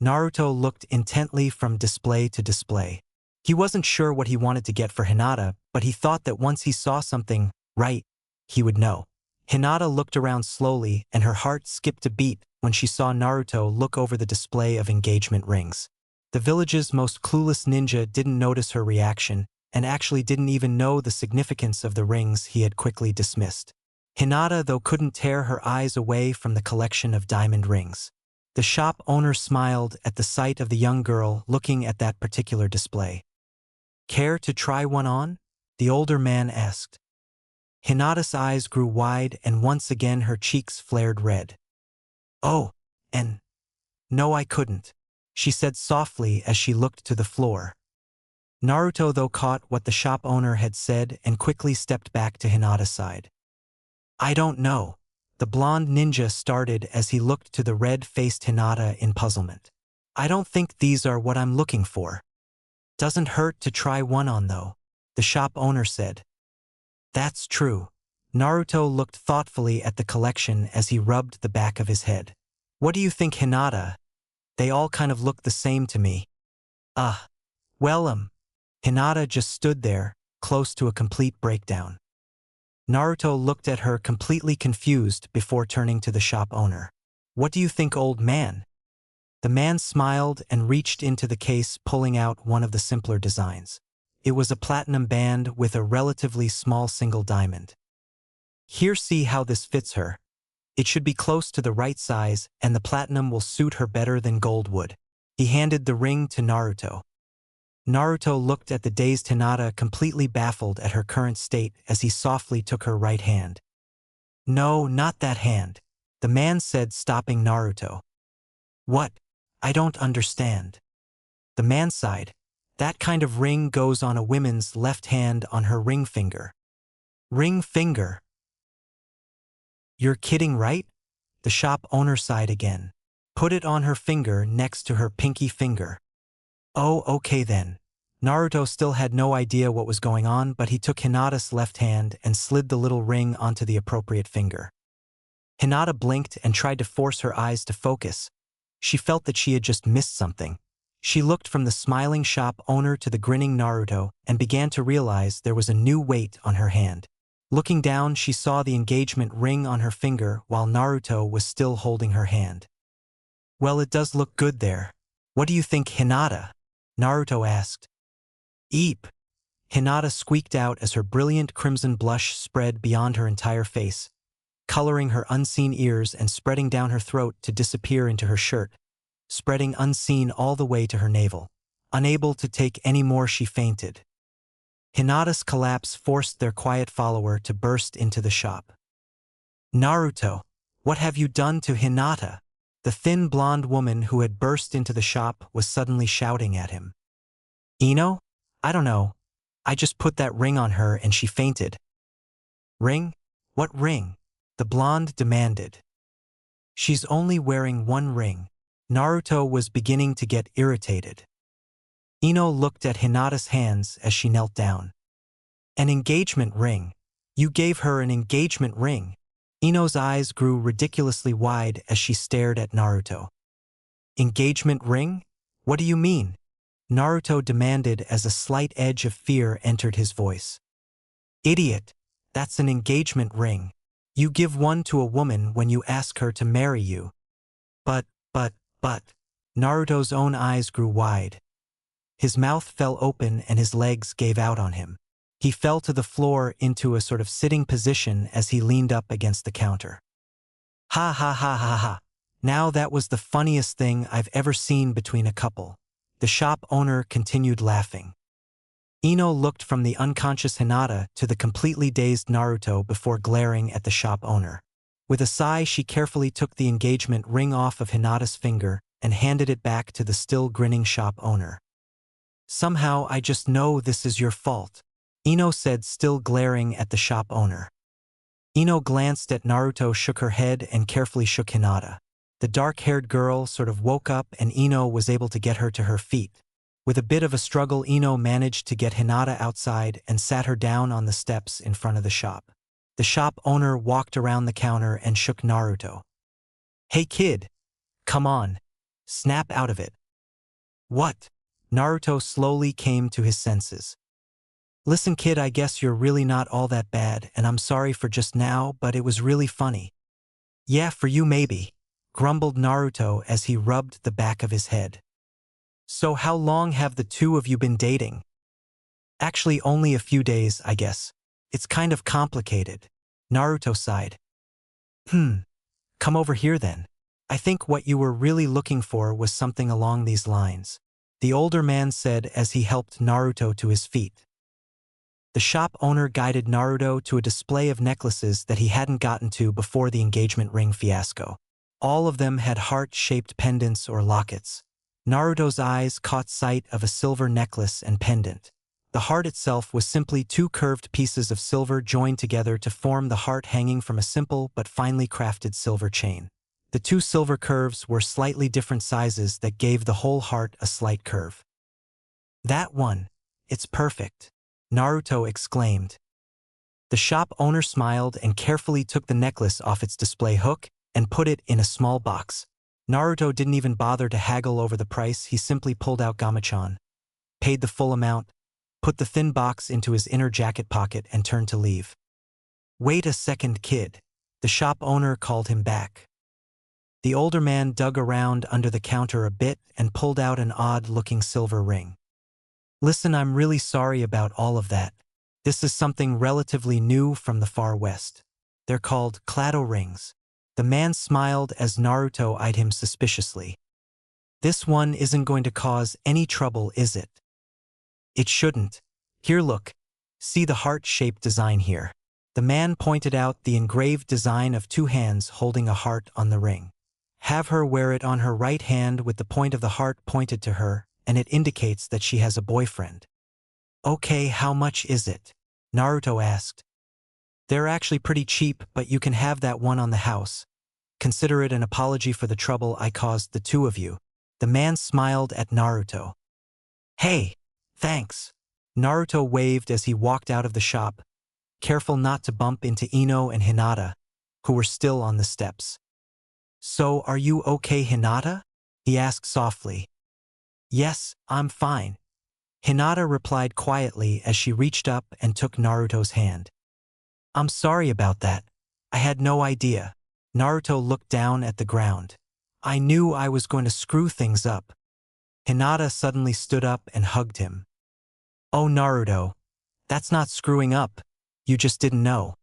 Naruto looked intently from display to display. He wasn't sure what he wanted to get for Hinata, but he thought that once he saw something right, he would know. Hinata looked around slowly and her heart skipped a beat when she saw Naruto look over the display of engagement rings. The village's most clueless ninja didn't notice her reaction and actually didn't even know the significance of the rings he had quickly dismissed. Hinata, though, couldn't tear her eyes away from the collection of diamond rings. The shop owner smiled at the sight of the young girl looking at that particular display. Care to try one on? The older man asked. Hinata's eyes grew wide and once again her cheeks flared red. Oh, and no, I couldn't, she said softly as she looked to the floor. Naruto, though, caught what the shop owner had said and quickly stepped back to Hinata's side. I don't know. The blonde ninja started as he looked to the red-faced Hinata in puzzlement. I don't think these are what I'm looking for. Doesn't hurt to try one on though, the shop owner said. That's true. Naruto looked thoughtfully at the collection as he rubbed the back of his head. What do you think, Hinata? They all kind of look the same to me. Well, Hinata just stood there, close to a complete breakdown. Naruto looked at her completely confused before turning to the shop owner. What do you think, old man? The man smiled and reached into the case, pulling out one of the simpler designs. It was a platinum band with a relatively small single diamond. Here, see how this fits her. It should be close to the right size, and the platinum will suit her better than gold would. He handed the ring to Naruto. Naruto looked at the dazed Hinata, completely baffled at her current state, as he softly took her right hand. "No, not that hand," the man said, stopping Naruto. "What? I don't understand." The man sighed. "That kind of ring goes on a woman's left hand on her ring finger." "Ring finger? You're kidding, right?" The shop owner sighed again. "Put it on her finger next to her pinky finger." "Oh, okay then." Naruto still had no idea what was going on, but he took Hinata's left hand and slid the little ring onto the appropriate finger. Hinata blinked and tried to force her eyes to focus. She felt that she had just missed something. She looked from the smiling shop owner to the grinning Naruto and began to realize there was a new weight on her hand. Looking down, she saw the engagement ring on her finger while Naruto was still holding her hand. "Well, it does look good there. What do you think, Hinata?" Naruto asked. "Eep!" Hinata squeaked out as her brilliant crimson blush spread beyond her entire face, coloring her unseen ears and spreading down her throat to disappear into her shirt, spreading unseen all the way to her navel. Unable to take any more, she fainted. Hinata's collapse forced their quiet follower to burst into the shop. "Naruto, what have you done to Hinata?" The thin blonde woman who had burst into the shop was suddenly shouting at him. "Ino? I don't know. I just put that ring on her and she fainted." "Ring? What ring?" the blonde demanded. "She's only wearing one ring." Naruto was beginning to get irritated. Ino looked at Hinata's hands as she knelt down. "An engagement ring? You gave her an engagement ring?" Ino's eyes grew ridiculously wide as she stared at Naruto. "Engagement ring? What do you mean?" Naruto demanded as a slight edge of fear entered his voice. "Idiot! That's an engagement ring. You give one to a woman when you ask her to marry you." But, Naruto's own eyes grew wide. His mouth fell open and his legs gave out on him. He fell to the floor into a sort of sitting position as he leaned up against the counter. "Ha ha ha ha ha. Now that was the funniest thing I've ever seen between a couple." The shop owner continued laughing. Ino looked from the unconscious Hinata to the completely dazed Naruto before glaring at the shop owner. With a sigh, she carefully took the engagement ring off of Hinata's finger and handed it back to the still grinning shop owner. "Somehow I just know this is your fault," Ino said, still glaring at the shop owner. Ino glanced at Naruto, shook her head, and carefully shook Hinata. The dark-haired girl sort of woke up and Ino was able to get her to her feet. With a bit of a struggle, Ino managed to get Hinata outside and sat her down on the steps in front of the shop. The shop owner walked around the counter and shook Naruto. "Hey kid, come on. Snap out of it." "What?" Naruto slowly came to his senses. "Listen kid, I guess you're really not all that bad, and I'm sorry for just now, but it was really funny." "Yeah, for you maybe," grumbled Naruto as he rubbed the back of his head. "So how long have the two of you been dating?" "Actually only a few days, I guess. It's kind of complicated." Naruto sighed. Come over here then. I think what you were really looking for was something along these lines," the older man said as he helped Naruto to his feet. The shop owner guided Naruto to a display of necklaces that he hadn't gotten to before the engagement ring fiasco. All of them had heart-shaped pendants or lockets. Naruto's eyes caught sight of a silver necklace and pendant. The heart itself was simply two curved pieces of silver joined together to form the heart, hanging from a simple but finely crafted silver chain. The two silver curves were slightly different sizes that gave the whole heart a slight curve. "That one. It's perfect," Naruto exclaimed. The shop owner smiled and carefully took the necklace off its display hook and put it in a small box. Naruto didn't even bother to haggle over the price. He simply pulled out Gamachan, paid the full amount, put the thin box into his inner jacket pocket, and turned to leave. "Wait a second, kid," the shop owner called him back. The older man dug around under the counter a bit and pulled out an odd-looking silver ring. "Listen, I'm really sorry about all of that. This is something relatively new from the Far West. They're called clado rings. The man smiled as Naruto eyed him suspiciously. This one isn't going to cause any trouble, is it? It shouldn't. Here, look. See the heart-shaped design here. The man pointed out the engraved design of two hands holding a heart on the ring. Have her wear it on her right hand with the point of the heart pointed to her, and it indicates that she has a boyfriend. Okay, how much is it? Naruto asked. They're actually pretty cheap, but you can have that one on the house. Consider it an apology for the trouble I caused the two of you. The man smiled at Naruto. Hey, thanks. Naruto waved as he walked out of the shop, careful not to bump into Ino and Hinata, who were still on the steps. So, are you okay, Hinata? He asked softly. Yes, I'm fine. Hinata replied quietly as she reached up and took Naruto's hand. I'm sorry about that. I had no idea. Naruto looked down at the ground. I knew I was going to screw things up. Hinata suddenly stood up and hugged him. Oh, Naruto, that's not screwing up. You just didn't know.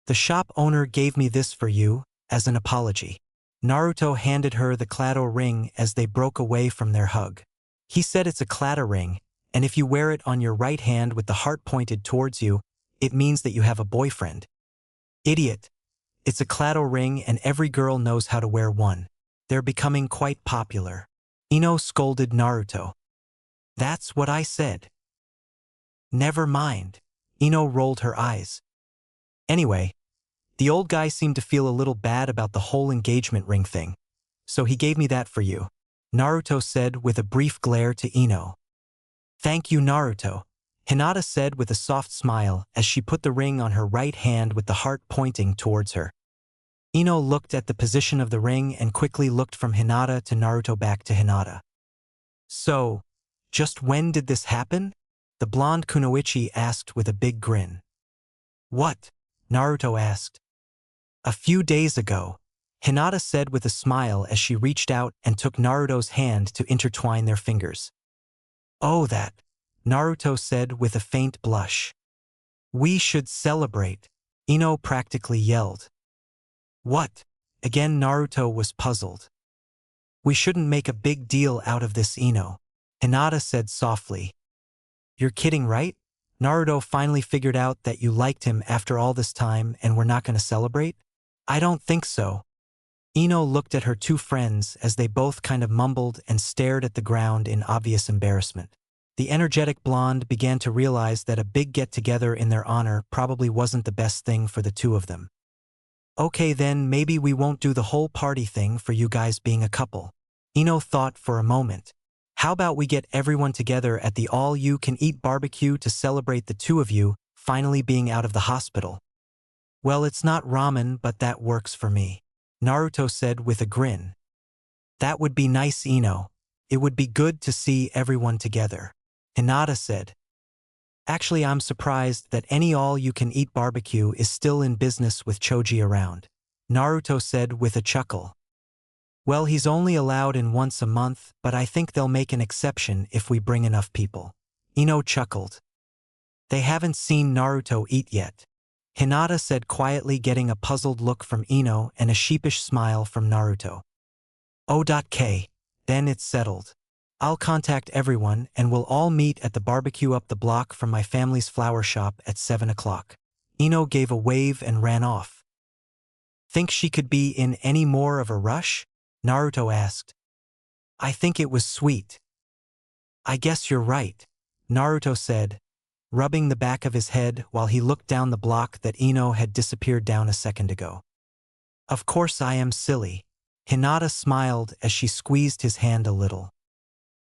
The shop owner gave me this for you, as an apology. Naruto handed her the clado ring as they broke away from their hug. He said it's a clado ring, and if you wear it on your right hand with the heart pointed towards you, it means that you have a boyfriend. Idiot. It's a clado ring and every girl knows how to wear one. They're becoming quite popular. Ino scolded Naruto. That's what I said. Never mind. Ino rolled her eyes. Anyway, the old guy seemed to feel a little bad about the whole engagement ring thing. So he gave me that for you. Naruto said with a brief glare to Ino. Thank you, Naruto. Hinata said with a soft smile as she put the ring on her right hand with the heart pointing towards her. Ino looked at the position of the ring and quickly looked from Hinata to Naruto back to Hinata. So, just when did this happen? The blonde kunoichi asked with a big grin. What? Naruto asked. A few days ago, Hinata said with a smile as she reached out and took Naruto's hand to intertwine their fingers. Oh, that, Naruto said with a faint blush. We should celebrate, Ino practically yelled. What? Again Naruto was puzzled. We shouldn't make a big deal out of this, Ino, Hinata said softly. You're kidding, right? Naruto finally figured out that you liked him after all this time and we're not going to celebrate? I don't think so. Ino looked at her two friends as they both kind of mumbled and stared at the ground in obvious embarrassment. The energetic blonde began to realize that a big get-together in their honor probably wasn't the best thing for the two of them. Okay then, maybe we won't do the whole party thing for you guys being a couple. Ino thought for a moment. How about we get everyone together at the all-you-can-eat barbecue to celebrate the two of you finally being out of the hospital? Well, it's not ramen, but that works for me, Naruto said with a grin. That would be nice, Ino. It would be good to see everyone together, Hinata said. Actually, I'm surprised that any all-you-can-eat barbecue is still in business with Choji around, Naruto said with a chuckle. Well, he's only allowed in once a month, but I think they'll make an exception if we bring enough people. Ino chuckled. They haven't seen Naruto eat yet, Hinata said quietly, getting a puzzled look from Ino and a sheepish smile from Naruto. O.K. Then it's settled. I'll contact everyone and we'll all meet at the barbecue up the block from my family's flower shop at 7 o'clock. Ino gave a wave and ran off. Think she could be in any more of a rush? Naruto asked. I think it was sweet. I guess you're right, Naruto said, rubbing the back of his head while he looked down the block that Ino had disappeared down a second ago. Of course I am silly. Hinata smiled as she squeezed his hand a little.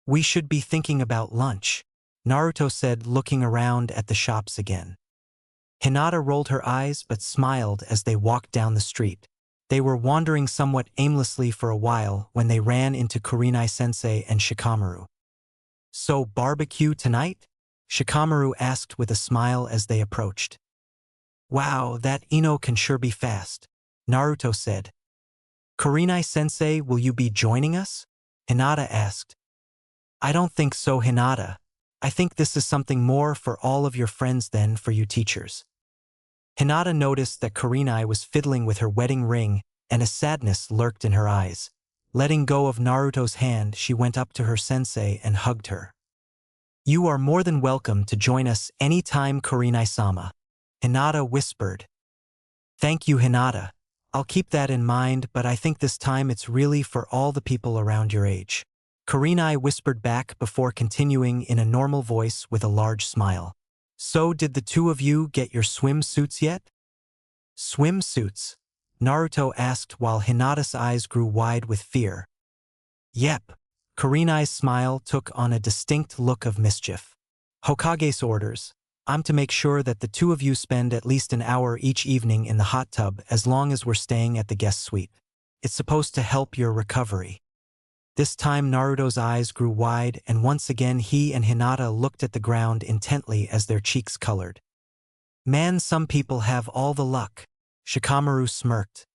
We should be thinking about lunch, Naruto said, looking around at the shops again. Hinata rolled her eyes but smiled as they walked down the street. They were wandering somewhat aimlessly for a while when they ran into Kurenai-sensei and Shikamaru. So, barbecue tonight? Shikamaru asked with a smile as they approached. Wow, that Ino can sure be fast, Naruto said. Kurenai-sensei, will you be joining us? Hinata asked. I don't think so, Hinata. I think this is something more for all of your friends than for you teachers. Hinata noticed that Kurenai was fiddling with her wedding ring, and a sadness lurked in her eyes. Letting go of Naruto's hand, she went up to her sensei and hugged her. "You are more than welcome to join us any time, Kurenai-sama," Hinata whispered. "Thank you, Hinata. I'll keep that in mind, but I think this time it's really for all the people around your age." Kurenai whispered back before continuing in a normal voice with a large smile. "So did the two of you get your swimsuits yet?" "Swimsuits?" Naruto asked while Hinata's eyes grew wide with fear. "Yep." Kurenai's smile took on a distinct look of mischief. "Hokage's orders. I'm to make sure that the two of you spend at least an hour each evening in the hot tub as long as we're staying at the guest suite. It's supposed to help your recovery." This time Naruto's eyes grew wide, and once again he and Hinata looked at the ground intently as their cheeks colored. "Man, some people have all the luck." Shikamaru smirked.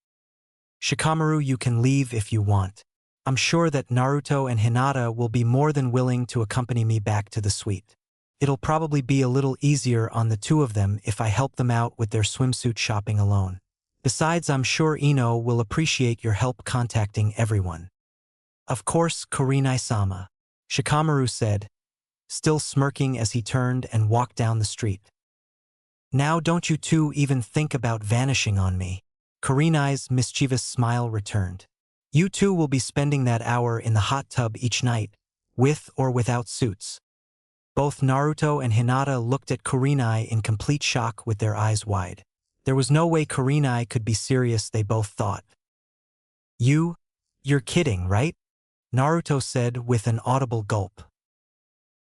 "Shikamaru, you can leave if you want. I'm sure that Naruto and Hinata will be more than willing to accompany me back to the suite. It'll probably be a little easier on the two of them if I help them out with their swimsuit shopping alone. Besides, I'm sure Ino will appreciate your help contacting everyone." "Of course, Kurenai-sama," Shikamaru said, still smirking as he turned and walked down the street. "Now don't you two even think about vanishing on me." Kurenai's mischievous smile returned. "You two will be spending that hour in the hot tub each night, with or without suits." Both Naruto and Hinata looked at Kurenai in complete shock with their eyes wide. There was no way Kurenai could be serious, they both thought. You're kidding, right?" Naruto said with an audible gulp.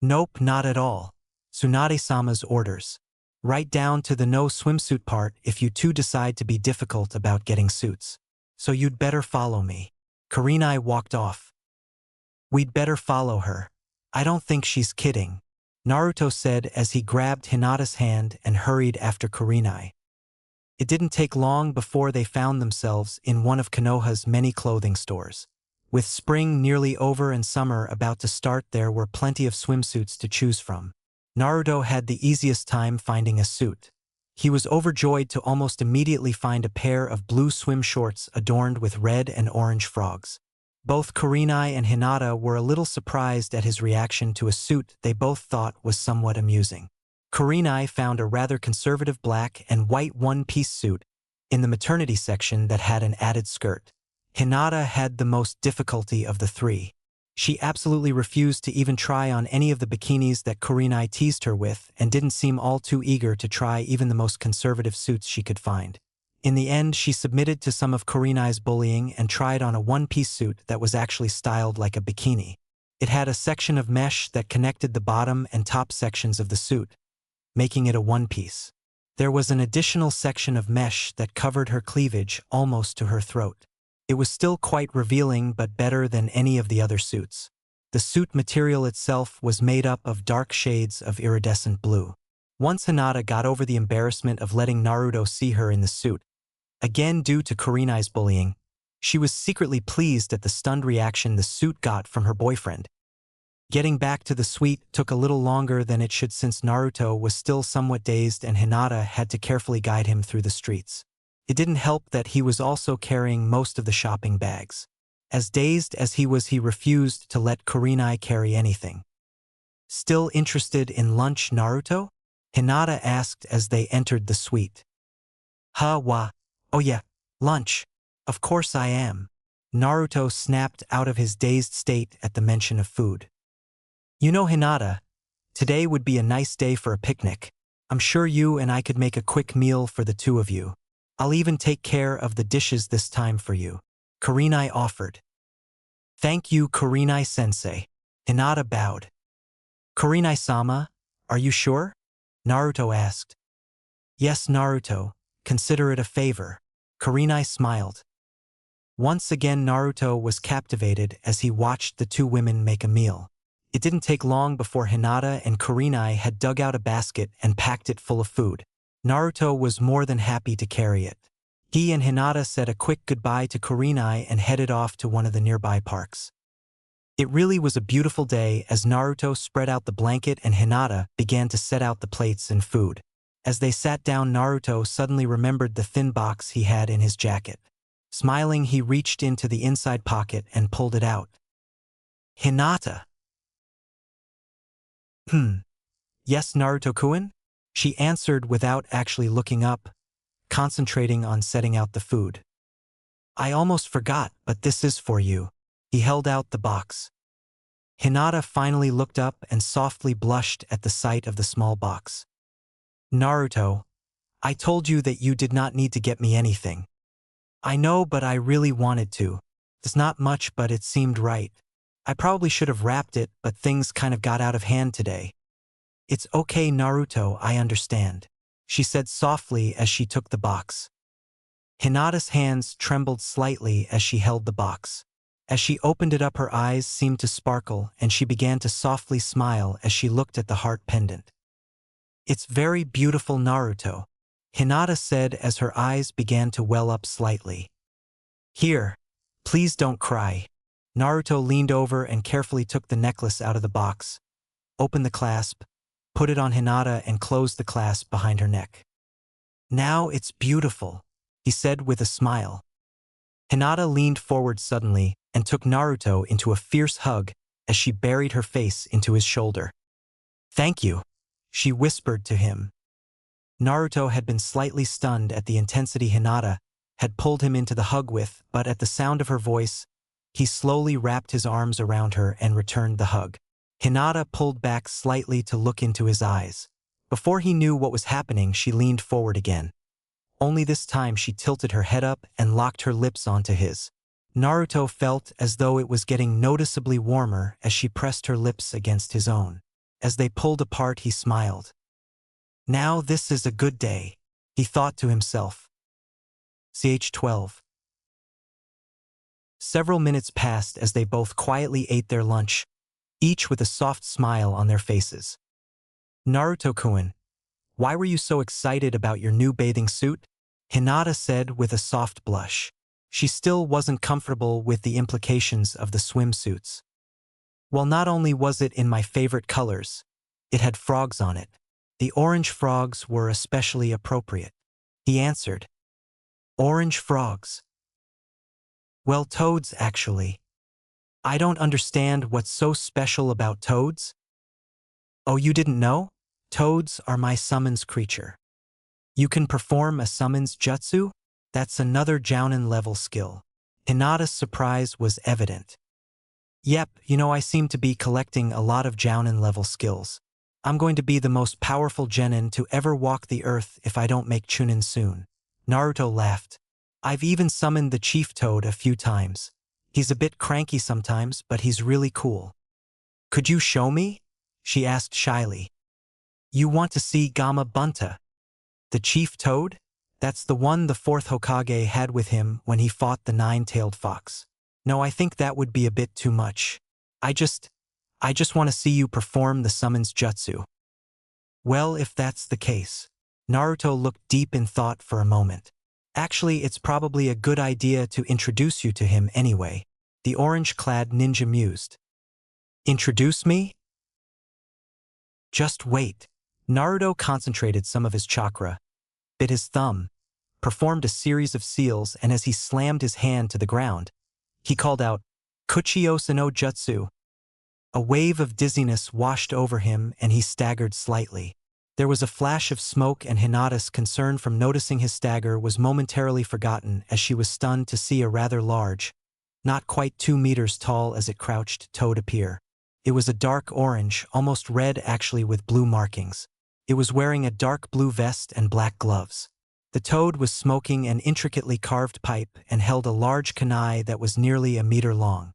"Nope, not at all. Tsunade-sama's orders. Right down to the no swimsuit part if you two decide to be difficult about getting suits. So you'd better follow me." Kurenai walked off. "We'd better follow her. I don't think she's kidding," Naruto said as he grabbed Hinata's hand and hurried after Kurenai. It didn't take long before they found themselves in one of Konoha's many clothing stores. With spring nearly over and summer about to start, there were plenty of swimsuits to choose from. Naruto had the easiest time finding a suit. He was overjoyed to almost immediately find a pair of blue swim shorts adorned with red and orange frogs. Both Kurenai and Hinata were a little surprised at his reaction to a suit they both thought was somewhat amusing. Kurenai found a rather conservative black and white one-piece suit in the maternity section that had an added skirt. Hinata had the most difficulty of the three. She absolutely refused to even try on any of the bikinis that Kurenai teased her with and didn't seem all too eager to try even the most conservative suits she could find. In the end, she submitted to some of Kurenai's bullying and tried on a one-piece suit that was actually styled like a bikini. It had a section of mesh that connected the bottom and top sections of the suit, making it a one-piece. There was an additional section of mesh that covered her cleavage almost to her throat. It was still quite revealing, but better than any of the other suits. The suit material itself was made up of dark shades of iridescent blue. Once Hinata got over the embarrassment of letting Naruto see her in the suit, again due to Kurenai's bullying, she was secretly pleased at the stunned reaction the suit got from her boyfriend. Getting back to the suite took a little longer than it should since Naruto was still somewhat dazed and Hinata had to carefully guide him through the streets. It didn't help that he was also carrying most of the shopping bags. As dazed as he was, he refused to let Kurenai carry anything. "Still interested in lunch, Naruto?" Hinata asked as they entered the suite. Oh yeah, lunch. Of course I am." Naruto snapped out of his dazed state at the mention of food. "You know, Hinata, today would be a nice day for a picnic. I'm sure you and I could make a quick meal for the two of you. I'll even take care of the dishes this time for you," Kurenai offered. "Thank you, Kurenai-sensei." Hinata bowed. "Kurenai-sama, are you sure?" Naruto asked. "Yes, Naruto, consider it a favor." Kurenai smiled. Once again Naruto was captivated as he watched the two women make a meal. It didn't take long before Hinata and Kurenai had dug out a basket and packed it full of food. Naruto was more than happy to carry it. He and Hinata said a quick goodbye to Kurenai and headed off to one of the nearby parks. It really was a beautiful day as Naruto spread out the blanket and Hinata began to set out the plates and food. As they sat down, Naruto suddenly remembered the thin box he had in his jacket. Smiling, he reached into the inside pocket and pulled it out. Hinata. Yes, Naruto-kun? She answered without actually looking up, concentrating on setting out the food. I almost forgot, but this is for you. He held out the box. Hinata finally looked up and softly blushed at the sight of the small box. Naruto, I told you that you did not need to get me anything. I know, but I really wanted to. It's not much, but it seemed right. I probably should have wrapped it, but things kind of got out of hand today. It's okay, Naruto, I understand, she said softly as she took the box. Hinata's hands trembled slightly as she held the box. As she opened it up, her eyes seemed to sparkle, and she began to softly smile as she looked at the heart pendant. It's very beautiful, Naruto, Hinata said as her eyes began to well up slightly. Here, please don't cry. Naruto leaned over and carefully took the necklace out of the box, opened the clasp, put it on Hinata and closed the clasp behind her neck. Now it's beautiful, he said with a smile. Hinata leaned forward suddenly and took Naruto into a fierce hug as she buried her face into his shoulder. Thank you, she whispered to him. Naruto had been slightly stunned at the intensity Hinata had pulled him into the hug with, but at the sound of her voice, he slowly wrapped his arms around her and returned the hug. Hinata pulled back slightly to look into his eyes. Before he knew what was happening, she leaned forward again. Only this time she tilted her head up and locked her lips onto his. Naruto felt as though it was getting noticeably warmer as she pressed her lips against his own. As they pulled apart, he smiled. Now this is a good day, he thought to himself. Ch 12. Several minutes passed as they both quietly ate their lunch, each with a soft smile on their faces. Naruto-kun, why were you so excited about your new bathing suit? Hinata said with a soft blush. She still wasn't comfortable with the implications of the swimsuits. Well, not only was it in my favorite colors, it had frogs on it. The orange frogs were especially appropriate, he answered. Orange frogs? Well, toads, actually. I don't understand what's so special about toads. Oh, you didn't know? Toads are my summons creature. You can perform a summons jutsu? That's another Jounin level skill. Hinata's surprise was evident. Yep, I seem to be collecting a lot of Jounin level skills. I'm going to be the most powerful genin to ever walk the earth if I don't make Chunin soon. Naruto laughed. I've even summoned the chief toad a few times. He's a bit cranky sometimes, but he's really cool. Could you show me? She asked shyly. You want to see Gamma Bunta? The chief toad? That's the one the fourth Hokage had with him when he fought the nine-tailed fox. No, I think that would be a bit too much. I just want to see you perform the summons jutsu. Well, if that's the case. Naruto looked deep in thought for a moment. Actually, it's probably a good idea to introduce you to him anyway. The orange-clad ninja mused. Introduce me? Just wait. Naruto concentrated some of his chakra, bit his thumb, performed a series of seals, and as he slammed his hand to the ground, he called out, Kuchiosa no Jutsu. A wave of dizziness washed over him and he staggered slightly. There was a flash of smoke and Hinata's concern from noticing his stagger was momentarily forgotten as she was stunned to see a rather large, not quite 2 meters tall as it crouched toad appear. It was a dark orange, almost red actually with blue markings. It was wearing a dark blue vest and black gloves. The toad was smoking an intricately carved pipe and held a large kunai that was nearly a meter long.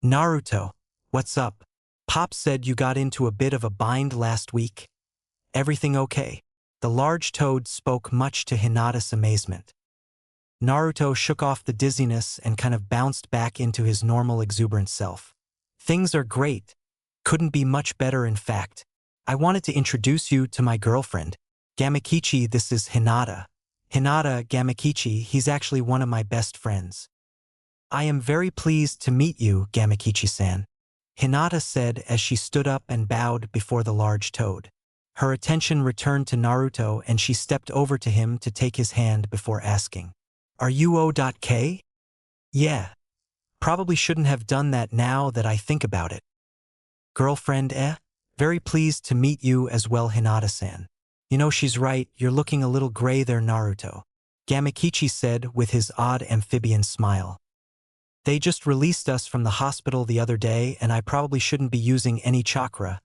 Naruto, what's up? Pop said you got into a bit of a bind last week. Everything okay? The large toad spoke much to Hinata's amazement. Naruto shook off the dizziness and kind of bounced back into his normal exuberant self. Things are great. Couldn't be much better, in fact. I wanted to introduce you to my girlfriend. Gamakichi, this is Hinata. Hinata, Gamakichi, he's actually one of my best friends. I am very pleased to meet you, Gamakichi-san, Hinata said as she stood up and bowed before the large toad. Her attention returned to Naruto and she stepped over to him to take his hand before asking, "Are you O.K?" "Yeah. Probably shouldn't have done that now that I think about it." "Girlfriend, eh? Very pleased to meet you as well, Hinata-san." "You know she's right, you're looking a little gray there, Naruto," Gamakichi said with his odd amphibian smile. "They just released us from the hospital the other day and I probably shouldn't be using any chakra,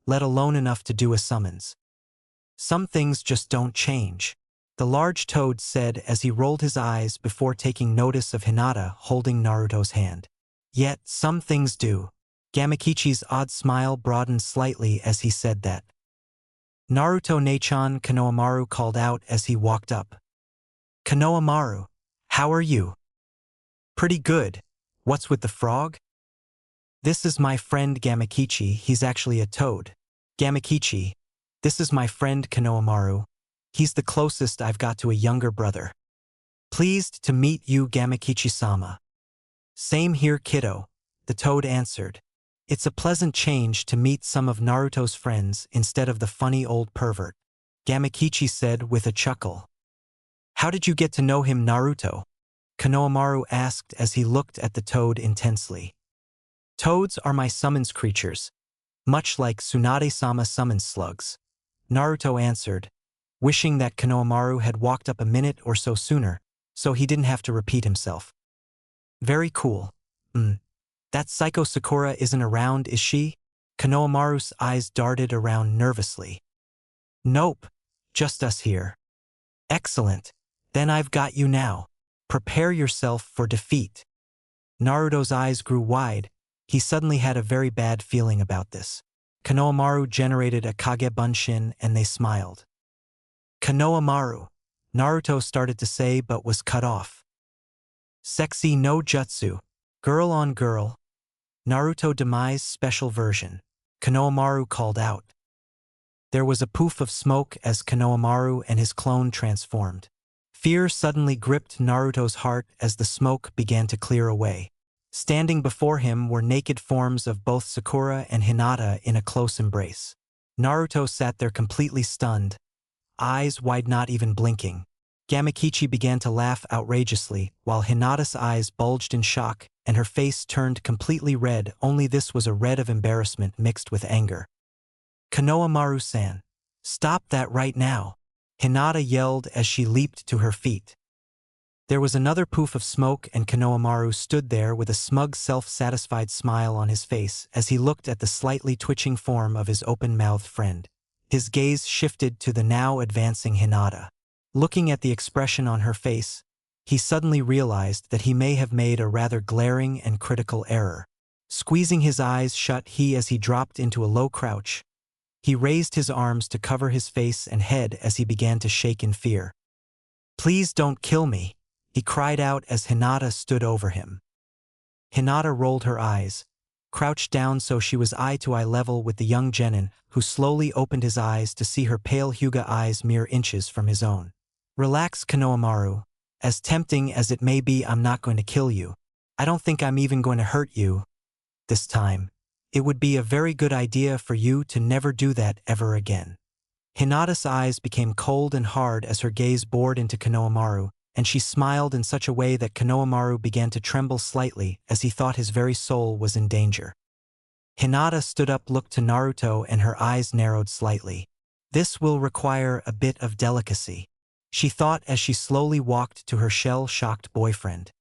let alone enough to do a summons. Some things just don't change," the large toad said as he rolled his eyes before taking notice of Hinata holding Naruto's hand. "Yet, some things do." Gamakichi's odd smile broadened slightly as he said that. "Naruto Nechan," Konohamaru called out as he walked up. "Konohamaru, how are you?" "Pretty good. What's with the frog?" "This is my friend Gamakichi, he's actually a toad." "Gamakichi, this is my friend Konohamaru. He's the closest I've got to a younger brother." "Pleased to meet you, Gamakichi-sama." "Same here, kiddo," the toad answered. "It's a pleasant change to meet some of Naruto's friends instead of the funny old pervert," Gamakichi said with a chuckle. "How did you get to know him, Naruto?" Konohamaru asked as he looked at the toad intensely. "Toads are my summons creatures, much like Tsunade-sama summons slugs," Naruto answered, wishing that Konohamaru had walked up a minute or so sooner, so he didn't have to repeat himself. "Very cool. That Psycho Sakura isn't around, is she?" Konohamaru's eyes darted around nervously. "Nope, just us here." "Excellent. Then I've got you now. Prepare yourself for defeat." Naruto's eyes grew wide. He suddenly had a very bad feeling about this. Konohamaru generated a Kage Bunshin and they smiled. "Konohamaru," Naruto started to say but was cut off. "Sexy no jutsu, girl on girl, Naruto Demise special version," Konohamaru called out. There was a poof of smoke as Konohamaru and his clone transformed. Fear suddenly gripped Naruto's heart as the smoke began to clear away. Standing before him were naked forms of both Sakura and Hinata in a close embrace. Naruto sat there completely stunned, eyes wide not even blinking. Gamakichi began to laugh outrageously, while Hinata's eyes bulged in shock and her face turned completely red, only this was a red of embarrassment mixed with anger. "Konohamaru-san, stop that right now," Hinata yelled as she leaped to her feet. There was another poof of smoke and Konohamaru stood there with a smug self-satisfied smile on his face as he looked at the slightly twitching form of his open-mouthed friend. His gaze shifted to the now advancing Hinata. Looking at the expression on her face, he suddenly realized that he may have made a rather glaring and critical error. Squeezing his eyes shut as he dropped into a low crouch, he raised his arms to cover his face and head as he began to shake in fear. "Please don't kill me," he cried out as Hinata stood over him. Hinata rolled her eyes, crouched down so she was eye-to-eye level with the young genin, who slowly opened his eyes to see her pale Hyuga eyes mere inches from his own. "Relax, Konohamaru. As tempting as it may be, I'm not going to kill you. I don't think I'm even going to hurt you this time. It would be a very good idea for you to never do that ever again." Hinata's eyes became cold and hard as her gaze bored into Konohamaru, and she smiled in such a way that Konohamaru began to tremble slightly as he thought his very soul was in danger. Hinata stood up, looked to Naruto, and her eyes narrowed slightly. "This will require a bit of delicacy," she thought as she slowly walked to her shell-shocked boyfriend.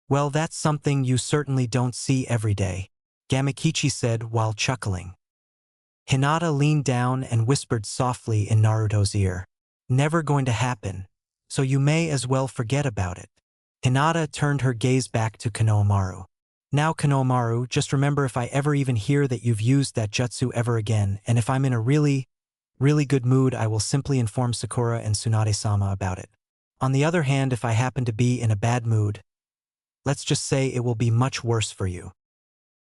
"Well, that's something you certainly don't see every day," Gamakichi said while chuckling. Hinata leaned down and whispered softly in Naruto's ear. "Never going to happen, so you may as well forget about it." Hinata turned her gaze back to Konohamaru. "Now, Konohamaru, just remember, if I ever even hear that you've used that jutsu ever again, and if I'm in a really good mood, I will simply inform Sakura and Tsunade-sama about it. On the other hand, if I happen to be in a bad mood, let's just say it will be much worse for you."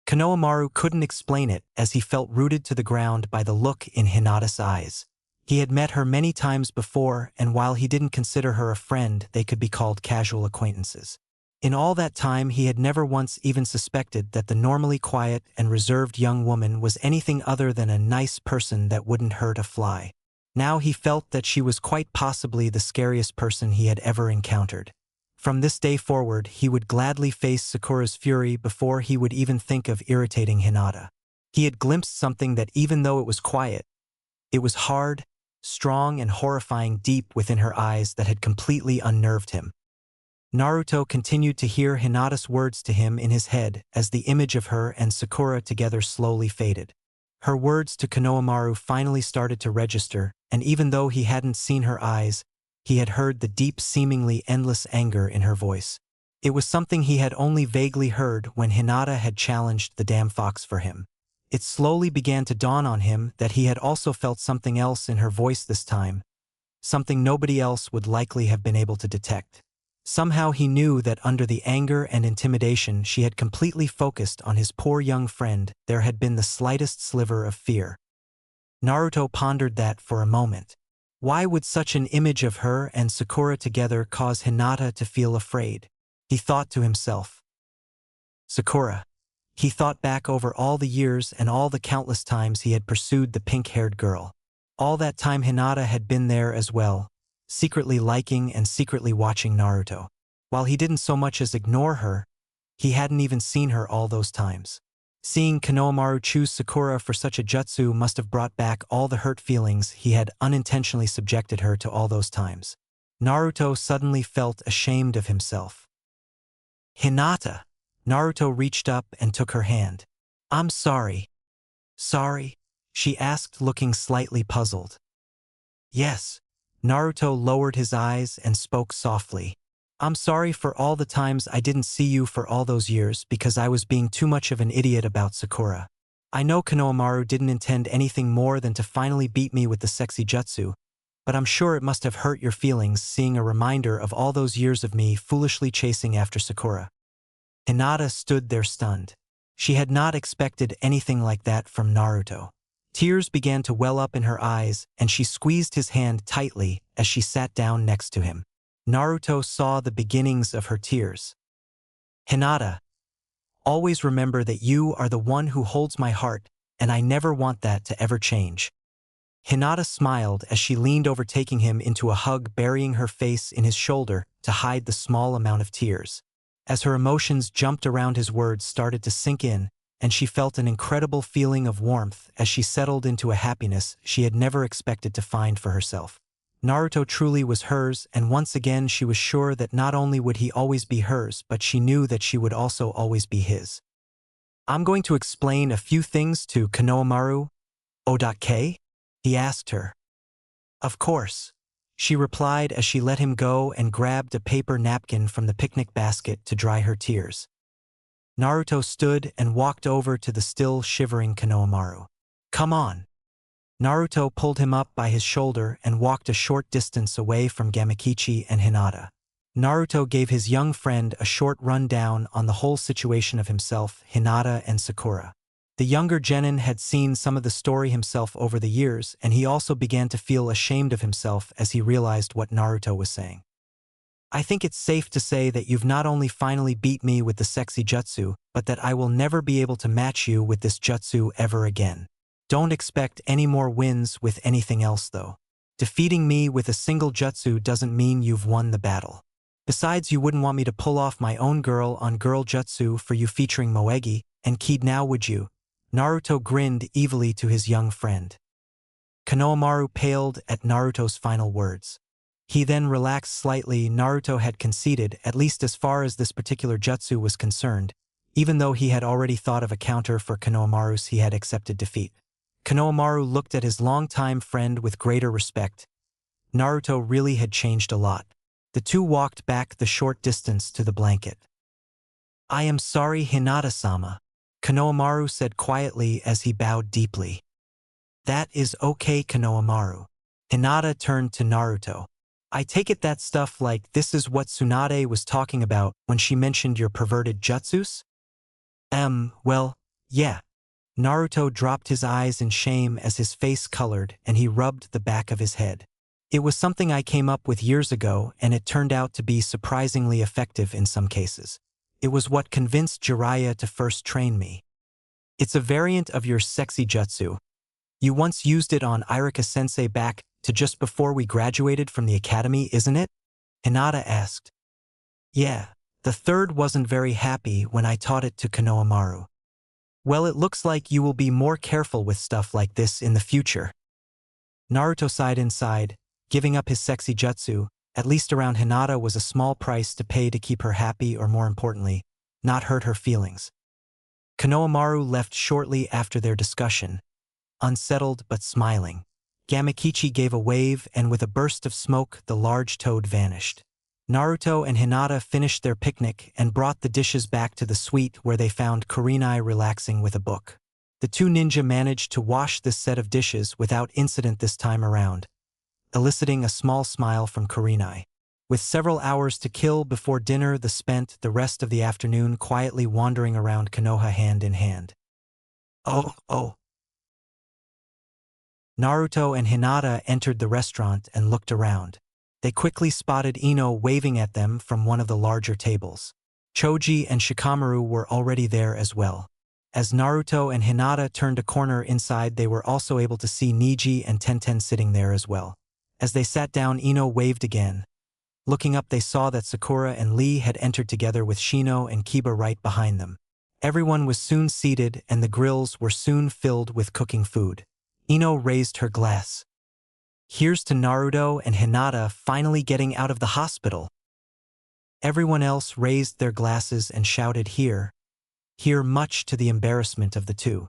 Konohamaru couldn't explain it as he felt rooted to the ground by the look in Hinata's eyes. He had met her many times before, and while he didn't consider her a friend, they could be called casual acquaintances. In all that time he had never once even suspected that the normally quiet and reserved young woman was anything other than a nice person that wouldn't hurt a fly. Now he felt that she was quite possibly the scariest person he had ever encountered. From this day forward, he would gladly face Sakura's fury before he would even think of irritating Hinata. He had glimpsed something that, even though it was quiet, it was hard, strong, and horrifying deep within her eyes that had completely unnerved him. Naruto continued to hear Hinata's words to him in his head as the image of her and Sakura together slowly faded. Her words to Konohamaru finally started to register, and even though he hadn't seen her eyes, he had heard the deep, seemingly endless anger in her voice. It was something he had only vaguely heard when Hinata had challenged the damn fox for him. It slowly began to dawn on him that he had also felt something else in her voice this time, something nobody else would likely have been able to detect. Somehow he knew that under the anger and intimidation she had completely focused on his poor young friend, there had been the slightest sliver of fear. Naruto pondered that for a moment. Why would such an image of her and Sakura together cause Hinata to feel afraid? He thought to himself. Sakura. He thought back over all the years and all the countless times he had pursued the pink-haired girl. All that time Hinata had been there as well, secretly liking and secretly watching Naruto. While he didn't so much as ignore her, he hadn't even seen her all those times. Seeing Konohamaru choose Sakura for such a jutsu must have brought back all the hurt feelings he had unintentionally subjected her to all those times. Naruto suddenly felt ashamed of himself. Hinata! Naruto reached up and took her hand. I'm sorry. Sorry? She asked, looking slightly puzzled. Yes. Naruto lowered his eyes and spoke softly. I'm sorry for all the times I didn't see you for all those years because I was being too much of an idiot about Sakura. I know Konohamaru didn't intend anything more than to finally beat me with the sexy jutsu, but I'm sure it must have hurt your feelings seeing a reminder of all those years of me foolishly chasing after Sakura. Hinata stood there stunned. She had not expected anything like that from Naruto. Tears began to well up in her eyes, and she squeezed his hand tightly as she sat down next to him. Naruto saw the beginnings of her tears. Hinata, always remember that you are the one who holds my heart, and I never want that to ever change. Hinata smiled as she leaned over, taking him into a hug, burying her face in his shoulder to hide the small amount of tears. As her emotions jumped around, his words started to sink in, and she felt an incredible feeling of warmth as she settled into a happiness she had never expected to find for herself. Naruto truly was hers, and once again she was sure that not only would he always be hers, but she knew that she would also always be his. I'm going to explain a few things to Konohamaru, O.K? He asked her. Of course, she replied as she let him go and grabbed a paper napkin from the picnic basket to dry her tears. Naruto stood and walked over to the still shivering Konohamaru. Come on. Naruto pulled him up by his shoulder and walked a short distance away from Gamakichi and Hinata. Naruto gave his young friend a short rundown on the whole situation of himself, Hinata, and Sakura. The younger genin had seen some of the story himself over the years, and he also began to feel ashamed of himself as he realized what Naruto was saying. I think it's safe to say that you've not only finally beat me with the sexy jutsu, but that I will never be able to match you with this jutsu ever again. Don't expect any more wins with anything else though. Defeating me with a single jutsu doesn't mean you've won the battle. Besides, you wouldn't want me to pull off my own girl-on-girl jutsu for you featuring Moegi and Kid now, would you? Naruto grinned evilly to his young friend. Konohamaru paled at Naruto's final words. He then relaxed slightly. Naruto had conceded, at least as far as this particular jutsu was concerned, even though he had already thought of a counter for Konohamaru's. He had accepted defeat. Konohamaru looked at his longtime friend with greater respect. Naruto really had changed a lot. The two walked back the short distance to the blanket. I am sorry, Hinata-sama, Konohamaru said quietly as he bowed deeply. That is okay, Konohamaru. Hinata turned to Naruto. I take it that stuff like this is what Tsunade was talking about when she mentioned your perverted jutsus? Well, yeah. Naruto dropped his eyes in shame as his face colored and he rubbed the back of his head. It was something I came up with years ago, and it turned out to be surprisingly effective in some cases. It was what convinced Jiraiya to first train me. It's a variant of your sexy jutsu. You once used it on Irika-sensei back to just before we graduated from the academy, isn't it? Hinata asked. Yeah, the third wasn't very happy when I taught it to Konohamaru. Well, it looks like you will be more careful with stuff like this in the future. Naruto sighed inside, giving up his sexy jutsu, at least around Hinata, was a small price to pay to keep her happy, or more importantly, not hurt her feelings. Konohamaru left shortly after their discussion, unsettled but smiling. Gamakichi gave a wave, and with a burst of smoke, the large toad vanished. Naruto and Hinata finished their picnic and brought the dishes back to the suite, where they found Kurenai relaxing with a book. The two ninja managed to wash this set of dishes without incident this time around, eliciting a small smile from Kurenai. With several hours to kill before dinner, they spent the rest of the afternoon quietly wandering around Konoha hand in hand. Oh. Naruto and Hinata entered the restaurant and looked around. They quickly spotted Ino waving at them from one of the larger tables. Choji and Shikamaru were already there as well. As Naruto and Hinata turned a corner inside, they were also able to see Neji and Tenten sitting there as well. As they sat down, Ino waved again. Looking up, they saw that Sakura and Lee had entered together with Shino and Kiba right behind them. Everyone was soon seated, and the grills were soon filled with cooking food. Ino raised her glass. Here's to Naruto and Hinata finally getting out of the hospital. Everyone else raised their glasses and shouted here, much to the embarrassment of the two.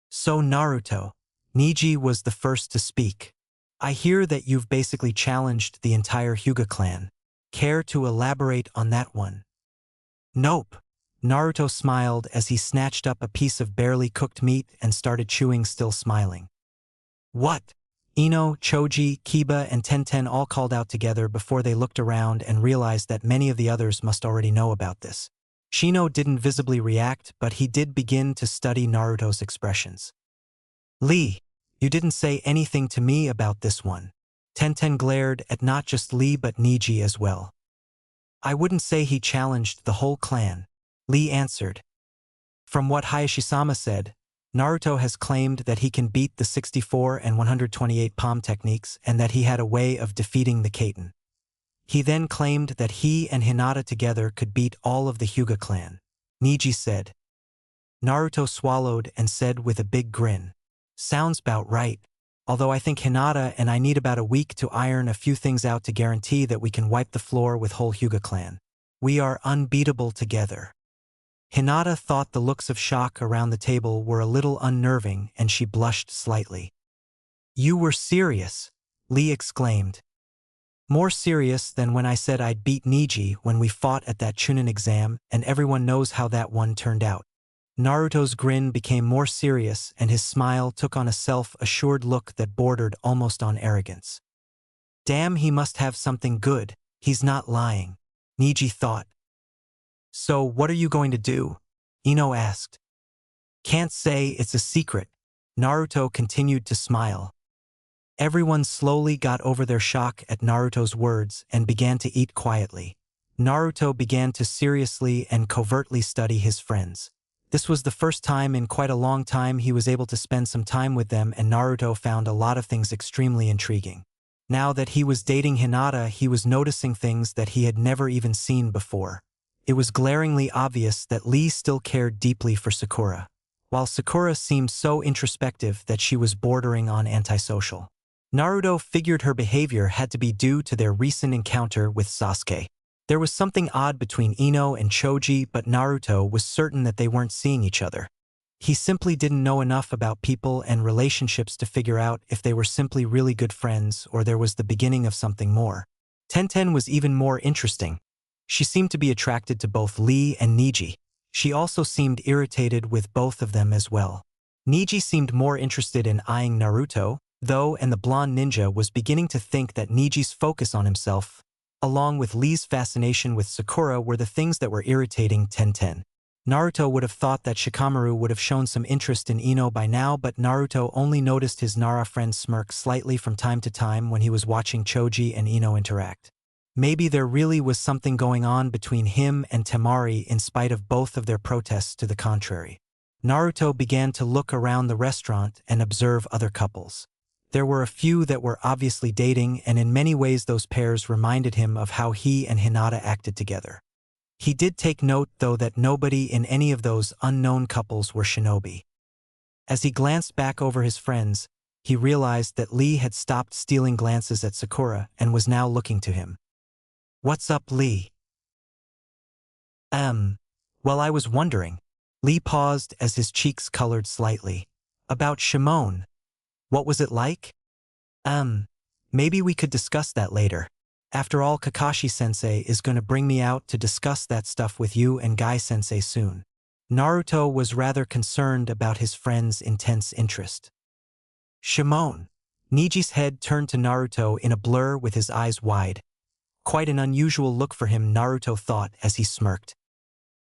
So Naruto, Neji was the first to speak. I hear that you've basically challenged the entire Hyuga clan. Care to elaborate on that one? Nope. Naruto smiled as he snatched up a piece of barely cooked meat and started chewing, still smiling. What? Ino, Choji, Kiba, and Tenten all called out together before they looked around and realized that many of the others must already know about this. Shino didn't visibly react, but he did begin to study Naruto's expressions. Lee, you didn't say anything to me about this one. Tenten glared at not just Lee but Neji as well. I wouldn't say he challenged the whole clan, Lee answered. From what Hayashi-sama said, Naruto has claimed that he can beat the 64 and 128 palm techniques and that he had a way of defeating the Kaiten. He then claimed that he and Hinata together could beat all of the Hyuga clan, Neji said. Naruto swallowed and said with a big grin, sounds about right, although I think Hinata and I need about a week to iron a few things out to guarantee that we can wipe the floor with whole Hyuga clan. We are unbeatable together. Hinata thought the looks of shock around the table were a little unnerving, and she blushed slightly. You were serious, Lee exclaimed. More serious than when I said I'd beat Neji when we fought at that Chunin exam, and everyone knows how that one turned out. Naruto's grin became more serious, and his smile took on a self-assured look that bordered almost on arrogance. Damn, he must have something good. He's not lying, Neji thought. So what are you going to do? Ino asked. Can't say, it's a secret. Naruto continued to smile. Everyone slowly got over their shock at Naruto's words and began to eat quietly. Naruto began to seriously and covertly study his friends. This was the first time in quite a long time he was able to spend some time with them, and Naruto found a lot of things extremely intriguing. Now that he was dating Hinata, he was noticing things that he had never even seen before. It was glaringly obvious that Lee still cared deeply for Sakura, while Sakura seemed so introspective that she was bordering on antisocial. Naruto figured her behavior had to be due to their recent encounter with Sasuke. There was something odd between Ino and Choji, but Naruto was certain that they weren't seeing each other. He simply didn't know enough about people and relationships to figure out if they were simply really good friends or there was the beginning of something more. Tenten was even more interesting. She seemed to be attracted to both Lee and Neji. She also seemed irritated with both of them as well. Neji seemed more interested in eyeing Naruto, though, and the blonde ninja was beginning to think that Neji's focus on himself, along with Lee's fascination with Sakura, were the things that were irritating Tenten. Naruto would have thought that Shikamaru would have shown some interest in Ino by now, but Naruto only noticed his Nara friend smirk slightly from time to time when he was watching Choji and Ino interact. Maybe there really was something going on between him and Temari in spite of both of their protests to the contrary. Naruto began to look around the restaurant and observe other couples. There were a few that were obviously dating, and in many ways those pairs reminded him of how he and Hinata acted together. He did take note, though, that nobody in any of those unknown couples were shinobi. As he glanced back over his friends, he realized that Lee had stopped stealing glances at Sakura and was now looking to him. "What's up, Lee?" Well, I was wondering." Lee paused as his cheeks colored slightly. "About Shimon. What was it like?" Maybe we could discuss that later. After all, Kakashi-sensei is going to bring me out to discuss that stuff with you and Guy-sensei soon." Naruto was rather concerned about his friend's intense interest. "Shimon." Niji's head turned to Naruto in a blur with his eyes wide. Quite an unusual look for him, Naruto thought as he smirked.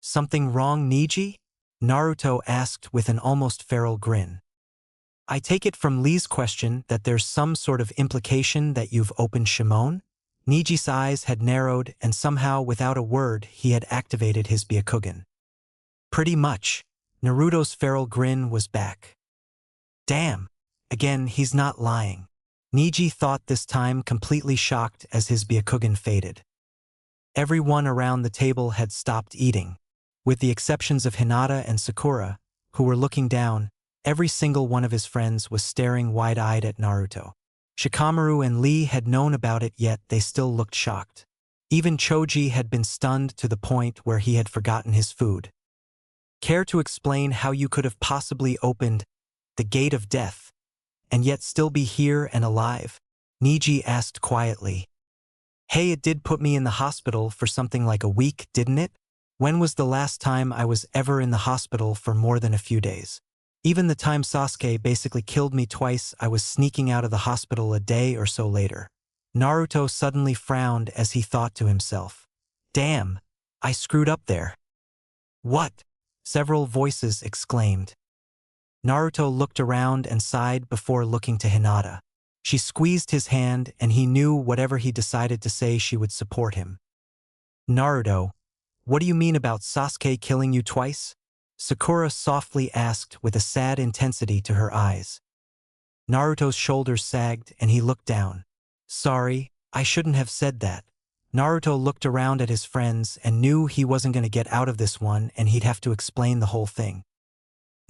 "Something wrong, Niji?" Naruto asked with an almost feral grin. "I take it from Lee's question that there's some sort of implication that you've opened Shimon?" Niji's eyes had narrowed, and somehow, without a word, he had activated his Byakugan. "Pretty much." Naruto's feral grin was back. "Damn. Again, he's not lying." Niji thought, this time completely shocked as his Byakugan faded. Everyone around the table had stopped eating. With the exceptions of Hinata and Sakura, who were looking down, every single one of his friends was staring wide-eyed at Naruto. Shikamaru and Lee had known about it, yet they still looked shocked. Even Choji had been stunned to the point where he had forgotten his food. "Care to explain how you could have possibly opened the gate of death and yet still be here and alive?" Niji asked quietly. "Hey, it did put me in the hospital for something like a week, didn't it? When was the last time I was ever in the hospital for more than a few days? Even the time Sasuke basically killed me twice, I was sneaking out of the hospital a day or so later." Naruto suddenly frowned as he thought to himself, "Damn, I screwed up there." "What?" several voices exclaimed. Naruto looked around and sighed before looking to Hinata. She squeezed his hand, and he knew whatever he decided to say, she would support him. "Naruto, what do you mean about Sasuke killing you twice?" Sakura softly asked with a sad intensity to her eyes. Naruto's shoulders sagged and he looked down. "Sorry, I shouldn't have said that." Naruto looked around at his friends and knew he wasn't going to get out of this one, and he'd have to explain the whole thing.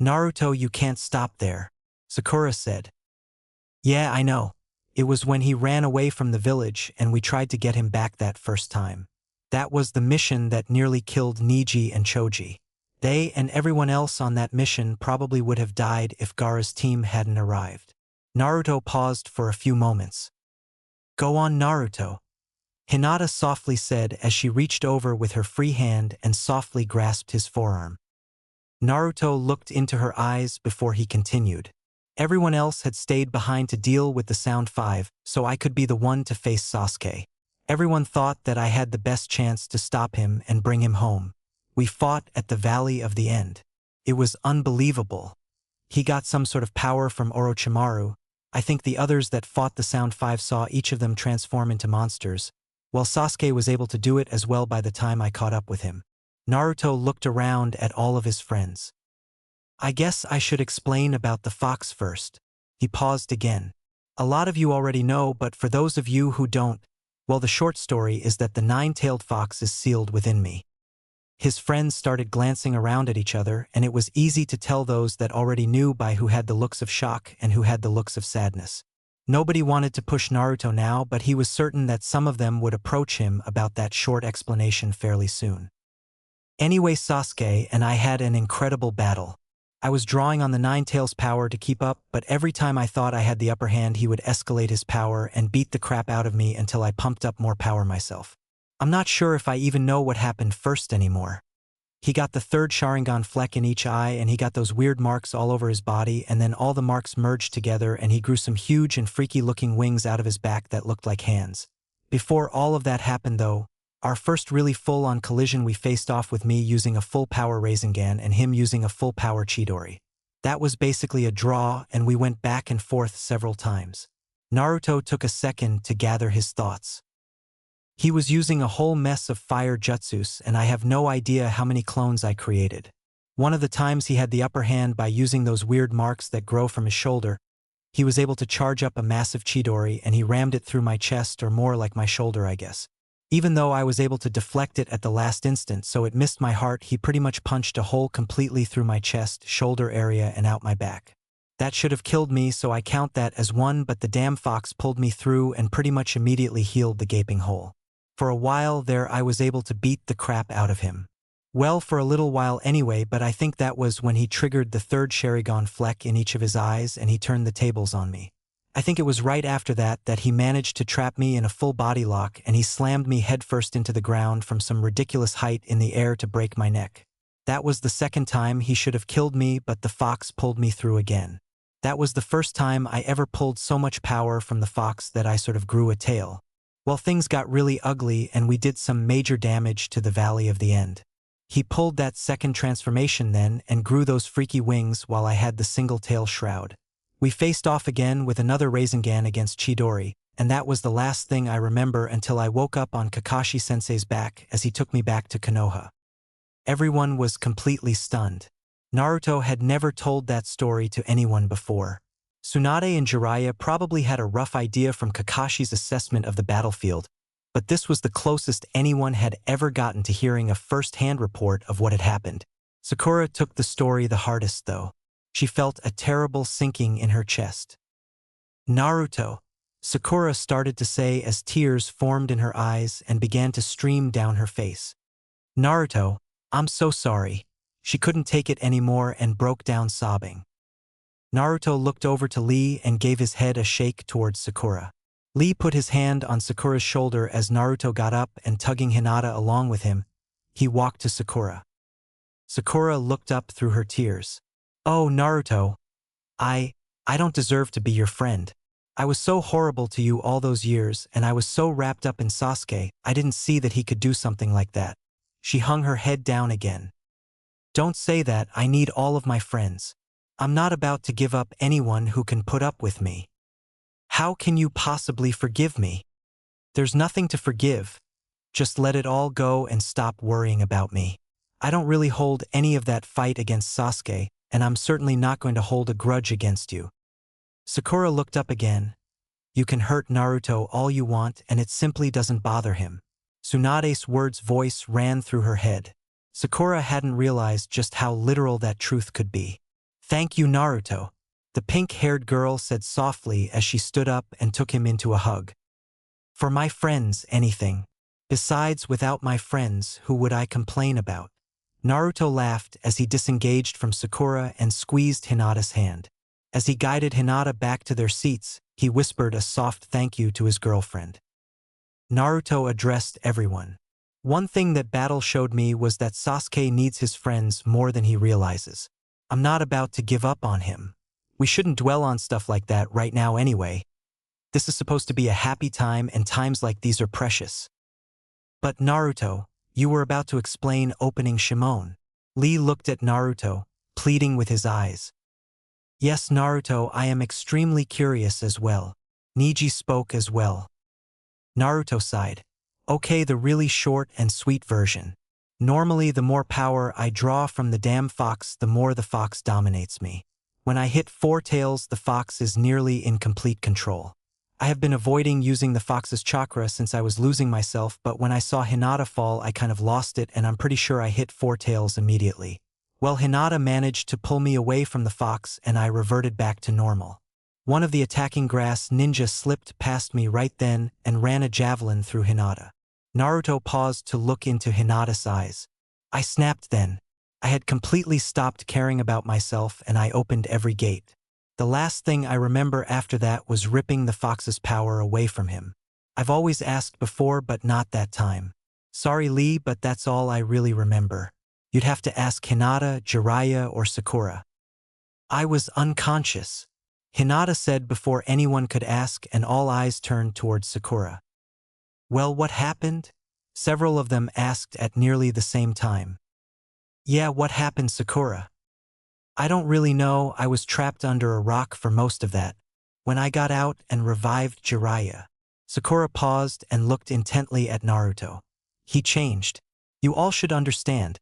"Naruto, you can't stop there," Sakura said. "Yeah, I know. It was when he ran away from the village and we tried to get him back that first time. That was the mission that nearly killed Niji and Choji. They and everyone else on that mission probably would have died if Gaara's team hadn't arrived." Naruto paused for a few moments. "Go on, Naruto," Hinata softly said as she reached over with her free hand and softly grasped his forearm. Naruto looked into her eyes before he continued. "Everyone else had stayed behind to deal with the Sound Five, so I could be the one to face Sasuke. Everyone thought that I had the best chance to stop him and bring him home. We fought at the Valley of the End. It was unbelievable. He got some sort of power from Orochimaru. I think the others that fought the Sound Five saw each of them transform into monsters, while Sasuke was able to do it as well by the time I caught up with him." Naruto looked around at all of his friends. "I guess I should explain about the fox first." He paused again. "A lot of you already know, but for those of you who don't, well, the short story is that the nine-tailed fox is sealed within me." His friends started glancing around at each other, and it was easy to tell those that already knew by who had the looks of shock and who had the looks of sadness. Nobody wanted to push Naruto now, but he was certain that some of them would approach him about that short explanation fairly soon. "Anyway, Sasuke and I had an incredible battle. I was drawing on the Nine-Tails' power to keep up, but every time I thought I had the upper hand, he would escalate his power and beat the crap out of me until I pumped up more power myself. I'm not sure if I even know what happened first anymore. He got the third Sharingan fleck in each eye, and he got those weird marks all over his body, and then all the marks merged together and he grew some huge and freaky looking wings out of his back that looked like hands. Before all of that happened though, Our first really full-on collision, we faced off with me using a full-power Rasengan and him using a full-power Chidori. That was basically a draw, and we went back and forth several times. Naruto took a second to gather his thoughts. He was using a whole mess of fire jutsus, and I have no idea how many clones I created. One of the times he had the upper hand by using those weird marks that grow from his shoulder. He was able to charge up a massive Chidori, and he rammed it through my chest, or more like my shoulder, I guess. Even though I was able to deflect it at the last instant so it missed my heart, he pretty much punched a hole completely through my chest, shoulder area, and out my back. That should have killed me, so I count that as one, but the damn fox pulled me through and pretty much immediately healed the gaping hole. For a while there I was able to beat the crap out of him. Well, for a little while anyway, but I think that was when he triggered the third Sharingan fleck in each of his eyes and he turned the tables on me. I think it was right after that he managed to trap me in a full body lock and he slammed me headfirst into the ground from some ridiculous height in the air to break my neck. That was the second time he should have killed me, but the fox pulled me through again. That was the first time I ever pulled so much power from the fox that I sort of grew a tail. Well, things got really ugly and we did some major damage to the Valley of the End. He pulled that second transformation then and grew those freaky wings while I had the single tail shroud. We faced off again with another Rasengan against Chidori, and that was the last thing I remember until I woke up on Kakashi-sensei's back as he took me back to Konoha. Everyone was completely stunned. Naruto had never told that story to anyone before. Tsunade and Jiraiya probably had a rough idea from Kakashi's assessment of the battlefield, but this was the closest anyone had ever gotten to hearing a first-hand report of what had happened. Sakura took the story the hardest, though. She felt a terrible sinking in her chest. "Naruto," Sakura started to say as tears formed in her eyes and began to stream down her face. "Naruto, I'm so sorry." She couldn't take it anymore and broke down sobbing. Naruto looked over to Lee and gave his head a shake towards Sakura. Lee put his hand on Sakura's shoulder as Naruto got up and, tugging Hinata along with him, he walked to Sakura. Sakura looked up through her tears. "Oh, Naruto, I don't deserve to be your friend. I was so horrible to you all those years, and I was so wrapped up in Sasuke, I didn't see that he could do something like that." She hung her head down again. "Don't say that, I need all of my friends. I'm not about to give up anyone who can put up with me. How can you possibly forgive me? There's nothing to forgive. Just let it all go and stop worrying about me. I don't really hold any of that fight against Sasuke, and I'm certainly not going to hold a grudge against you." Sakura looked up again. "You can hurt Naruto all you want and it simply doesn't bother him." Tsunade's voice ran through her head. Sakura hadn't realized just how literal that truth could be. "Thank you, Naruto," the pink-haired girl said softly as she stood up and took him into a hug. "For my friends, anything. Besides, without my friends, who would I complain about?" Naruto laughed as he disengaged from Sakura and squeezed Hinata's hand. As he guided Hinata back to their seats, he whispered a soft thank you to his girlfriend. Naruto addressed everyone. "One thing that battle showed me was that Sasuke needs his friends more than he realizes. I'm not about to give up on him. We shouldn't dwell on stuff like that right now anyway. This is supposed to be a happy time and times like these are precious." "But Naruto, you were about to explain opening Shimon." Lee looked at Naruto, pleading with his eyes. "Yes, Naruto, I am extremely curious as well." Neji spoke as well. Naruto sighed. "Okay, the really short and sweet version. Normally the more power I draw from the damn fox, the more the fox dominates me. When I hit 4 tails, the fox is nearly in complete control. I have been avoiding using the fox's chakra since I was losing myself, but when I saw Hinata fall I kind of lost it and I'm pretty sure I hit 4 tails immediately. Well, Hinata managed to pull me away from the fox and I reverted back to normal. One of the attacking grass ninja slipped past me right then and ran a javelin through Hinata." Naruto paused to look into Hinata's eyes. "I snapped then. I had completely stopped caring about myself and I opened every gate. The last thing I remember after that was ripping the fox's power away from him. I've always asked before, but not that time. Sorry, Lee, but that's all I really remember. You'd have to ask Hinata, Jiraiya, or Sakura." "I was unconscious," Hinata said before anyone could ask, and all eyes turned towards Sakura. "Well, what happened?" Several of them asked at nearly the same time. Yeah, what happened, Sakura? I don't really know, I was trapped under a rock for most of that. When I got out and revived Jiraiya. Sakura paused and looked intently at Naruto. He changed. You all should understand.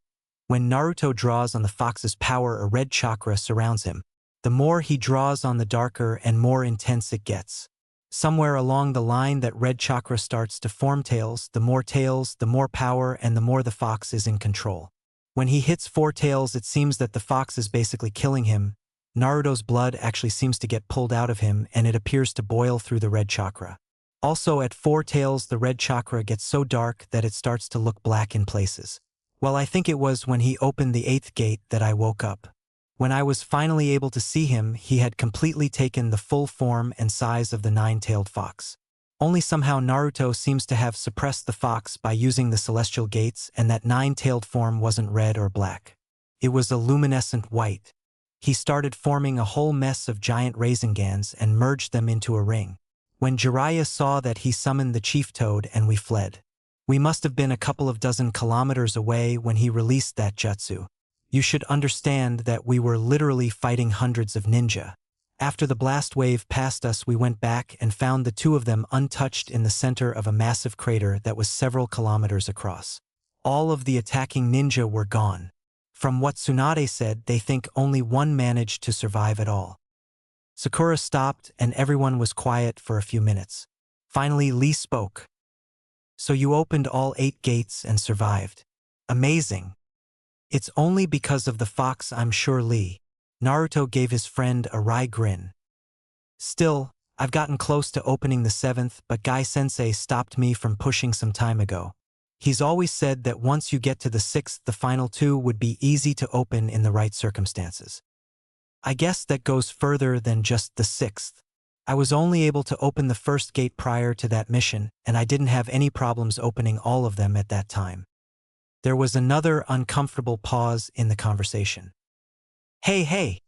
When Naruto draws on the fox's power, a red chakra surrounds him. The more he draws on the darker and more intense it gets. Somewhere along the line that red chakra starts to form tails, the more power and the more the fox is in control. When he hits 4 tails, it seems that the fox is basically killing him. Naruto's blood actually seems to get pulled out of him and it appears to boil through the red chakra. Also at 4 tails, the red chakra gets so dark that it starts to look black in places. Well, I think it was when he opened the 8th gate that I woke up. When I was finally able to see him, he had completely taken the full form and size of the 9-tailed fox. Only somehow Naruto seems to have suppressed the fox by using the celestial gates, and that 9-tailed form wasn't red or black. It was a luminescent white. He started forming a whole mess of giant Raisingans and merged them into a ring. When Jiraiya saw that, he summoned the chief toad and we fled. We must have been a couple of dozen kilometers away when he released that jutsu. You should understand that we were literally fighting hundreds of ninja. After the blast wave passed us, we went back and found the 2 of them untouched in the center of a massive crater that was several kilometers across. All of the attacking ninja were gone. From what Tsunade said, they think only one managed to survive at all. Sakura stopped and everyone was quiet for a few minutes. Finally, Lee spoke. So you opened all 8 gates and survived. Amazing. It's only because of the fox, I'm sure, Lee. Naruto gave his friend a wry grin. Still, I've gotten close to opening the 7th, but Guy-sensei stopped me from pushing some time ago. He's always said that once you get to the 6th, the final 2 would be easy to open in the right circumstances. I guess that goes further than just the 6th. I was only able to open the 1st gate prior to that mission, and I didn't have any problems opening all of them at that time. There was another uncomfortable pause in the conversation. Hey,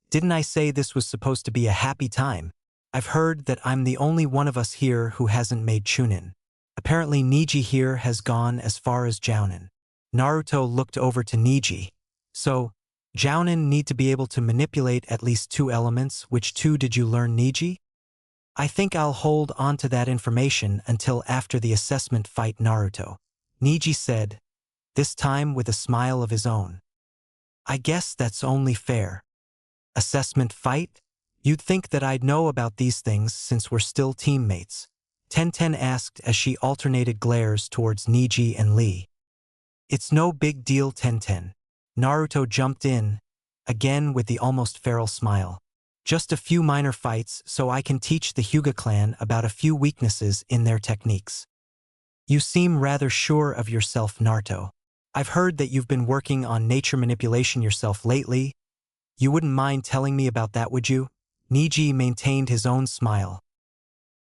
didn't I say this was supposed to be a happy time? I've heard that I'm the only one of us here who hasn't made Chunin. Apparently Niji here has gone as far as Jounin. Naruto looked over to Niji. So, Jounin need to be able to manipulate at least 2 elements. Which 2 did you learn, Niji? I think I'll hold on to that information until after the assessment fight, Naruto. Niji said, this time with a smile of his own. I guess that's only fair. Assessment fight? You'd think that I'd know about these things since we're still teammates. Tenten asked as she alternated glares towards Niji and Lee. It's no big deal, Tenten. Naruto jumped in, again with the almost feral smile. Just a few minor fights so I can teach the Hyuga clan about a few weaknesses in their techniques. You seem rather sure of yourself, Naruto. I've heard that you've been working on nature manipulation yourself lately. You wouldn't mind telling me about that, would you? Niji maintained his own smile.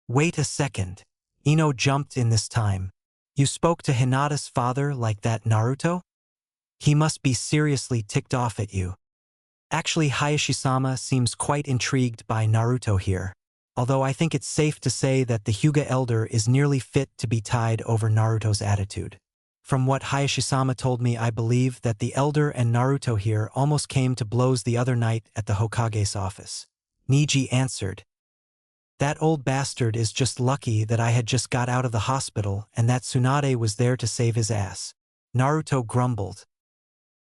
Wait a second. Ino jumped in this time. You spoke to Hinata's father like that, Naruto? He must be seriously ticked off at you. Actually, Hayashi-sama seems quite intrigued by Naruto here. Although I think it's safe to say that the Hyuga elder is nearly fit to be tied over Naruto's attitude. From what Hayashi-sama told me, I believe that the elder and Naruto here almost came to blows the other night at the Hokage's office. Niji answered. That old bastard is just lucky that I had just got out of the hospital and that Tsunade was there to save his ass. Naruto grumbled.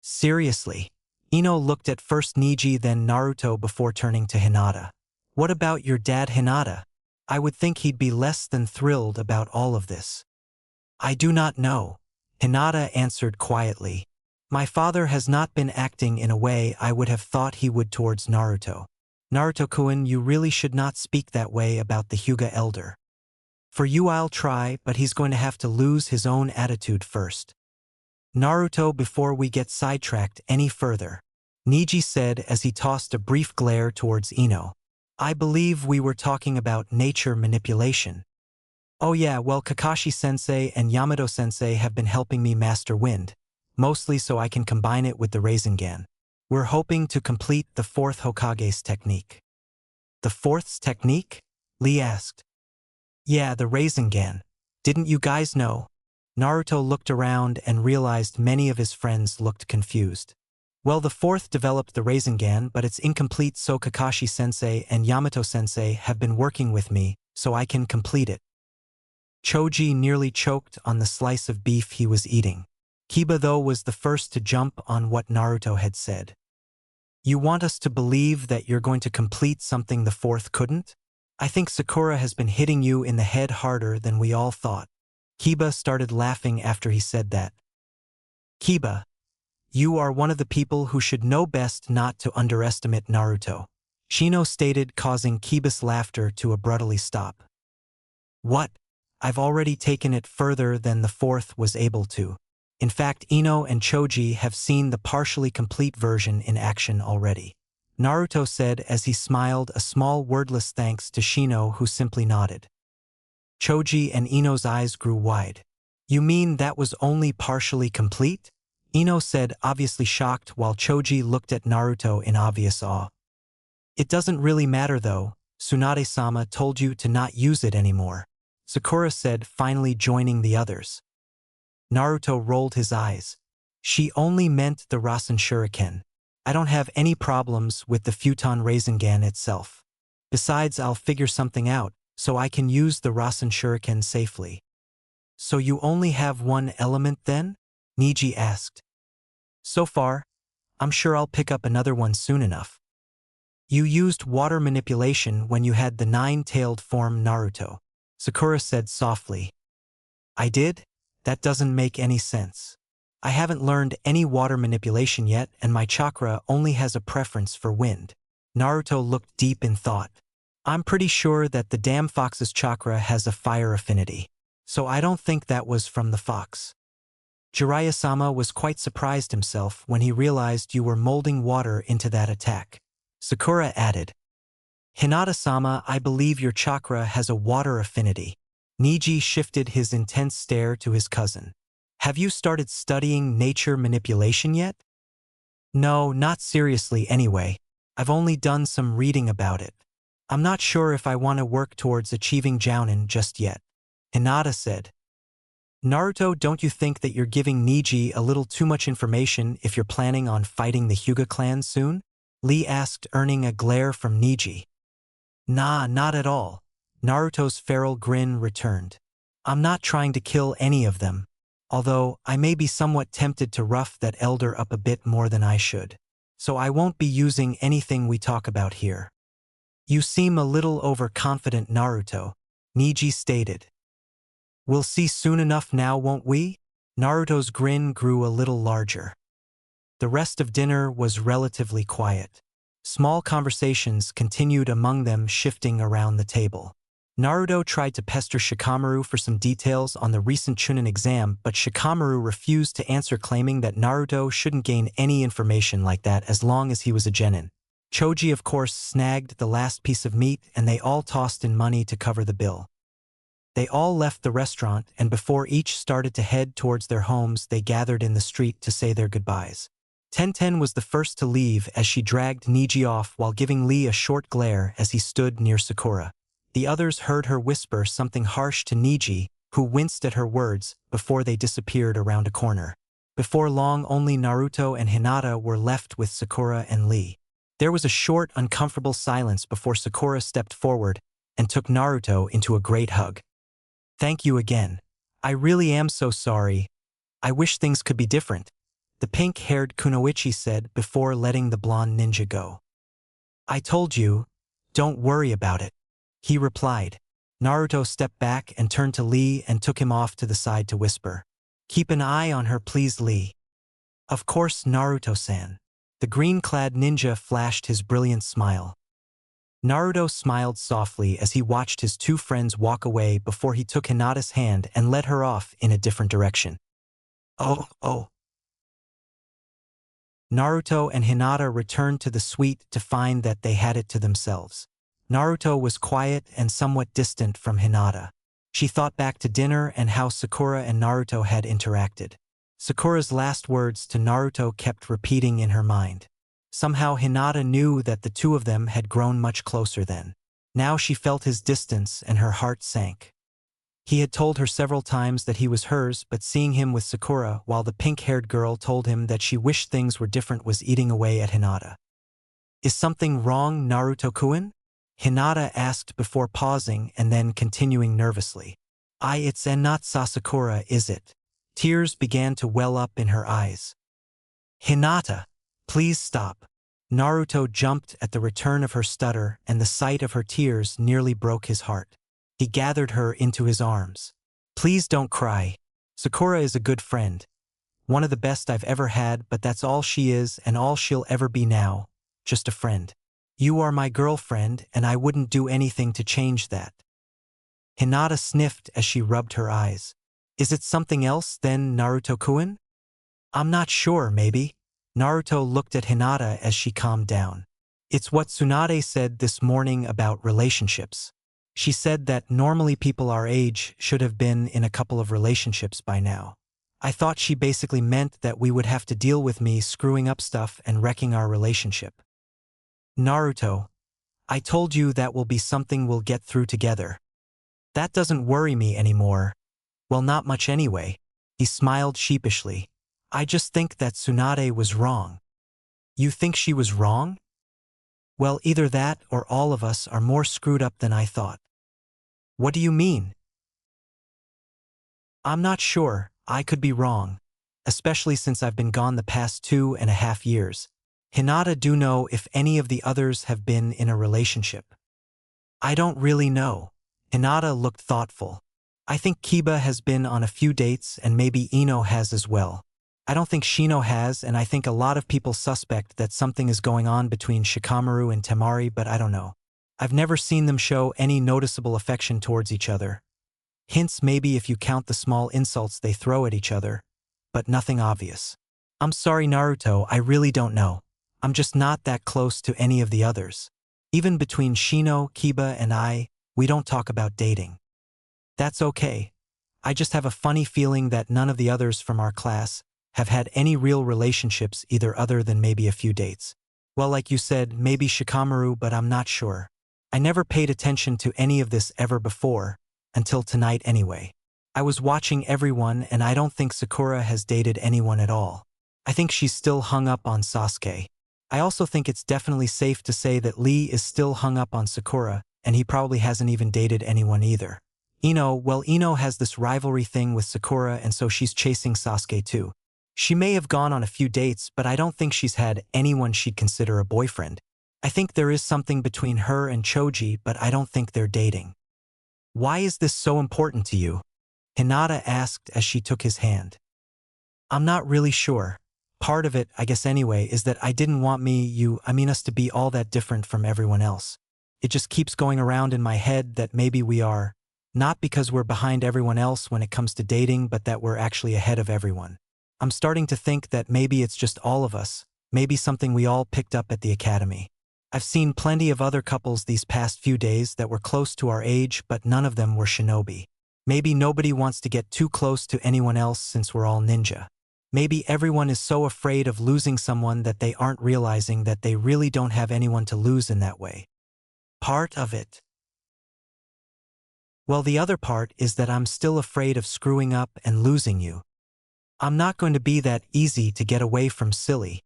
Seriously? Ino looked at first Niji then Naruto before turning to Hinata. What about your dad, Hinata? I would think he'd be less than thrilled about all of this. I do not know. Hinata answered quietly. My father has not been acting in a way I would have thought he would towards Naruto. Naruto-kun, you really should not speak that way about the Hyuga elder. For you I'll try, but he's going to have to lose his own attitude first. Naruto, before we get sidetracked any further, Niji said as he tossed a brief glare towards Ino. I believe we were talking about nature manipulation. Oh yeah, well, Kakashi-sensei and Yamato-sensei have been helping me master wind, mostly so I can combine it with the Rasengan. We're hoping to complete the 4th Hokage's technique. The 4th's technique? Lee asked. Yeah, the Rasengan. Didn't you guys know? Naruto looked around and realized many of his friends looked confused. Well, the fourth developed the Rasengan, but it's incomplete, so Kakashi-sensei and Yamato-sensei have been working with me, so I can complete it. Choji nearly choked on the slice of beef he was eating. Kiba, though, was the first to jump on what Naruto had said. You want us to believe that you're going to complete something the fourth couldn't? I think Sakura has been hitting you in the head harder than we all thought. Kiba started laughing after he said that. Kiba, you are one of the people who should know best not to underestimate Naruto, Shino stated, causing Kiba's laughter to abruptly stop. What? I've already taken it further than the fourth was able to. In fact, Ino and Choji have seen the partially complete version in action already. Naruto said as he smiled a small wordless thanks to Shino, who simply nodded. Choji and Ino's eyes grew wide. You mean that was only partially complete? Ino said, obviously shocked, while Choji looked at Naruto in obvious awe. It doesn't really matter though, Tsunade-sama told you to not use it anymore, Sakura said, finally joining the others. Naruto rolled his eyes. She only meant the Rasen Shuriken. I don't have any problems with the Futon Rasengan itself. Besides, I'll figure something out, so I can use the Rasen Shuriken safely. So you only have one element then? Niji asked. So far, I'm sure I'll pick up another one soon enough. You used water manipulation when you had the nine-tailed form, Naruto, Sakura said softly. I did? That doesn't make any sense. I haven't learned any water manipulation yet, and my chakra only has a preference for wind. Naruto looked deep in thought. I'm pretty sure that the damn fox's chakra has a fire affinity, so I don't think that was from the fox. Jiraiya-sama was quite surprised himself when he realized you were molding water into that attack. Sakura added. Hinata-sama, I believe your chakra has a water affinity. Niji shifted his intense stare to his cousin. Have you started studying nature manipulation yet? No, not seriously anyway. I've only done some reading about it. I'm not sure if I want to work towards achieving Jounin just yet, Hinata said. Naruto, don't you think that you're giving Niji a little too much information if you're planning on fighting the Hyuga clan soon? Lee asked, earning a glare from Niji. Nah, not at all. Naruto's feral grin returned. I'm not trying to kill any of them, although I may be somewhat tempted to rough that elder up a bit more than I should. So I won't be using anything we talk about here. You seem a little overconfident, Naruto, Niji stated. We'll see soon enough now, won't we? Naruto's grin grew a little larger. The rest of dinner was relatively quiet. Small conversations continued among them, shifting around the table. Naruto tried to pester Shikamaru for some details on the recent Chunin exam, but Shikamaru refused to answer, claiming that Naruto shouldn't gain any information like that as long as he was a genin. Choji, of course, snagged the last piece of meat, and they all tossed in money to cover the bill. They all left the restaurant, and before each started to head towards their homes, they gathered in the street to say their goodbyes. Tenten was the first to leave as she dragged Niji off while giving Lee a short glare as he stood near Sakura. The others heard her whisper something harsh to Niji, who winced at her words before they disappeared around a corner. Before long, only Naruto and Hinata were left with Sakura and Lee. There was a short, uncomfortable silence before Sakura stepped forward and took Naruto into a great hug. Thank you again. I really am so sorry. I wish things could be different, the pink-haired Kunoichi said before letting the blonde ninja go. I told you, don't worry about it, he replied. Naruto stepped back and turned to Lee and took him off to the side to whisper. Keep an eye on her, please, Lee. Of course, Naruto-san. The green-clad ninja flashed his brilliant smile. Naruto smiled softly as he watched his two friends walk away before he took Hinata's hand and led her off in a different direction. Oh. Naruto and Hinata returned to the suite to find that they had it to themselves. Naruto was quiet and somewhat distant from Hinata. She thought back to dinner and how Sakura and Naruto had interacted. Sakura's last words to Naruto kept repeating in her mind. Somehow Hinata knew that the two of them had grown much closer then. Now she felt his distance and her heart sank. He had told her several times that he was hers, but seeing him with Sakura while the pink-haired girl told him that she wished things were different was eating away at Hinata. "Is something wrong, Naruto-kun?" Hinata asked before pausing and then continuing nervously. It's not Sakura, is it?" Tears began to well up in her eyes. "Hinata, please stop." Naruto jumped at the return of her stutter, and the sight of her tears nearly broke his heart. He gathered her into his arms. "Please don't cry. Sakura is a good friend. One of the best I've ever had, but that's all she is and all she'll ever be now. Just a friend. You are my girlfriend, and I wouldn't do anything to change that." Hinata sniffed as she rubbed her eyes. "Is it something else then, Naruto-kun?" "I'm not sure, maybe." Naruto looked at Hinata as she calmed down. "It's what Tsunade said this morning about relationships. She said that normally people our age should have been in a couple of relationships by now. I thought she basically meant that we would have to deal with me screwing up stuff and wrecking our relationship." "Naruto, I told you that will be something we'll get through together. That doesn't worry me anymore. Well, not much anyway." He smiled sheepishly. "I just think that Tsunade was wrong." "You think she was wrong?" "Well, either that or all of us are more screwed up than I thought." "What do you mean?" "I'm not sure. I could be wrong. Especially since I've been gone the past 2.5 years. Hinata, do know if any of the others have been in a relationship?" "I don't really know." Hinata looked thoughtful. "I think Kiba has been on a few dates and maybe Ino has as well. I don't think Shino has, and I think a lot of people suspect that something is going on between Shikamaru and Temari, but I don't know. I've never seen them show any noticeable affection towards each other. Hints maybe if you count the small insults they throw at each other, but nothing obvious. I'm sorry, Naruto, I really don't know. I'm just not that close to any of the others. Even between Shino, Kiba, and I, we don't talk about dating." "That's okay. I just have a funny feeling that none of the others from our class have had any real relationships either other than maybe a few dates. Well, like you said, maybe Shikamaru, but I'm not sure. I never paid attention to any of this ever before, until tonight anyway. I was watching everyone and I don't think Sakura has dated anyone at all. I think she's still hung up on Sasuke. I also think it's definitely safe to say that Lee is still hung up on Sakura, and he probably hasn't even dated anyone either. Ino has this rivalry thing with Sakura, and so she's chasing Sasuke too. She may have gone on a few dates, but I don't think she's had anyone she'd consider a boyfriend. I think there is something between her and Choji, but I don't think they're dating." "Why is this so important to you?" Hinata asked as she took his hand. "I'm not really sure. Part of it, I guess anyway, is that I didn't want us to be all that different from everyone else. It just keeps going around in my head that maybe we are, not because we're behind everyone else when it comes to dating, but that we're actually ahead of everyone. I'm starting to think that maybe it's just all of us, maybe something we all picked up at the academy. I've seen plenty of other couples these past few days that were close to our age, but none of them were shinobi. Maybe nobody wants to get too close to anyone else since we're all ninja. Maybe everyone is so afraid of losing someone that they aren't realizing that they really don't have anyone to lose in that way. Part of it. Well, the other part is that I'm still afraid of screwing up and losing you. I'm not going to be that easy to get away from, silly.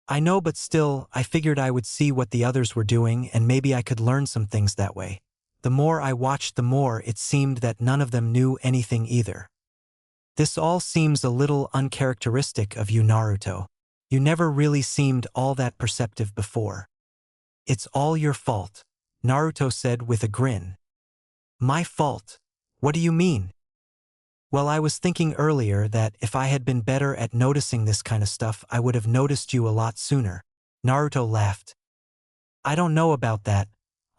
I know, but still, I figured I would see what the others were doing and maybe I could learn some things that way. The more I watched, the more it seemed that none of them knew anything either. This all seems a little uncharacteristic of you, Naruto. You never really seemed all that perceptive before." "It's all your fault," Naruto said with a grin. "My fault? What do you mean?" "Well, I was thinking earlier that if I had been better at noticing this kind of stuff, I would have noticed you a lot sooner." Naruto laughed. "I don't know about that.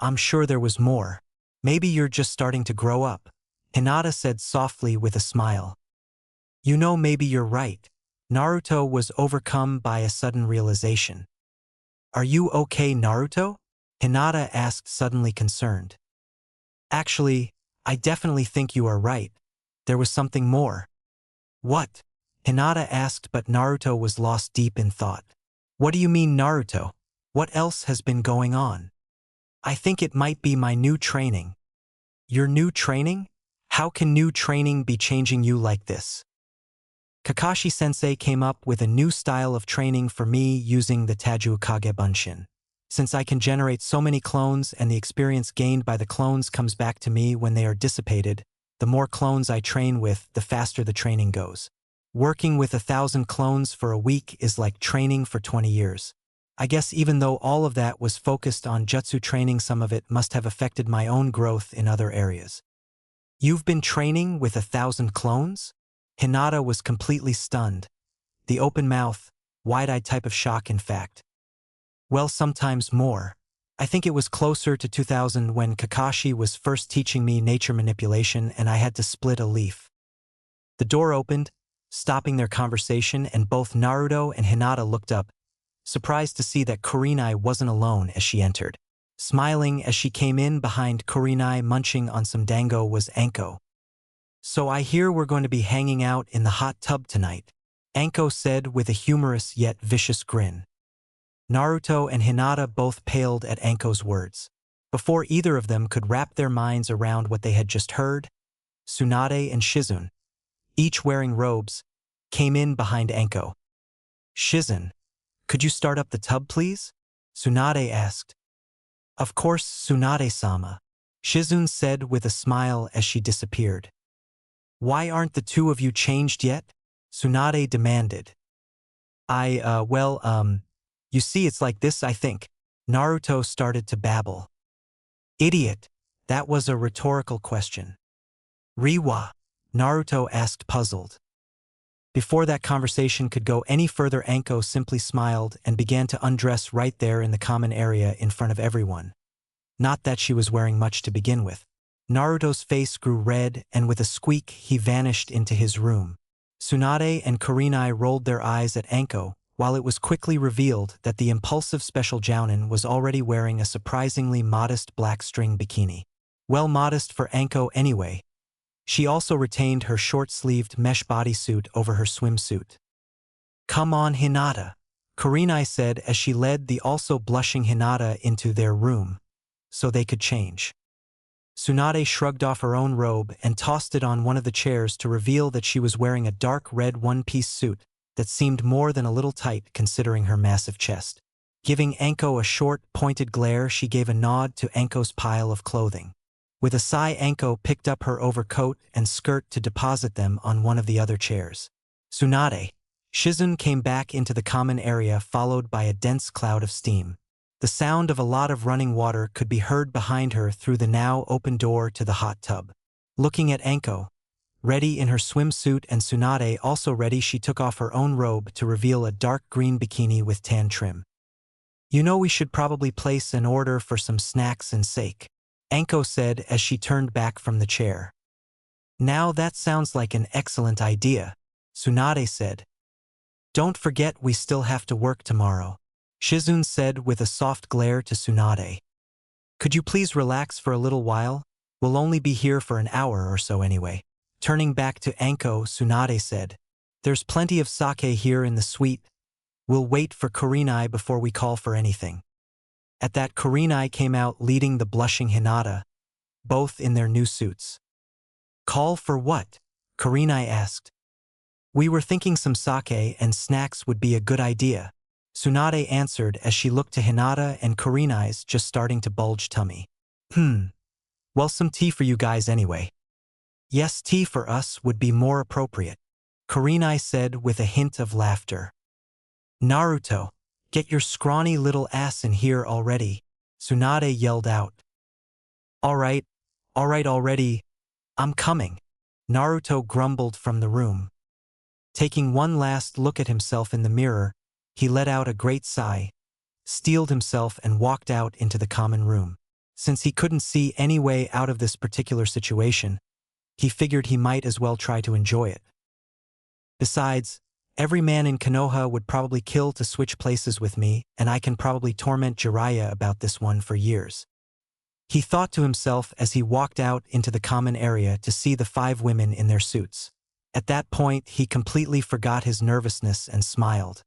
I'm sure there was more. Maybe you're just starting to grow up," Hinata said softly with a smile. Maybe you're right." Naruto was overcome by a sudden realization. "Are you okay, Naruto?" Hinata asked, suddenly concerned. "Actually, I definitely think you are right. There was something more." "What?" Hinata asked, but Naruto was lost deep in thought. "What do you mean, Naruto? What else has been going on?" "I think it might be my new training." "Your new training? How can new training be changing you like this? Kakashi-sensei came up with a new style of training for me using the Tajuukage Bunshin. Since I can generate so many clones and the experience gained by the clones comes back to me when they are dissipated, the more clones I train with, the faster the training goes. Working with 1,000 clones for a week is like training for 20 years. I guess even though all of that was focused on jutsu training, some of it must have affected my own growth in other areas. You've been training with 1,000 clones? Hinata was completely stunned. The open mouth, wide-eyed type of shock, in fact. Well, sometimes more. I think it was closer to 2,000 when Kakashi was first teaching me nature manipulation and I had to split a leaf. The door opened, stopping their conversation, and both Naruto and Hinata looked up, surprised to see that Kurenai wasn't alone as she entered. Smiling as she came in behind Kurenai munching on some dango was Anko. "So I hear we're going to be hanging out in the hot tub tonight," Anko said with a humorous yet vicious grin. Naruto and Hinata both paled at Anko's words. Before either of them could wrap their minds around what they had just heard, Tsunade and Shizune, each wearing robes, came in behind Anko. "Shizune, could you start up the tub, please?" Tsunade asked. "Of course, Tsunade-sama," Shizune said with a smile as she disappeared. "Why aren't the two of you changed yet?" Tsunade demanded. You see, it's like this, I think." Naruto started to babble. "Idiot, that was a rhetorical question." "Riwa?" Naruto asked, puzzled. Before that conversation could go any further, Anko simply smiled and began to undress right there in the common area in front of everyone. Not that she was wearing much to begin with. Naruto's face grew red, and with a squeak he vanished into his room. Tsunade and Kurenai rolled their eyes at Anko, while it was quickly revealed that the impulsive special jounin was already wearing a surprisingly modest black string bikini. Well, modest for Anko anyway. She also retained her short-sleeved mesh bodysuit over her swimsuit. "Come on, Hinata," Kurenai said as she led the also blushing Hinata into their room, so they could change. Tsunade shrugged off her own robe and tossed it on one of the chairs to reveal that she was wearing a dark red one-piece suit that seemed more than a little tight considering her massive chest. Giving Anko a short, pointed glare, she gave a nod to Anko's pile of clothing. With a sigh, Anko picked up her overcoat and skirt to deposit them on one of the other chairs. "Tsunade." Shizune came back into the common area, followed by a dense cloud of steam. The sound of a lot of running water could be heard behind her through the now open door to the hot tub. Looking at Anko, ready in her swimsuit, and Tsunade also ready, she took off her own robe to reveal a dark green bikini with tan trim. "You know, we should probably place an order for some snacks and sake," Anko said as she turned back from the chair. "Now that sounds like an excellent idea," Tsunade said. "Don't forget we still have to work tomorrow," Shizune said with a soft glare to Tsunade. "Could you please relax for a little while? We'll only be here for an hour or so anyway." Turning back to Anko, Tsunade said, "There's plenty of sake here in the suite. We'll wait for Kurenai before we call for anything." At that, Kurenai came out leading the blushing Hinata, both in their new suits. "Call for what?" Kurenai asked. "We were thinking some sake and snacks would be a good idea," Tsunade answered as she looked to Hinata and Kurenai's just starting to bulge tummy. Well, some tea for you guys anyway." "Yes, tea for us would be more appropriate," Kurenai said with a hint of laughter. "Naruto, get your scrawny little ass in here already," Tsunade yelled out. All right already, I'm coming," Naruto grumbled from the room. Taking one last look at himself in the mirror, he let out a great sigh, steeled himself and walked out into the common room. Since he couldn't see any way out of this particular situation, he figured he might as well try to enjoy it. Besides, every man in Konoha would probably kill to switch places with me, and I can probably torment Jiraiya about this one for years. He thought to himself as he walked out into the common area to see the 5 women in their suits. At that point, he completely forgot his nervousness and smiled.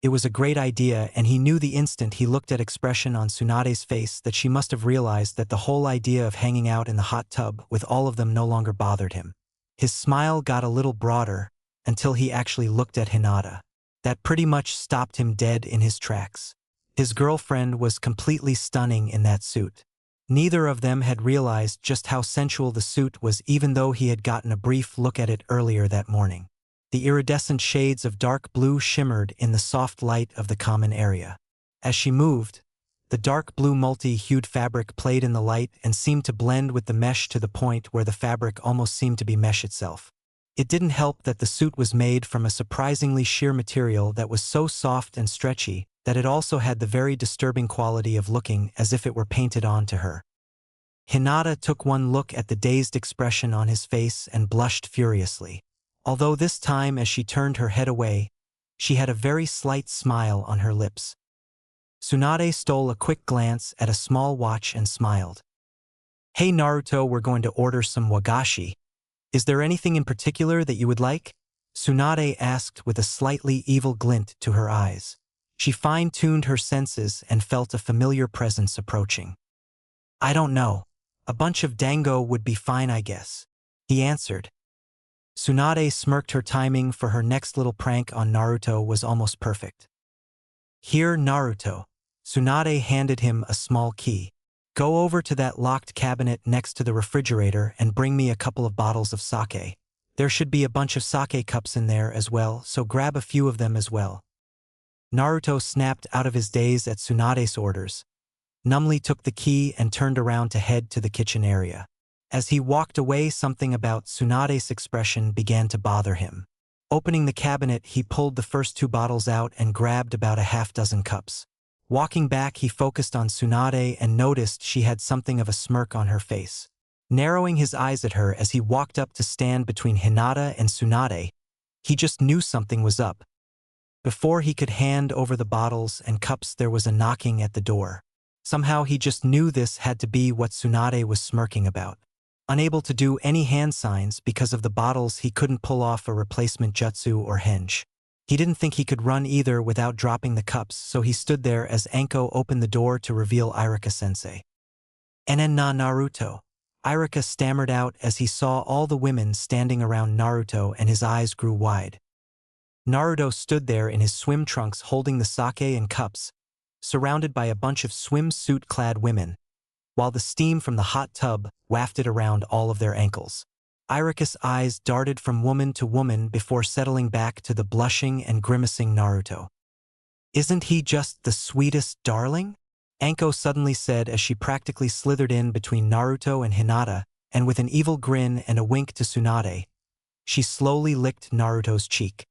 It was a great idea, and he knew the instant he looked at expression on Tsunade's face that she must have realized that the whole idea of hanging out in the hot tub with all of them no longer bothered him. His smile got a little broader until he actually looked at Hinata. That pretty much stopped him dead in his tracks. His girlfriend was completely stunning in that suit. Neither of them had realized just how sensual the suit was, even though he had gotten a brief look at it earlier that morning. The iridescent shades of dark blue shimmered in the soft light of the common area. As she moved, the dark blue multi-hued fabric played in the light and seemed to blend with the mesh to the point where the fabric almost seemed to be mesh itself. It didn't help that the suit was made from a surprisingly sheer material that was so soft and stretchy that it also had the very disturbing quality of looking as if it were painted onto her. Hinata took one look at the dazed expression on his face and blushed furiously. Although this time, as she turned her head away, she had a very slight smile on her lips. Tsunade stole a quick glance at a small watch and smiled. "Hey Naruto, we're going to order some wagashi. Is there anything in particular that you would like?" Tsunade asked with a slightly evil glint to her eyes. She fine-tuned her senses and felt a familiar presence approaching. "I don't know. A bunch of dango would be fine, I guess," he answered. Tsunade smirked. Her timing for her next little prank on Naruto was almost perfect. "Here, Naruto." Tsunade handed him a small key. "Go over to that locked cabinet next to the refrigerator and bring me a couple of bottles of sake. There should be a bunch of sake cups in there as well, so grab a few of them as well." Naruto snapped out of his daze at Tsunade's orders, numbly took the key and turned around to head to the kitchen area. As he walked away, something about Tsunade's expression began to bother him. Opening the cabinet, he pulled the first 2 bottles out and grabbed about a half-dozen cups. Walking back, he focused on Tsunade and noticed she had something of a smirk on her face. Narrowing his eyes at her as he walked up to stand between Hinata and Tsunade, he just knew something was up. Before he could hand over the bottles and cups, there was a knocking at the door. Somehow he just knew this had to be what Tsunade was smirking about. Unable to do any hand signs because of the bottles, he couldn't pull off a replacement jutsu or henge. He didn't think he could run either without dropping the cups, so he stood there as Anko opened the door to reveal Irika-sensei. "Enen na Naruto," Irika stammered out as he saw all the women standing around Naruto, and his eyes grew wide. Naruto stood there in his swim trunks holding the sake and cups, surrounded by a bunch of swimsuit-clad women, while the steam from the hot tub wafted around all of their ankles. Irika's eyes darted from woman to woman before settling back to the blushing and grimacing Naruto. "Isn't he just the sweetest darling?" Anko suddenly said as she practically slithered in between Naruto and Hinata, and with an evil grin and a wink to Tsunade, she slowly licked Naruto's cheek.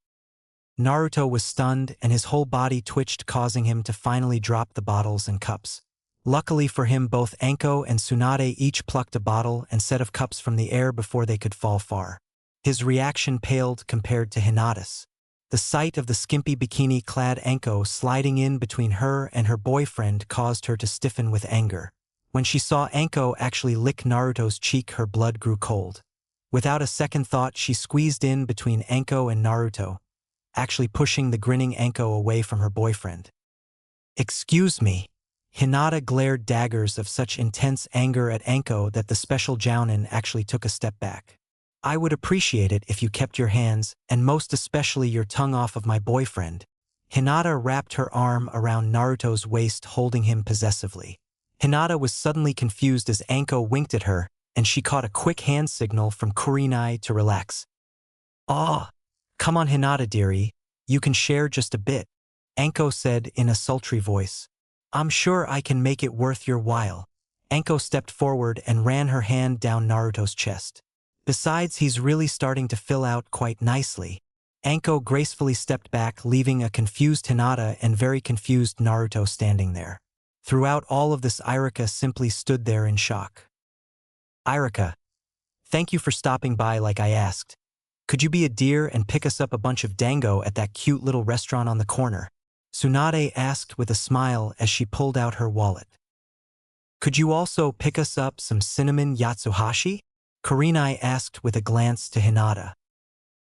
Naruto was stunned and his whole body twitched, causing him to finally drop the bottles and cups. Luckily for him, both Anko and Tsunade each plucked a bottle and set of cups from the air before they could fall far. His reaction paled compared to Hinata's. The sight of the skimpy bikini-clad Anko sliding in between her and her boyfriend caused her to stiffen with anger. When she saw Anko actually lick Naruto's cheek, her blood grew cold. Without a second thought, she squeezed in between Anko and Naruto, actually pushing the grinning Anko away from her boyfriend. "Excuse me." Hinata glared daggers of such intense anger at Anko that the special jounin actually took a step back. "I would appreciate it if you kept your hands, and most especially your tongue, off of my boyfriend." Hinata wrapped her arm around Naruto's waist, holding him possessively. Hinata was suddenly confused as Anko winked at her, and she caught a quick hand signal from Kurenai to relax. "Ah, come on Hinata dearie, you can share just a bit," Anko said in a sultry voice. "I'm sure I can make it worth your while." Anko stepped forward and ran her hand down Naruto's chest. "Besides, he's really starting to fill out quite nicely." Anko gracefully stepped back, leaving a confused Hinata and very confused Naruto standing there. Throughout all of this, Irika simply stood there in shock. "Irika, thank you for stopping by like I asked. Could you be a dear and pick us up a bunch of dango at that cute little restaurant on the corner?" Tsunade asked with a smile as she pulled out her wallet. "Could you also pick us up some cinnamon yatsuhashi?" Kurenai asked with a glance to Hinata.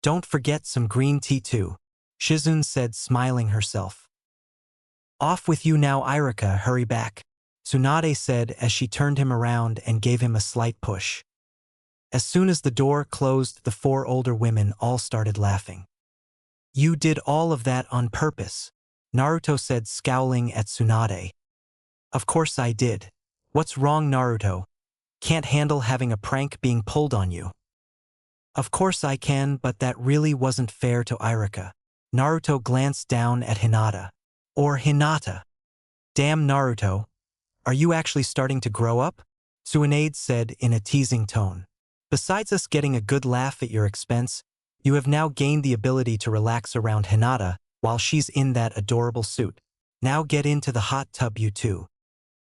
"Don't forget some green tea too." Shizune said, smiling herself. Off with you now, Irika, hurry back, Tsunade said as she turned him around and gave him a slight push. As soon as the door closed, the four older women all started laughing. You did all of that on purpose, Naruto said, scowling at Tsunade. Of course I did. What's wrong, Naruto? Can't handle having a prank being pulled on you. Of course I can, but that really wasn't fair to Irika. Naruto glanced down at Hinata. Or Hinata. Damn, Naruto. Are you actually starting to grow up? Tsunade said in a teasing tone. Besides us getting a good laugh at your expense, you have now gained the ability to relax around Hinata while she's in that adorable suit. Now get into the hot tub, you two.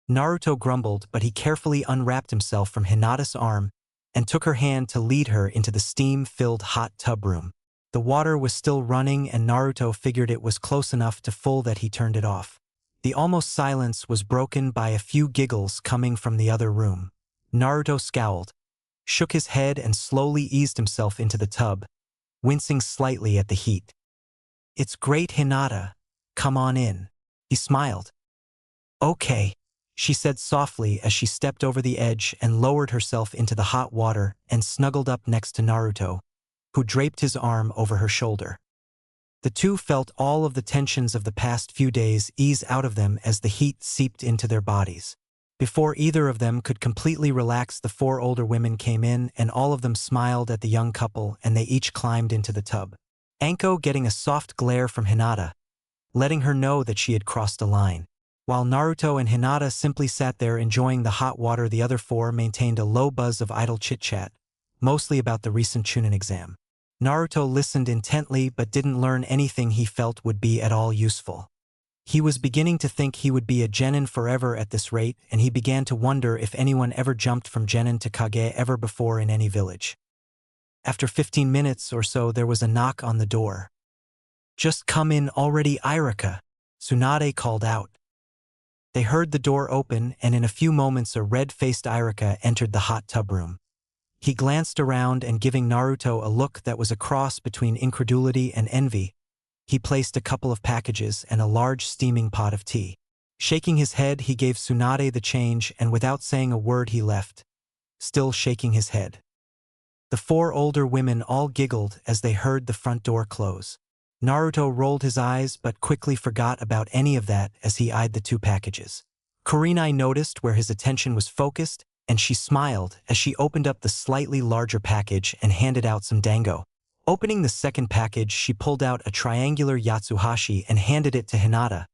Naruto grumbled, but he carefully unwrapped himself from Hinata's arm and took her hand to lead her into the steam-filled hot tub room. The water was still running and Naruto figured it was close enough to full that he turned it off. The almost silence was broken by a few giggles coming from the other room. Naruto scowled, shook his head and slowly eased himself into the tub, wincing slightly at the heat. It's great, Hinata. Come on in. He smiled. Okay, she said softly as she stepped over the edge and lowered herself into the hot water and snuggled up next to Naruto, who draped his arm over her shoulder. The two felt all of the tensions of the past few days ease out of them as the heat seeped into their bodies. Before either of them could completely relax, the four older women came in and all of them smiled at the young couple and they each climbed into the tub. Anko getting a soft glare from Hinata, letting her know that she had crossed a line. While Naruto and Hinata simply sat there enjoying the hot water, the other four maintained a low buzz of idle chit-chat, mostly about the recent Chunin exam. Naruto listened intently but didn't learn anything he felt would be at all useful. He was beginning to think he would be a genin forever at this rate, and he began to wonder if anyone ever jumped from genin to Kage ever before in any village. After 15 minutes or so, there was a knock on the door. Just come in already, Irika, Tsunade called out. They heard the door open, and in a few moments a red-faced Irika entered the hot tub room. He glanced around and, giving Naruto a look that was a cross between incredulity and envy, he placed a couple of packages and a large steaming pot of tea. Shaking his head, he gave Tsunade the change and without saying a word he left, still shaking his head. The four older women all giggled as they heard the front door close. Naruto rolled his eyes but quickly forgot about any of that as he eyed the two packages. Kurenai noticed where his attention was focused, and she smiled as she opened up the slightly larger package and handed out some dango. Opening the second package, she pulled out a triangular yatsuhashi and handed it to Hinata,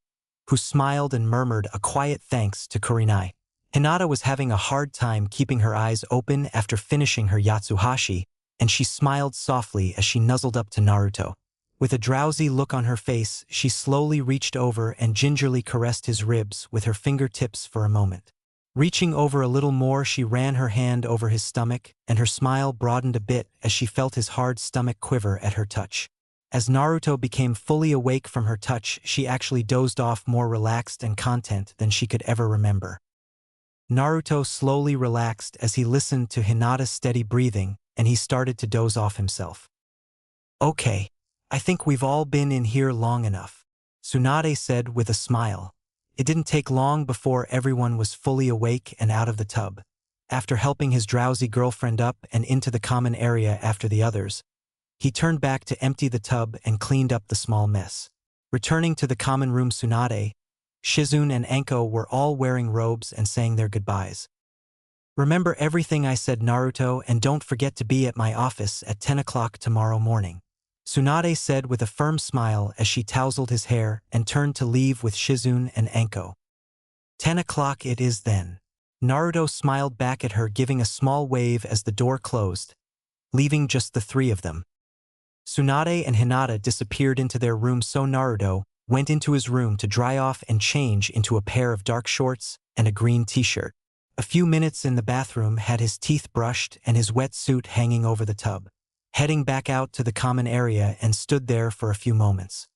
who smiled and murmured a quiet thanks to Kurenai. Hinata was having a hard time keeping her eyes open after finishing her yatsuhashi, and she smiled softly as she nuzzled up to Naruto. With a drowsy look on her face, she slowly reached over and gingerly caressed his ribs with her fingertips for a moment. Reaching over a little more, she ran her hand over his stomach, and her smile broadened a bit as she felt his hard stomach quiver at her touch. As Naruto became fully awake from her touch, she actually dozed off more relaxed and content than she could ever remember. Naruto slowly relaxed as he listened to Hinata's steady breathing, and he started to doze off himself. Okay, I think we've all been in here long enough, Tsunade said with a smile. It didn't take long before everyone was fully awake and out of the tub. After helping his drowsy girlfriend up and into the common area after the others, he turned back to empty the tub and cleaned up the small mess. Returning to the common room, Tsunade, Shizune and Anko were all wearing robes and saying their goodbyes. Remember everything I said, Naruto, and don't forget to be at my office at 10 o'clock tomorrow morning, Tsunade said with a firm smile as she tousled his hair and turned to leave with Shizune and Anko. 10 o'clock it is then. Naruto smiled back at her, giving a small wave as the door closed, leaving just the three of them. Tsunade and Hinata disappeared into their room, so Naruto went into his room to dry off and change into a pair of dark shorts and a green t-shirt. A few minutes in the bathroom, had his teeth brushed and his wet suit hanging over the tub. Heading back out to the common area and stood there for a few moments.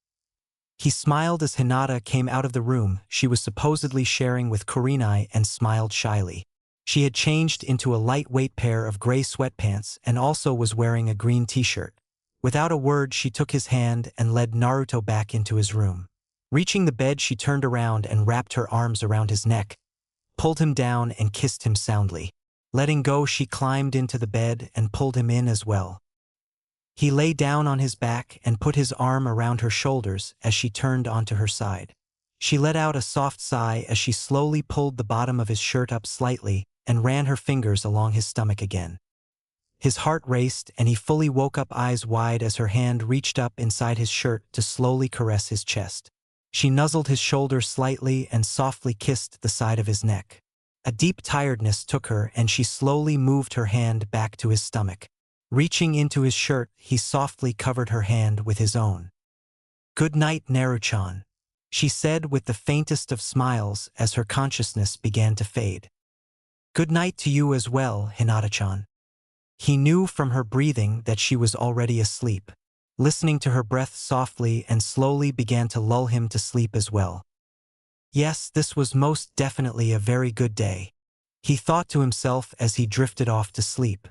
He smiled as Hinata came out of the room she was supposedly sharing with Kurenai and smiled shyly. She had changed into a lightweight pair of gray sweatpants and also was wearing a green t-shirt. Without a word, she took his hand and led Naruto back into his room. Reaching the bed, she turned around and wrapped her arms around his neck, pulled him down and kissed him soundly. Letting go, she climbed into the bed and pulled him in as well. He lay down on his back and put his arm around her shoulders as she turned onto her side. She let out a soft sigh as she slowly pulled the bottom of his shirt up slightly and ran her fingers along his stomach again. His heart raced and he fully woke up, eyes wide, as her hand reached up inside his shirt to slowly caress his chest. She nuzzled his shoulder slightly and softly kissed the side of his neck. A deep tiredness took her and she slowly moved her hand back to his stomach. Reaching into his shirt, he softly covered her hand with his own. "Good night, Naruto-chan," she said with the faintest of smiles as her consciousness began to fade. "Good night to you as well, Hinata-chan." He knew from her breathing that she was already asleep. Listening to her breath softly and slowly began to lull him to sleep as well. Yes, this was most definitely a very good day, he thought to himself as he drifted off to sleep.